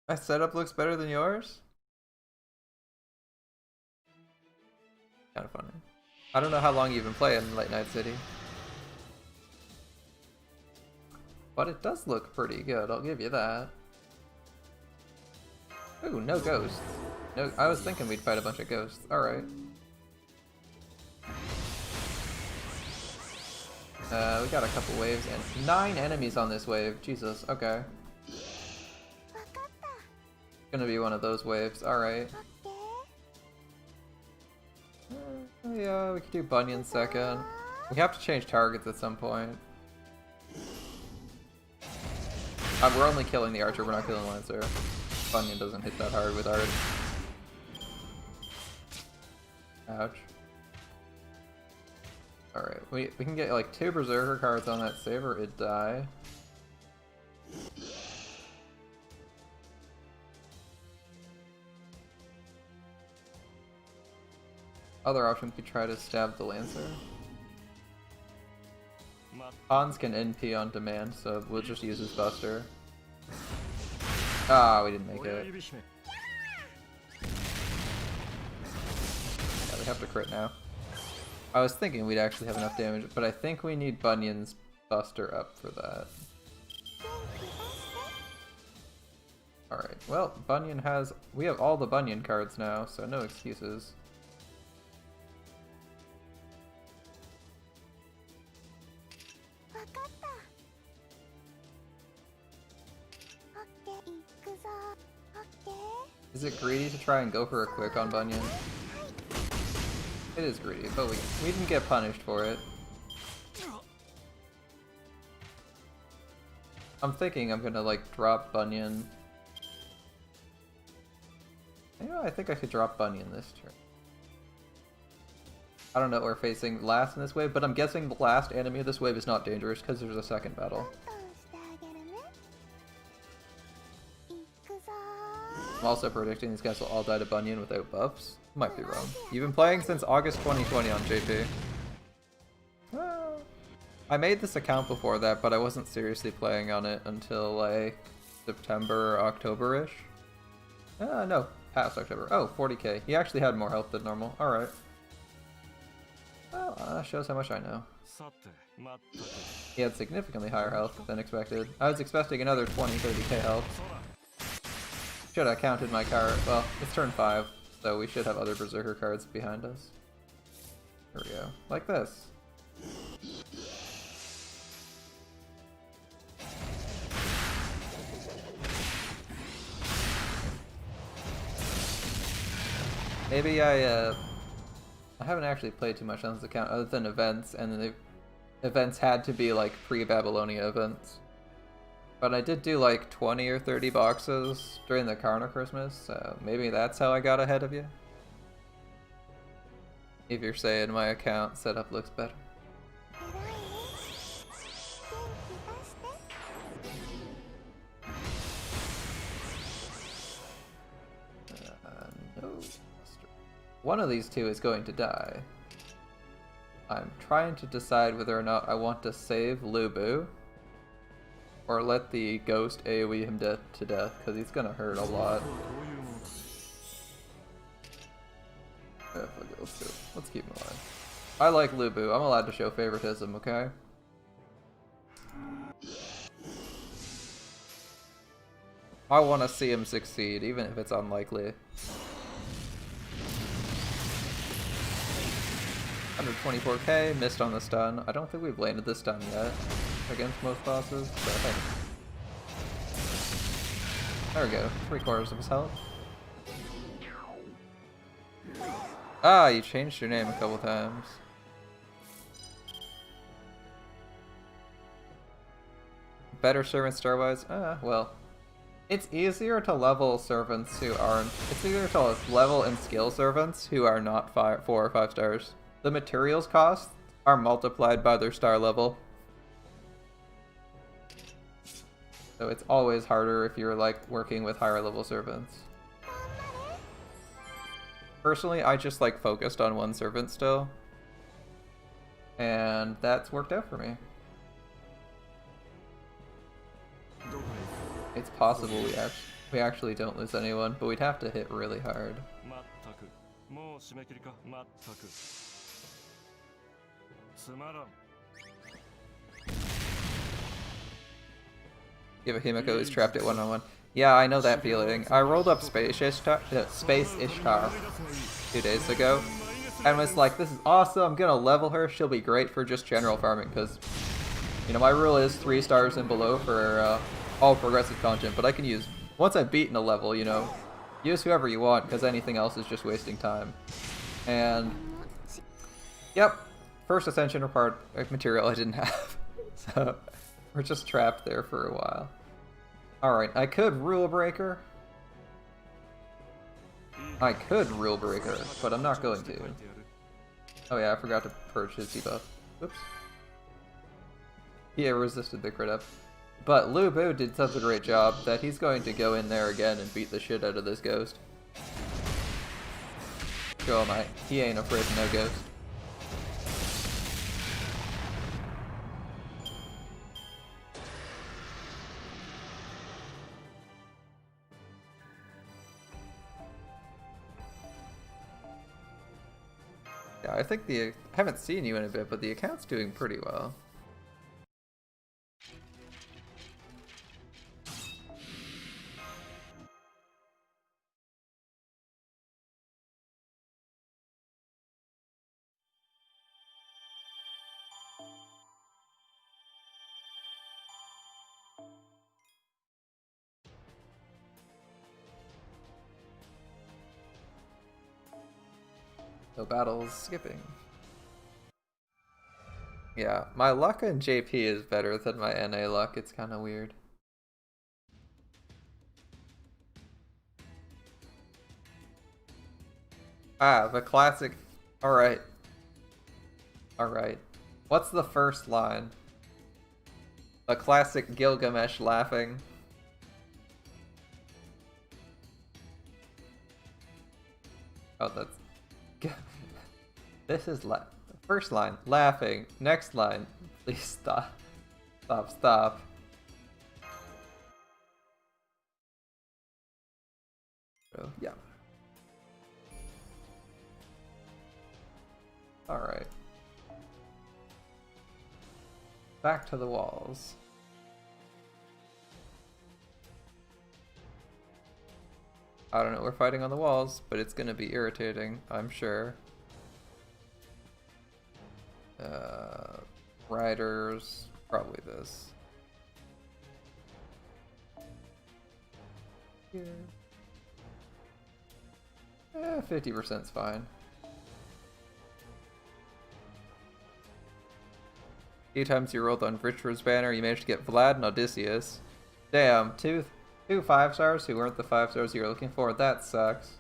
My setup looks better than yours? Kind of funny. I don't know how long you've been playing Late Night City. But it does look pretty good, I'll give you that. Ooh, no ghosts. No, I was thinking we'd fight a bunch of ghosts. Alright. We got a couple waves and 9 enemies on this wave. Jesus, okay. Gonna be one of those waves, alright. Yeah, we could do Bunyan second. We have to change targets at some point. We're only killing the archer, we're not killing the lancer. Bunyan doesn't hit that hard with art. Ouch. Alright, we can get like 2 berserker cards on that saber, it'd die. Other option, we could try to stab the lancer. Hans can NP on demand, so we'll just use his buster. Ah, we didn't make it. Yeah, we have to crit now. I was thinking we'd actually have enough damage, but I think we need Bunyan's buster up for that. Alright, well, Bunyan has... we have all the Bunyan cards now, so no excuses. Is it greedy to try and go for a quick on Bunyan? It is greedy, but we didn't get punished for it. I'm thinking I'm gonna like drop Bunyan. You know, I think I could drop Bunyan this turn. I don't know what we're facing last in this wave, but I'm guessing the last enemy of this wave is not dangerous because there's a second battle. I'm also predicting these guys will all die to Bunyan without buffs. Might be wrong. You've been playing since August 2020 on JP. Well, I made this account before that, but I wasn't seriously playing on it until like September, October-ish. No, past October. Oh, 40k. He actually had more health than normal. Alright. Well, that shows how much I know. He had significantly higher health than expected. I was expecting another 20-30k health. Should have counted my card. Well, it's turn 5, so we should have other berserker cards behind us. There we go. Like this. Maybe I haven't actually played too much on this account other than events, and the events had to be like pre-Babylonia events. But I did do like 20 or 30 boxes during the Karna Christmas, so maybe that's how I got ahead of you. If you're saying my account setup looks better. No. One of these two is going to die. I'm trying to decide whether or not I want to save Lubu or let the ghost AoE him to death, because he's gonna hurt a lot. Yeah, let's do it. Let's keep him alive. I like Lubu. I'm allowed to show favoritism, okay? I want to see him succeed, even if it's unlikely. 124k, missed on the stun. I don't think we've landed the stun yet against most bosses, but hey. There we go, 3/4 of his health. Ah, you changed your name a couple times. Better servants star-wise? Well. It's easier to level servants who aren't... It's easier to level and skill servants who are not 4 or 5 stars. The materials costs are multiplied by their star level. So it's always harder if you're like working with higher level servants. Personally, I just like focused on one servant still. And that's worked out for me. It's possible we actually don't lose anyone, but we'd have to hit really hard. Give a Himiko who's trapped at 1-on-1. Yeah, I know that feeling. I rolled up Space Ishtar 2 days ago, and was like, this is awesome, I'm gonna level her, she'll be great for just general farming, because, you know, my rule is 3 stars and below for all progressive content, but I can use, once I've beaten a level, you know, use whoever you want, because anything else is just wasting time. And Yep. First ascension required material I didn't have. So we're just trapped there for a while. Alright, I could Rule Breaker. I could Rule Breaker, but I'm not going to. Oh yeah, I forgot to purge his debuff. Oops. He resisted the crit up. But Lu Bu did such a great job that he's going to go in there again and beat the shit out of this ghost. Show him he ain't afraid of no ghost. Yeah, I think I haven't seen you in a bit, but the account's doing pretty well. No battles, skipping. Yeah, my luck in JP is better than my NA luck. It's kind of weird. Ah, the classic. Alright. Alright. What's the first line? A classic Gilgamesh laughing. Oh, that's... This is first line, laughing. Next line, please stop. Stop, stop. So, yeah. Alright. Back to the walls. I don't know, we're fighting on the walls, but it's gonna be irritating, I'm sure. Riders, probably this. Here. 50%'s fine. A few times you rolled on Richard's banner, you managed to get Vlad and Odysseus. Damn, two 5-stars who weren't the 5-stars you were looking for. That sucks.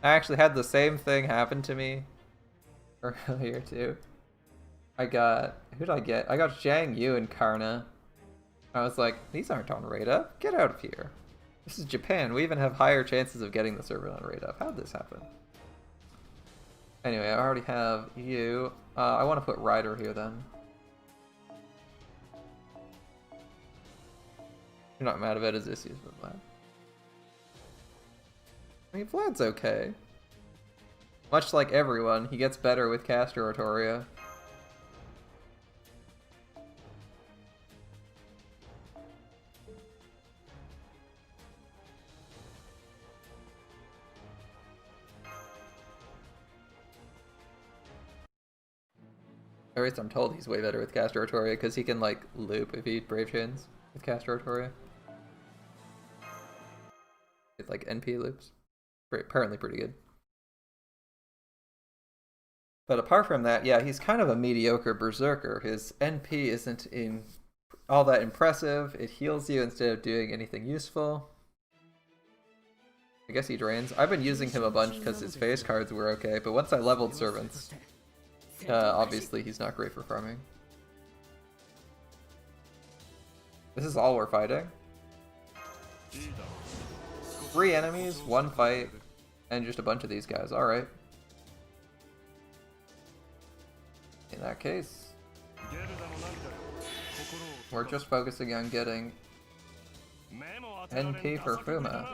I actually had the same thing happen to me earlier too. Who did I get? I got Zhang Yu and Karna. I was like, these aren't on rate up. Get out of here. This is Japan. We even have higher chances of getting the server on rate up. How'd this happen? Anyway, I already have you. I want to put Ryder here then. You're not mad about Odysseus with Vlad. I mean, Vlad's okay. Much like everyone, he gets better with Caster Oratoria. Or at least I'm told he's way better with Caster Oratoria because he can like loop if he Brave Chains with Caster Oratoria. It's like NP loops. Apparently pretty good. But apart from that, yeah, he's kind of a mediocre berserker. His NP isn't all that impressive. It heals you instead of doing anything useful. I guess he drains. I've been using him a bunch because his face cards were okay, but once I leveled servants, obviously he's not great for farming. This is all we're fighting. 3 enemies, 1 fight, and just a bunch of these guys. Alright. In that case, we're just focusing on getting NP for Fuma.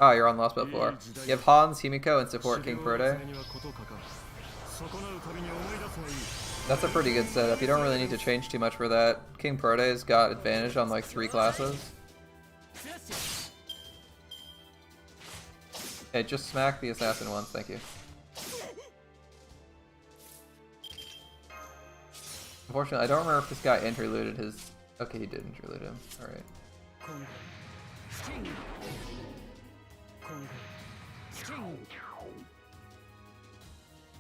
Oh, you're on Lost But 4. You have Hans, Himiko, and support King Prode. That's a pretty good setup. You don't really need to change too much for that. King Prote's got advantage on like 3 classes. Okay, just smack the assassin once, thank you. Unfortunately, I don't remember if this guy interluded his... Okay, he did interlude him. Alright.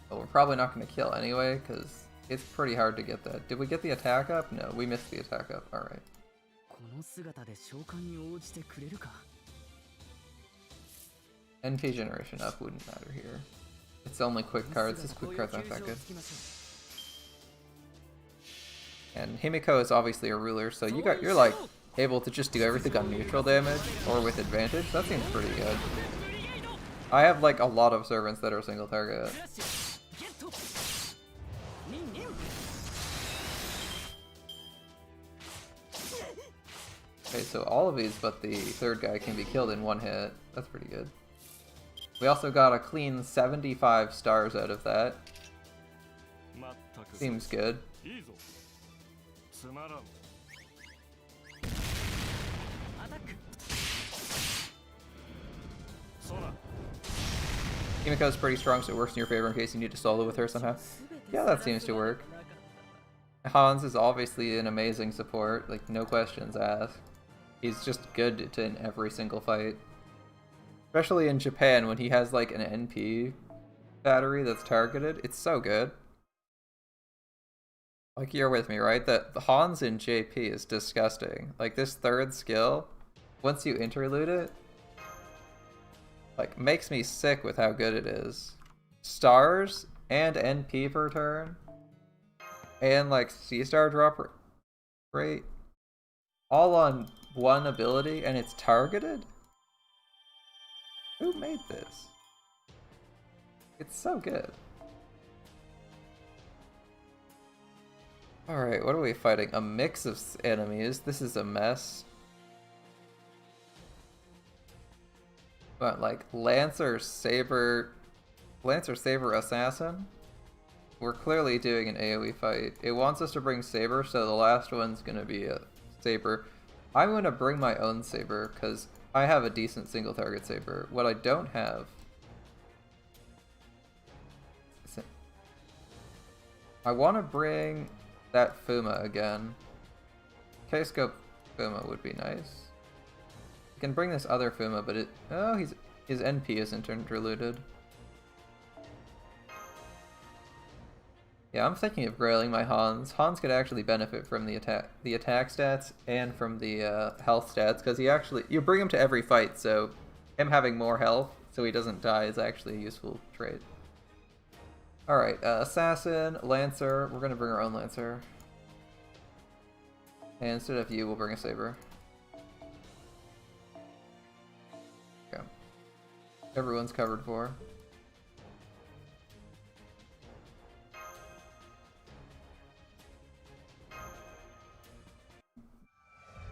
But we're probably not going to kill anyway, because it's pretty hard to get that. Did we get the attack up? No, we missed the attack up. Alright. NP generation up wouldn't matter here. It's only quick cards. This quick cards aren't that good. And Himiko is obviously a ruler, so you're like able to just do everything on neutral damage or with advantage. That seems pretty good. I have like a lot of servants that are single target. Okay, so all of these but the third guy can be killed in one hit. That's pretty good. We also got a clean 75 stars out of that. Seems good. Himiko's pretty strong, so it works in your favor in case you need to solo with her somehow. Yeah, that seems to work. Hans is obviously an amazing support, like no questions asked. He's just good in every single fight. Especially in Japan when he has like an NP battery that's targeted. It's so good. Like you're with me, right? That the Hans in JP is disgusting. Like this third skill, once you interlude it, like makes me sick with how good it is. Stars and NP per turn. And like C-star drop rate. All on one ability and it's targeted? Who made this? It's so good. Alright, what are we fighting? A mix of enemies. This is a mess. But like Lancer, Saber, Assassin? We're clearly doing an AoE fight. It wants us to bring Saber, so the last one's gonna be a Saber. I'm gonna bring my own Saber, because I have a decent single target Saber. What I don't have... I want to bring that Fuma again. K-Scope Fuma would be nice. I can bring this other Fuma, but it... Oh, his NP isn't interluded. Yeah, I'm thinking of grailing my Hans. Hans could actually benefit from the attack stats and from the health stats, because you bring him to every fight, so him having more health so he doesn't die is actually a useful trait. Alright, Assassin, Lancer, we're gonna bring our own Lancer. And instead of you, we'll bring a Saber. Okay. Everyone's covered for.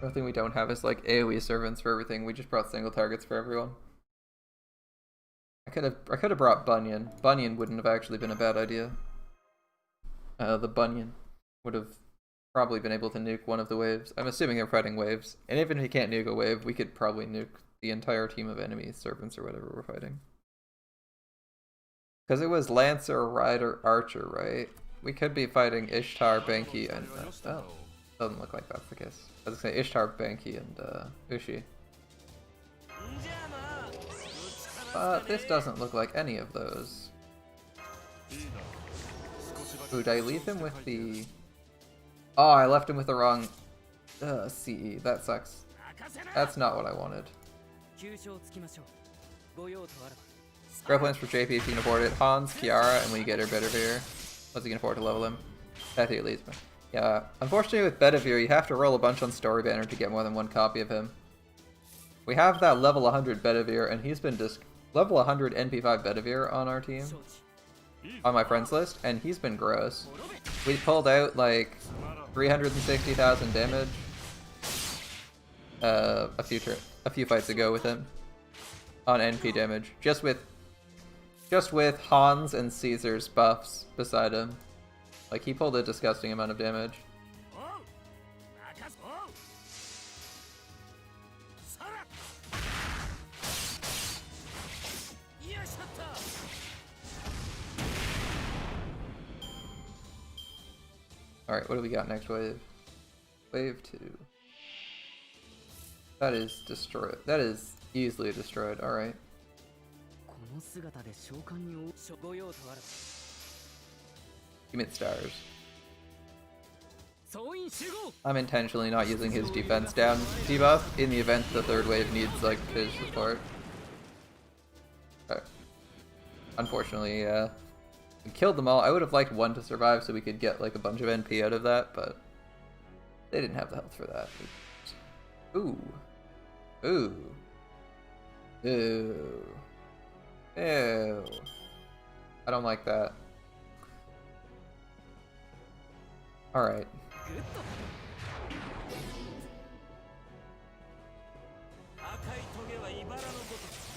The thing we don't have is like AoE servants for everything. We just brought single targets for everyone. I could have brought Bunyan. Bunyan wouldn't have actually been a bad idea. The Bunyan would have probably been able to nuke one of the waves. I'm assuming they're fighting waves. And even if he can't nuke a wave, we could probably nuke the entire team of enemy servants or whatever we're fighting. Because it was Lancer, Rider, Archer, right? We could be fighting Ishtar, Banki, and... oh, doesn't look like that's the case. I was gonna say Ishtar, Banki, and Ushi. But this doesn't look like any of those. Ooh, did I leave him with the... Oh, I left him with the wrong CE. That sucks. That's not what I wanted. Growth plans for JP if you can afford it. Hans, Kiara, and when you get her Bedivere. Once you can afford to level him. That's at least. Yeah, unfortunately with Bedivere, you have to roll a bunch on Story Banner to get more than one copy of him. We have that level 100 Bedivere, and he's been level 100 NP5 Bedivere on our team. On my friends list, and he's been gross. We pulled out like 360,000 damage a few fights ago with him on NP damage, just with Hans and Caesar's buffs beside him. Like he pulled a disgusting amount of damage. Alright, what do we got next wave? Wave 2. That is destroyed. That is easily destroyed, alright. Commit stars. I'm intentionally not using his defense down debuff in the event the third wave needs like his support. Okay. Unfortunately, yeah. We killed them all. I would have liked one to survive so we could get like a bunch of NP out of that, but they didn't have the health for that. Ooh. Ooh. Ew. Ew. I don't like that. Alright.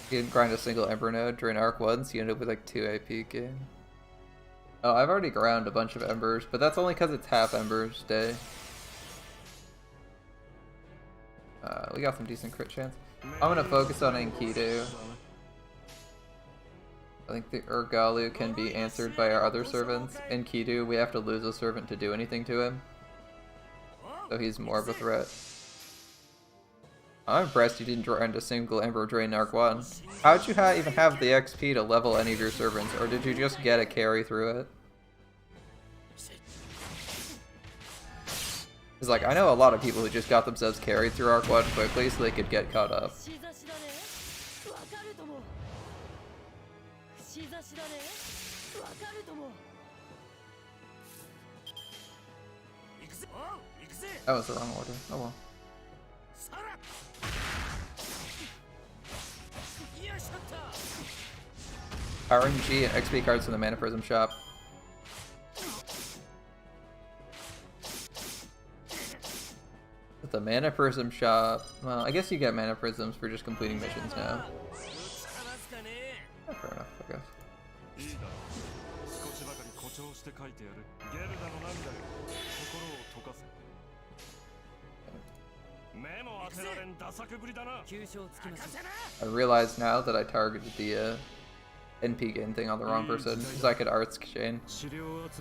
You didn't grind a single Ember node during Arc 1, so you end up with like 2 AP gain. Oh, I've already ground a bunch of Embers, but that's only because it's half Embers day. We got some decent crit chance. I'm gonna focus on Enkidu. I think the Urgalu can be answered by our other servants. Enkidu, we have to lose a servant to do anything to him. So he's more of a threat. I'm impressed you didn't grind a single Ember drain Arc 1. How'd you even have the XP to level any of your servants, or did you just get a carry through it? Because like, I know a lot of people who just got themselves carried through Arc 1 quickly so they could get caught up. That was the wrong order. Oh well. RNG and XP cards from the Mana Prism shop. At the Mana Prism shop, well, I guess you get Mana Prisms for just completing missions now. Yeah, fair enough, I guess. I realize now that I targeted the NP gain thing on the wrong person, because I could Arts Chain.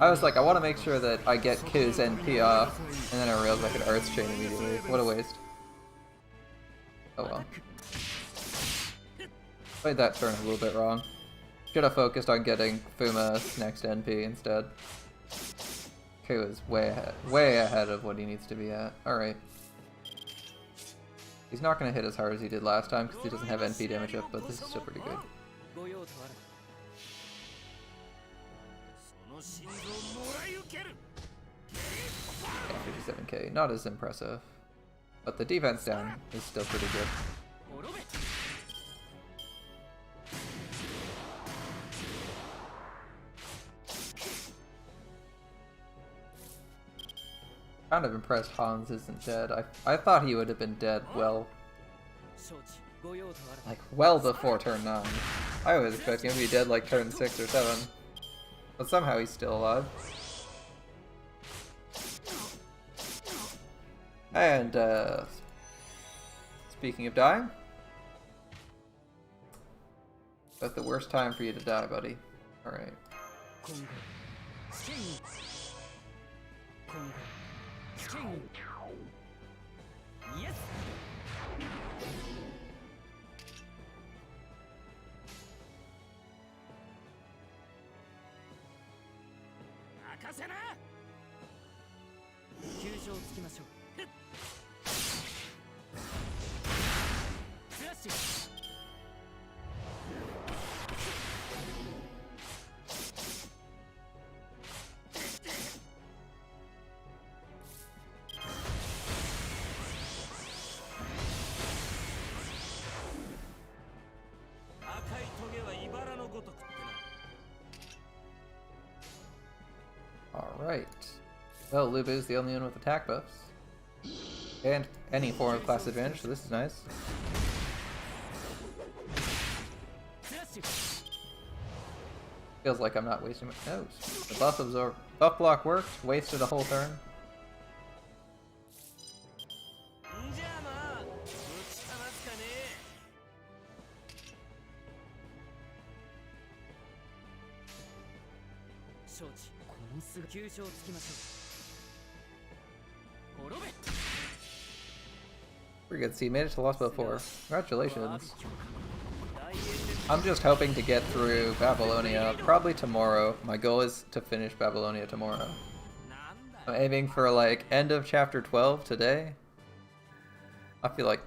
I was like, I want to make sure that I get Q's NP off, and then I realized I could Arts Chain immediately. What a waste. Oh well. Played that turn a little bit wrong. Should have focused on getting Fuma's next NP instead. Q is way ahead of what he needs to be at. Alright. He's not going to hit as hard as he did last time because he doesn't have NP damage up, but this is still pretty good. Yeah, 57k. Not as impressive. But the defense down is still pretty good. Kind of impressed Hans isn't dead. I thought he would have been dead well before turn 9. I was expecting him to be dead like turn 6 or 7. But somehow he's still alive. And speaking of dying, that's the worst time for you to die, buddy. Alright. Yes. Alright. Well, Luba is the only one with attack buffs. And any form of class advantage, so this is nice. Feels like I'm not wasting my nose. The buff block worked, wasted a whole turn. Pretty good, so you made it to lost about 4. Congratulations. I'm just hoping to get through Babylonia probably tomorrow. My goal is to finish Babylonia tomorrow. I'm aiming for like end of chapter 12 today. I feel like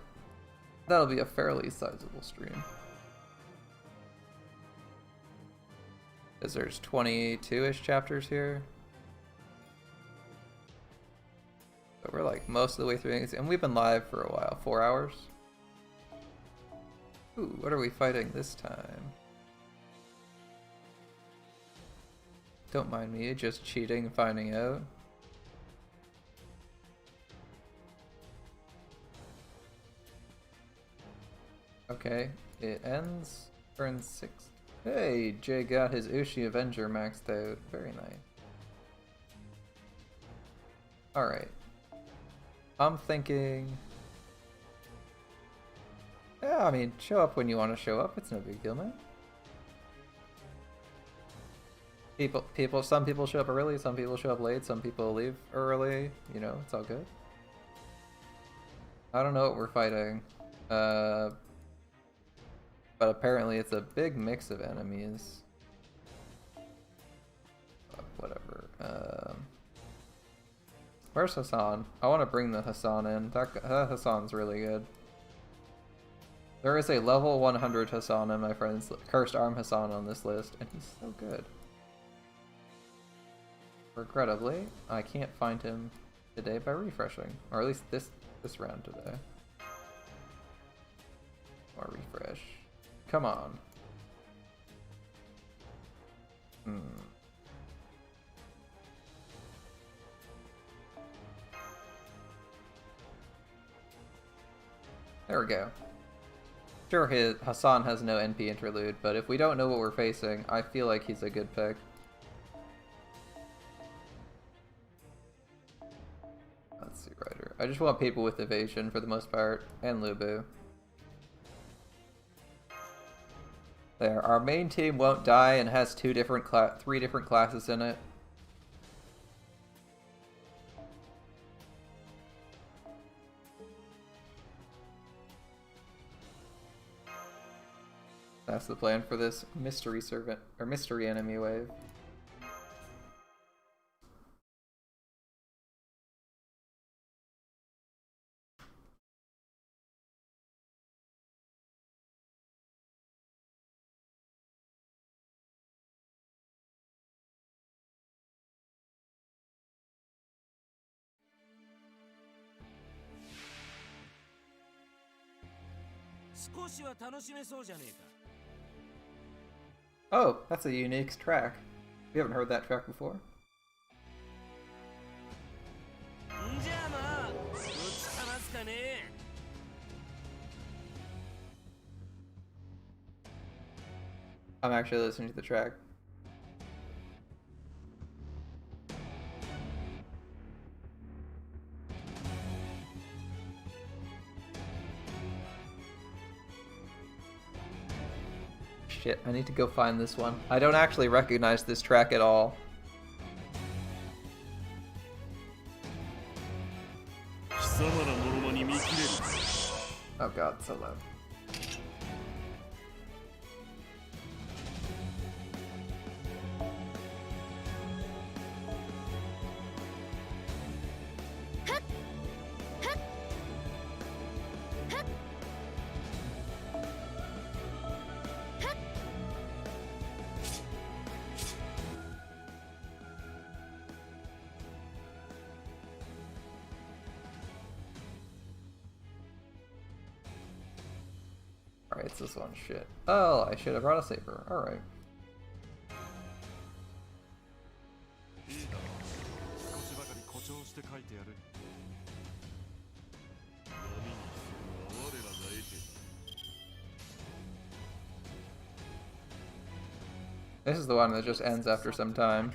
that'll be a fairly sizable stream. Because there's 22-ish chapters here. So we're like most of the way through things, and we've been live for a while, 4 hours. Ooh, what are we fighting this time? Don't mind me, just cheating and finding out. Okay, it ends turn 6. Hey, Jay got his Ushi Avenger maxed out. Very nice. Alright. I'm thinking... Yeah, I mean, show up when you want to show up. It's no big deal, man. Some people show up early, some people show up late, some people leave early. You know, it's all good. I don't know what we're fighting. But apparently it's a big mix of enemies. Whatever. Where's Hassan? I want to bring the Hassan in. That Hassan's really good. There is a level 100 Hassan in my friend's Cursed Arm Hassan on this list, and he's so good. Regrettably, I can't find him today by refreshing, or at least this round today. Or refresh. Come on. There we go. Sure, Hassan has no NP interlude, but if we don't know what we're facing, I feel like he's a good pick. Let's see, Ryder. I just want people with evasion for the most part, and Lubu. There, our main team won't die and has three different classes in it. That's the plan for this mystery servant, or mystery enemy wave. Oh, that's a unique track. We haven't heard that track before. I'm actually listening to the track. Shit, I need to go find this one. I don't actually recognize this track at all. Oh god, so loud. Alright, it's this one. Shit. Oh, I should have brought a saber. Alright. This is the one that just ends after some time.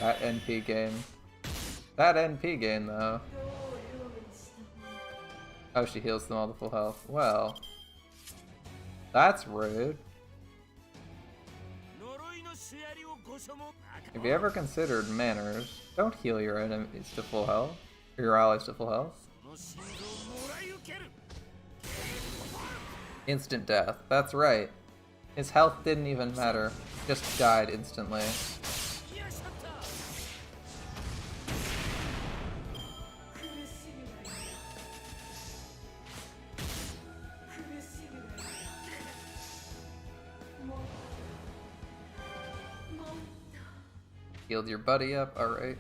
That NP game. That NP game, though. Oh, she heals them all to full health. Well, that's rude. Have you ever considered manners? Don't heal your enemies to full health. Or your allies to full health. Instant death. That's right. His health didn't even matter. Just died instantly. Healed your buddy up, alright.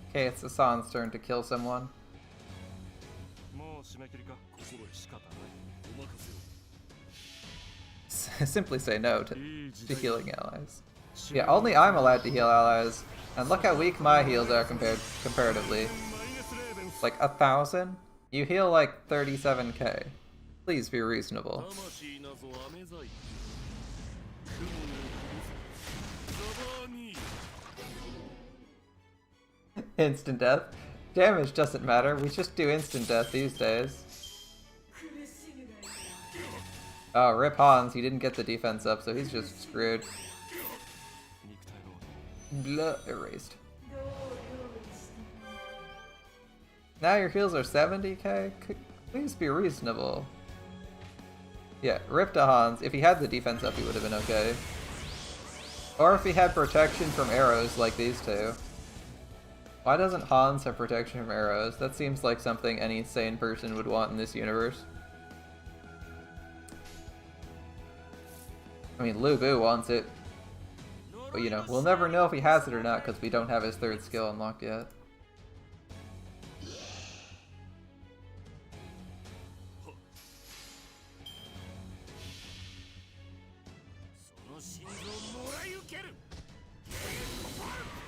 Okay, it's Hassan's turn to kill someone. Simply say no to healing allies. Yeah, only I'm allowed to heal allies. And look how weak my heals are comparatively. Like 1,000? You heal like 37k. Please be reasonable. Instant death? Damage doesn't matter, we just do instant death these days. Oh, rip Hans, he didn't get the defense up, so he's just screwed. Blah, erased. Now your heals are 70k? Please be reasonable. Yeah, rip to Hans. If he had the defense up, he would have been okay. Or if he had protection from arrows like these two. Why doesn't Hans have protection from arrows? That seems like something any sane person would want in this universe. I mean, Lu Bu wants it. But you know, we'll never know if he has it or not because we don't have his third skill unlocked yet.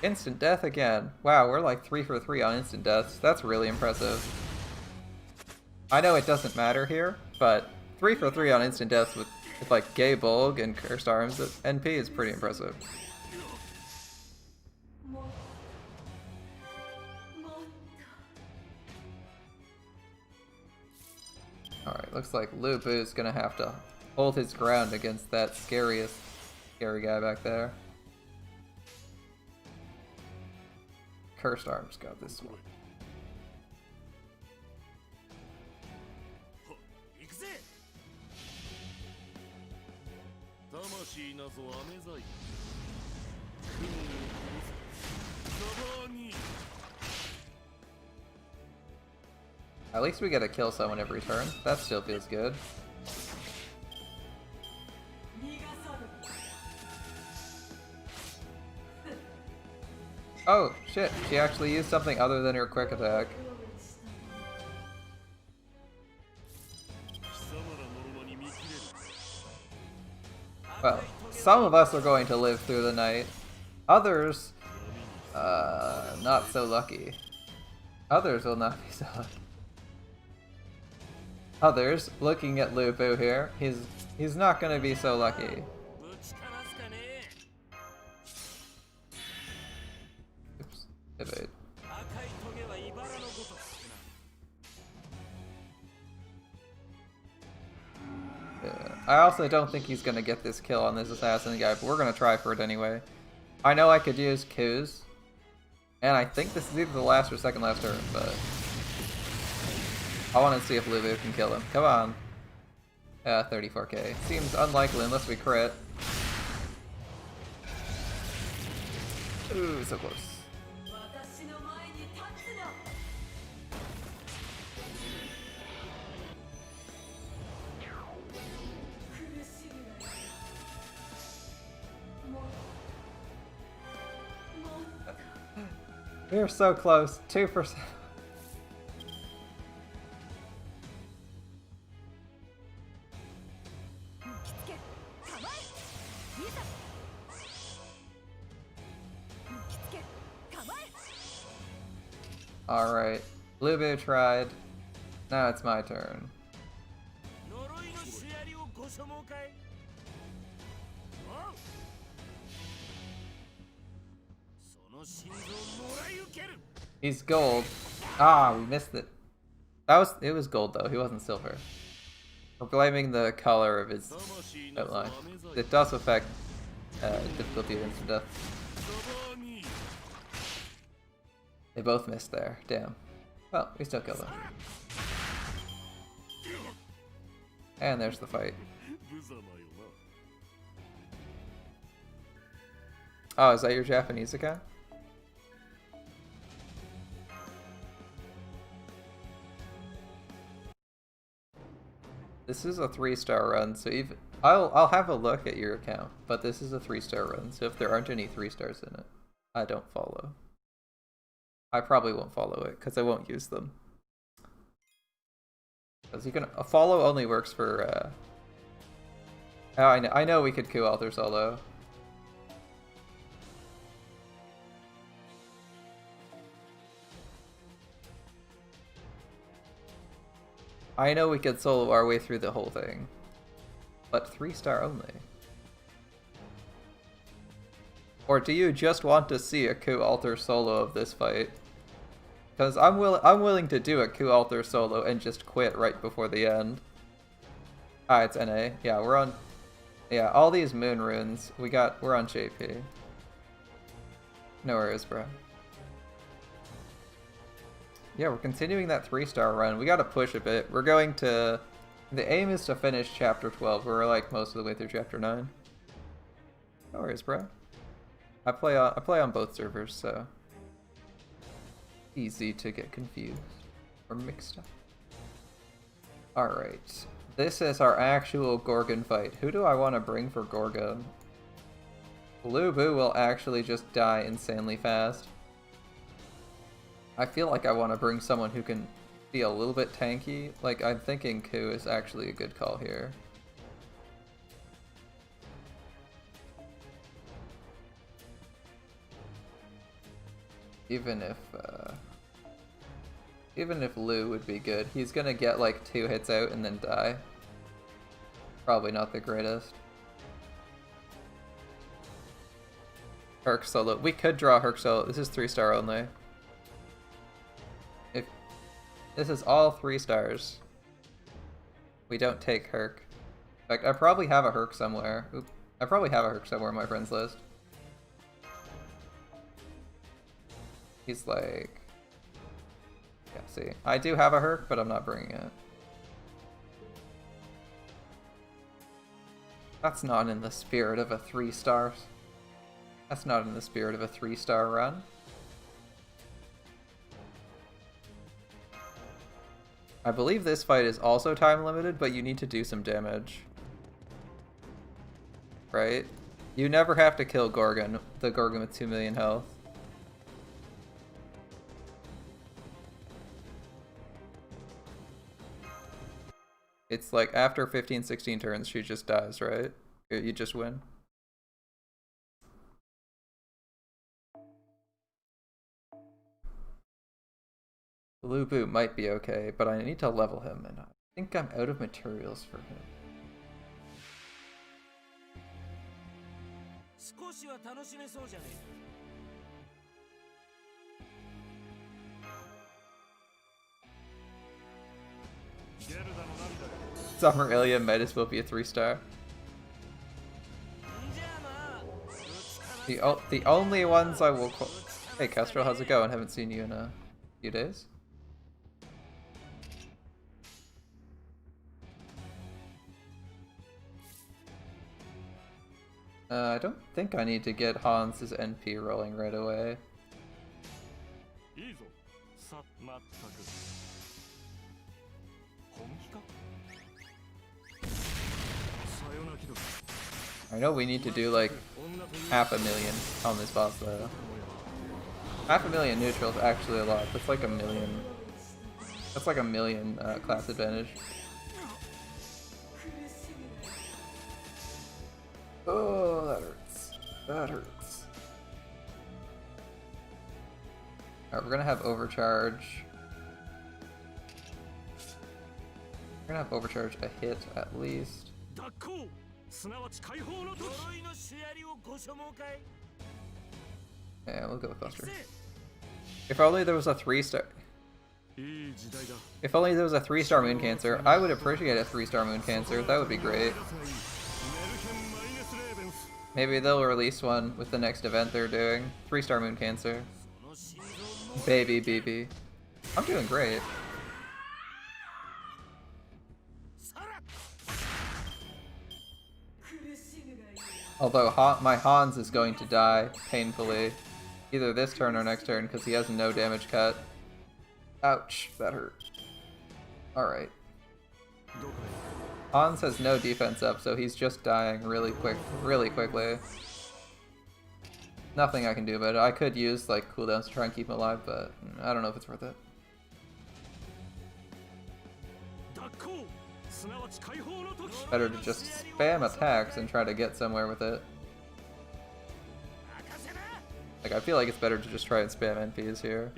Instant death again. Wow, we're like 3 for 3 on instant deaths. That's really impressive. I know it doesn't matter here, but 3 for 3 on instant deaths with like Gay Bulg and Cursed Arms NP is pretty impressive. Alright, looks like Lu Bu's gonna have to hold his ground against that scary guy back there. Cursed Arms got this one. At least we get to kill someone every turn. That still feels good. Oh, shit. She actually used something other than her quick attack. Well, some of us are going to live through the night. Others, not so lucky. Others will not be so lucky. Others, looking at Lu Bu here, he's not gonna be so lucky. Oops, evade. Yeah. I also don't think he's gonna get this kill on this assassin guy, but we're gonna try for it anyway. I know I could use Q's, and I think this is either the last or second last turn, but I want to see if Lu Bu can kill him. Come on. 34k. Seems unlikely unless we crit. Ooh, so close. We're so close. 2%. Alright, Lu Bu tried. Now it's my turn. He's gold. Ah, we missed it. It was gold though, he wasn't silver. We're blaming the color of his outline. It does affect difficulty of instant death. They both missed there. Damn. Well, we still killed them. And there's the fight. Oh, is that your Japanese account? This is a 3-star run, so even I'll have a look at your account, but this is a 3-star run, so if there aren't any 3 stars in it, I don't follow. I probably won't follow it because I won't use them. Because you can a follow only works for. Oh, I know we could coup alter solo. I know we could solo our way through the whole thing, but 3-star only. Or do you just want to see a coup alter solo of this fight? Because I'm willing to do a coup alter solo and just quit right before the end. Ah, it's NA. Yeah, we're on. Yeah, all these moon runes. We're on JP. No worries, bro. Yeah, we're continuing that 3-star run. We gotta push a bit. We're going to. The aim is to finish chapter 12. We're like most of the way through chapter 9. No worries, bro. I play on both servers, so easy to get confused or mixed up. Alright. This is our actual Gorgon fight. Who do I want to bring for Gorgon? Lu Bu will actually just die insanely fast. I feel like I want to bring someone who can be a little bit tanky. Like, I'm thinking Ku is actually a good call here. Even if Lu would be good, he's gonna get like 2 hits out and then die. Probably not the greatest. Herc solo. We could draw Herc solo. This is 3-star only. If this is all 3 stars, we don't take Herc. In fact, I probably have a Herc somewhere. Oop. I probably have a Herc somewhere on my friends list. He's like... Yeah, see. I do have a Herc, but I'm not bringing it. That's not in the spirit of a 3-star. That's not in the spirit of a 3-star run. I believe this fight is also time limited, but you need to do some damage. Right? You never have to kill Gorgon, the Gorgon with 2 million health. It's like after 15, 16 turns, she just dies, right? You just win. Lu Bu might be okay, but I need to level him, and I think I'm out of materials for him. Summer Ilya might as well be a 3-star. The only ones I will call... Hey Kestrel, how's it going? Haven't seen you in a few days. I don't think I need to get Hans's NP rolling right away. I know we need to do like 500,000 on this boss though. 500,000 neutral is actually a lot. That's like 1,000,000. That's like 1,000,000 class advantage. Oh, that hurts. That hurts. Alright, we're gonna have overcharge. We're gonna have overcharge a hit at least. Yeah, we'll go with Buster. If only there was a 3-star. If only there was a 3-star Moon Cancer. I would appreciate a 3-star Moon Cancer. That would be great. Maybe they'll release one with the next event they're doing. 3-star Moon Cancer. Baby BB. I'm doing great. Although my Hans is going to die painfully. Either this turn or next turn because he has no damage cut. Ouch, that hurt. Alright. Hans has no defense up, so he's just dying really quickly. Nothing I can do about it. I could use like cooldowns to try and keep him alive, but I don't know if it's worth it. Better to just spam attacks and try to get somewhere with it. Like, I feel like it's better to just try and spam NPs here.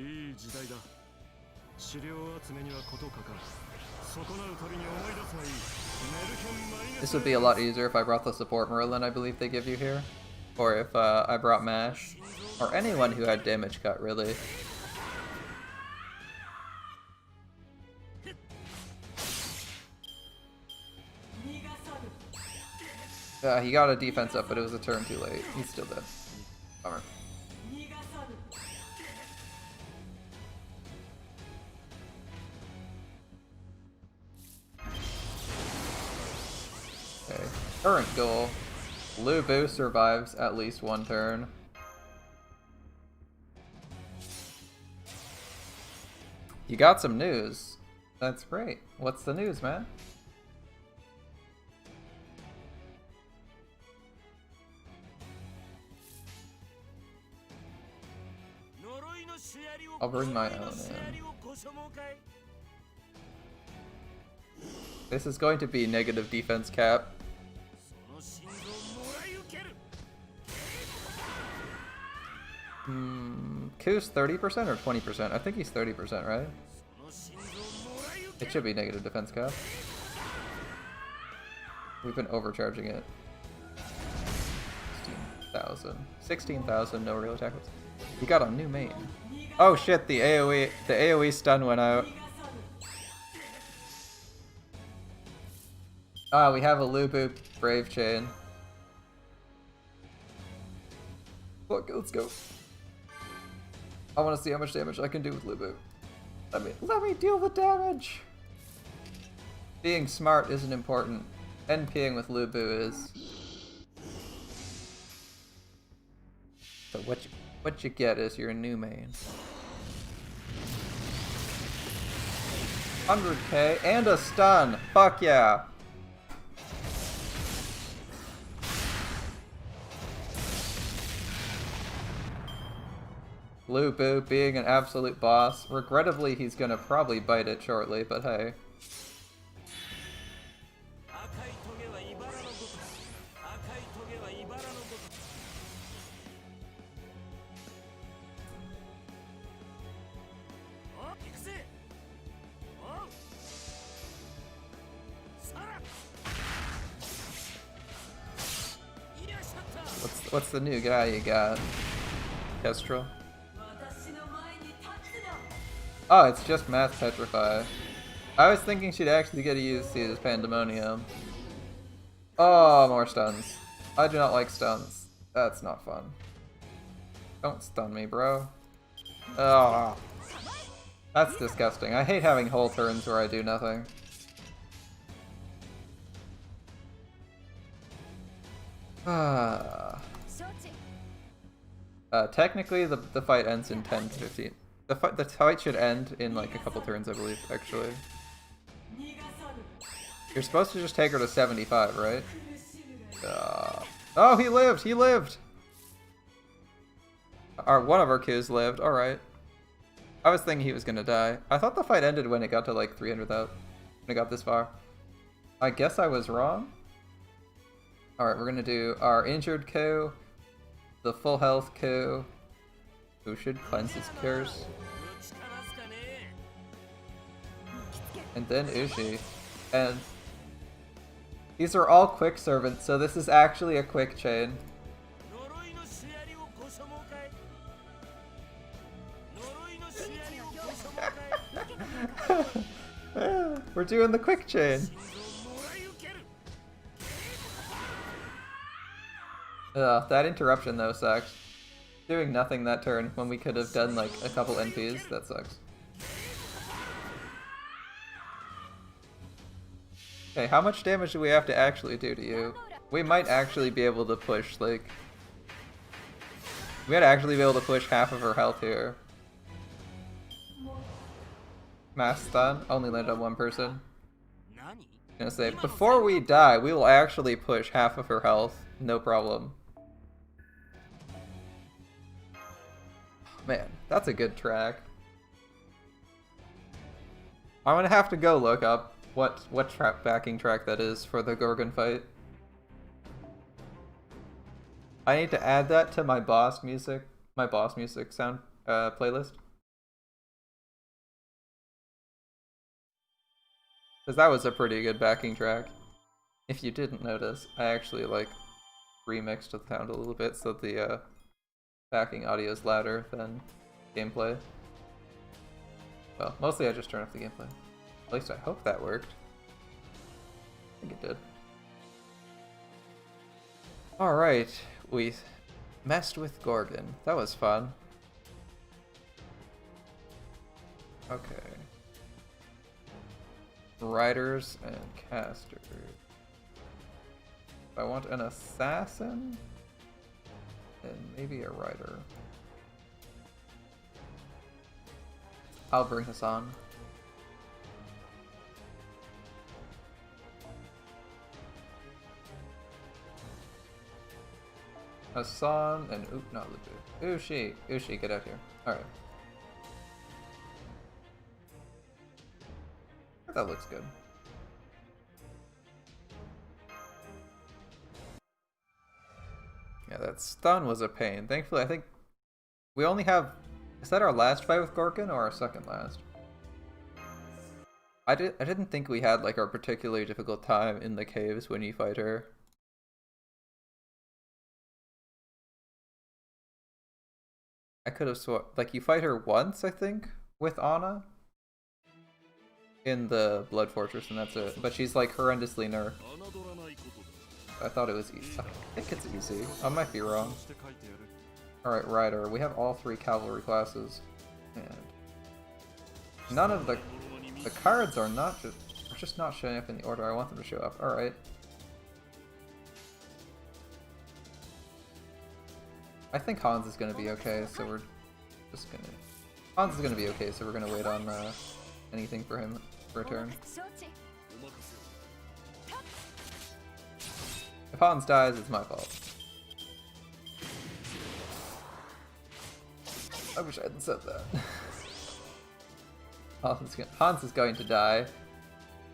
This would be a lot easier if I brought the support Merlin I believe they give you here. Or if I brought Mash. Or anyone who had damage cut, really. He got a defense up, but it was a turn too late. He's still dead. Bummer. Okay. Current goal. Lu Bu survives at least one turn. You got some news. That's great. What's the news, man? I'll bring my own in. This is going to be negative defense cap. Ku's 30% or 20%? I think he's 30%, right? It should be negative defense cap. We've been overcharging it. 16,000. 16,000, no real attack. He got a new main. Oh shit, the AoE stun went out. Ah, we have a Lu Bu Brave Chain. Fuck, let's go. I want to see how much damage I can do with Lu Bu. Let me deal the damage. Being smart isn't important. NPing with Lu Bu is. So what you get is your new main. 100k and a stun. Fuck yeah. Lu Bu being an absolute boss. Regrettably, he's gonna probably bite it shortly, but hey. What's the new guy you got? Kestrel? Oh, it's just Mass Petrify. I was thinking she'd actually get to use Caesar's Pandemonium. Oh, more stuns. I do not like stuns. That's not fun. Don't stun me, bro. Oh, that's disgusting. I hate having whole turns where I do nothing. Technically, the fight ends in 10 to 15. The fight should end in like a couple turns, I believe, actually. You're supposed to just take her to 75, right? Oh, he lived! He lived! One of our Qs lived, alright. I was thinking he was gonna die. I thought the fight ended when it got to like 300,000. When it got this far. I guess I was wrong. Alright, we're gonna do our injured Q, the full health Q, who should cleanse his cures. And then Ushi. And these are all quick servants, so this is actually a quick chain. We're doing the quick chain. Ugh, that interruption though sucks. Doing nothing that turn when we could have done like a couple NPs, that sucks. Okay, how much damage do we have to actually do to you? We might actually be able to push, like... We might actually be able to push half of her health here. Mass stun, only landed on one person. I'm gonna say, before we die, we will actually push half of her health, no problem. Man, that's a good track. I'm gonna have to go look up what backing track that is for the Gorgon fight. I need to add that to my boss music sound playlist. Because that was a pretty good backing track. If you didn't notice, I actually like remixed the sound a little bit so the backing audio is louder than gameplay. Well, mostly I just turned off the gameplay. At least I hope that worked. I think it did. Alright, we messed with Gorgon. That was fun. Okay. Riders and casters. I want an assassin and maybe a rider. I'll bring Hassan. Hassan and not Lubu. Ushi, get out here. Alright. That looks good. Yeah, that stun was a pain. Thankfully, I think we only have... Is that our last fight with Gorgon or our second last? I didn't think we had like a particularly difficult time in the caves when you fight her. I could have sworn, like, you fight her once, I think, with Ana in the Blood Fortress, and that's it. But she's like horrendously nerfed. I thought it was easy. I think it's easy. I might be wrong. Alright, Rider. We have all 3 cavalry classes. And none of the cards are just not showing up in the order I want them to show up. Alright. I think Hans is gonna be okay, so we're just gonna... Hans is gonna be okay, so we're gonna wait on anything for him for a turn. If Hans dies, it's my fault. I wish I hadn't said that. Hans is going to die.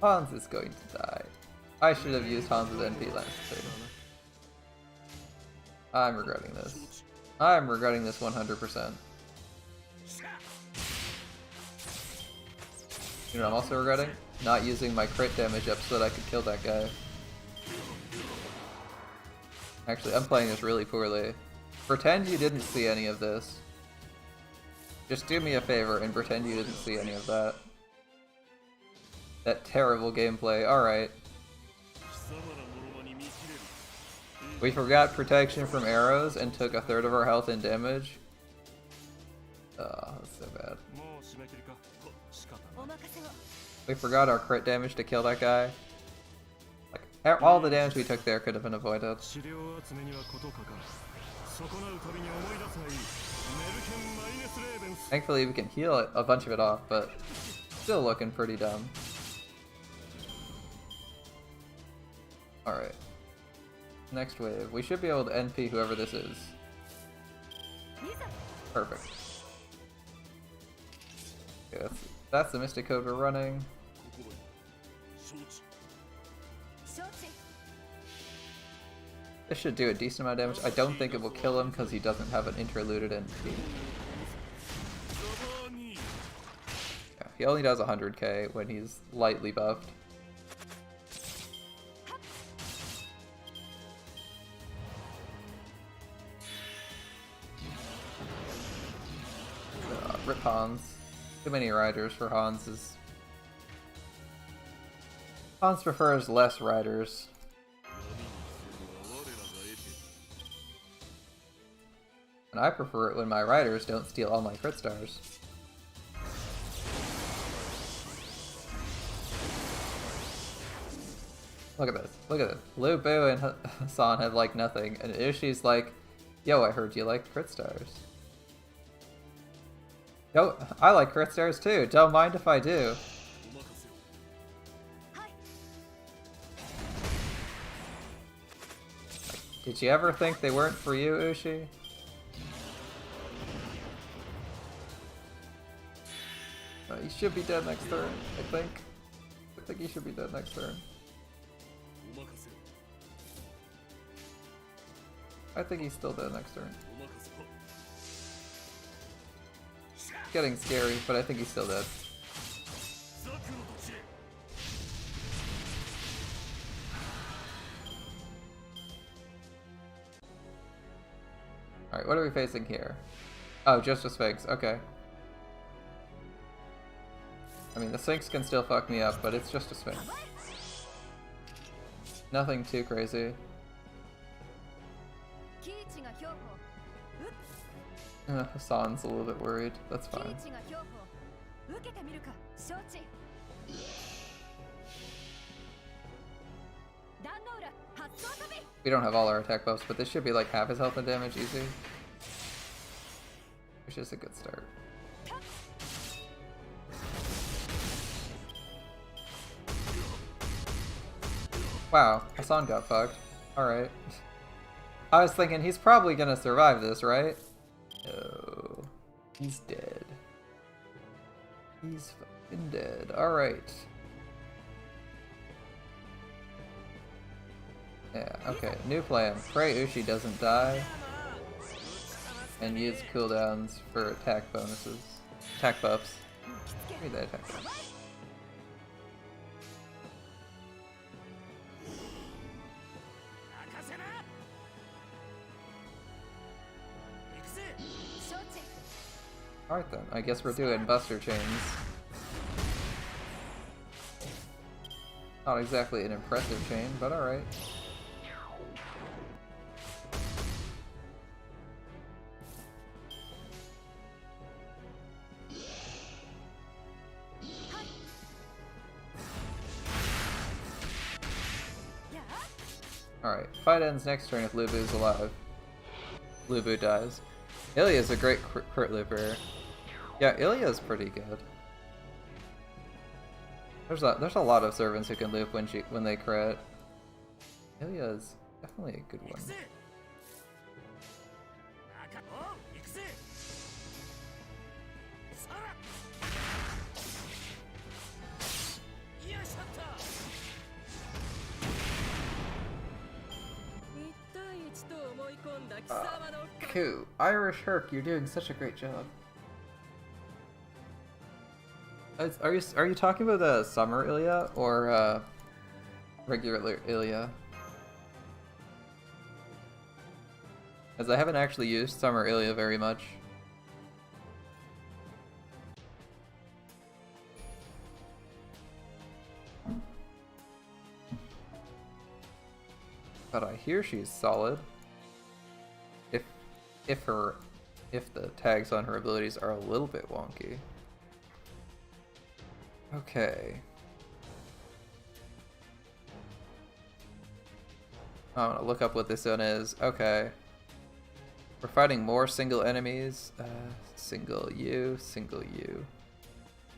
Hans is going to die. I should have used Hans' NP last turn. I'm regretting this. I'm regretting this 100%. You know what I'm also regretting? Not using my crit damage up so that I could kill that guy. Actually, I'm playing this really poorly. Pretend you didn't see any of this. Just do me a favor and pretend you didn't see any of that. That terrible gameplay. Alright. We forgot protection from arrows and took 1/3 of our health in damage. Oh, that's so bad. We forgot our crit damage to kill that guy. Like, all the damage we took there could have been avoided. Thankfully we can heal it, a bunch of it off, but still looking pretty dumb. Alright. Next wave. We should be able to NP whoever this is. Perfect. Okay, that's the Mystic Code we're running. This should do a decent amount of damage. I don't think it will kill him because he doesn't have an interluded NP. Yeah, he only does 100k when he's lightly buffed. Rip Hans. Too many riders for Hans is... Hans prefers less riders. And I prefer it when my riders don't steal all my crit stars. Look at this. Look at this. Lu Bu and Hassan have like nothing, and Ushi's like, yo, I heard you like crit stars. Yo, I like crit stars too. Don't mind if I do. Did you ever think they weren't for you, Ushi? He should be dead next turn, I think. I think he should be dead next turn. I think he's still dead next turn. Getting scary, but I think he's still dead. Alright, what are we facing here? Oh, just a Sphinx, okay. I mean, the Sphinx can still fuck me up, but it's just a Sphinx. Nothing too crazy. Hassan's a little bit worried. That's fine. We don't have all our attack buffs, but this should be like half his health and damage easy. Which is a good start. Wow, Hassan got fucked. Alright. I was thinking he's probably gonna survive this, right? No. He's dead. He's fucking dead. Alright. Yeah, okay. New plan. Pray Ushi doesn't die. And use cooldowns for attack bonuses. Attack buffs. Give me the attack buffs. Alright then, I guess we're doing Buster Chains. Not exactly an impressive chain, but alright. Alright, fight ends next turn if Lu Bu's alive. Lu Bu dies. Ilya's a great crit looper. Yeah, Ilya's pretty good. There's a lot of servants who can loop when they crit. Ilya's definitely a good one. Cool. Irish Herc, you're doing such a great job. Are you talking about the Summer Ilya or regular Ilya? As I haven't actually used Summer Ilya very much. But I hear she's solid. If the tags on her abilities are a little bit wonky. Okay. I'm gonna look up what this one is. Okay. We're fighting more single enemies. Single you.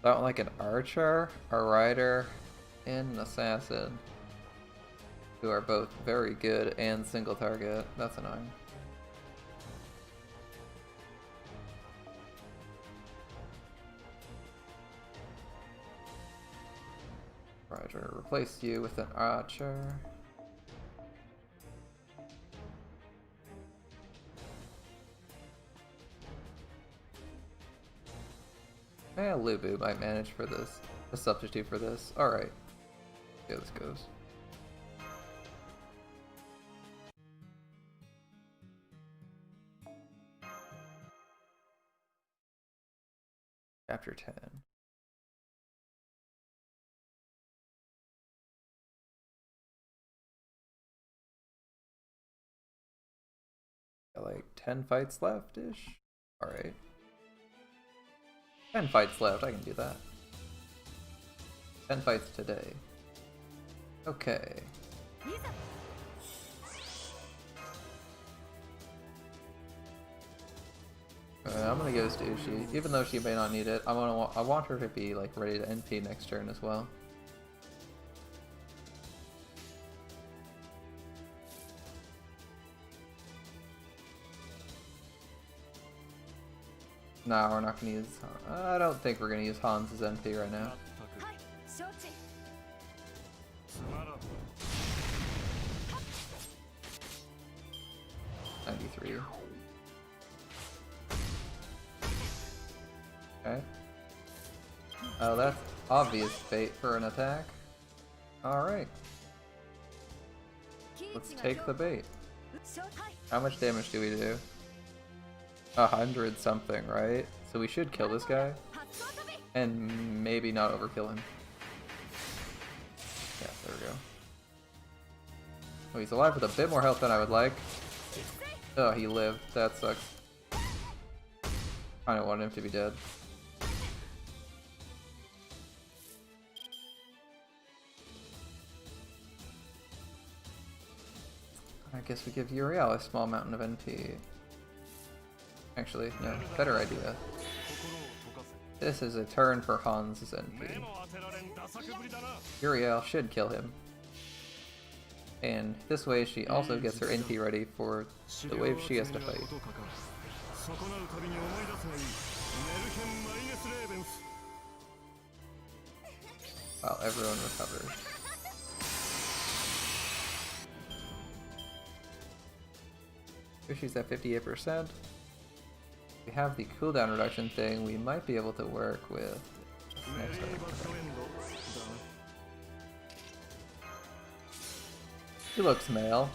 I want like an archer, a rider, and an assassin. Who are both very good and single target. That's annoying. Roger, replace you with an archer. Lu Bu might manage for this. A substitute for this. Alright. See how this goes. Chapter 10. 10 fights left-ish? Alright. 10 fights left, I can do that. 10 fights today. Okay. I'm gonna go to Ushi, even though she may not need it. I want her to be like ready to NP next turn as well. No, we're not gonna use. I don't think we're gonna use Hans as NP right now. 93. Okay. Oh, that's obvious bait for an attack. Alright. Let's take the bait. How much damage do we do? 100 something, right? So we should kill this guy. And maybe not overkill him. Yeah, there we go. Oh, he's alive with a bit more health than I would like. Oh, he lived. That sucks. Kinda wanted him to be dead. I guess we give Uriel a small mountain of NP. Actually, no, better idea. This is a turn for Hans' NP. Uriel should kill him. And this way she also gets her NP ready for the wave she has to fight. While everyone recovers. She's at 58%. We have the cooldown reduction thing, we might be able to work with next time. He looks male.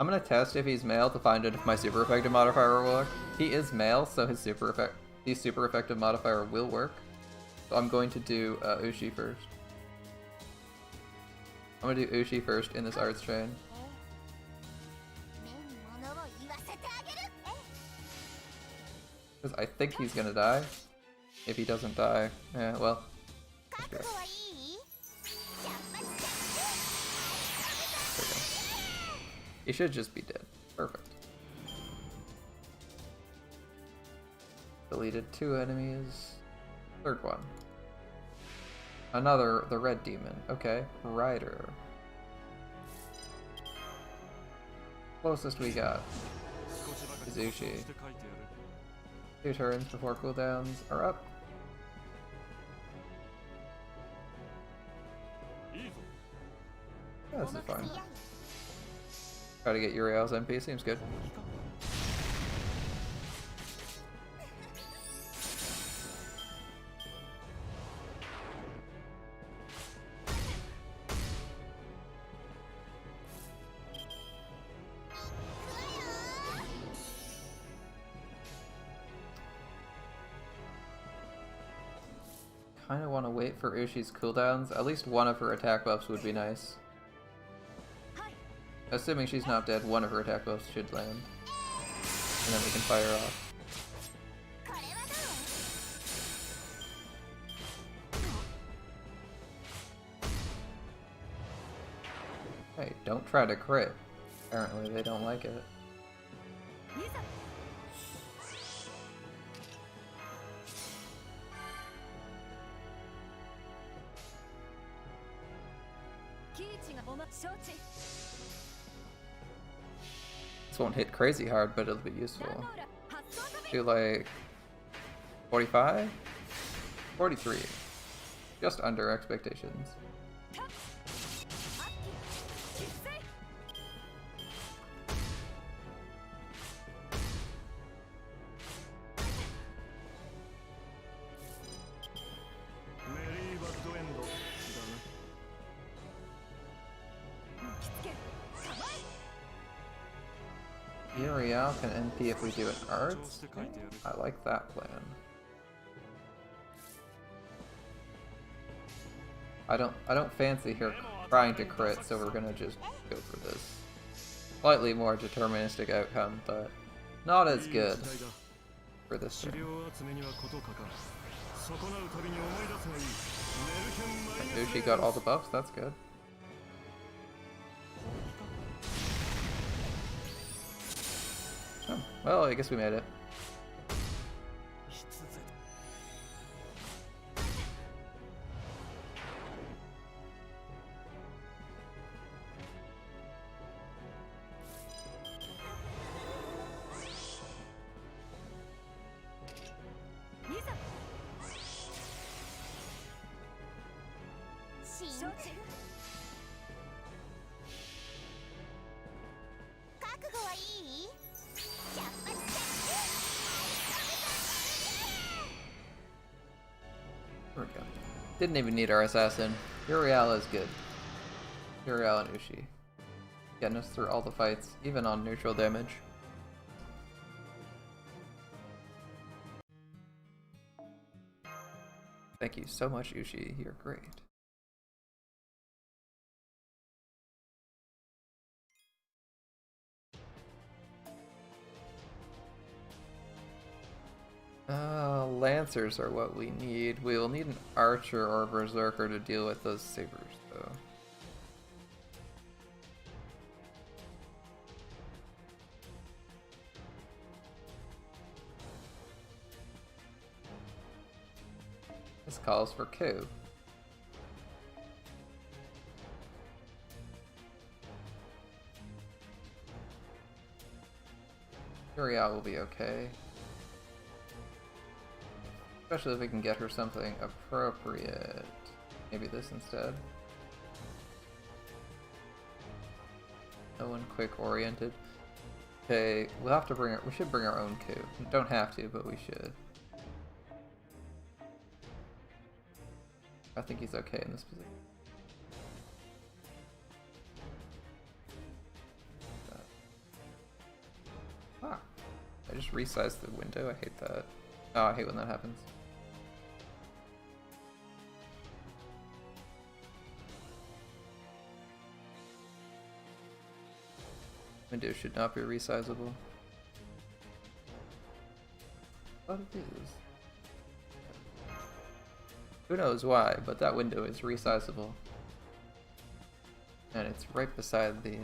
I'm gonna test if he's male to find out if my super effective modifier will work. He is male, so his super effective modifier will work. So I'm going to do Ushi first. I'm gonna do Ushi first in this arts train. Because I think he's gonna die. If he doesn't die, yeah, well. There we go. He should just be dead. Perfect. Deleted 2 enemies. Third one. Another, the red demon. Okay, Rider. Closest we got is Ushi. 2 turns before cooldowns are up. Yeah, this is fine. Try to get Uriel's MP, seems good. Kinda wanna wait for Ushi's cooldowns. At least one of her attack buffs would be nice. Assuming she's not dead, one of her attack buffs should land. And then we can fire off. Hey, don't try to crit. Apparently they don't like it. This won't hit crazy hard, but it'll be useful. Do like 45? 43. Just under expectations. Uriel can NP if we do an arts. I like that plan. I don't fancy her trying to crit, so we're gonna just go for this. slightly more deterministic outcome, but not as good for this turn. Nushi got all the buffs, that's good. Oh, well, I guess we made it. There we go. Didn't even need our assassin. Uriel is good. Uriel and Ushi. Getting us through all the fights, even on neutral damage. Thank you so much, Ushi. You're great. Lancers are what we need. We will need an archer or a berserker to deal with those sabers, though. This calls for coup. Uriel will be okay. Especially if we can get her something appropriate. Maybe this instead. No one quick oriented. Okay, we'll have to bring we should bring our own coup. We don't have to, but we should. I think he's okay in this position. Ah, I just resized the window. I hate that. Oh, I hate when that happens. Window should not be resizable. But it is. Who knows why, but that window is resizable. And it's right beside the...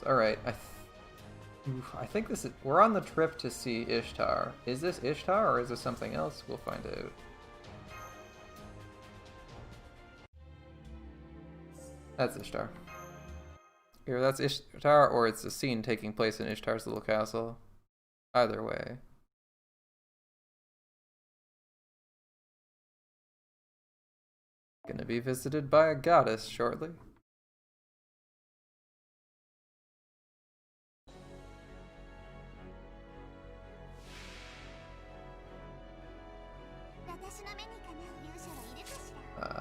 Alright, I think this is... We're on the trip to see Ishtar. Is this Ishtar or is this something else? We'll find out. That's Ishtar. Either that's Ishtar or it's a scene taking place in Ishtar's little castle. Either way. Gonna be visited by a goddess shortly.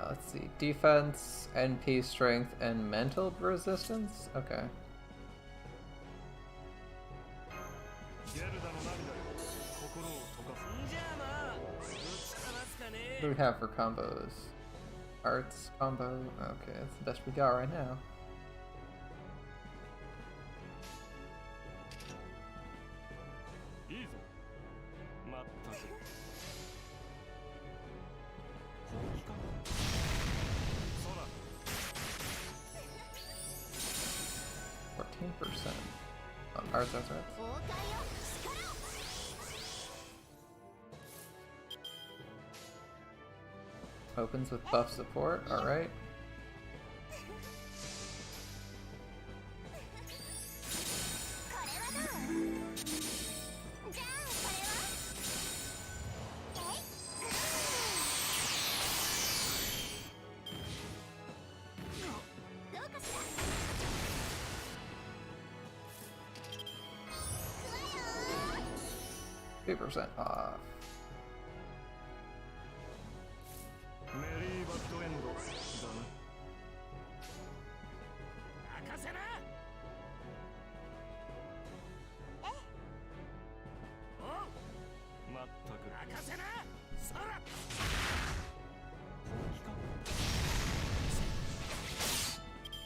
Let's see. Defense, NP strength, and mental resistance? Okay. What do we have for combos? Arts combo? Okay, that's the best we got right now. On arts, that's right. Opens with buff support, alright. % off.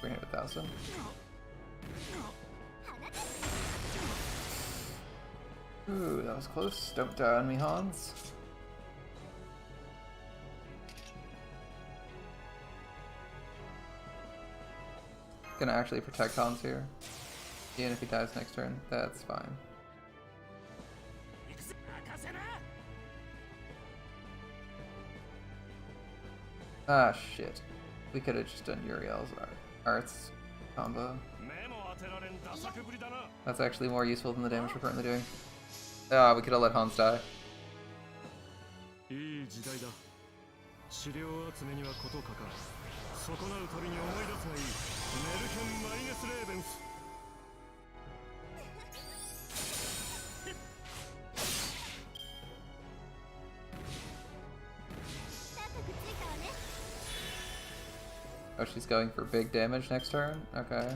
$300,000. Ooh, that was close. Don't die on me, Hans. Gonna actually protect Hans here. Even if he dies next turn, that's fine. Ah, shit. We could have just done Uriel's arts combo. That's actually more useful than the damage we're currently doing. Ah, we could have let Hans die. Oh, she's going for big damage next turn? Okay.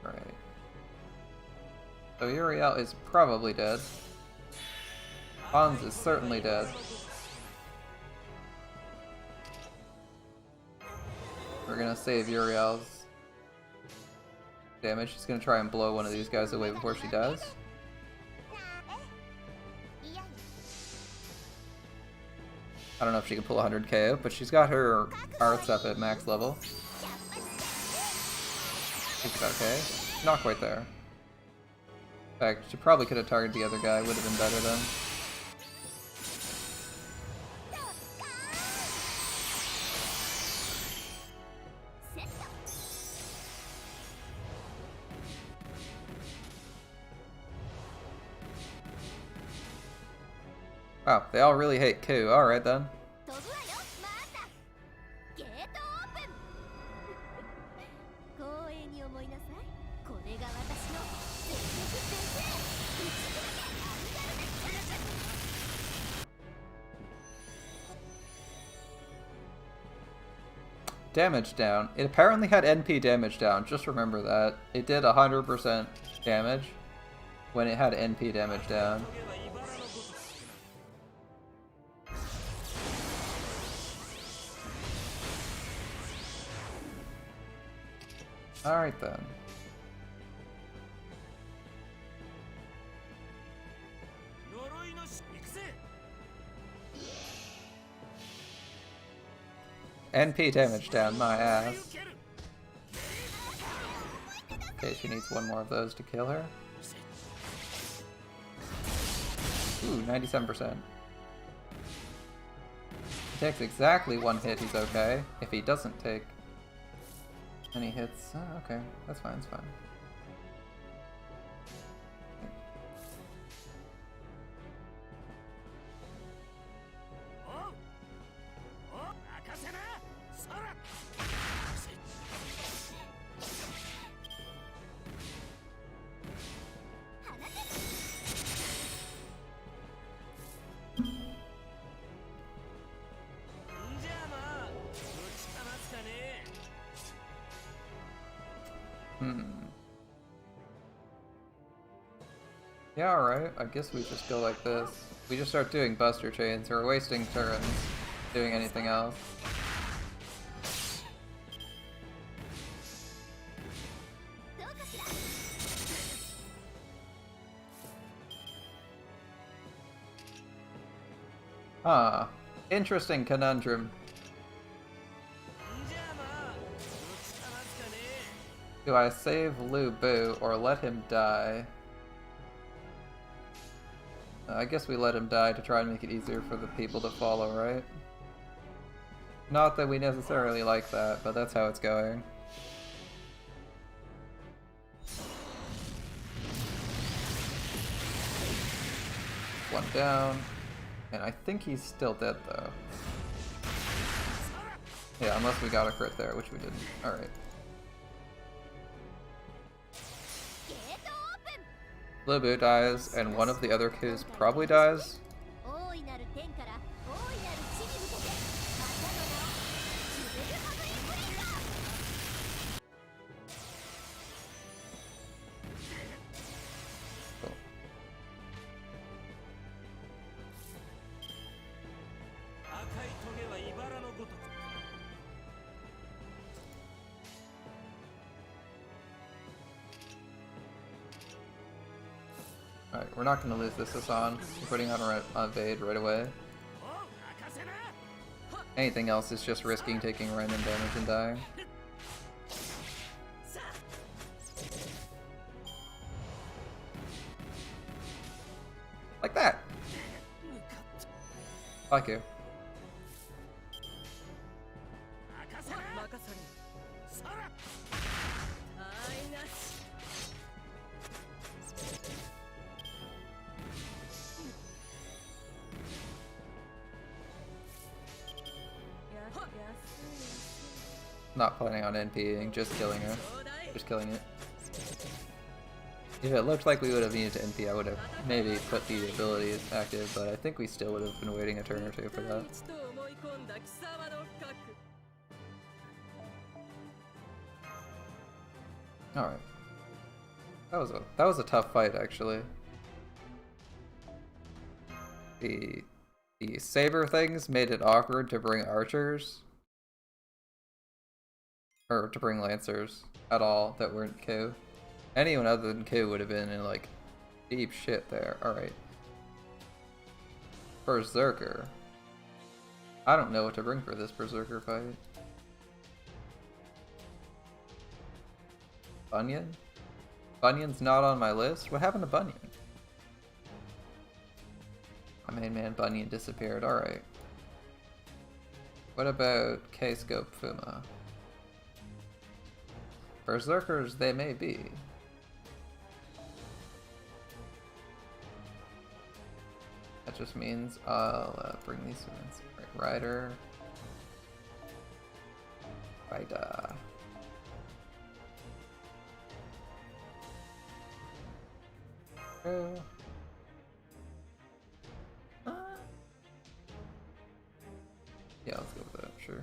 Right. So Uriel is probably dead. Hans is certainly dead. We're gonna save Uriel's damage. She's gonna try and blow one of these guys away before she dies. I don't know if she can pull 100 KO, but she's got her arts up at max level. It's okay. Not quite there. In fact, she probably could have targeted the other guy, would have been better then. Wow, they all really hate Ku. Alright then. Damage down. It apparently had NP damage down. Just remember that. It did 100% damage when it had NP damage down. Alright then. NP damage down, my ass. Okay, she needs one more of those to kill her. Ooh, 97%. He takes exactly one hit, he's okay. If he doesn't take any hits, oh, okay, that's fine, it's fine. Yeah, alright. I guess we just go like this. We just start doing buster chains. We're wasting turns doing anything else. Ah, interesting conundrum. Do I save Lu Bu or let him die? I guess we let him die to try and make it easier for the people to follow, right? Not that we necessarily like that, but that's how it's going. One down. And I think he's still dead, though. Yeah, unless we got a crit there, which we didn't. Alright. Lu Bu dies, and one of the other Kus probably dies. Alright, we're not gonna lose this Hassan. We're putting on evade right away. Anything else is just risking taking random damage and dying. Like that! Fuck you. Not planning on NPing, just killing her. Just killing it. If it looked like we would have needed to NP, I would have maybe put the abilities active, but I think we still would have been waiting a turn or two for that. Alright. That was a tough fight, actually. The saber things made it awkward to bring archers. Or to bring lancers at all that weren't Ku. Anyone other than Ku would have been in like deep shit there. Alright. Berserker. I don't know what to bring for this Berserker fight. Bunyan? Bunyan's not on my list? What happened to Bunyan? My main man Bunyan disappeared. Alright. What about K-Scope Fuma? Berserkers they may be. That just means I'll bring these ones. Right, Rider. Rider. Yeah, let's go with that, sure.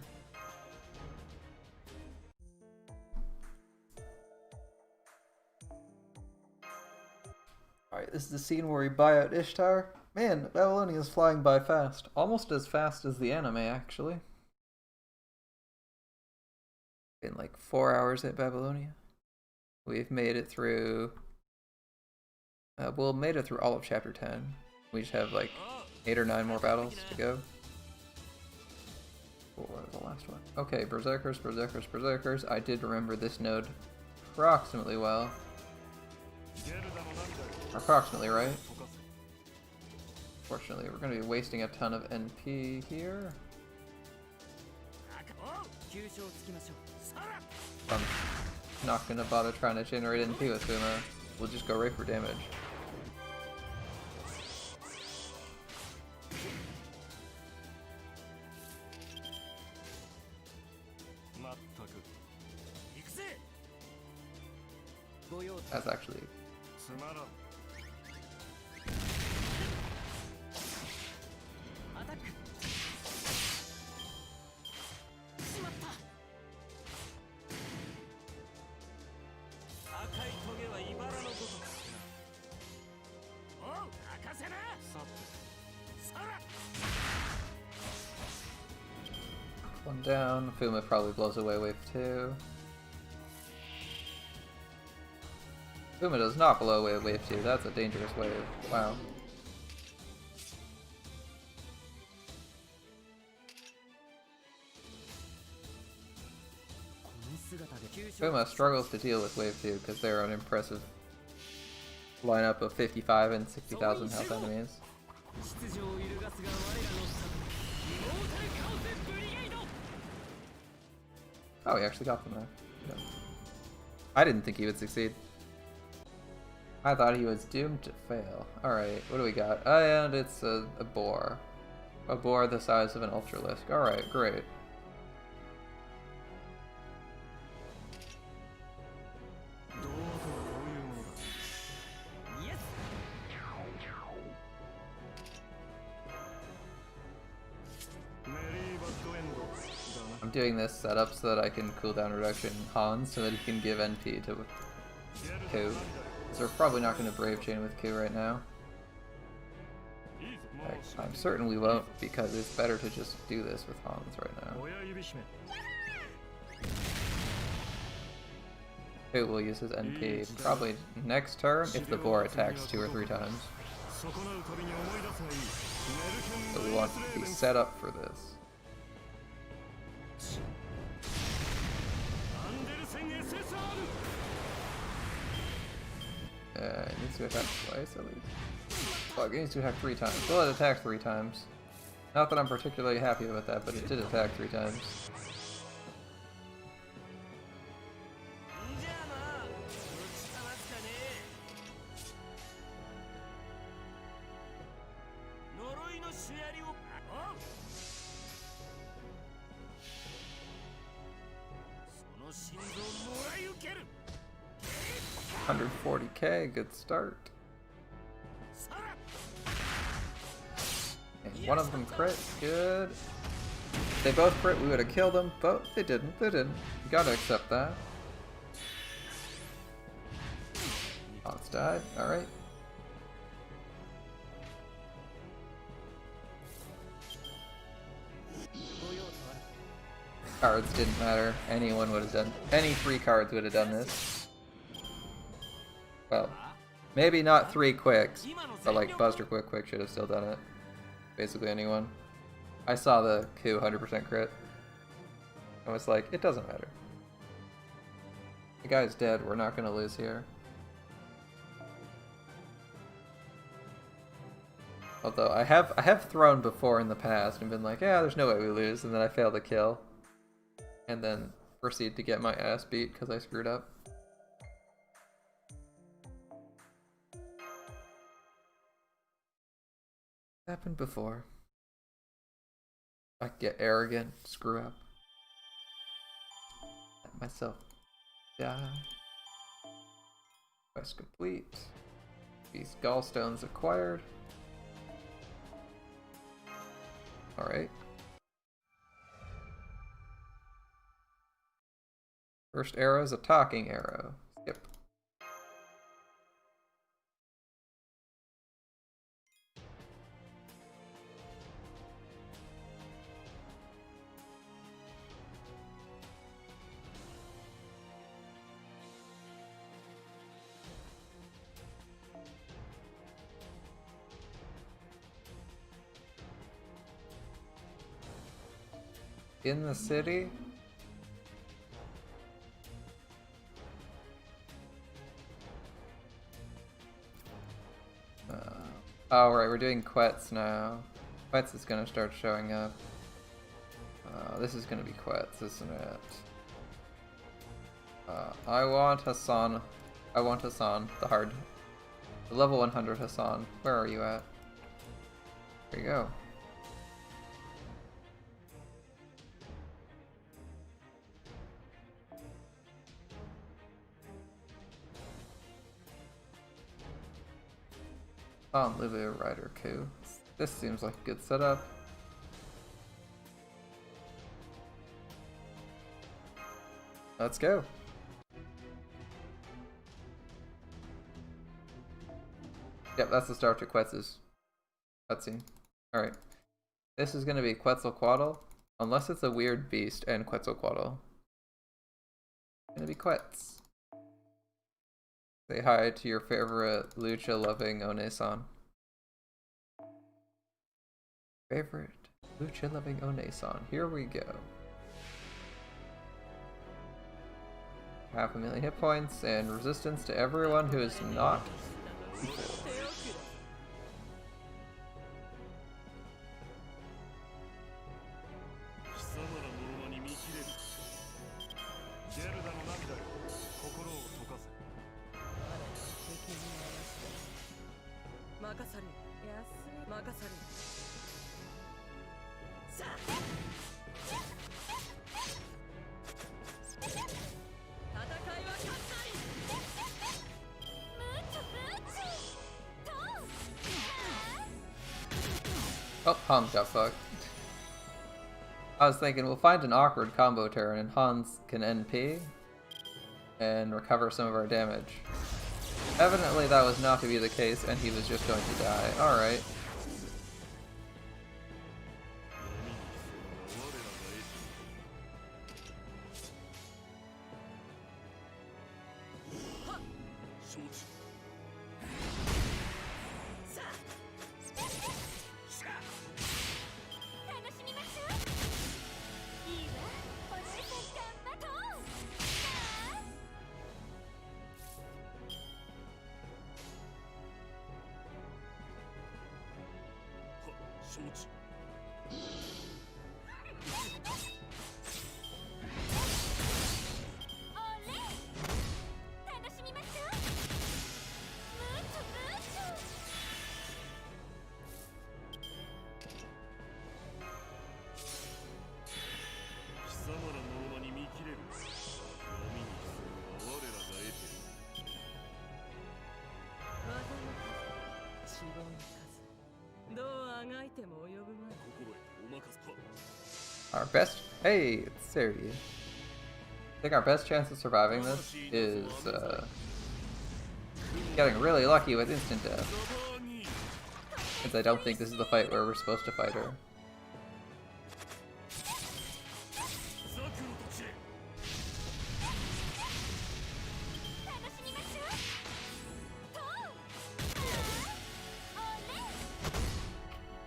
Alright, this is the scene where we buy out Ishtar. Man, Babylonia is flying by fast. Almost as fast as the anime, actually. In like 4 hours at Babylonia. We've made it through... made it through all of Chapter 10. We just have like 8 or 9 more battles to go. What was the last one? Okay, Berserkers, Berserkers, Berserkers. I did remember this node approximately well. Approximately, right? Fortunately, we're going to be wasting a ton of NP here. I'm not going to bother trying to generate NP with Fuma. We'll just go right for damage. That's actually... One down. Fuma probably blows away wave 2. Fuma does not blow away wave 2. That's a dangerous wave. Wow. Fuma struggles to deal with wave 2 because they're an impressive lineup of 55 and 60,000 health enemies. Oh, he actually got them there. Yeah. I didn't think he would succeed. I thought he was doomed to fail. Alright, what do we got? And it's a boar. A boar the size of an Ultralisk. Alright, great. I'm doing this setup so that I can cooldown reduction Hans so that he can give NP to Ku. So we're probably not going to Brave Chain with Ku right now. I'm certain we won't because it's better to just do this with Hans right now. Who will use his NP probably next turn if the boar attacks 2 or 3 times. So we want to be set up for this. It needs to attack twice at least. Fuck, it needs to attack 3 times. Well, it attacked 3 times. Not that I'm particularly happy about that, but it did attack 3 times. $140k, good start. And one of them crit, good. If they both crit, we would have killed them, but they didn't. They didn't. You gotta accept that. Hans died. All right. Cards didn't matter. Anyone would have done. Any 3 cards would have done this. Well, maybe not 3 quicks, but like Buster Quick should have still done it. Basically anyone. I saw the Ku 100% crit. I was like, it doesn't matter. The guy's dead, we're not gonna lose here. Although I have thrown before in the past and been like, yeah, there's no way we lose, and then I fail to kill. And then proceed to get my ass beat because I screwed up. Happened before. I get arrogant, screw up. Let myself die. Quest complete. These gallstones acquired. Alright. First arrow is a talking arrow. Skip. In the city? Oh right, we're doing Quetz now. Quetz is gonna start showing up. This is gonna be Quetz, isn't it? I want Hassan. I want Hassan, the level 100 Hassan. Where are you at? There you go. Livia Rider Ku. This seems like a good setup. Let's go. Yep, that's the start to Quetz's cutscene. Alright. This is gonna be Quetzalcoatl, unless it's a weird beast and Quetzalcoatl. It's gonna be Quetz. Say hi to your favorite lucha-loving One-san. Favorite lucha-loving One-san. Here we go. 500,000 hit points and resistance to everyone who is not equal. Oh, Hans got fucked. I was thinking we'll find an awkward combo turn and Hans can NP and recover some of our damage. Evidently that was not to be the case and he was just going to die. Alright. Our best... Hey, it's Seri. I think our best chance of surviving this is getting really lucky with instant death. Because I don't think this is the fight where we're supposed to fight her.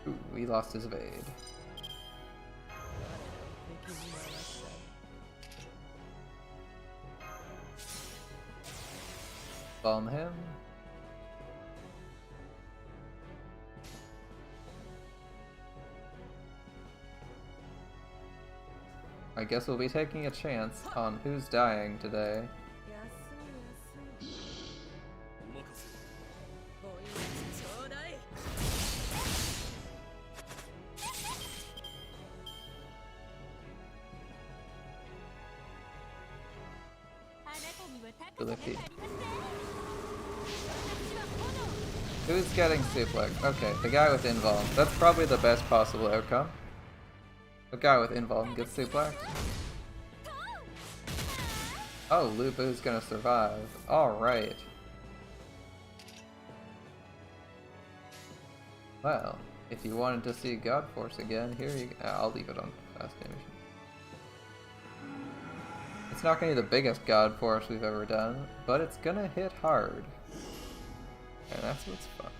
Ooh, we lost his evade. Bomb him. I guess we'll be taking a chance on who's dying today. Lucky. Who's getting suplex? Okay, the guy with invuln. That's probably the best possible outcome. The guy with invuln gets suplex. Oh, Lubu's gonna survive. Alright. Well, if you wanted to see God Force again, here you go. I'll leave it on fast animation. It's not gonna be the biggest God Force we've ever done, but it's gonna hit hard. And that's what's fun.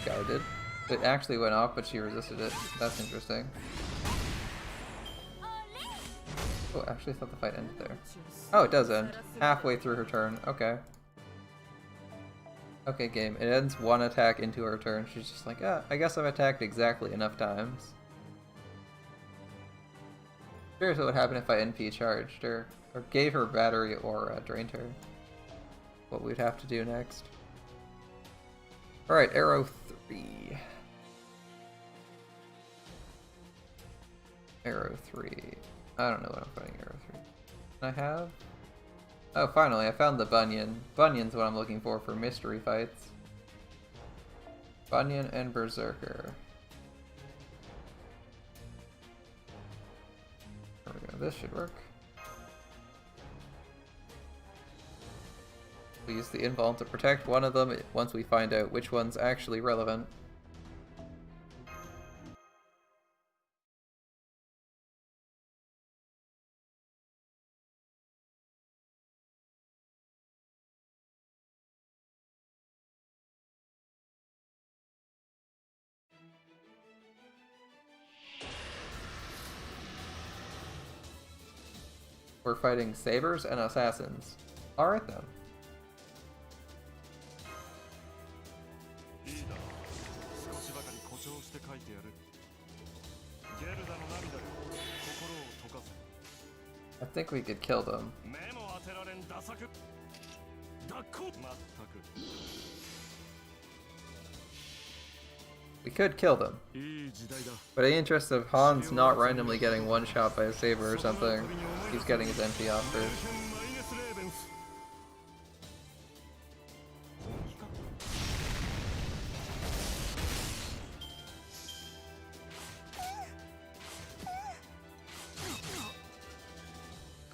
Guarded. It actually went off, but she resisted it. That's interesting. Oh, actually I thought the fight ended there. Oh, it does end. Halfway through her turn. Okay. Okay, game. It ends one attack into her turn. She's just like, ah, I guess I've attacked exactly enough times. Curious what would happen if I NP charged her, or gave her battery, or drained her. What we'd have to do next. Alright, arrow 3. Arrow 3. I don't know what I'm putting arrow 3. Can I have? Oh, finally, I found the Bunyan. Bunyan's what I'm looking for mystery fights. Bunyan and Berserker. There we go, this should work. We use the invuln to protect one of them once we find out which one's actually relevant. We're fighting sabers and assassins. Alright then. I think we could kill them. We could kill them. But in the interest of Hans not randomly getting one shot by a saber or something, he's getting his MP off first.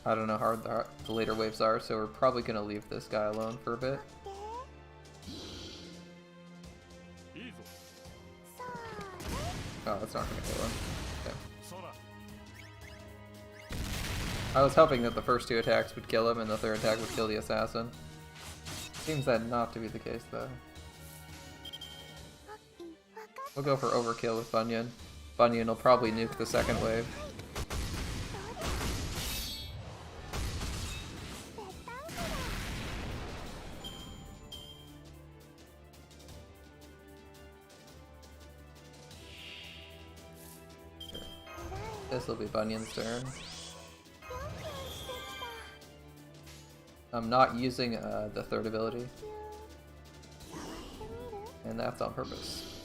I don't know how hard the later waves are, so we're probably going to leave this guy alone for a bit. Oh, that's not going to kill him. Okay. I was hoping that the first two attacks would kill him and the third attack would kill the assassin. Seems that not to be the case though. We'll go for overkill with Bunyan. Bunyan will probably nuke the second wave. This will be Bunyan's turn. I'm not using the third ability. And that's on purpose.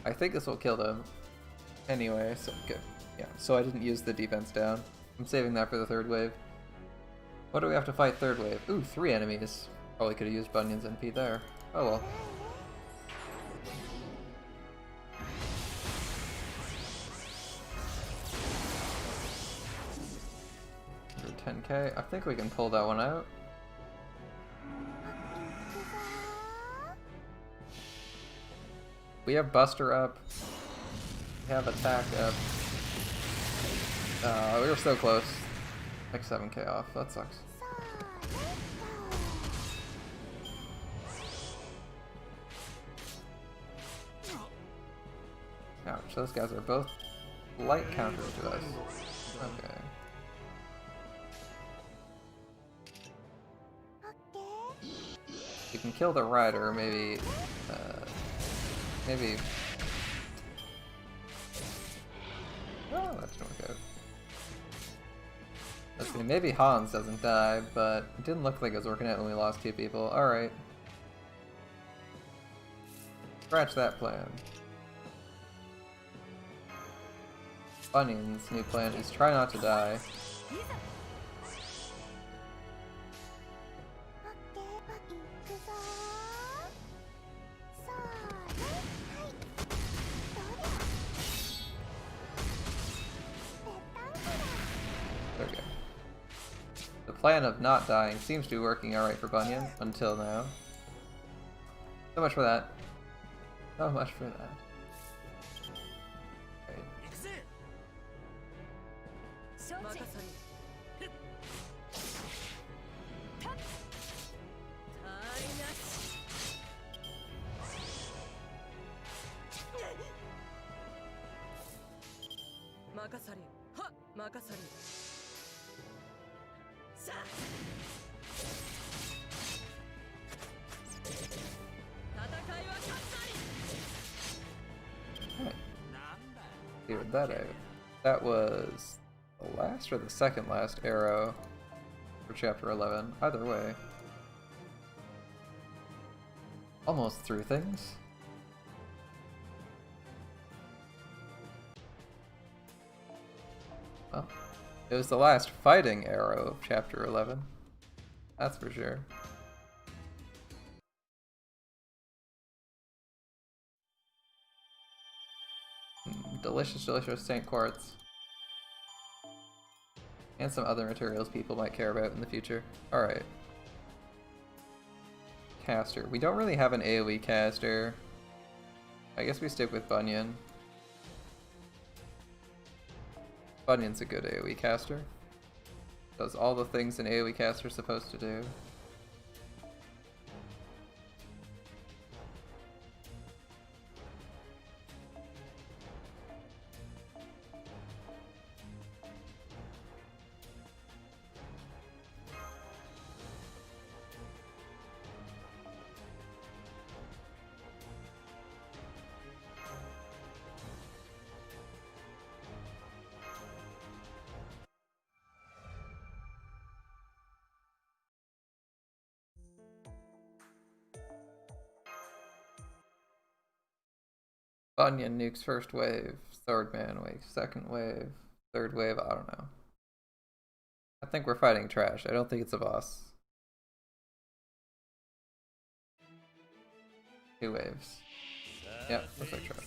I think this will kill them. Anyway, so good. Yeah, so I didn't use the defense down. I'm saving that for the third wave. What do we have to fight third wave? Ooh, 3 enemies. Probably could have used Bunyan's NP there. Oh well. For 10k, I think we can pull that one out. We have Buster up. We have Attack up. We were so close. Like 7k off. That sucks. Ouch, those guys are both light counters to us. Okay. You can kill the rider, maybe. Maybe. Oh, that didn't work out. Let's see, maybe Hans doesn't die, but it didn't look like it was working out when we lost 2 people. Alright. Scratch that plan. Bunyan's new plan is try not to die. Okay. The plan of not dying seems to be working alright for Bunyan, until now. So much for that. So much for that. Cleared that out. That was the last or the second last arrow for chapter 11. Either way. Almost through things. Well, it was the last fighting arrow of chapter 11. That's for sure. Delicious, delicious Saint Quartz. And some other materials people might care about in the future. Alright. Caster. We don't really have an AoE caster. I guess we stick with Bunyan. Bunyan's a good AoE caster. Does all the things an AoE caster is supposed to do. Bunyan nukes first wave, third man wave, second wave, third wave, I don't know. I think we're fighting trash. I don't think it's a boss. 2 waves. Yep, looks like trash.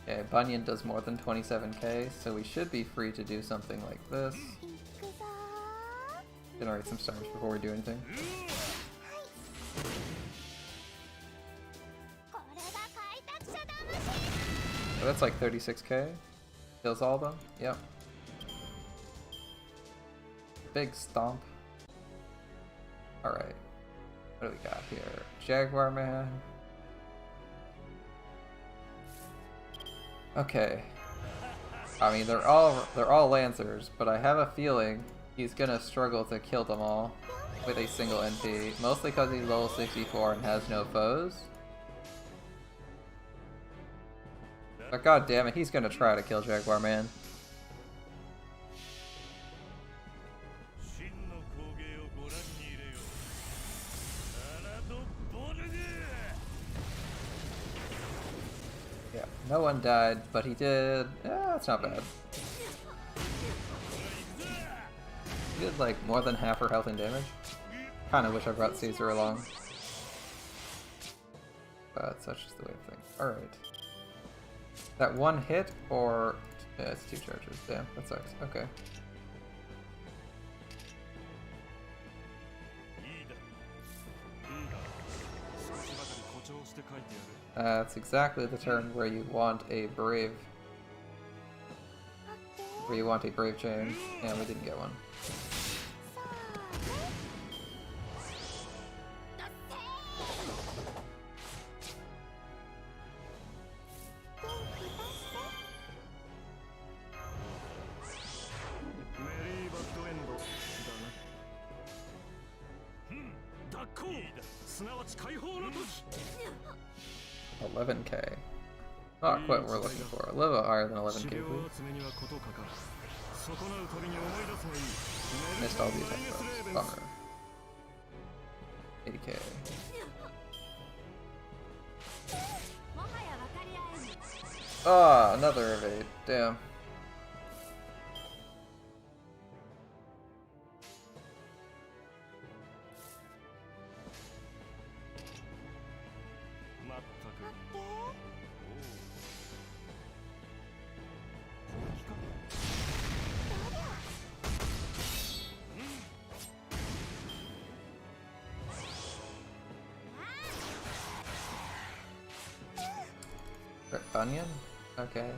Okay, Bunyan does more than 27k, so we should be free to do something like this. Generate some stars before we do anything. Oh, that's like 36k. Kills all of them? Yep. Big stomp. Alright. What do we got here? Jaguar Man. Okay. I mean, they're all Lancers, but I have a feeling he's gonna struggle to kill them all with a single NP, mostly because he's level 64 and has no foes. But god damn it, he's gonna try to kill Jaguar Man. Yeah, no one died, but he did. Yeah, that's not bad. He did like more than half her health and damage. Kinda wish I brought Caesar along. But such is the way of things. Alright. That one hit, or... yeah, it's 2 charges. Damn, that sucks. Okay. That's exactly the turn where you want a brave... where you want a brave chain, and we didn't get one. $11k. Not quite what we're looking for. A little higher than 11k, please. Missed all the attack buffs. Bummer. 80k. Ah, another evade. Damn. Bunyan? Okay.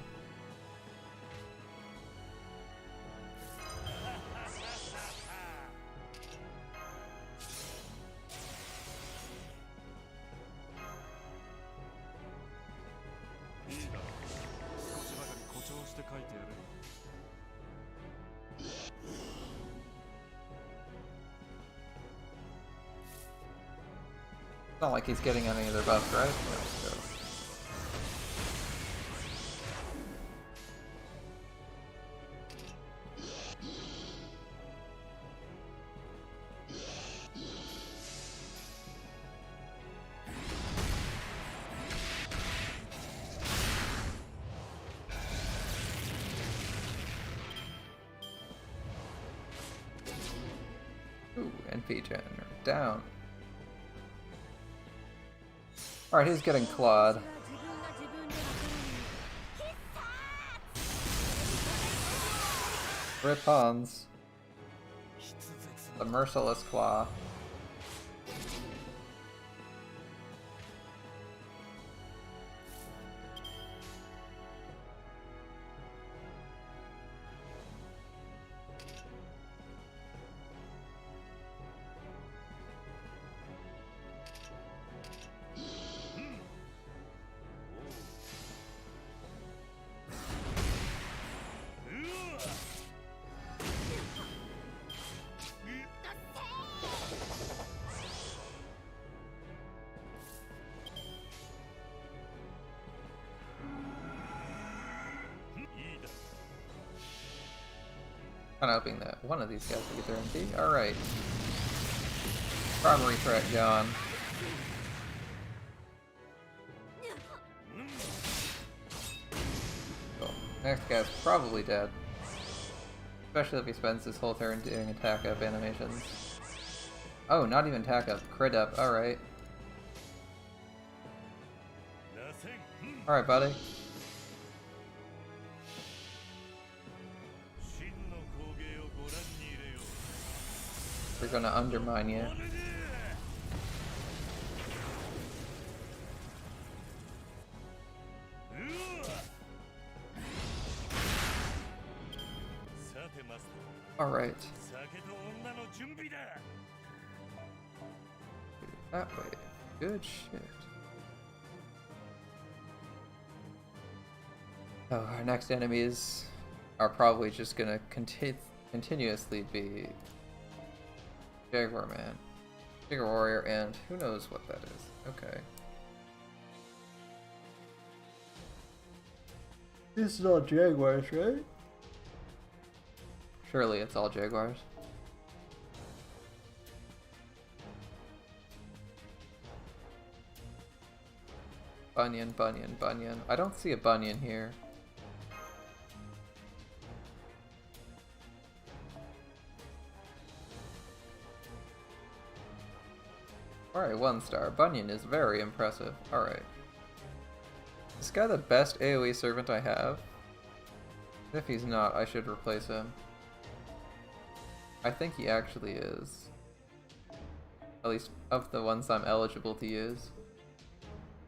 It's not like he's getting any of their buffs, right? Let's go. Ooh, NP gen down. Alright, he's getting clawed. Rip Hans. The merciless claw. Kind of hoping that one of these guys will get their MP. Alright. Primary threat gone. Cool. Next guy's probably dead. Especially if he spends his whole turn doing attack up animations. Oh, not even attack up. Crit up. Alright. Alright, buddy. are gonna undermine you. Alright. That way. Good shit. Oh, our next enemies are probably just gonna continuously be Jaguar Man, Jaguar Warrior, and who knows what that is. Okay. This is all Jaguars, right? Surely it's all Jaguars. Bunyan, Bunyan, Bunyan. I don't see a Bunyan here. Alright, 1 star. Bunyan is very impressive. Alright. Is this guy the best AoE servant I have? If he's not, I should replace him. I think he actually is. At least of the ones I'm eligible to use.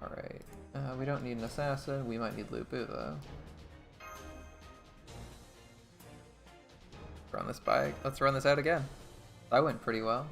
Alright. We don't need an assassin. We might need Lubu though. Run this bike. Let's run this out again. That went pretty well.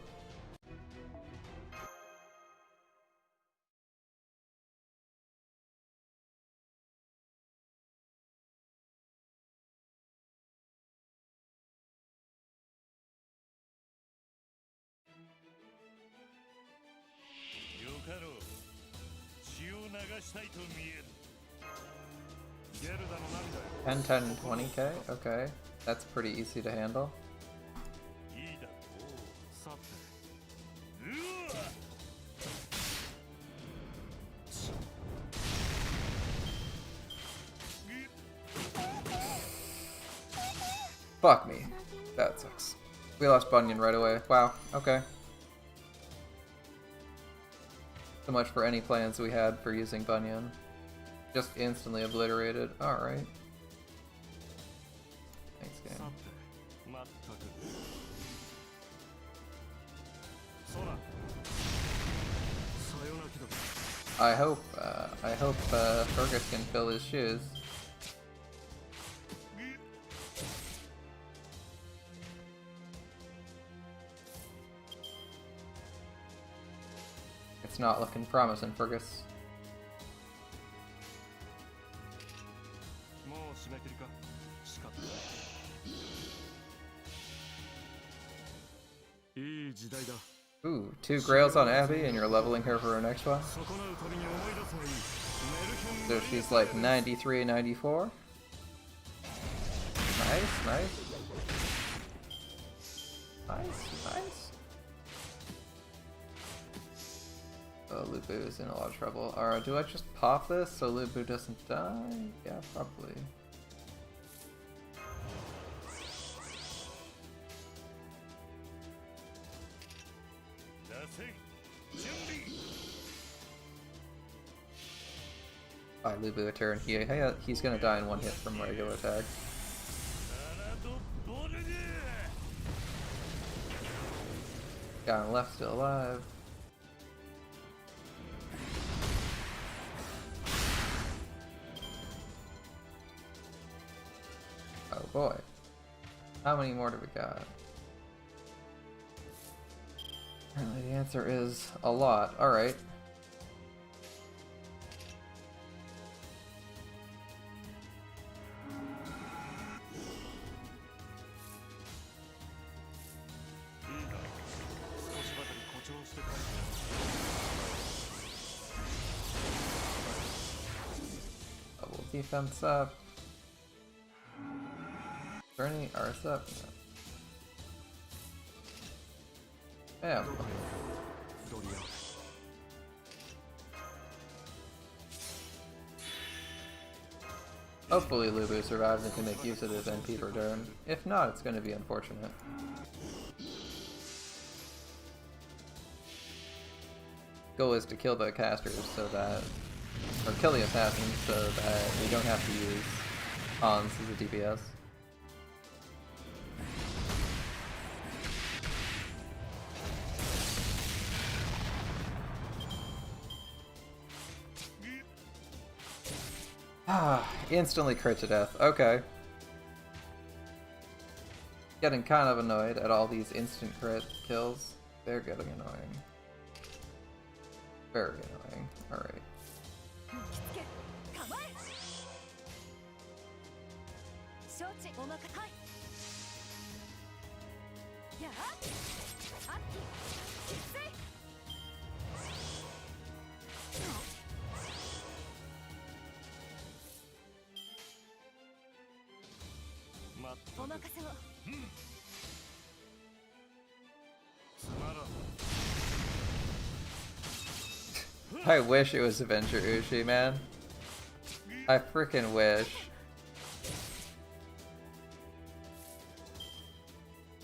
$10, $10, $20k? Okay. That's pretty easy to handle. Fuck me. That sucks. We lost Bunyan right away. Wow. Okay. So much for any plans we had for using Bunyan. Just instantly obliterated. Alright. Thanks, game. I hope Fergus can fill his shoes. It's not looking promising, Fergus. Ooh, 2 Grails on Abby and you're leveling her for her next one? So she's like 93, 94? Nice, nice. Nice, nice. Oh, Lubu is in a lot of trouble. Alright, do I just pop this so Lubu doesn't die? Yeah, probably. By Lubu a turn. He's gonna die in 1 hit from regular attack. Guy on the left still alive. Oh boy. How many more do we got? Apparently the answer is a lot. Alright. Double defense up. Burning ours up. Yeah. Hopefully Lubu survives and can make use of his NP per turn. If not, it's going to be unfortunate. Goal is to kill the casters so that, or kill the assassins so that we don't have to use Hans as a DPS. Ah, instantly crit to death. Okay. Getting kind of annoyed at all these instant crit kills. They're getting annoying. Very annoying. Alright. I wish it was Avenger Uchi, man. I freaking wish.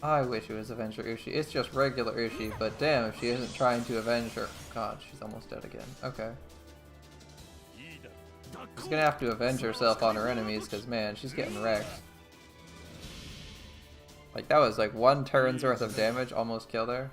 I wish it was Avenger Uchi. It's just regular Uchi, but damn if she isn't trying to avenge her. God, she's almost dead again. Okay. She's gonna have to avenge herself on her enemies, because man, she's getting wrecked. Like, that was like 1 turn's worth of damage, almost killed her.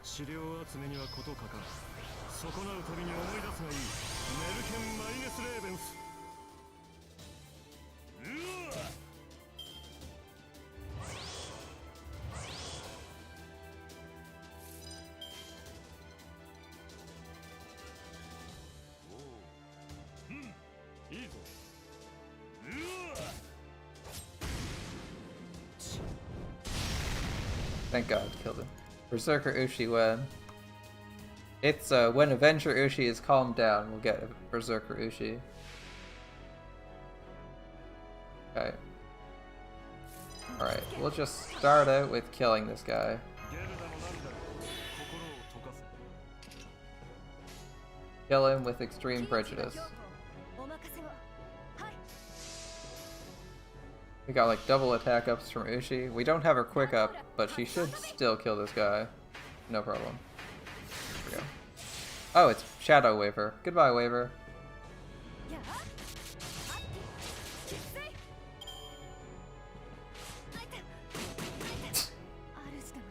Thank God, killed him. Berserker Uchi win. It's when Avenger Uchi is calmed down, we'll get Berserker Uchi. Okay. Alright, we'll just start out with killing this guy. Kill him with extreme prejudice. We got like double attack ups from Uchi. We don't have her quick up, but she should still kill this guy. No problem. Here we go. Oh, it's Shadow Waver. Goodbye, Waver.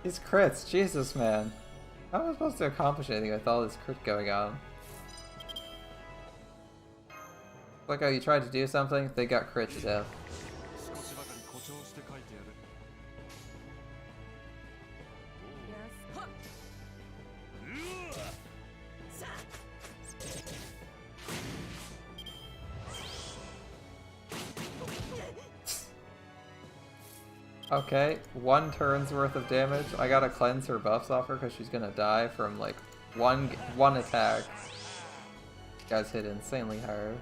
These crits, Jesus, man. How am I supposed to accomplish anything with all this crit going on? Like how you tried to do something, they got crit to death. Okay, 1 turn's worth of damage. I gotta cleanse her buffs off her because she's gonna die from like one attack. Guys hit insanely hard.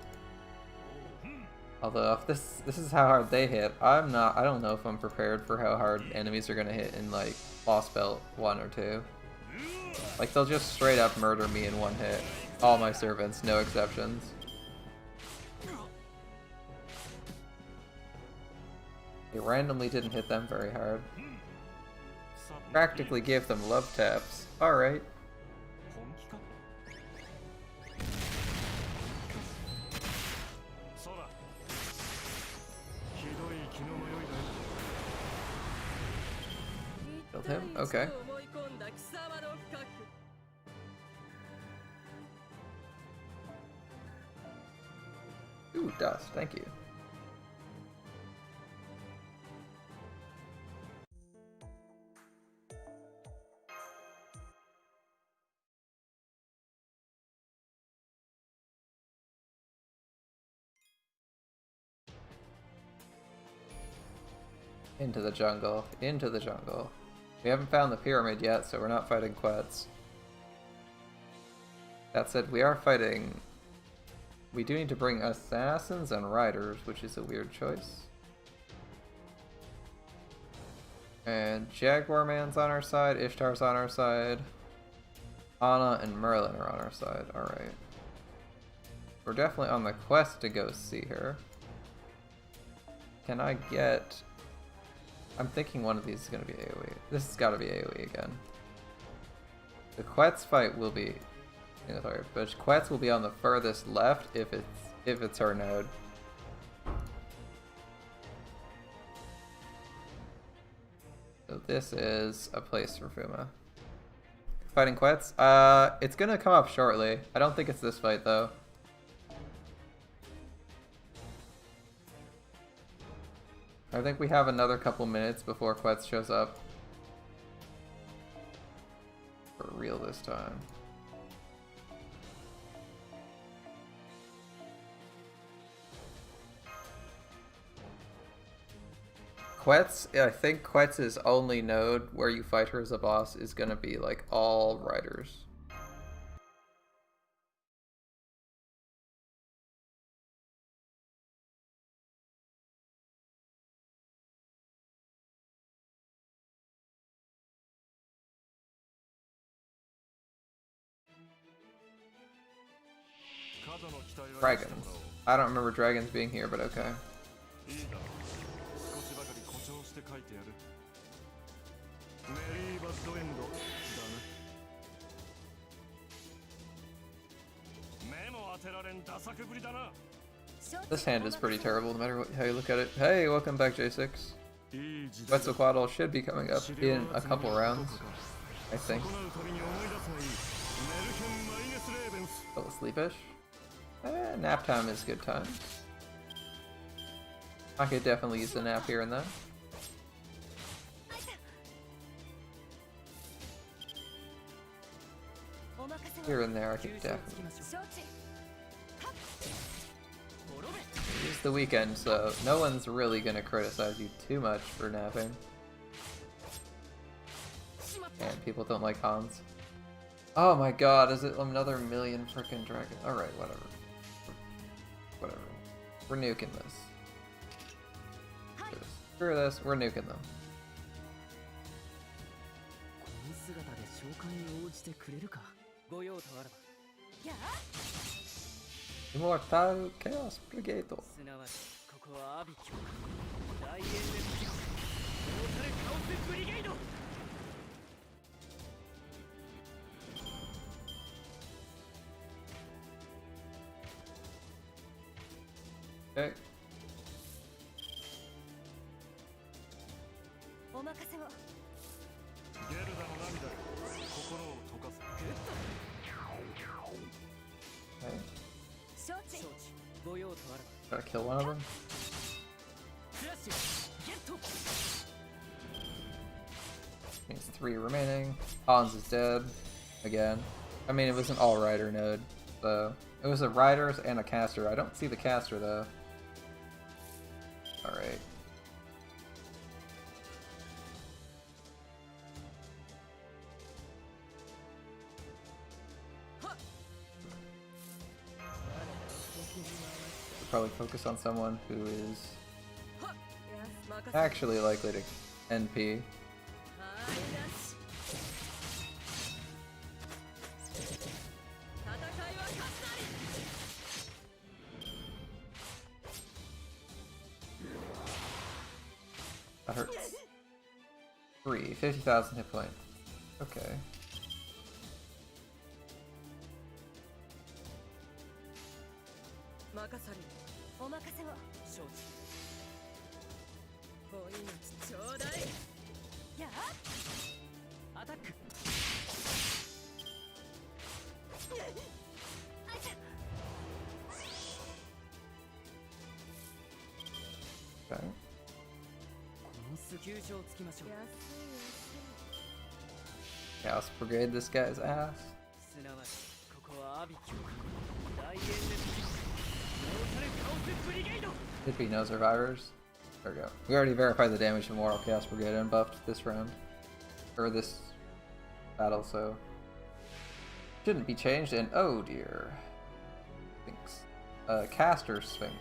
Although if this is how hard they hit, I don't know if I'm prepared for how hard enemies are gonna hit in like Lost Belt 1 or 2. Like they'll just straight up murder me in 1 hit. All my servants, no exceptions. It randomly didn't hit them very hard. Practically gave them love taps. Alright. Killed him? Okay. Ooh, dust. Thank you. Into the jungle. Into the jungle. We haven't found the pyramid yet, so we're not fighting Quets. That said, we are fighting... We do need to bring assassins and riders, which is a weird choice. And Jaguar Man's on our side, Ishtar's on our side. Anna and Merlin are on our side, alright. We're definitely on the quest to go see her. Can I get... I'm thinking one of these is going to be AoE. This has got to be AoE again. The Quetz fight will be... but Quetz will be on the furthest left if it's her node. So this is a place for Fuma. Fighting Quetz? It's going to come up shortly. I don't think it's this fight though. I think we have another couple minutes before Quetz shows up. For real this time. Quetz, I think Quetz's only node where you fight her as a boss is gonna be like all riders. Dragons. I don't remember dragons being here, but okay. This hand is pretty terrible no matter how you look at it. Hey, welcome back J6. Quetzalcoatl should be coming up in a couple rounds, I think. A little sleepish. Nap time is good time. I could definitely use a nap here and there. Here and there I could definitely. It's the weekend, so no one's really gonna criticize you too much for napping. And people don't like Hans. Oh my god, is it another million frickin' dragons? Alright, whatever. Whatever. We're nuking this. Screw this, we're nuking them. Immortal Chaos Brigade. Okay. Gotta kill one of them. Means 3 remaining. Hans is dead. Again. I mean, it was an all-rider node, so... It was a riders and a caster. I don't see the caster, though. Alright. Probably focus on someone who is actually likely to NP. That hurts. 50,000 hit points. Okay. Okay. Chaos Brigade this guy's ass. Should be no survivors. There we go. We already verified the damage from Moral Chaos Brigade unbuffed this round. Or this battle, so shouldn't be changed, and oh dear. Sphinx. Caster Sphinx.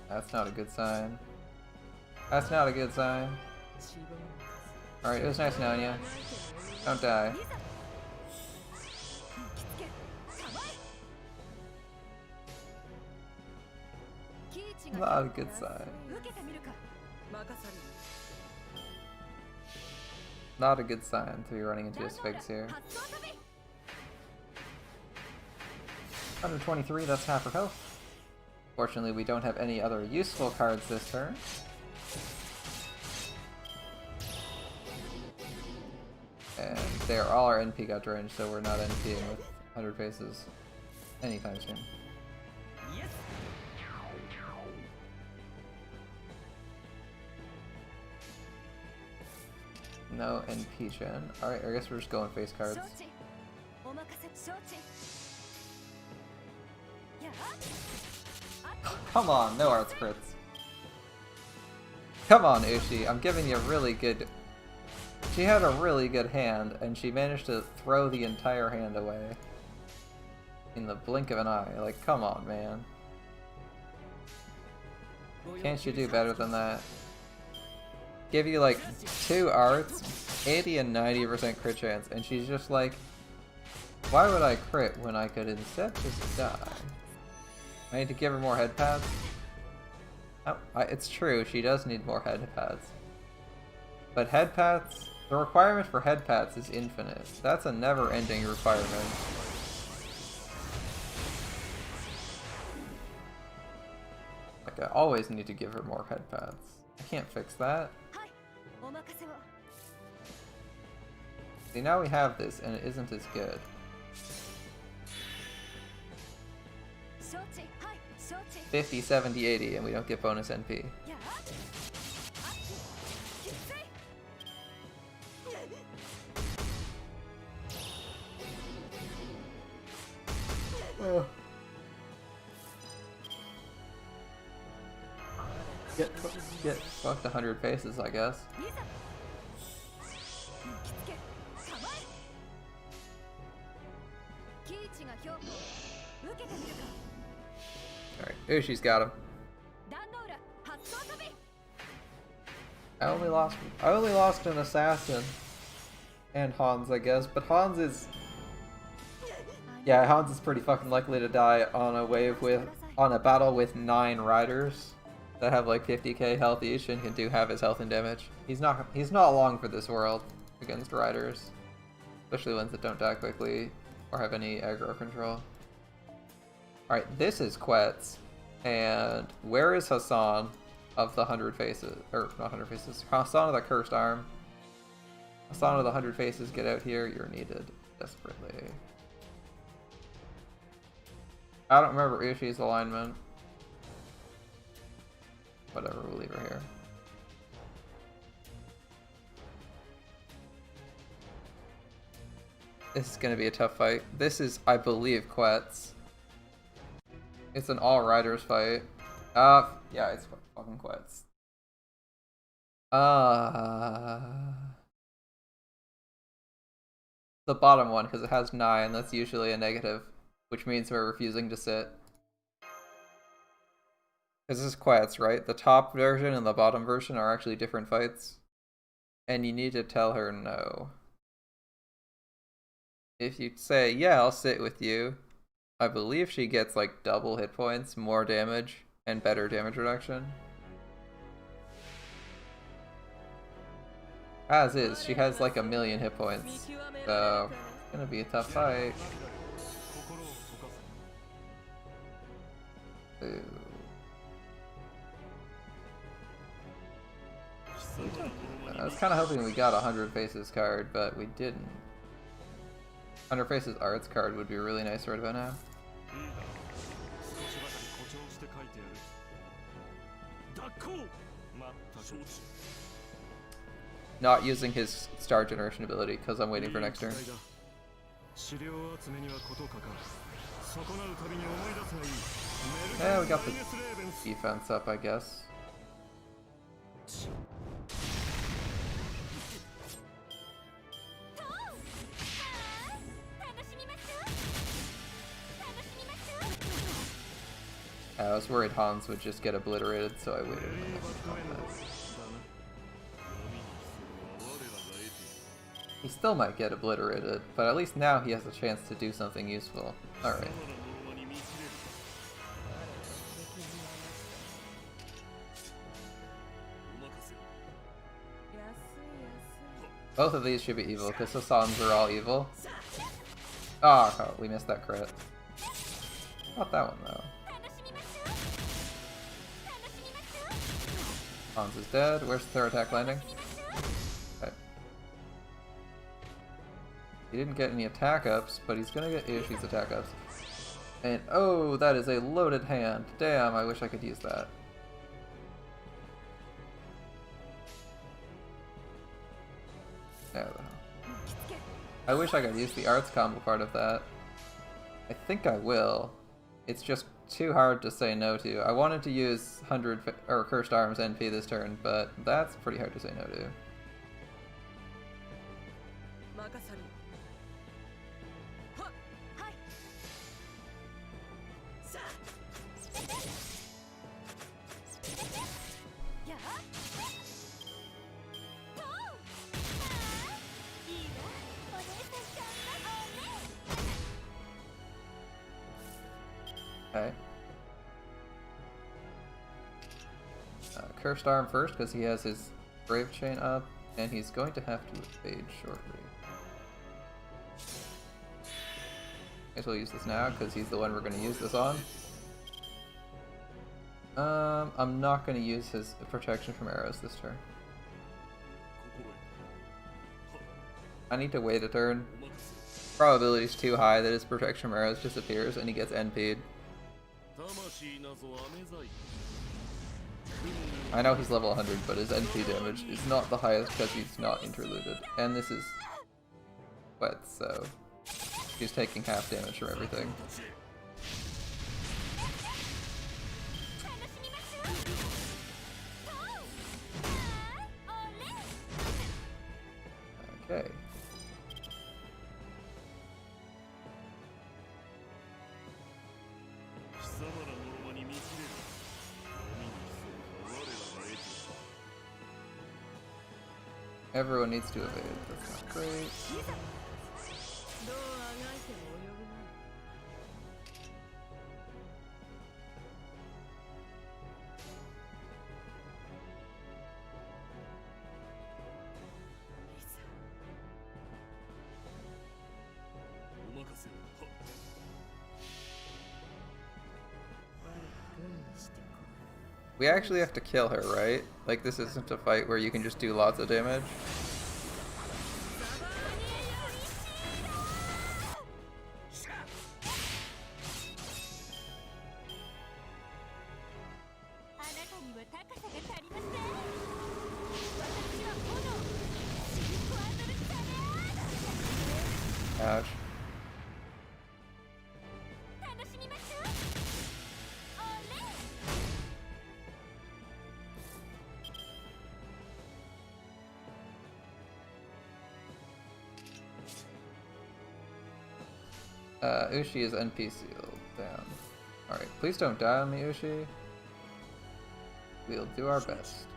That's not a good sign. That's not a good sign. Alright, it was nice knowing you. Don't die. Not a good sign. Not a good sign to be running into a Sphinx here. 123, that's half her health. Fortunately, we don't have any other useful cards this turn. And they are all our NP got drained, so we're not NPing with 100 faces anytime soon. No NP gen. Alright, I guess we're just going face cards. Come on, no arts crits. Come on, Ushi, I'm giving you a really good... She had a really good hand, and she managed to throw the entire hand away. In the blink of an eye. Like, come on, man. Can't you do better than that? Give you like 2 arts, 80 and 90% crit chance, and she's just like, why would I crit when I could instead just die? I need to give her more head pads? Oh, it's true, she does need more head pads. But head pads, the requirement for head pads is infinite. That's a never-ending requirement. Like, I always need to give her more head pads. I can't fix that. See, now we have this, and it isn't as good. 50, 70, 80, and we don't get bonus NP. Oh. Get fucked 100 faces, I guess. Alright, Ushi's got him. I only lost an assassin and Hans, I guess, but Hans is pretty fucking likely to die on a battle with 9 riders that have like 50k health each and can do half his health and damage. He's not long for this world against riders, especially ones that don't die quickly or have any aggro control. Alright, this is Quetz, and where is Hassan of the 100 faces? Or, not 100 faces, Hassan of the Cursed Arm. Hassan of the 100 faces, get out here, you're needed desperately. I don't remember Ushi's alignment. Whatever, we'll leave her here. This is gonna be a tough fight. This is, I believe, Quetz. It's an all-riders fight. Yeah, it's fucking Quetz. The bottom one, because it has 9, that's usually a negative, which means we're refusing to sit. Because this is Quetz, right? The top version and the bottom version are actually different fights. And you need to tell her no. If you say, yeah, I'll sit with you, I believe she gets like double hit points, more damage, and better damage reduction. As is, she has like 1,000,000 hit points. So, it's gonna be a tough fight. Ooh. I was kind of hoping we got a 100 Faces card, but we didn't. 100 Faces Arts card would be really nice right about now. Not using his star generation ability because I'm waiting for next turn. Yeah, we got the defense up, I guess. I was worried Hans would just get obliterated, so I waited a minute on that. He still might get obliterated, but at least now he has a chance to do something useful. Alright. Both of these should be evil, because Hassan's are all evil. Oh, we missed that crit. Not that one, though. Hans is dead. Where's the third attack landing? Okay. He didn't get any attack ups, but he's gonna get Ushi's attack ups. And oh, that is a loaded hand. Damn, I wish I could use that. Yeah, I wish I could use the arts combo part of that. I think I will. It's just too hard to say no to. I wanted to use 100 or Cursed Arms NP this turn, but that's pretty hard to say no to. Okay. Cursed Arm first, because he has his Brave Chain up, and he's going to have to evade shortly. Guess we'll use this now, because he's the one we're going to use this on. I'm not going to use his protection from arrows this turn. I need to wait a turn. Probability's too high that his protection from arrows disappears and he gets NP'd. I know he's level 100, but his NP damage is not the highest because he's not interluded. And this is wet, so he's taking half damage from everything. Okay. Everyone needs to evade. That's not great. We actually have to kill her, right? Like, this isn't a fight where you can just do lots of damage. Ouch. Ushi is NP sealed. Damn. Alright, please don't die on me, Ushi. We'll do our best.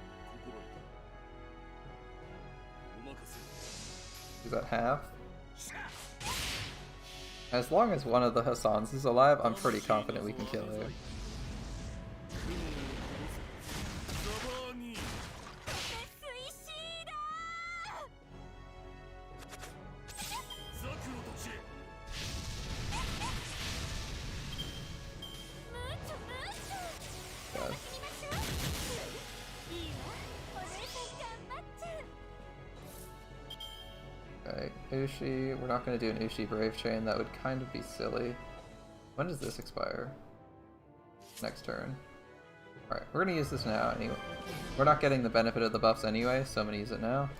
Is that half? As long as one of the Hassans is alive, I'm pretty confident we can kill her. Okay, Ushi, we're not going to do an Ushi Brave Chain, that would kind of be silly. When does this expire? Next turn. Alright, we're going to use this now anyway. We're not getting the benefit of the buffs anyway, so I'm going to use it now.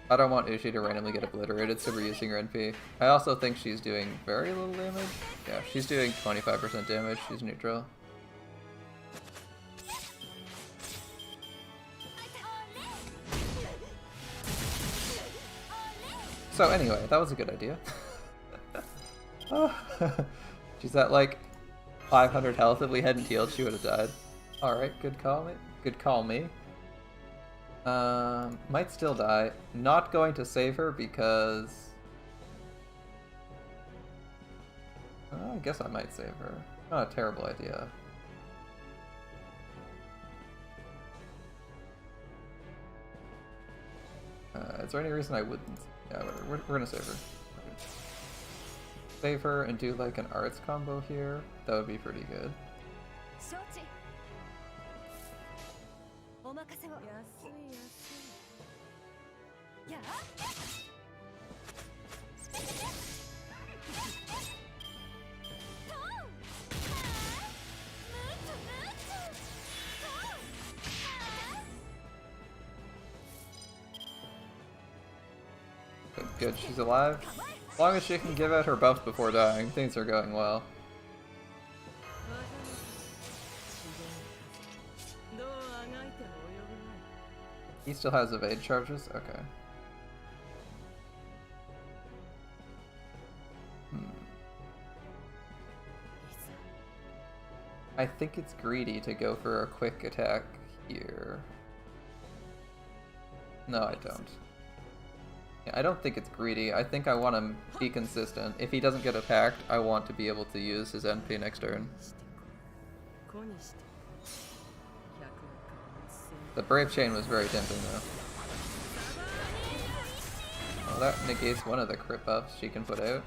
I don't want Ushi to randomly get obliterated, so we're using her NP. I also think she's doing very little damage. Yeah, she's doing 25% damage, she's neutral. So anyway, that was a good idea. She's at like 500 health. If we hadn't healed, she would have died. Alright, good call me. Good call me. Might still die. Not going to save her because... I guess I might save her. Not a terrible idea. Is there any reason I wouldn't? Yeah, whatever. We're gonna save her. Okay. Save her and do like an arts combo here. That would be pretty good. Good, she's alive. As long as she can give out her buff before dying, things are going well. He still has evade charges? Okay. I think it's greedy to go for a quick attack here. No, I don't. Yeah, I don't think it's greedy. I think I want to be consistent. If he doesn't get attacked, I want to be able to use his NP next turn. The Brave Chain was very tempting though. Well, that negates one of the crit buffs she can put out.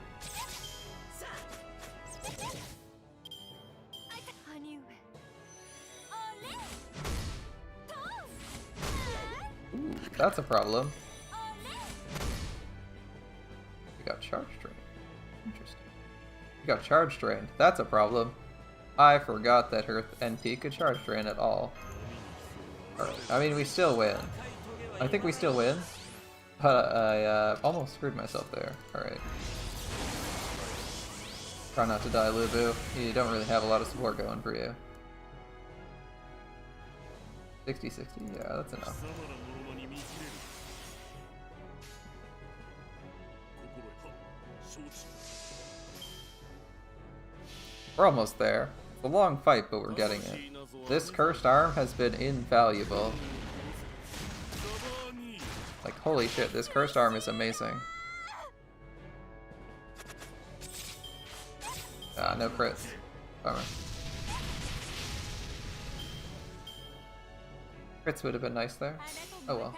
Ooh, that's a problem. You got charge drained. Interesting. You got charge drained. That's a problem. I forgot that her NP could charge drain at all. Alright, I mean, we still win. I think we still win. But I almost screwed myself there. Alright. Try not to die, Lubu. You don't really have a lot of support going for you. 60-60? Yeah, that's enough. We're almost there. It's a long fight, but we're getting it. This cursed arm has been invaluable. Like, holy shit, this cursed arm is amazing. Ah, no crits. Bummer. Crits would have been nice there. Oh well.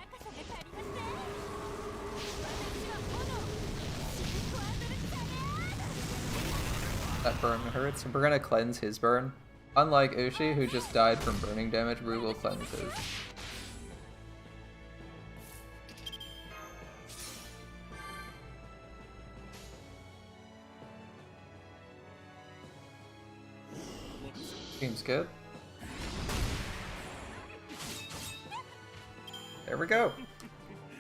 That burn hurts. We're gonna cleanse his burn. Unlike Ushi, who just died from burning damage, we will cleanse his. Seems good. There we go.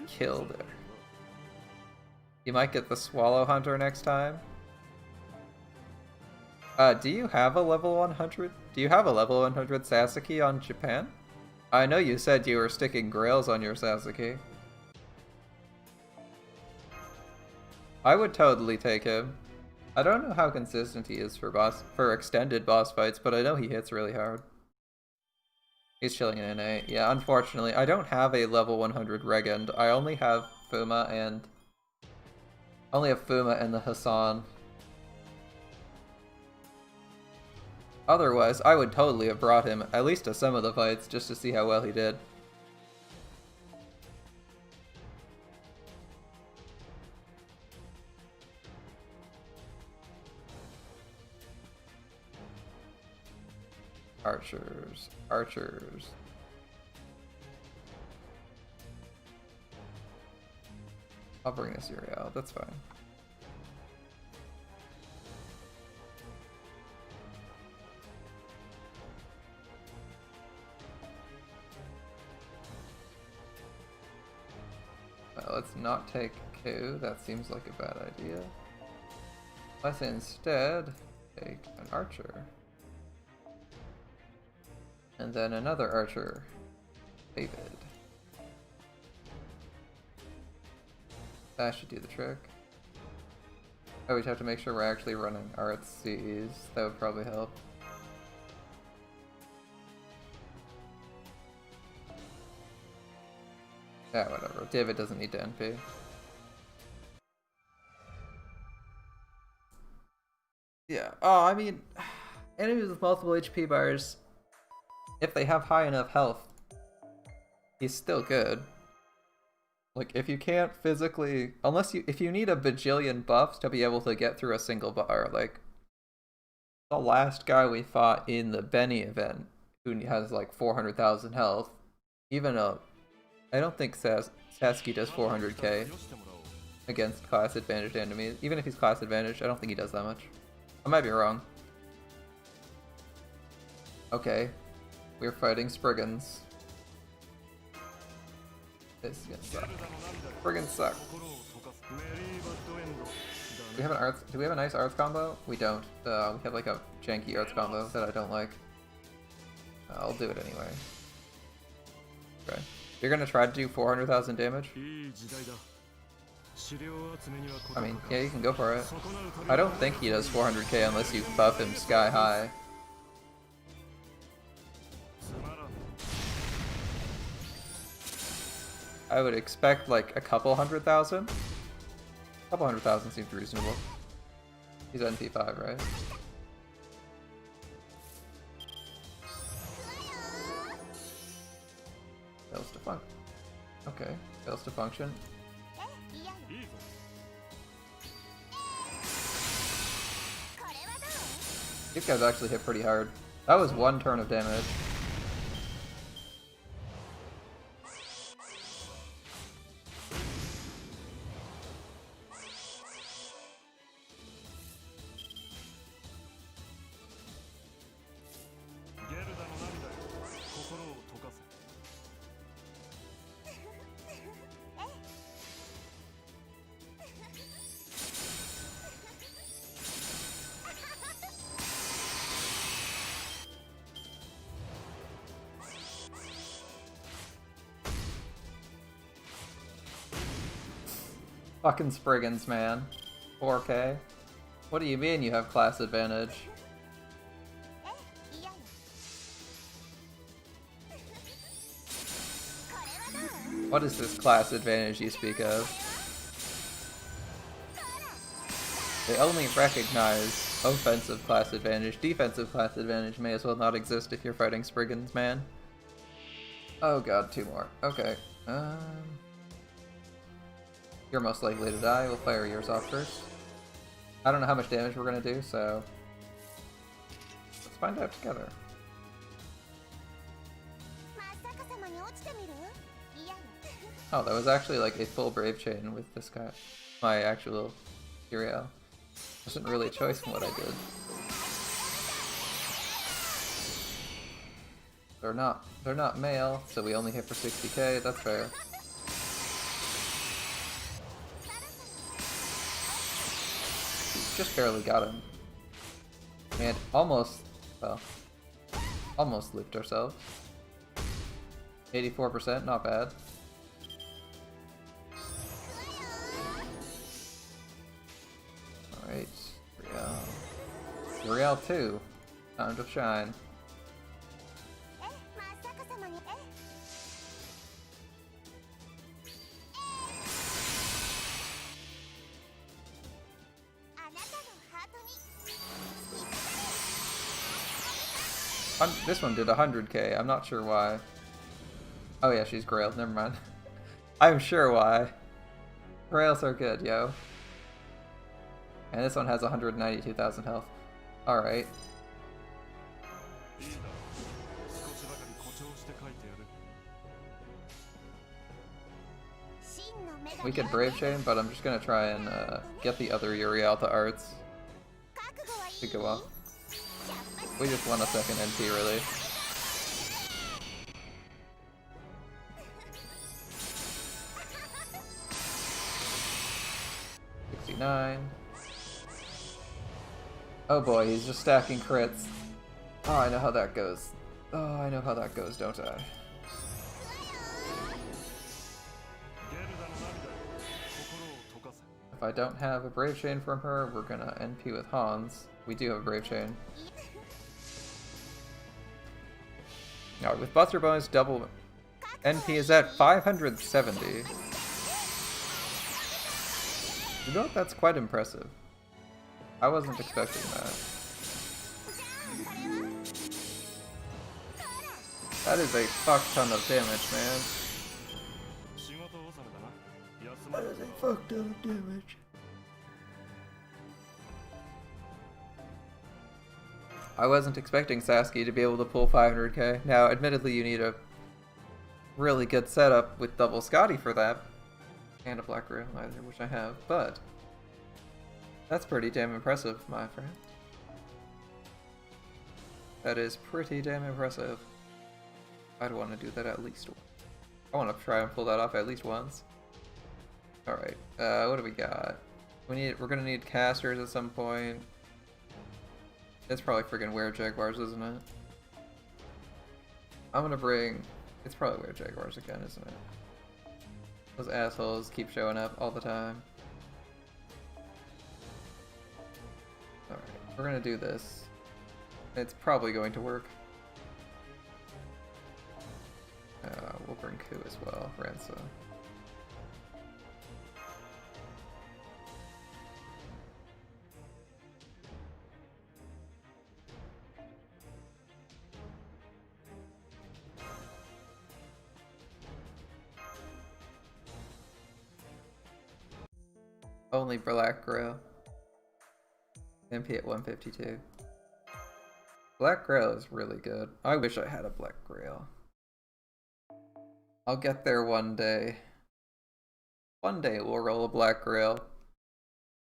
Killed her. You might get the Swallow Hunter next time. Do you have a level 100? Do you have a level 100 Sasuke on Japan? I know you said you were sticking grails on your Sasuke. I would totally take him. I don't know how consistent he is for extended boss fights, but I know he hits really hard. He's chilling in NA. Yeah, unfortunately, I don't have a level 100 Regend. I only have Fuma and the Hassan. Otherwise, I would totally have brought him at least to some of the fights just to see how well he did. Archers. Archers. I'll bring this Yuri out, that's fine. Let's not take Ku, that seems like a bad idea. Let's instead take an archer. And then another archer, David. That should do the trick. I would have to make sure we're actually running RCs, that would probably help. Yeah, whatever. David doesn't need to NP. Yeah. Oh, I mean, enemies with multiple HP bars, if they have high enough health, he's still good. Like, if you can't physically, if you need a bajillion buffs to be able to get through a single bar, like the last guy we fought in the Beni event, who has like 400,000 health, I don't think Sasuke does 400k against class advantaged enemies. Even if he's class advantaged, I don't think he does that much. I might be wrong. Okay, we're fighting Spriggans. This is gonna suck. Spriggans suck. we have an arts? Do we have a nice arts combo? We don't. We have like a janky arts combo that I don't like. I'll do it anyway. Okay. You're gonna try to do 400,000 damage? I mean, yeah, you can go for it. I don't think he does 400k unless you buff him sky high. I would expect like a couple 100,000. A couple 100,000 seems reasonable. He's NP5, right? Fails to function. Okay, fails to function. These guys actually hit pretty hard. That was one turn of damage. Fucking Spriggans, man. 4k? What do you mean you have class advantage? What is this class advantage you speak of? They only recognize offensive class advantage. Defensive class advantage may as well not exist if you're fighting Spriggans, man. Oh god, 2 more. Okay. You're most likely to die. We'll fire yours off first. I don't know how much damage we're gonna do, so let's find out together. Oh, that was actually like a full Brave Chain with this guy. My actual Uriel. Wasn't really a choice from what I did. They're not male, so we only hit for 60k, that's fair. Just barely got him. And almost, well, almost looped ourselves. 84%, not bad. Alright, Uriel 2. Time to shine. This one did 100k, I'm not sure why. Oh yeah, she's grailed, never mind. I'm sure why. Grails are good, yo. And this one has 192,000 health. Alright. We could Brave Chain, but I'm just gonna try and get the other Uriel to arts to go off. We just want a second NP, really. $69. Oh boy, he's just stacking crits. Oh, I know how that goes. Oh, I know how that goes, don't I? If I don't have a Brave Chain from her, we're gonna NP with Hans. We do have a Brave Chain. Alright, with Buster Bonus, double NP is at 570. You know what? That's quite impressive. I wasn't expecting that. That is a fuck ton of damage, man. That is a fuck ton of damage. I wasn't expecting Sasuke to be able to pull 500k. Now, admittedly, you need a really good setup with double Scotty for that. And a Black Rail either, which I have, but that's pretty damn impressive, my friend. That is pretty damn impressive. I'd want to do that at least once. I want to try and pull that off at least once. Alright, what do we got? We're gonna need casters at some point. It's probably freaking were-jaguars, isn't it? I'm gonna bring... It's probably were-jaguars again, isn't it? Those assholes keep showing up all the time. Alright, we're gonna do this. It's probably going to work. We'll bring Ku as well, Ransom. Only Black Grail. MP at 152. Black Grail is really good. I wish I had a Black Grail. I'll get there one day. One day we'll roll a Black Grail.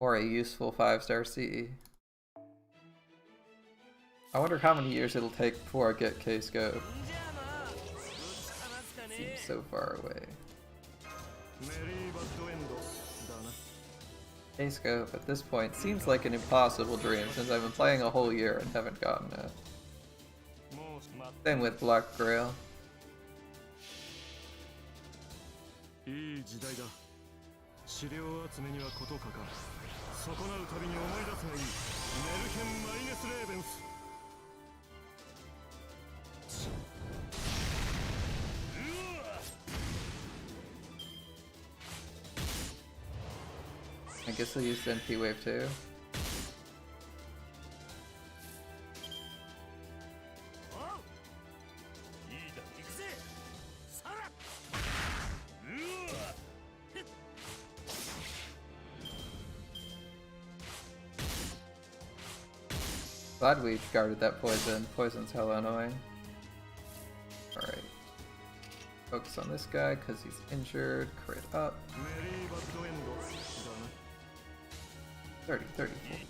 Or a useful 5-star CE. I wonder how many years it'll take before I get K-Scope. Seems so far away. K-Scope at this point seems like an impossible dream since I've been playing a whole year and haven't gotten it. Same with Black Grail. I guess I'll use the NP wave too. Glad we guarded that poison. Poison's hella annoying. Alright. Focus on this guy because he's injured. Crit up. 30, 30, 40.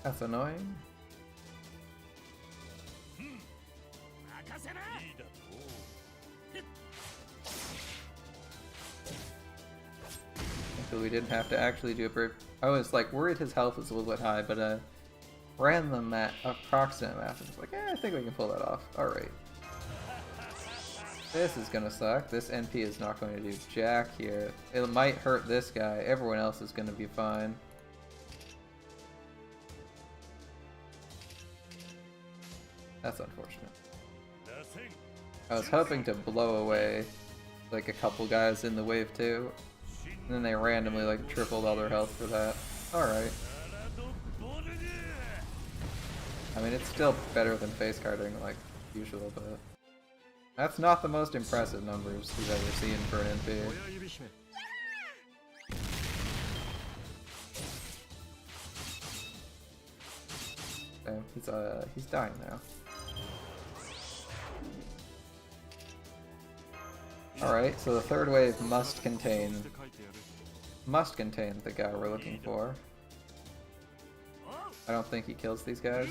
That's annoying. So we didn't have to actually do a bird. I was like worried his health was a little bit high, but ran the approximate math and was like, I think we can pull that off. Alright. This is gonna suck. This NP is not going to do jack here. It might hurt this guy. Everyone else is gonna be fine. That's unfortunate. I was hoping to blow away like a couple guys in the wave too, and then they randomly like tripled all their health for that. Alright. I mean, it's still better than face carding like usual, but that's not the most impressive numbers you've ever seen for an NP. Damn, he's dying now. Alright, so the third wave must contain the guy we're looking for. I don't think he kills these guys.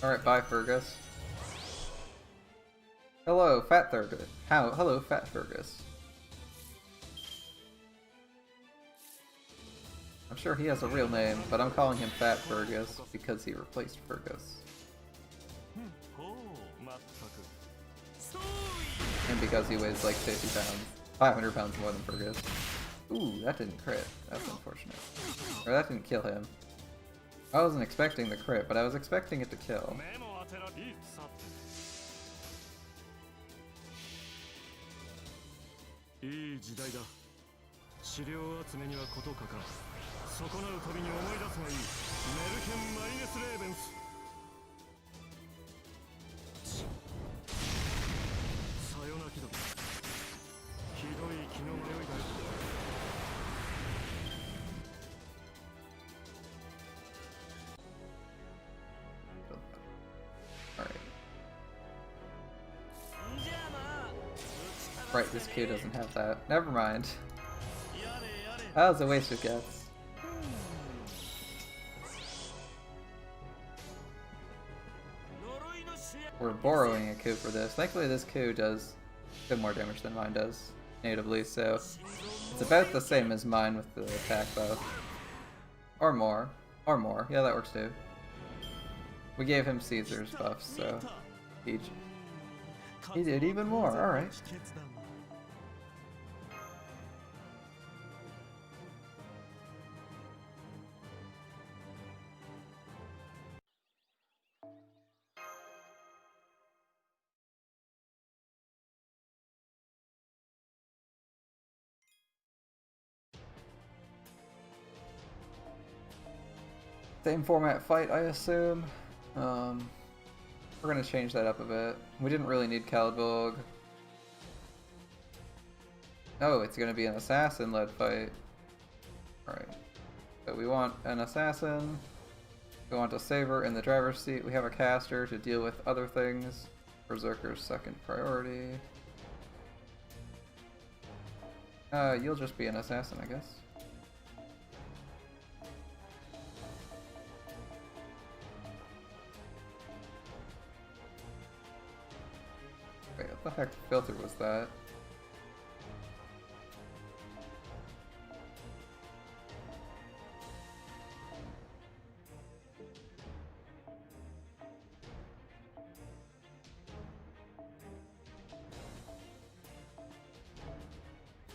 Alright, bye Fergus. Hello, Fat Fergus. Hello, Fat Fergus. I'm sure he has a real name, but I'm calling him Fat Fergus because he replaced Fergus. And because he weighs like 50 pounds. 500 pounds more than Fergus. Ooh, that didn't crit. That's unfortunate. Or that didn't kill him. I wasn't expecting the crit, but I was expecting it to kill. Right, this Q doesn't have that. Never mind. That was a waste of guts. We're borrowing a Q for this. Thankfully this Q does a bit more damage than mine does natively, so it's about the same as mine with the attack buff. Or more. Or more. Yeah, that works too. We gave him Caesar's buff, so he did even more. Alright. Same format fight, I assume. We're gonna change that up a bit. We didn't really need Calibog. Oh, it's gonna be an assassin-led fight. Alright. So we want an assassin. We want a saber in the driver's seat. We have a caster to deal with other things. Berserker's second priority. You'll just be an assassin, I guess. Wait, what the heck filter was that?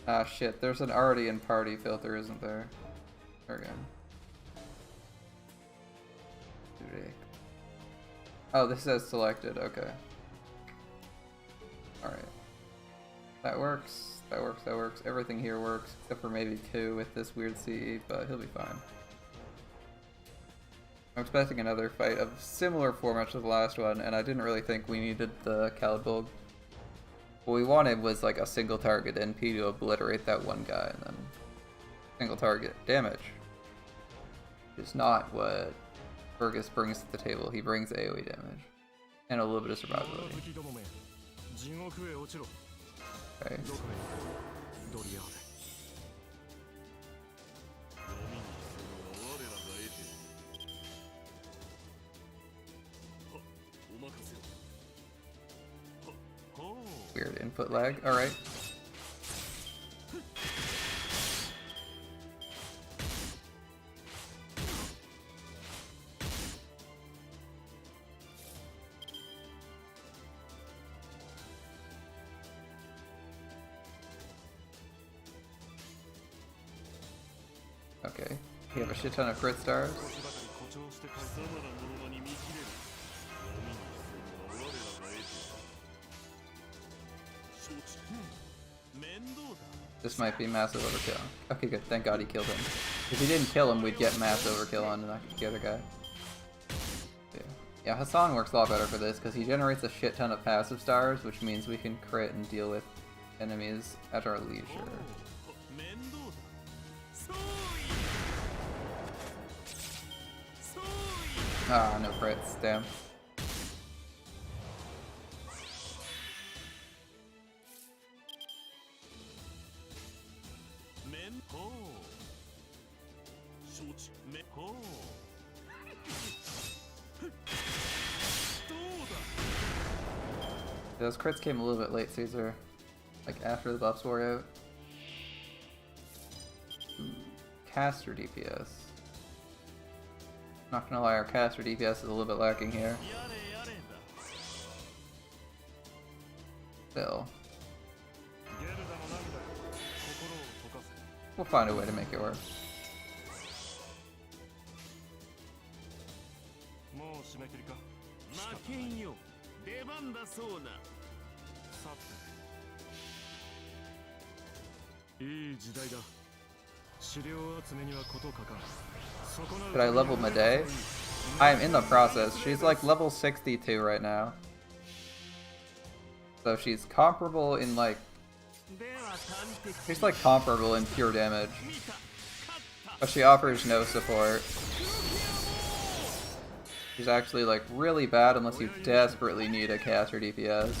Ah shit, there's an already in party filter, isn't there? There we go. Oh, this says selected, okay. Alright. That works, that works, that works. Everything here works, except for maybe Q with this weird CE, but he'll be fine. I'm expecting another fight of similar format to the last one, and I didn't really think we needed the Calibog. What we wanted was like a single target NP to obliterate that one guy, and then single target damage. Which is not what Fergus brings to the table. He brings AoE damage. And a little bit of survivability. Okay. Weird input lag. Alright. Okay. We have a shit ton of crit stars. This might be massive overkill. Okay, good. Thank God he killed him. If he didn't kill him, we'd get mass overkill on the other guy. Yeah, Hassan works a lot better for this because he generates a shit ton of passive stars, which means we can crit and deal with enemies at our leisure. Ah, no crits. Damn. Those crits came a little bit late, Caesar. Like after the buffs wore out. caster DPS. Not gonna lie, our caster DPS is a little bit lacking here. Still. We'll find a way to make it work. Could I level Medei? I am in the process. She's like level 62 right now. So she's comparable in like... She's like comparable in pure damage. But she offers no support. She's actually like really bad unless you desperately need a caster DPS.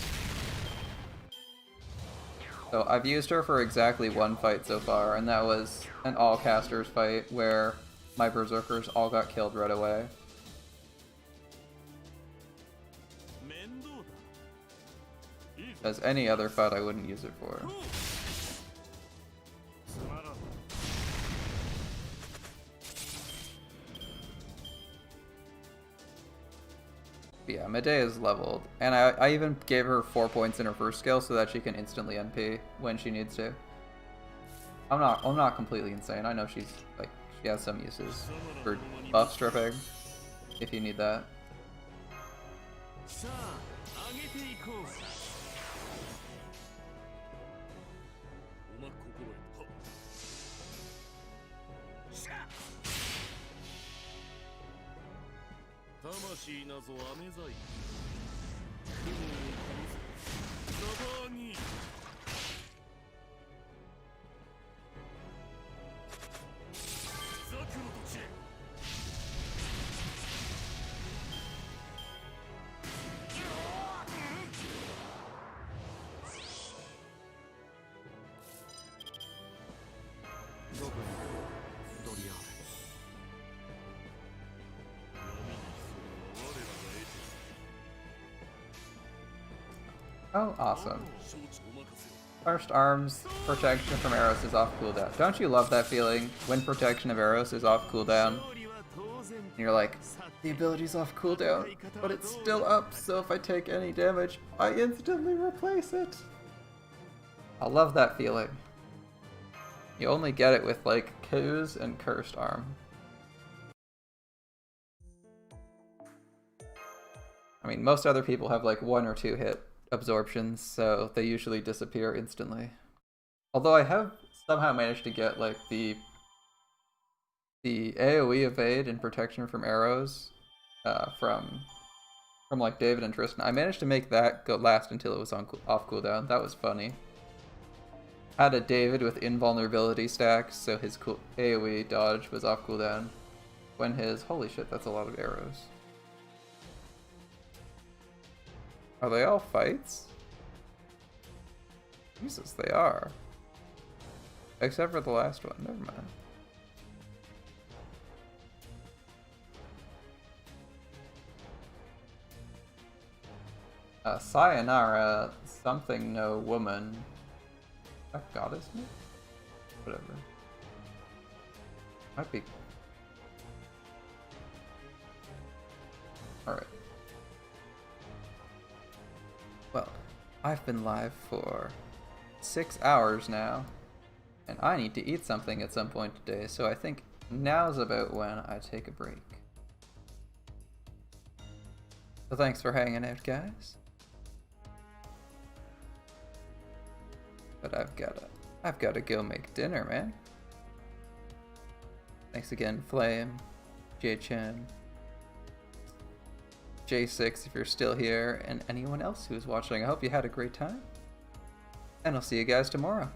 So I've used her for exactly one fight so far, and that was an all casters fight where my berserkers all got killed right away. As any other fight I wouldn't use it for. But yeah, Medei is leveled, and I even gave her 4 points in her first skill so that she can instantly NP when she needs to. I'm not completely insane. I know she's like she has some uses for buff stripping if you need that. Oh, awesome. First arms, protection from arrows is off cooldown. Don't you love that feeling when protection of arrows is off cooldown? And you're like, the ability's off cooldown, but it's still up, so if I take any damage, I instantly replace it. I love that feeling. You only get it with like Q's and Cursed Arm. I mean, most other people have like 1 or 2 hit absorptions, so they usually disappear instantly. Although I have somehow managed to get like the AoE evade and protection from arrows from like David and Tristan. I managed to make that go last until it was on off cooldown. That was funny. Had a David with invulnerability stacks, so his AoE dodge was off cooldown when his... Holy shit, that's a lot of arrows. Are they all fights? Jesus, they are. Except for the last one, never mind. Sayonara, something no woman. Is that goddess me? Whatever. Might be. Alright. Well, I've been live for 6 hours now, and I need to eat something at some point today, so I think now's about when I take a break. So thanks for hanging out, guys. But I've gotta go make dinner, man. Thanks again, Flame, J-Chan, J6 if you're still here, and anyone else who's watching. I hope you had a great time, and I'll see you guys tomorrow.